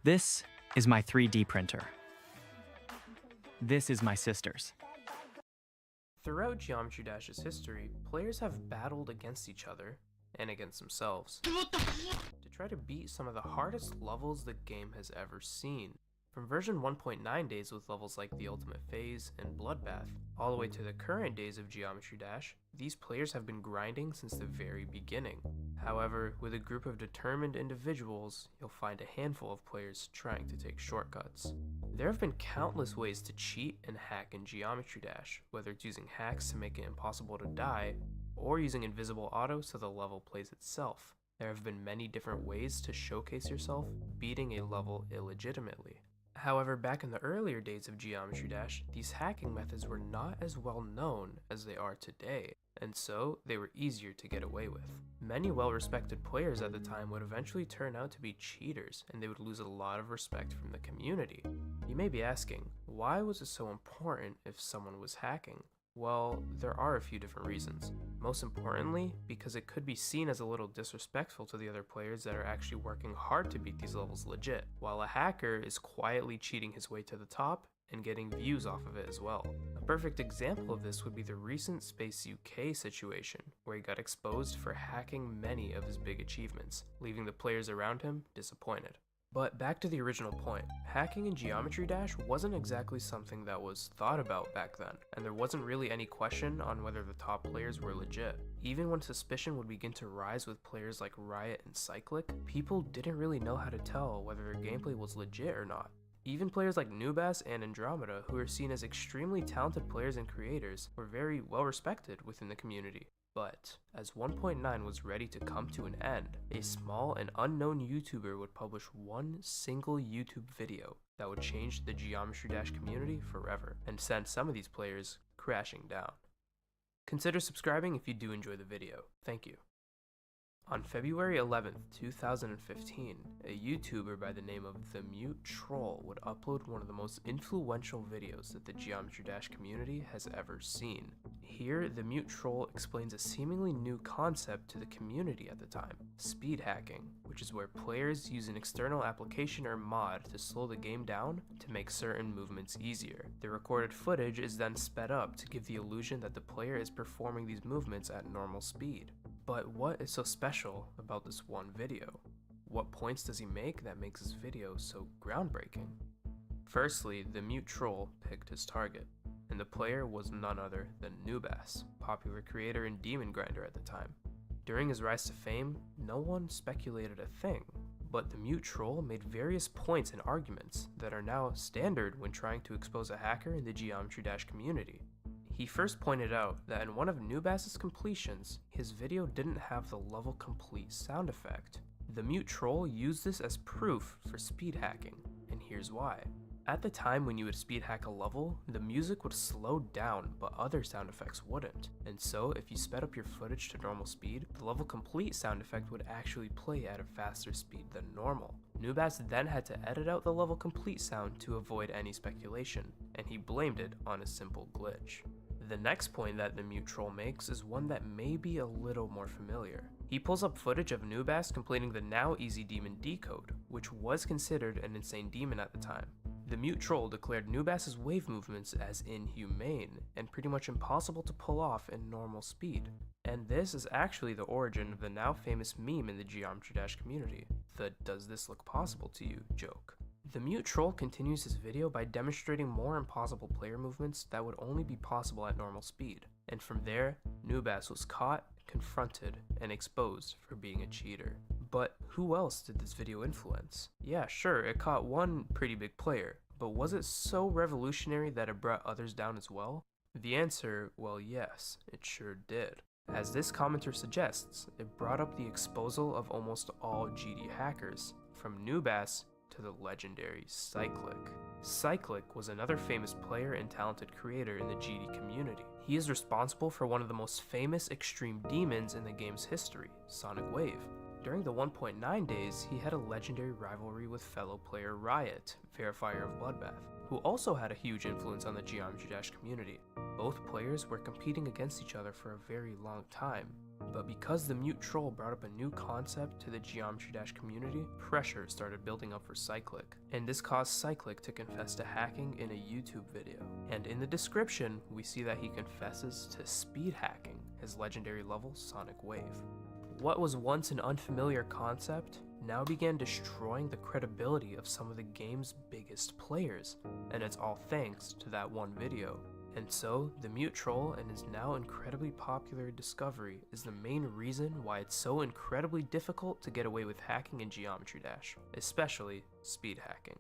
S17: This is my 3D printer. This is my sister's.
S20: Throughout Geometry Dash's history, players have battled against each other and against themselves to try to beat some of the hardest levels the game has ever seen. From version 1.9 days with levels like the Ultimate Phase and Bloodbath, all the way to the current days of Geometry Dash, these players have been grinding since the very beginning. However, with a group of determined individuals, you'll find a handful of players trying to take shortcuts. There have been countless ways to cheat and hack in Geometry Dash, whether it's using hacks to make it impossible to die, or using invisible auto so the level plays itself. There have been many different ways to showcase yourself beating a level illegitimately. However, back in the earlier days of Geometry Dash, these hacking methods were not as well known as they are today, and so they were easier to get away with. Many well-respected players at the time would eventually turn out to be cheaters, and they would lose a lot of respect from the community. You may be asking, why was it so important if someone was hacking? Well, there are a few different reasons. Most importantly, because it could be seen as a little disrespectful to the other players that are actually working hard to beat these levels legit, while a hacker is quietly cheating his way to the top and getting views off of it as well. A perfect example of this would be the recent Space UK situation, where he got exposed for hacking many of his big achievements, leaving the players around him disappointed. But back to the original point, hacking in Geometry Dash wasn't exactly something that was thought about back then, and there wasn't really any question on whether the top players were legit. Even when suspicion would begin to rise with players like Riot and Cyclic, people didn't really know how to tell whether their gameplay was legit or not. Even players like Nubass and Andromeda, who are seen as extremely talented players and creators, were very well respected within the community. But as 1.9 was ready to come to an end, a small and unknown YouTuber would publish one single YouTube video that would change the Geometry Dash community forever and send some of these players crashing down. Consider subscribing if you do enjoy the video. Thank you. On February 11th, 2015, a YouTuber by the name of The Mute Troll would upload one of the most influential videos that the Geometry Dash community has ever seen. Here, The Mute Troll explains a seemingly new concept to the community at the time, speed hacking, which is where players use an external application or mod to slow the game down to make certain movements easier. The recorded footage is then sped up to give the illusion that the player is performing these movements at normal speed. But what is so special about this one video? What points does he make that makes his video so groundbreaking? Firstly, the Mute Troll picked his target, and the player was none other than Nubass, popular creator and demon grinder at the time. During his rise to fame, no one speculated a thing, but the Mute Troll made various points and arguments that are now standard when trying to expose a hacker in the Geometry Dash community. He first pointed out that in one of Nubass's completions, his video didn't have the level complete sound effect. The Mute Troll used this as proof for speed hacking, and here's why. At the time when you would speed hack a level, the music would slow down, but other sound effects wouldn't. And so, if you sped up your footage to normal speed, the level complete sound effect would actually play at a faster speed than normal. Nubass then had to edit out the level complete sound to avoid any speculation, and he blamed it on a simple glitch. The next point that the Mute Troll makes is one that may be a little more familiar. He pulls up footage of Nubass completing the now easy demon Decode, which was considered an insane demon at the time. The Mute Troll declared Nubass's wave movements as inhumane and pretty much impossible to pull off in normal speed. And this is actually the origin of the now famous meme in the Geometry Dash community, the "does this look possible to you" joke. The Mute Troll continues his video by demonstrating more impossible player movements that would only be possible at normal speed, and from there, Nubass was caught, confronted, and exposed for being a cheater. But who else did this video influence? Yeah, sure, it caught one pretty big player, but was it so revolutionary that it brought others down as well? The answer, well, yes, it sure did. As this commenter suggests, it brought up the exposal of almost all GD hackers, from Nubass to the legendary Cyclic. Cyclic was another famous player and talented creator in the GD community. He is responsible for one of the most famous extreme demons in the game's history, Sonic Wave. During the 1.9 days, he had a legendary rivalry with fellow player Riot, Verifier of Bloodbath, who also had a huge influence on the Geometry Dash community. Both players were competing against each other for a very long time, but because the Mute Troll brought up a new concept to the Geometry Dash community, pressure started building up for Cyclic, and this caused Cyclic to confess to hacking in a YouTube video. And in the description, we see that he confesses to speed hacking his legendary level Sonic Wave. What was once an unfamiliar concept now began destroying the credibility of some of the game's biggest players, and it's all thanks to that one video. And so, the Mute Troll and his now incredibly popular discovery is the main reason why it's so incredibly difficult to get away with hacking in Geometry Dash, especially speed hacking.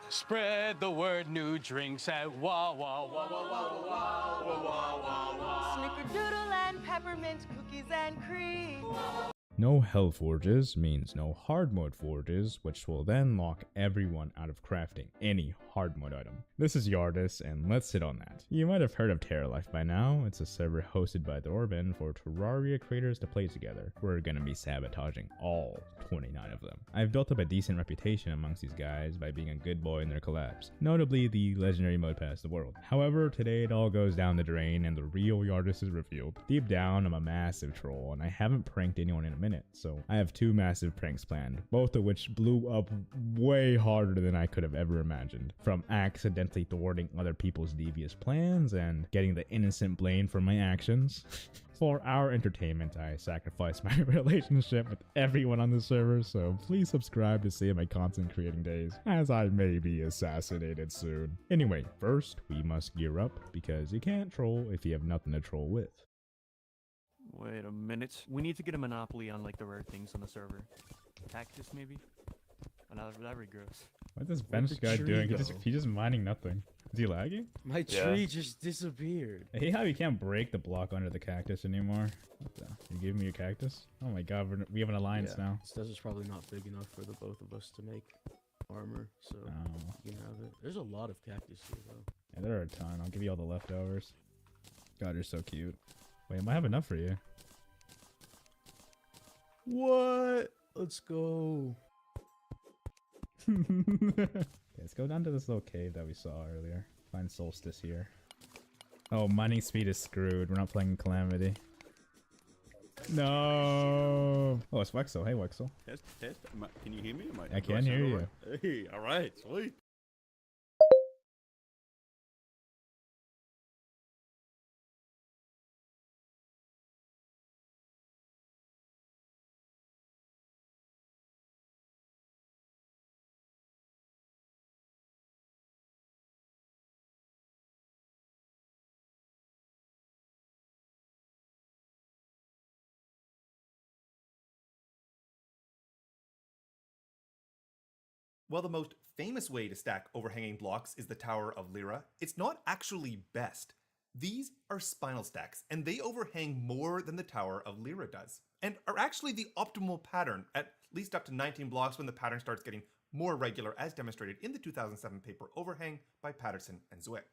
S9: Spread the word, new drinks at Wah Wah Wah Wah Wah Wah Wah Wah Wah Wah.
S10: Snickerdoodle and peppermint cookies and cream.
S4: No hell forges means no hard mode forges, which will then lock everyone out of crafting any hard mode item. This is Yardis, and let's sit on that. You might have heard of Terra Life by now. It's a server hosted by Thorben for Terraria creators to play together. We're gonna be sabotaging all 29 of them. I've built up a decent reputation amongst these guys by being a good boy in their collabs, notably the legendary mode pass the world. However, today it all goes down the drain and the real Yardis is revealed. Deep down, I'm a massive troll, and I haven't pranked anyone in a minute, so I have two massive pranks planned, both of which blew up way harder than I could have ever imagined. From accidentally thwarting other people's devious plans and getting the innocent blame for my actions. For our entertainment, I sacrificed my relationship with everyone on the server, so please subscribe to save my content creating days, as I may be assassinated soon. Anyway, first we must gear up, because you can't troll if you have nothing to troll with.
S7: Wait a minute. We need to get a monopoly on like the rare things on the server. Cactus maybe? Oh, no, that'd be gross.
S4: What's this bench guy doing? He's just mining nothing. Is he lagging?
S18: My tree just disappeared.
S4: I hate how you can't break the block under the cactus anymore. What the? You gave me your cactus? Oh my god, we have an alliance now.
S18: This desert's probably not big enough for the both of us to make armor, so you can have it. There's a lot of cactus here though.
S4: Yeah, there are a ton. I'll give you all the leftovers. God, you're so cute. Wait, I might have enough for you.
S18: What? Let's go.
S4: Let's go down to this little cave that we saw earlier. Find Solstice here. Oh, mining speed is screwed. We're not playing Calamity. No. Oh, it's Wexel. Hey, Wexel.
S21: Test. Can you hear me?
S4: I can hear you.
S21: Hey, all right, sweet.
S22: While the most famous way to stack overhanging blocks is the Tower of Lyra, it's not actually best. These are spinal stacks, and they overhang more than the Tower of Lyra does, and are actually the optimal pattern, at least up to 19 blocks when the pattern starts getting more regular, as demonstrated in the 2007 paper Overhang by Patterson and Zwick.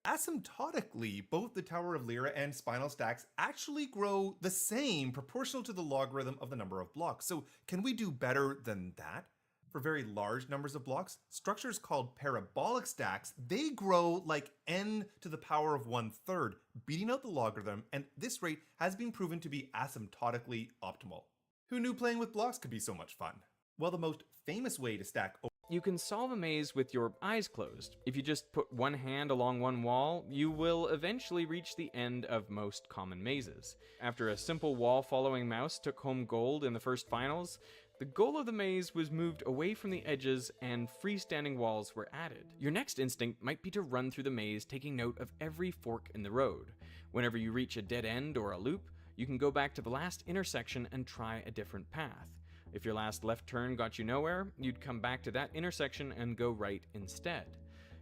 S22: Asymptotically, both the Tower of Lyra and spinal stacks actually grow the same proportional to the logarithm of the number of blocks, so can we do better than that? For very large numbers of blocks, structures called parabolic stacks, they grow like n to the power of 1/3, beating out the logarithm, and this rate has been proven to be asymptotically optimal. Who knew playing with blocks could be so much fun? Well, the most famous way to stack
S24: You can solve a maze with your eyes closed. If you just put one hand along one wall, you will eventually reach the end of most common mazes. After a simple wall-following mouse took home gold in the first finals, The goal of the maze was moved away from the edges and freestanding walls were added. Your next instinct might be to run through the maze, taking note of every fork in the road. Whenever you reach a dead end or a loop, you can go back to the last intersection and try a different path. If your last left turn got you nowhere, you'd come back to that intersection and go right instead.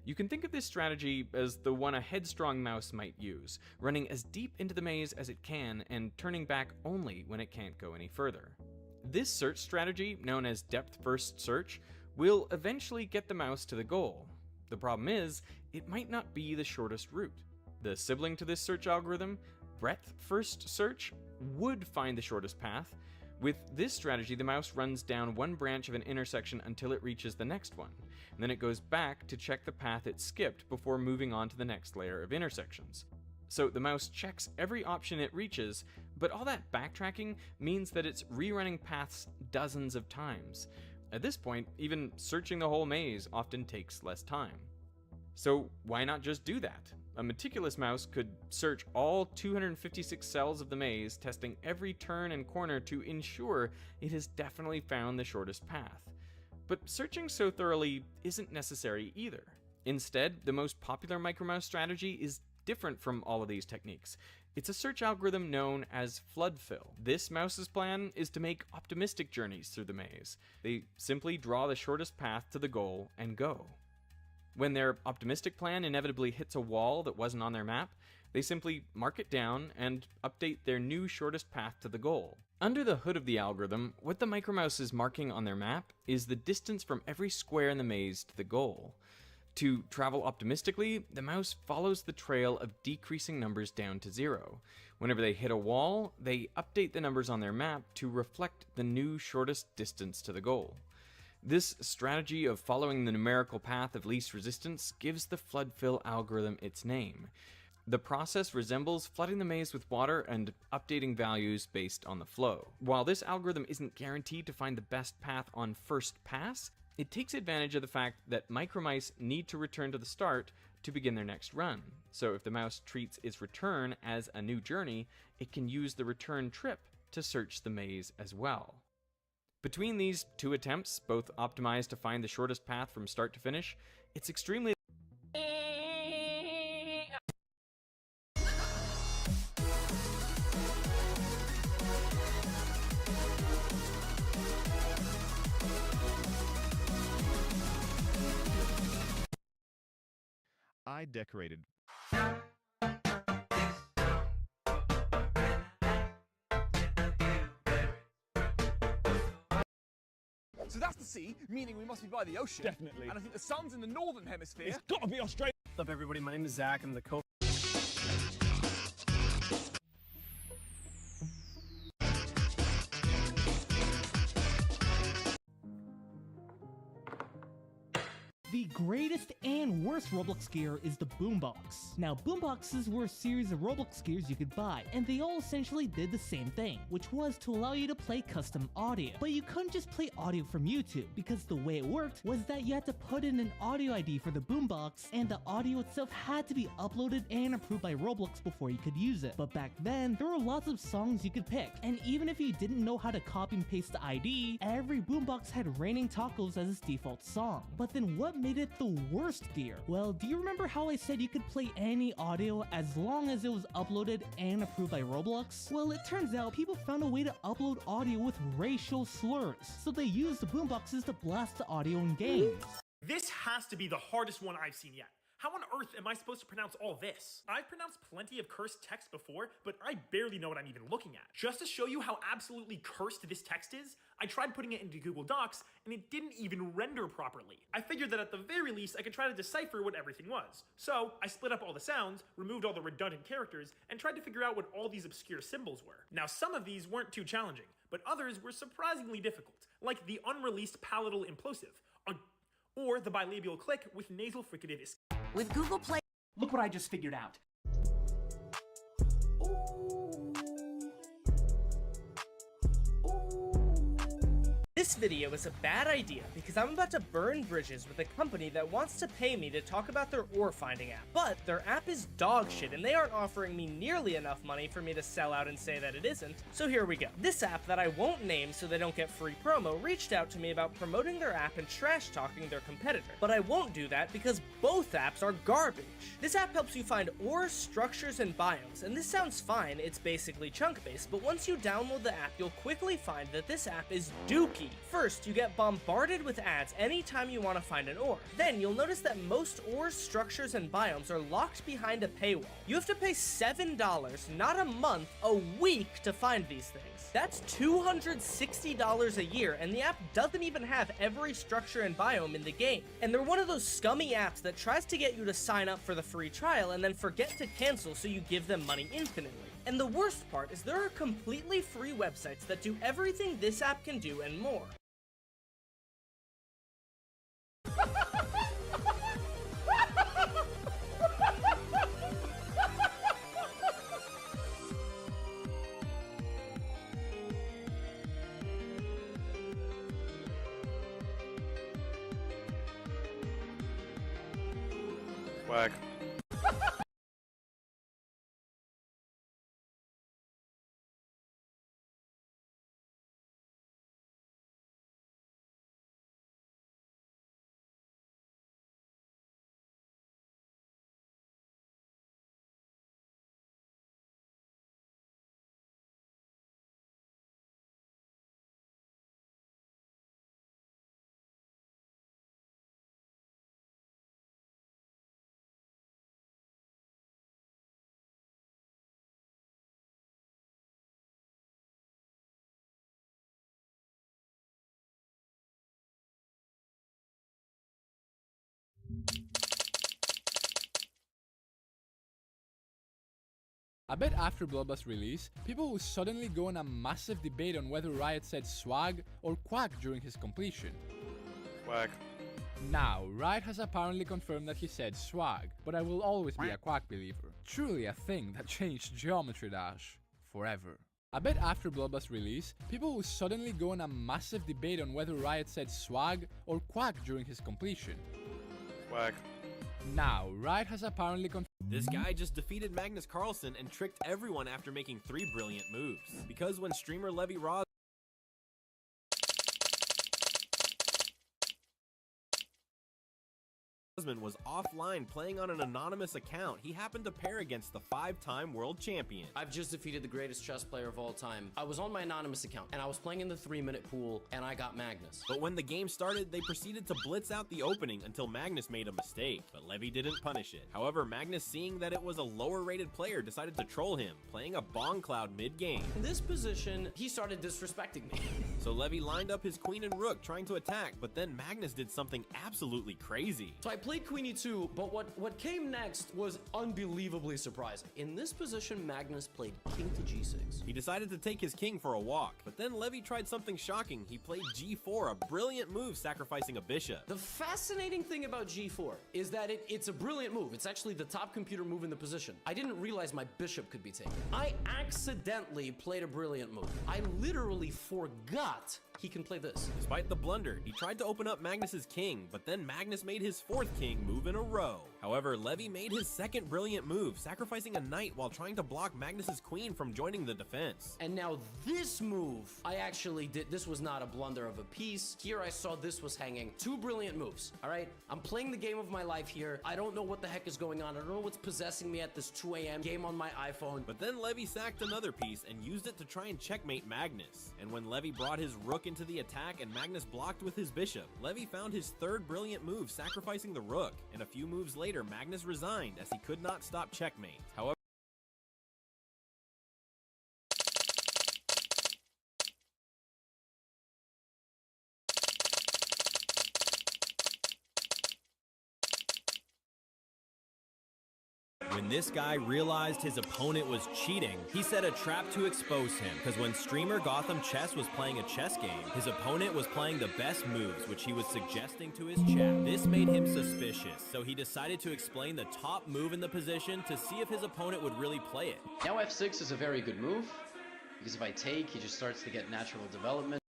S24: You can think of this strategy as the one a headstrong mouse might use, running as deep into the maze as it can and turning back only when it can't go any further. This search strategy, known as depth-first search, will eventually get the mouse to the goal. The problem is, it might not be the shortest route. The sibling to this search algorithm, breadth-first search, would find the shortest path. With this strategy, the mouse runs down one branch of an intersection until it reaches the next one, and then it goes back to check the path it skipped before moving on to the next layer of intersections. So the mouse checks every option it reaches, but all that backtracking means that it's rerunning paths dozens of times. At this point, even searching the whole maze often takes less time. So why not just do that? A meticulous mouse could search all 256 cells of the maze, testing every turn and corner to ensure it has definitely found the shortest path. But searching so thoroughly isn't necessary either. Instead, the most popular micromouse strategy is different from all of these techniques. It's a search algorithm known as flood fill. This mouse's plan is to make optimistic journeys through the maze. They simply draw the shortest path to the goal and go. When their optimistic plan inevitably hits a wall that wasn't on their map, they simply mark it down and update their new shortest path to the goal. Under the hood of the algorithm, what the micromouse is marking on their map is the distance from every square in the maze to the goal. To travel optimistically, the mouse follows the trail of decreasing numbers down to 0. Whenever they hit a wall, they update the numbers on their map to reflect the new shortest distance to the goal. This strategy of following the numerical path of least resistance gives the flood fill algorithm its name. The process resembles flooding the maze with water and updating values based on the flow. While this algorithm isn't guaranteed to find the best path on first pass, it takes advantage of the fact that micromice need to return to the start to begin their next run. So if the mouse treats its return as a new journey, it can use the return trip to search the maze as well. Between these two attempts, both optimized to find the shortest path from start to finish, it's extremely
S1: I decorated.
S3: So that's the sea, meaning we must be by the ocean.
S5: Definitely.
S3: And I think the sun's in the northern hemisphere.
S5: It's gotta be Australia. What's up, everybody? My name is Zach. I'm the co.
S13: The greatest and worst Roblox gear is the Boombox. Now, Boomboxes were a series of Roblox gears you could buy, and they all essentially did the same thing, which was to allow you to play custom audio. But you couldn't just play audio from YouTube, because the way it worked was that you had to put in an audio ID for the Boombox, and the audio itself had to be uploaded and approved by Roblox before you could use it. But back then, there were lots of songs you could pick, and even if you didn't know how to copy and paste the ID, every Boombox had Raining Tacos as its default song. But then what made it the worst gear? Well, do you remember how I said you could play any audio as long as it was uploaded and approved by Roblox? Well, it turns out people found a way to upload audio with racial slurs, so they used the Boomboxes to blast the audio in games.
S14: This has to be the hardest one I've seen yet. How on earth am I supposed to pronounce all this? I've pronounced plenty of cursed text before, but I barely know what I'm even looking at. Just to show you how absolutely cursed this text is, I tried putting it into Google Docs, and it didn't even render properly. I figured that at the very least, I could try to decipher what everything was. So, I split up all the sounds, removed all the redundant characters, and tried to figure out what all these obscure symbols were. Now, some of these weren't too challenging, but others were surprisingly difficult, like the unreleased palatal implosive, or the bilabial click with nasal fricative escape.
S10: With Google Play.
S5: Look what I just figured out.
S1: This video is a bad idea because I'm about to burn bridges with a company that wants to pay me to talk about their ore finding app. But their app is dog shit and they aren't offering me nearly enough money for me to sell out and say that it isn't. So here we go. This app that I won't name so they don't get free promo reached out to me about promoting their app and trash talking their competitor. But I won't do that because both apps are garbage. This app helps you find ore, structures, and biomes, and this sounds fine, it's basically chunk-based, but once you download the app, you'll quickly find that this app is dookie. First, you get bombarded with ads anytime you want to find an ore. Then, you'll notice that most ores, structures, and biomes are locked behind a paywall. You have to pay $7, not a month, a week to find these things. That's $260 a year, and the app doesn't even have every structure and biome in the game. And they're one of those scummy apps that tries to get you to sign up for the free trial and then forget to cancel so you give them money infinitely. And the worst part is there are completely free websites that do everything this app can do and more.
S21: Swag.
S2: I bet after Bloodbath's release, people will suddenly go on a massive debate on whether Riot said swag or quack during his completion.
S21: Swag.
S2: Now, Riot has apparently confirmed that he said swag, but I will always be a quack believer. Truly a thing that changed Geometry Dash forever. I bet after Bloodbath's release, people will suddenly go on a massive debate on whether Riot said swag or quack during his completion.
S21: Swag.
S2: Now, Riot has apparently confirmed.
S15: This guy just defeated Magnus Carlsen and tricked everyone after making 3 brilliant moves. Because when streamer Levy Roz was offline playing on an anonymous account, he happened to pair against the 5-time world champion.
S16: I've just defeated the greatest chess player of all time. I was on my anonymous account, and I was playing in the 3-minute pool, and I got Magnus.
S15: But when the game started, they proceeded to blitz out the opening until Magnus made a mistake, but Levy didn't punish it. However, Magnus, seeing that it was a lower-rated player, decided to troll him, playing a Bong Cloud mid-game.
S16: In this position, he started disrespecting me.
S15: So Levy lined up his queen and rook, trying to attack, but then Magnus did something absolutely crazy.
S16: So I played queen e2, but what came next was unbelievably surprising. In this position, Magnus played king to g6.
S15: He decided to take his king for a walk, but then Levy tried something shocking. He played g4, a brilliant move sacrificing a bishop.
S16: The fascinating thing about g4 is that it's a brilliant move. It's actually the top computer move in the position. I didn't realize my bishop could be taken. I accidentally played a brilliant move. I literally forgot he can play this.
S15: Despite the blunder, he tried to open up Magnus's king, but then Magnus made his 4th king move in a row. However, Levy made his 2nd brilliant move, sacrificing a knight while trying to block Magnus's queen from joining the defense.
S16: And now this move, I actually did. This was not a blunder of a piece. Here I saw this was hanging. 2 brilliant moves, all right? I'm playing the game of my life here. I don't know what the heck is going on. I don't know what's possessing me at this 2 a.m. game on my iPhone.
S15: But then Levy sacked another piece and used it to try and checkmate Magnus. And when Levy brought his rook into the attack and Magnus blocked with his bishop, Levy found his 3rd brilliant move, sacrificing the rook. And a few moves later, Magnus resigned as he could not stop checkmate. However, when this guy realized his opponent was cheating, he set a trap to expose him, because when streamer Gotham Chess was playing a chess game, his opponent was playing the best moves, which he was suggesting to his chat. This made him suspicious, so he decided to explain the top move in the position to see if his opponent would really play it.
S16: Now f6 is a very good move, because if I take, he just starts to get natural development.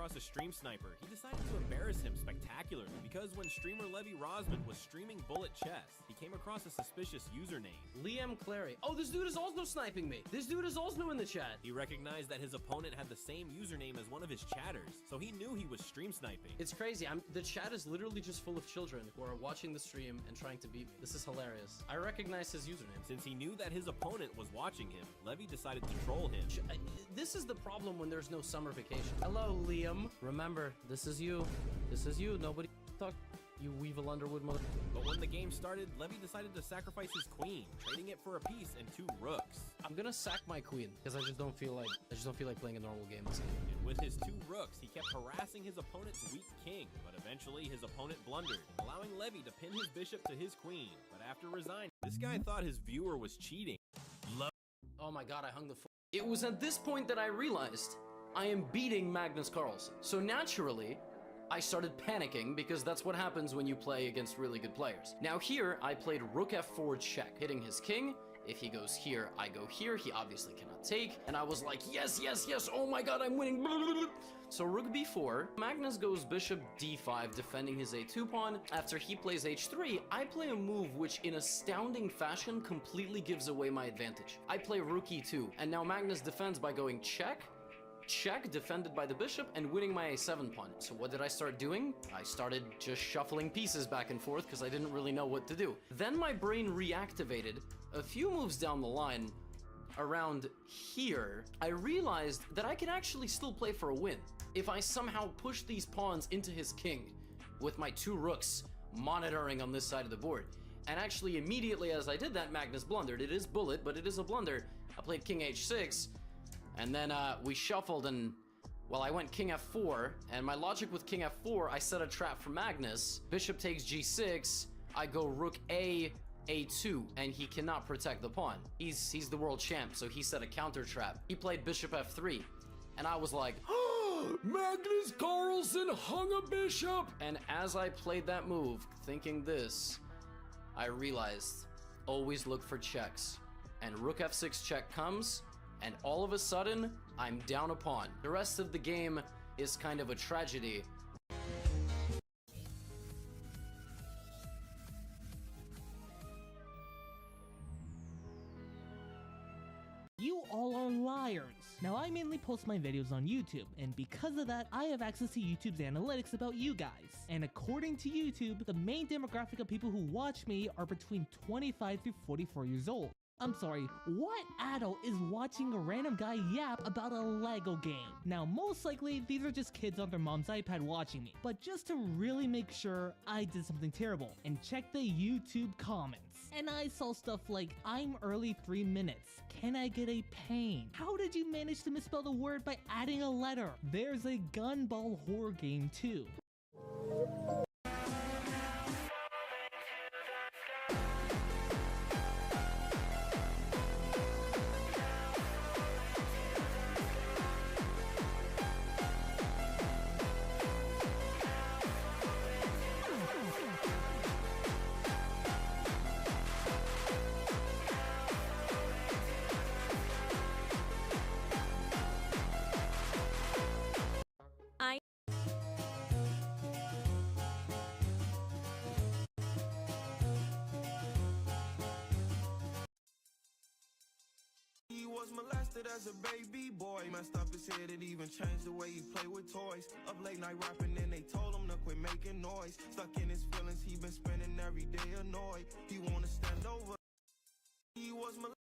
S15: across a stream sniper, he decided to embarrass him spectacularly because when streamer Levy Rosman was streaming Bullet Chess, he came across a suspicious username.
S16: Liam Clary. Oh, this dude is also sniping me. This dude is also in the chat.
S15: He recognized that his opponent had the same username as one of his chatters, so he knew he was stream sniping.
S16: It's crazy. The chat is literally just full of children who are watching the stream and trying to beat me. This is hilarious. I recognize his username.
S15: Since he knew that his opponent was watching him, Levy decided to troll him.
S16: This is the problem when there's no summer vacation. Hello, Liam. Remember, this is you. This is you. Nobody talk. You Weevil Underwood mother.
S15: But when the game started, Levy decided to sacrifice his queen, trading it for a piece and 2 rooks.
S16: I'm gonna sack my queen because I just don't feel like playing a normal game this game.
S15: And with his 2 rooks, he kept harassing his opponent's weak king, but eventually his opponent blundered, allowing Levy to pin his bishop to his queen. But after resigning, this guy thought his viewer was cheating.
S16: Oh my god, I hung the It was at this point that I realized I am beating Magnus Carlsen. So naturally, I started panicking because that's what happens when you play against really good players. Now here, I played Rook F4 check, hitting his king. If he goes here, I go here. He obviously cannot take. And I was like, yes, yes, yes. Oh my god, I'm winning. So Rook B4, Magnus goes Bishop D5, defending his A2 pawn. After he plays H3, I play a move which in astounding fashion completely gives away my advantage. I play Rook E2, and now Magnus defends by going check, check, defended by the bishop, and winning my A7 pawn. So what did I start doing? I started just shuffling pieces back and forth because I didn't really know what to do. Then my brain reactivated. A few moves down the line, around here, I realized that I can actually still play for a win if I somehow push these pawns into his king with my 2 rooks monitoring on this side of the board. And actually immediately as I did that, Magnus blundered. It is bullet, but it is a blunder. I played king h6, and then we shuffled, and well, I went king f4, and my logic with king f4, I set a trap for Magnus. Bishop takes g6, I go rook a2, and he cannot protect the pawn. He's the world champ, so he set a counter trap. He played bishop f3, and I was like, oh, Magnus Carlsen hung a bishop! And as I played that move, thinking this, I realized, always look for checks. And rook f6 check comes, and all of a sudden, I'm down a pawn. The rest of the game is kind of a tragedy.
S13: You all are liars. Now I mainly post my videos on YouTube, and because of that, I have access to YouTube's analytics about you guys. And according to YouTube, the main demographic of people who watch me are between 25 to 44 years old. I'm sorry, what adult is watching a random guy yap about a Lego game? Now, most likely, these are just kids on their mom's iPad watching me. But just to really make sure I did something terrible, and check the YouTube comments. And I saw stuff like, I'm early 3 minutes. Can I get a pain? How did you manage to misspell the word by adding a letter? There's a Gunball horror game too.
S6: He was molested as a baby boy, messed up his head, it even changed the way he played with toys. Up late night rapping and they told him to quit making noise. Stuck in his feelings, he been spending every day annoyed. He wanna stand over. He was molested.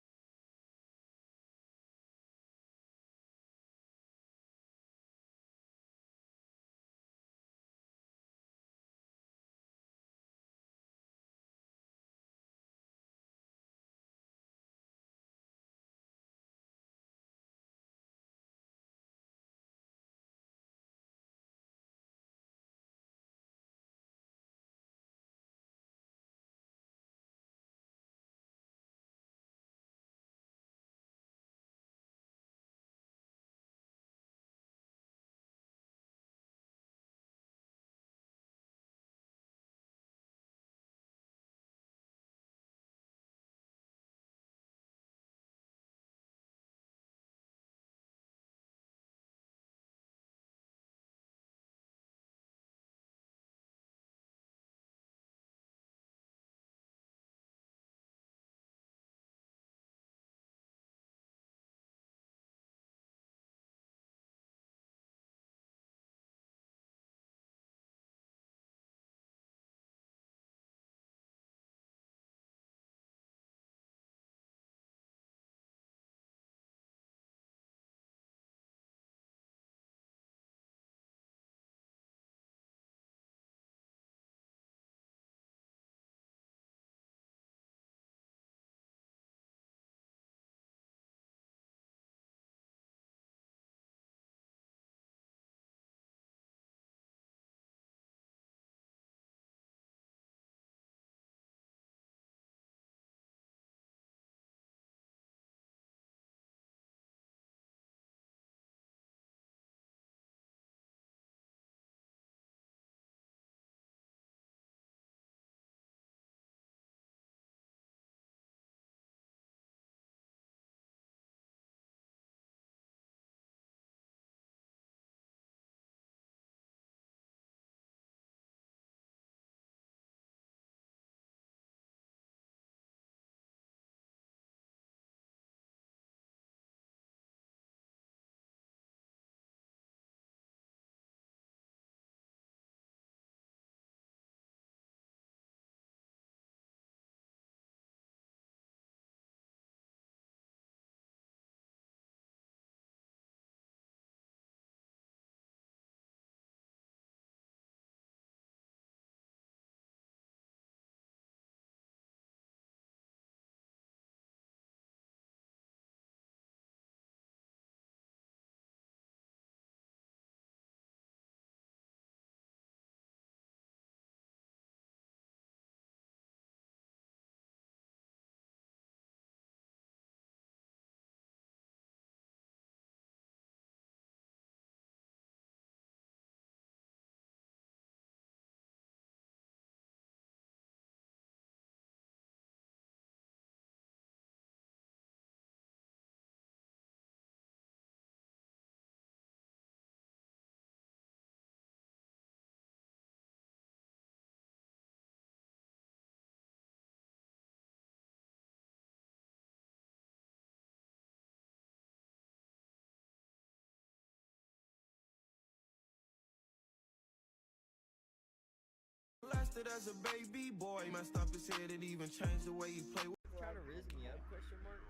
S6: molested as a baby boy. Messed up his head, it even changed the way he played with.
S8: Try to riz me up, question mark?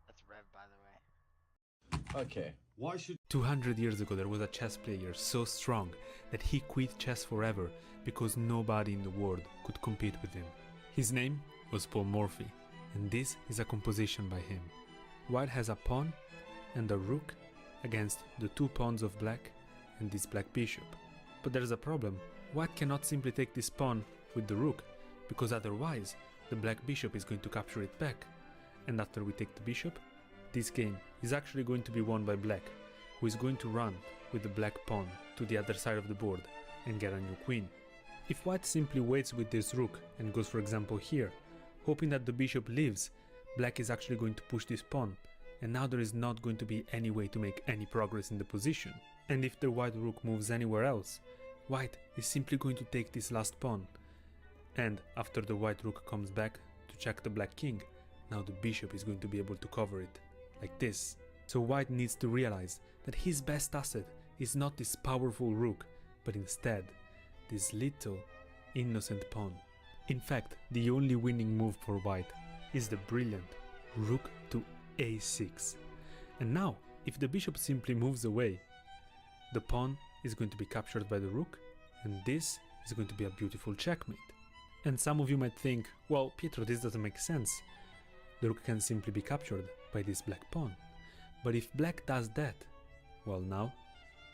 S8: That's Rev, by the way.
S12: Okay. Why should
S19: 200 years ago there was a chess player so strong that he quit chess forever because nobody in the world could compete with him. His name was Paul Morphy, and this is a composition by him. White has a pawn and a rook against the 2 pawns of black and this black bishop. But there's a problem. White cannot simply take this pawn with the rook, because otherwise the black bishop is going to capture it back. And after we take the bishop, this game is actually going to be won by black, who is going to run with the black pawn to the other side of the board and get a new queen. If white simply waits with this rook and goes for example here, hoping that the bishop leaves, black is actually going to push this pawn, and now there is not going to be any way to make any progress in the position. And if the white rook moves anywhere else, white is simply going to take this last pawn. And after the white rook comes back to check the black king, now the bishop is going to be able to cover it, like this. So white needs to realize that his best asset is not this powerful rook, but instead this little innocent pawn. In fact, the only winning move for white is the brilliant rook to a6. And now, if the bishop simply moves away, the pawn is going to be captured by the rook, and this is going to be a beautiful checkmate. And some of you might think, well, Pietro, this doesn't make sense. The rook can simply be captured by this black pawn. But if black does that, well, now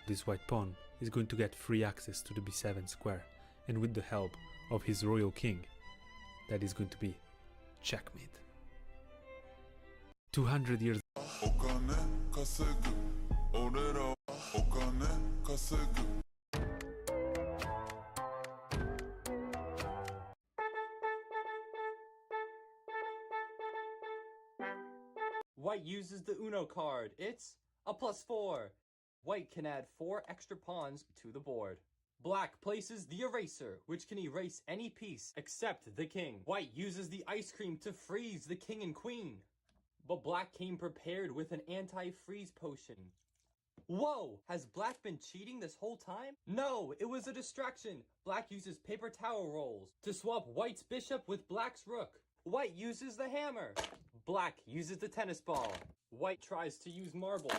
S19: this white pawn is going to get free access to the b7 square, and with the help of his royal king, that is going to be checkmate. 200 years.
S9: White uses the Uno card. It's a +4. White can add 4 extra pawns to the board. Black places the eraser, which can erase any piece except the king. White uses the ice cream to freeze the king and queen. But black came prepared with an anti-freeze potion. Whoa! Has black been cheating this whole time? No, it was a distraction. Black uses paper towel rolls to swap white's bishop with black's rook. White uses the hammer. Black uses the tennis ball. White tries to use marbles.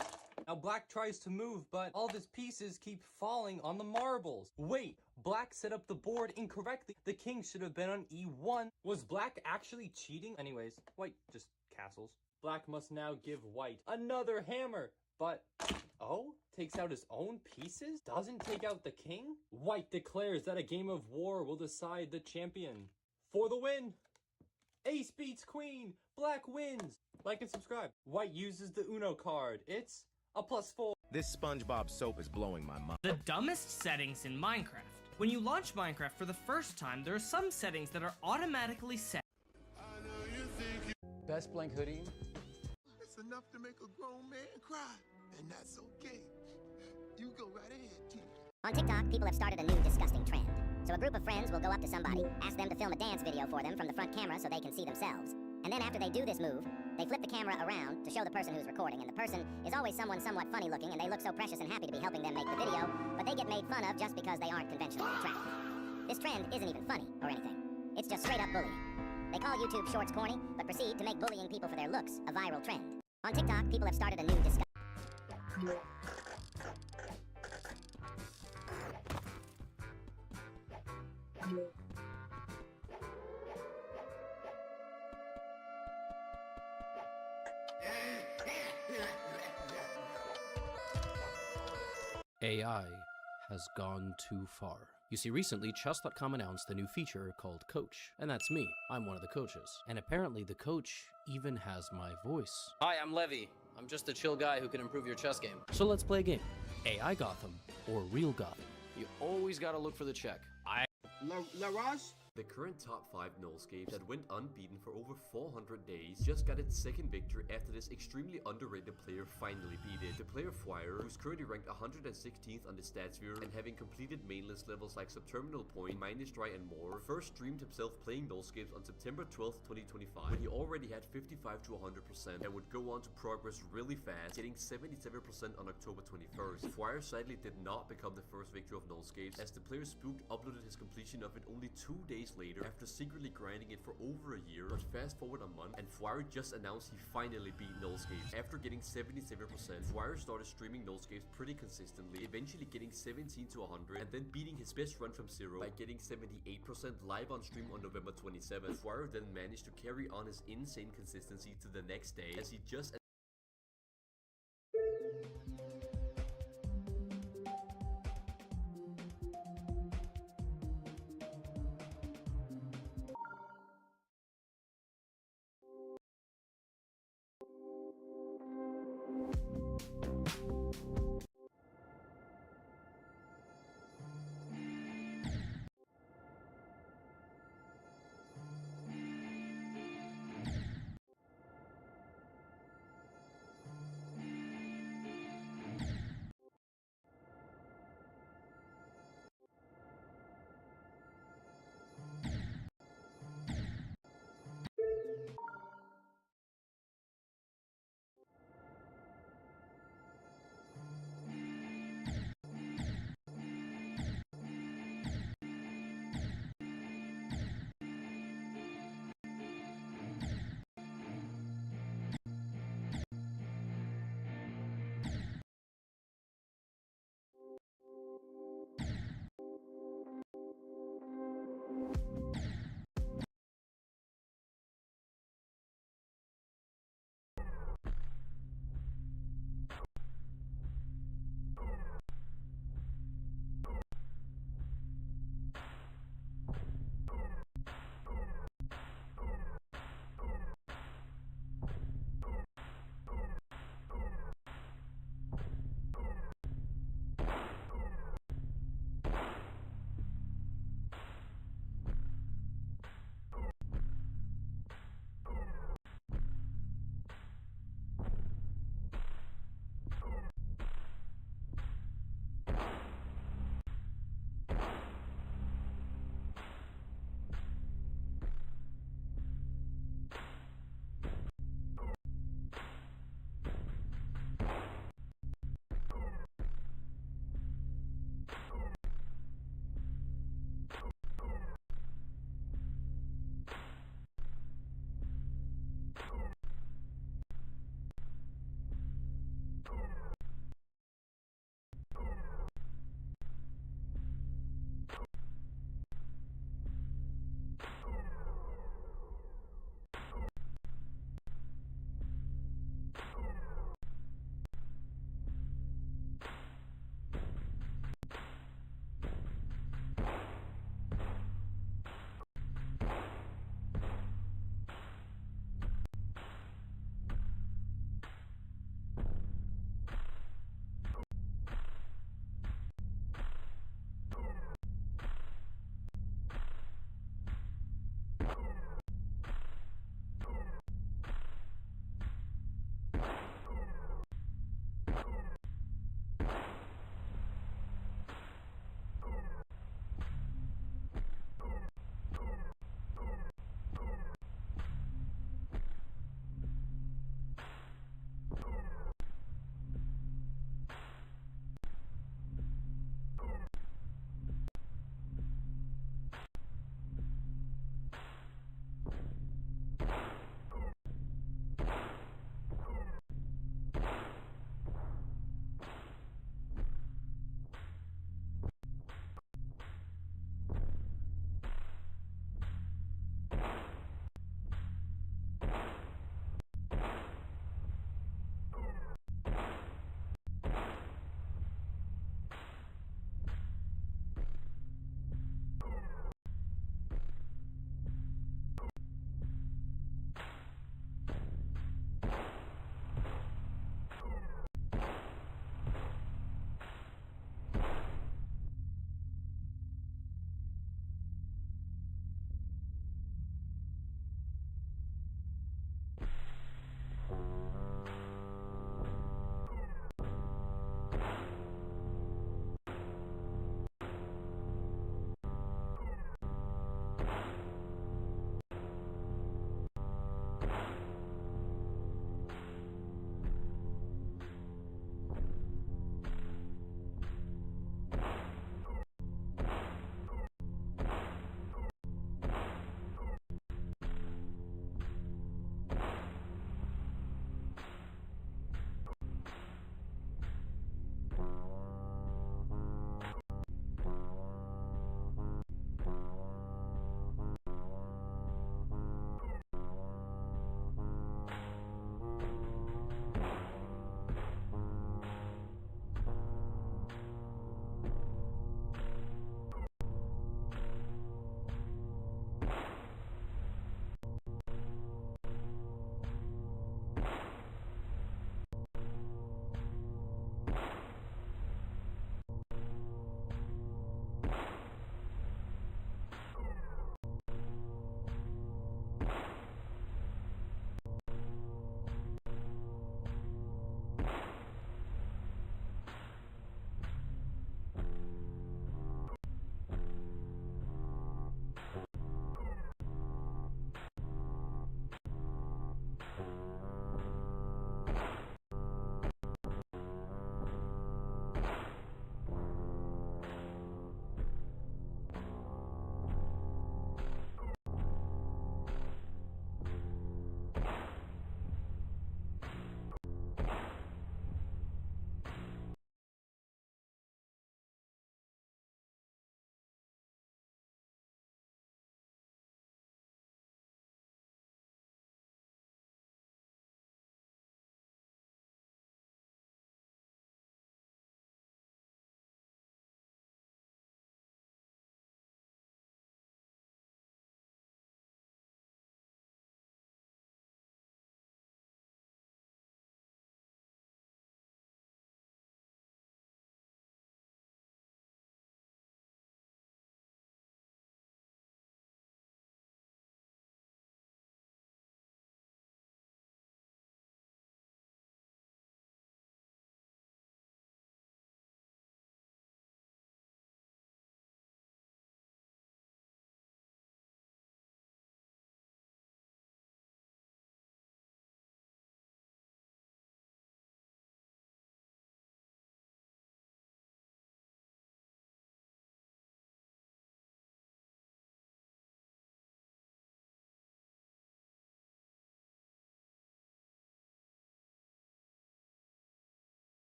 S9: Now black tries to move, but all of his pieces keep falling on the marbles. Wait, black set up the board incorrectly. The king should have been on e1. Was black actually cheating? Anyways, white just castles. Black must now give white another hammer, but oh, takes out his own pieces? Doesn't take out the king? White declares that a game of war will decide the champion. For the win! Ace beats queen! Black wins! Like and subscribe. White uses the Uno card. It's a +4.
S11: This SpongeBob soap is blowing my mind.
S1: The dumbest settings in Minecraft. When you launch Minecraft for the first time, there are some settings that are automatically set.
S9: Best blank hoodie.
S6: It's enough to make a grown man cry, and that's okay. You go right ahead, T.
S23: On TikTok, people have started a new disgusting trend. So a group of friends will go up to somebody, ask them to film a dance video for them from the front camera so they can see themselves. And then after they do this move, they flip the camera around to show the person who's recording, and the person is always someone somewhat funny looking, and they look so precious and happy to be helping them make the video, but they get made fun of just because they aren't conventionally attractive. This trend isn't even funny or anything. It's just straight up bullying. They call YouTube Shorts corny, but proceed to make bullying people for their looks a viral trend. On TikTok, people have started a new discussion.
S16: AI has gone too far. You see, recently, Chess.com announced a new feature called Coach, and that's me. I'm one of the coaches. And apparently the coach even has my voice. Hi, I'm Levy. I'm just a chill guy who can improve your chess game. So let's play a game. AI Gotham or real Gotham. You always gotta look for the check.
S25: La Roche?
S7: The current top 5 Nullscapes that went unbeaten for over 400 days just got its second victory after this extremely underrated player finally beat it. The player Fwire, who's currently ranked 116th on the stats viewer and having completed mainless levels like Subterminal Point, Minus Dry and more, first streamed himself playing Nullscapes on September 12th, 2025 when he already had 55 to 100% and would go on to progress really fast, getting 77% on October 21st. Fwire sadly did not become the first victor of Nullscapes as the player Spooked uploaded his completion of it only 2 days later after secretly grinding it for over a year. But fast forward a month and Fwire just announced he finally beat Nullscapes. After getting 77%, Fwire started streaming Nullscapes pretty consistently, eventually getting 17 to 100 and then beating his best run from zero by getting 78% live on stream on November 27th. Fwire then managed to carry on his insane consistency to the next day as he just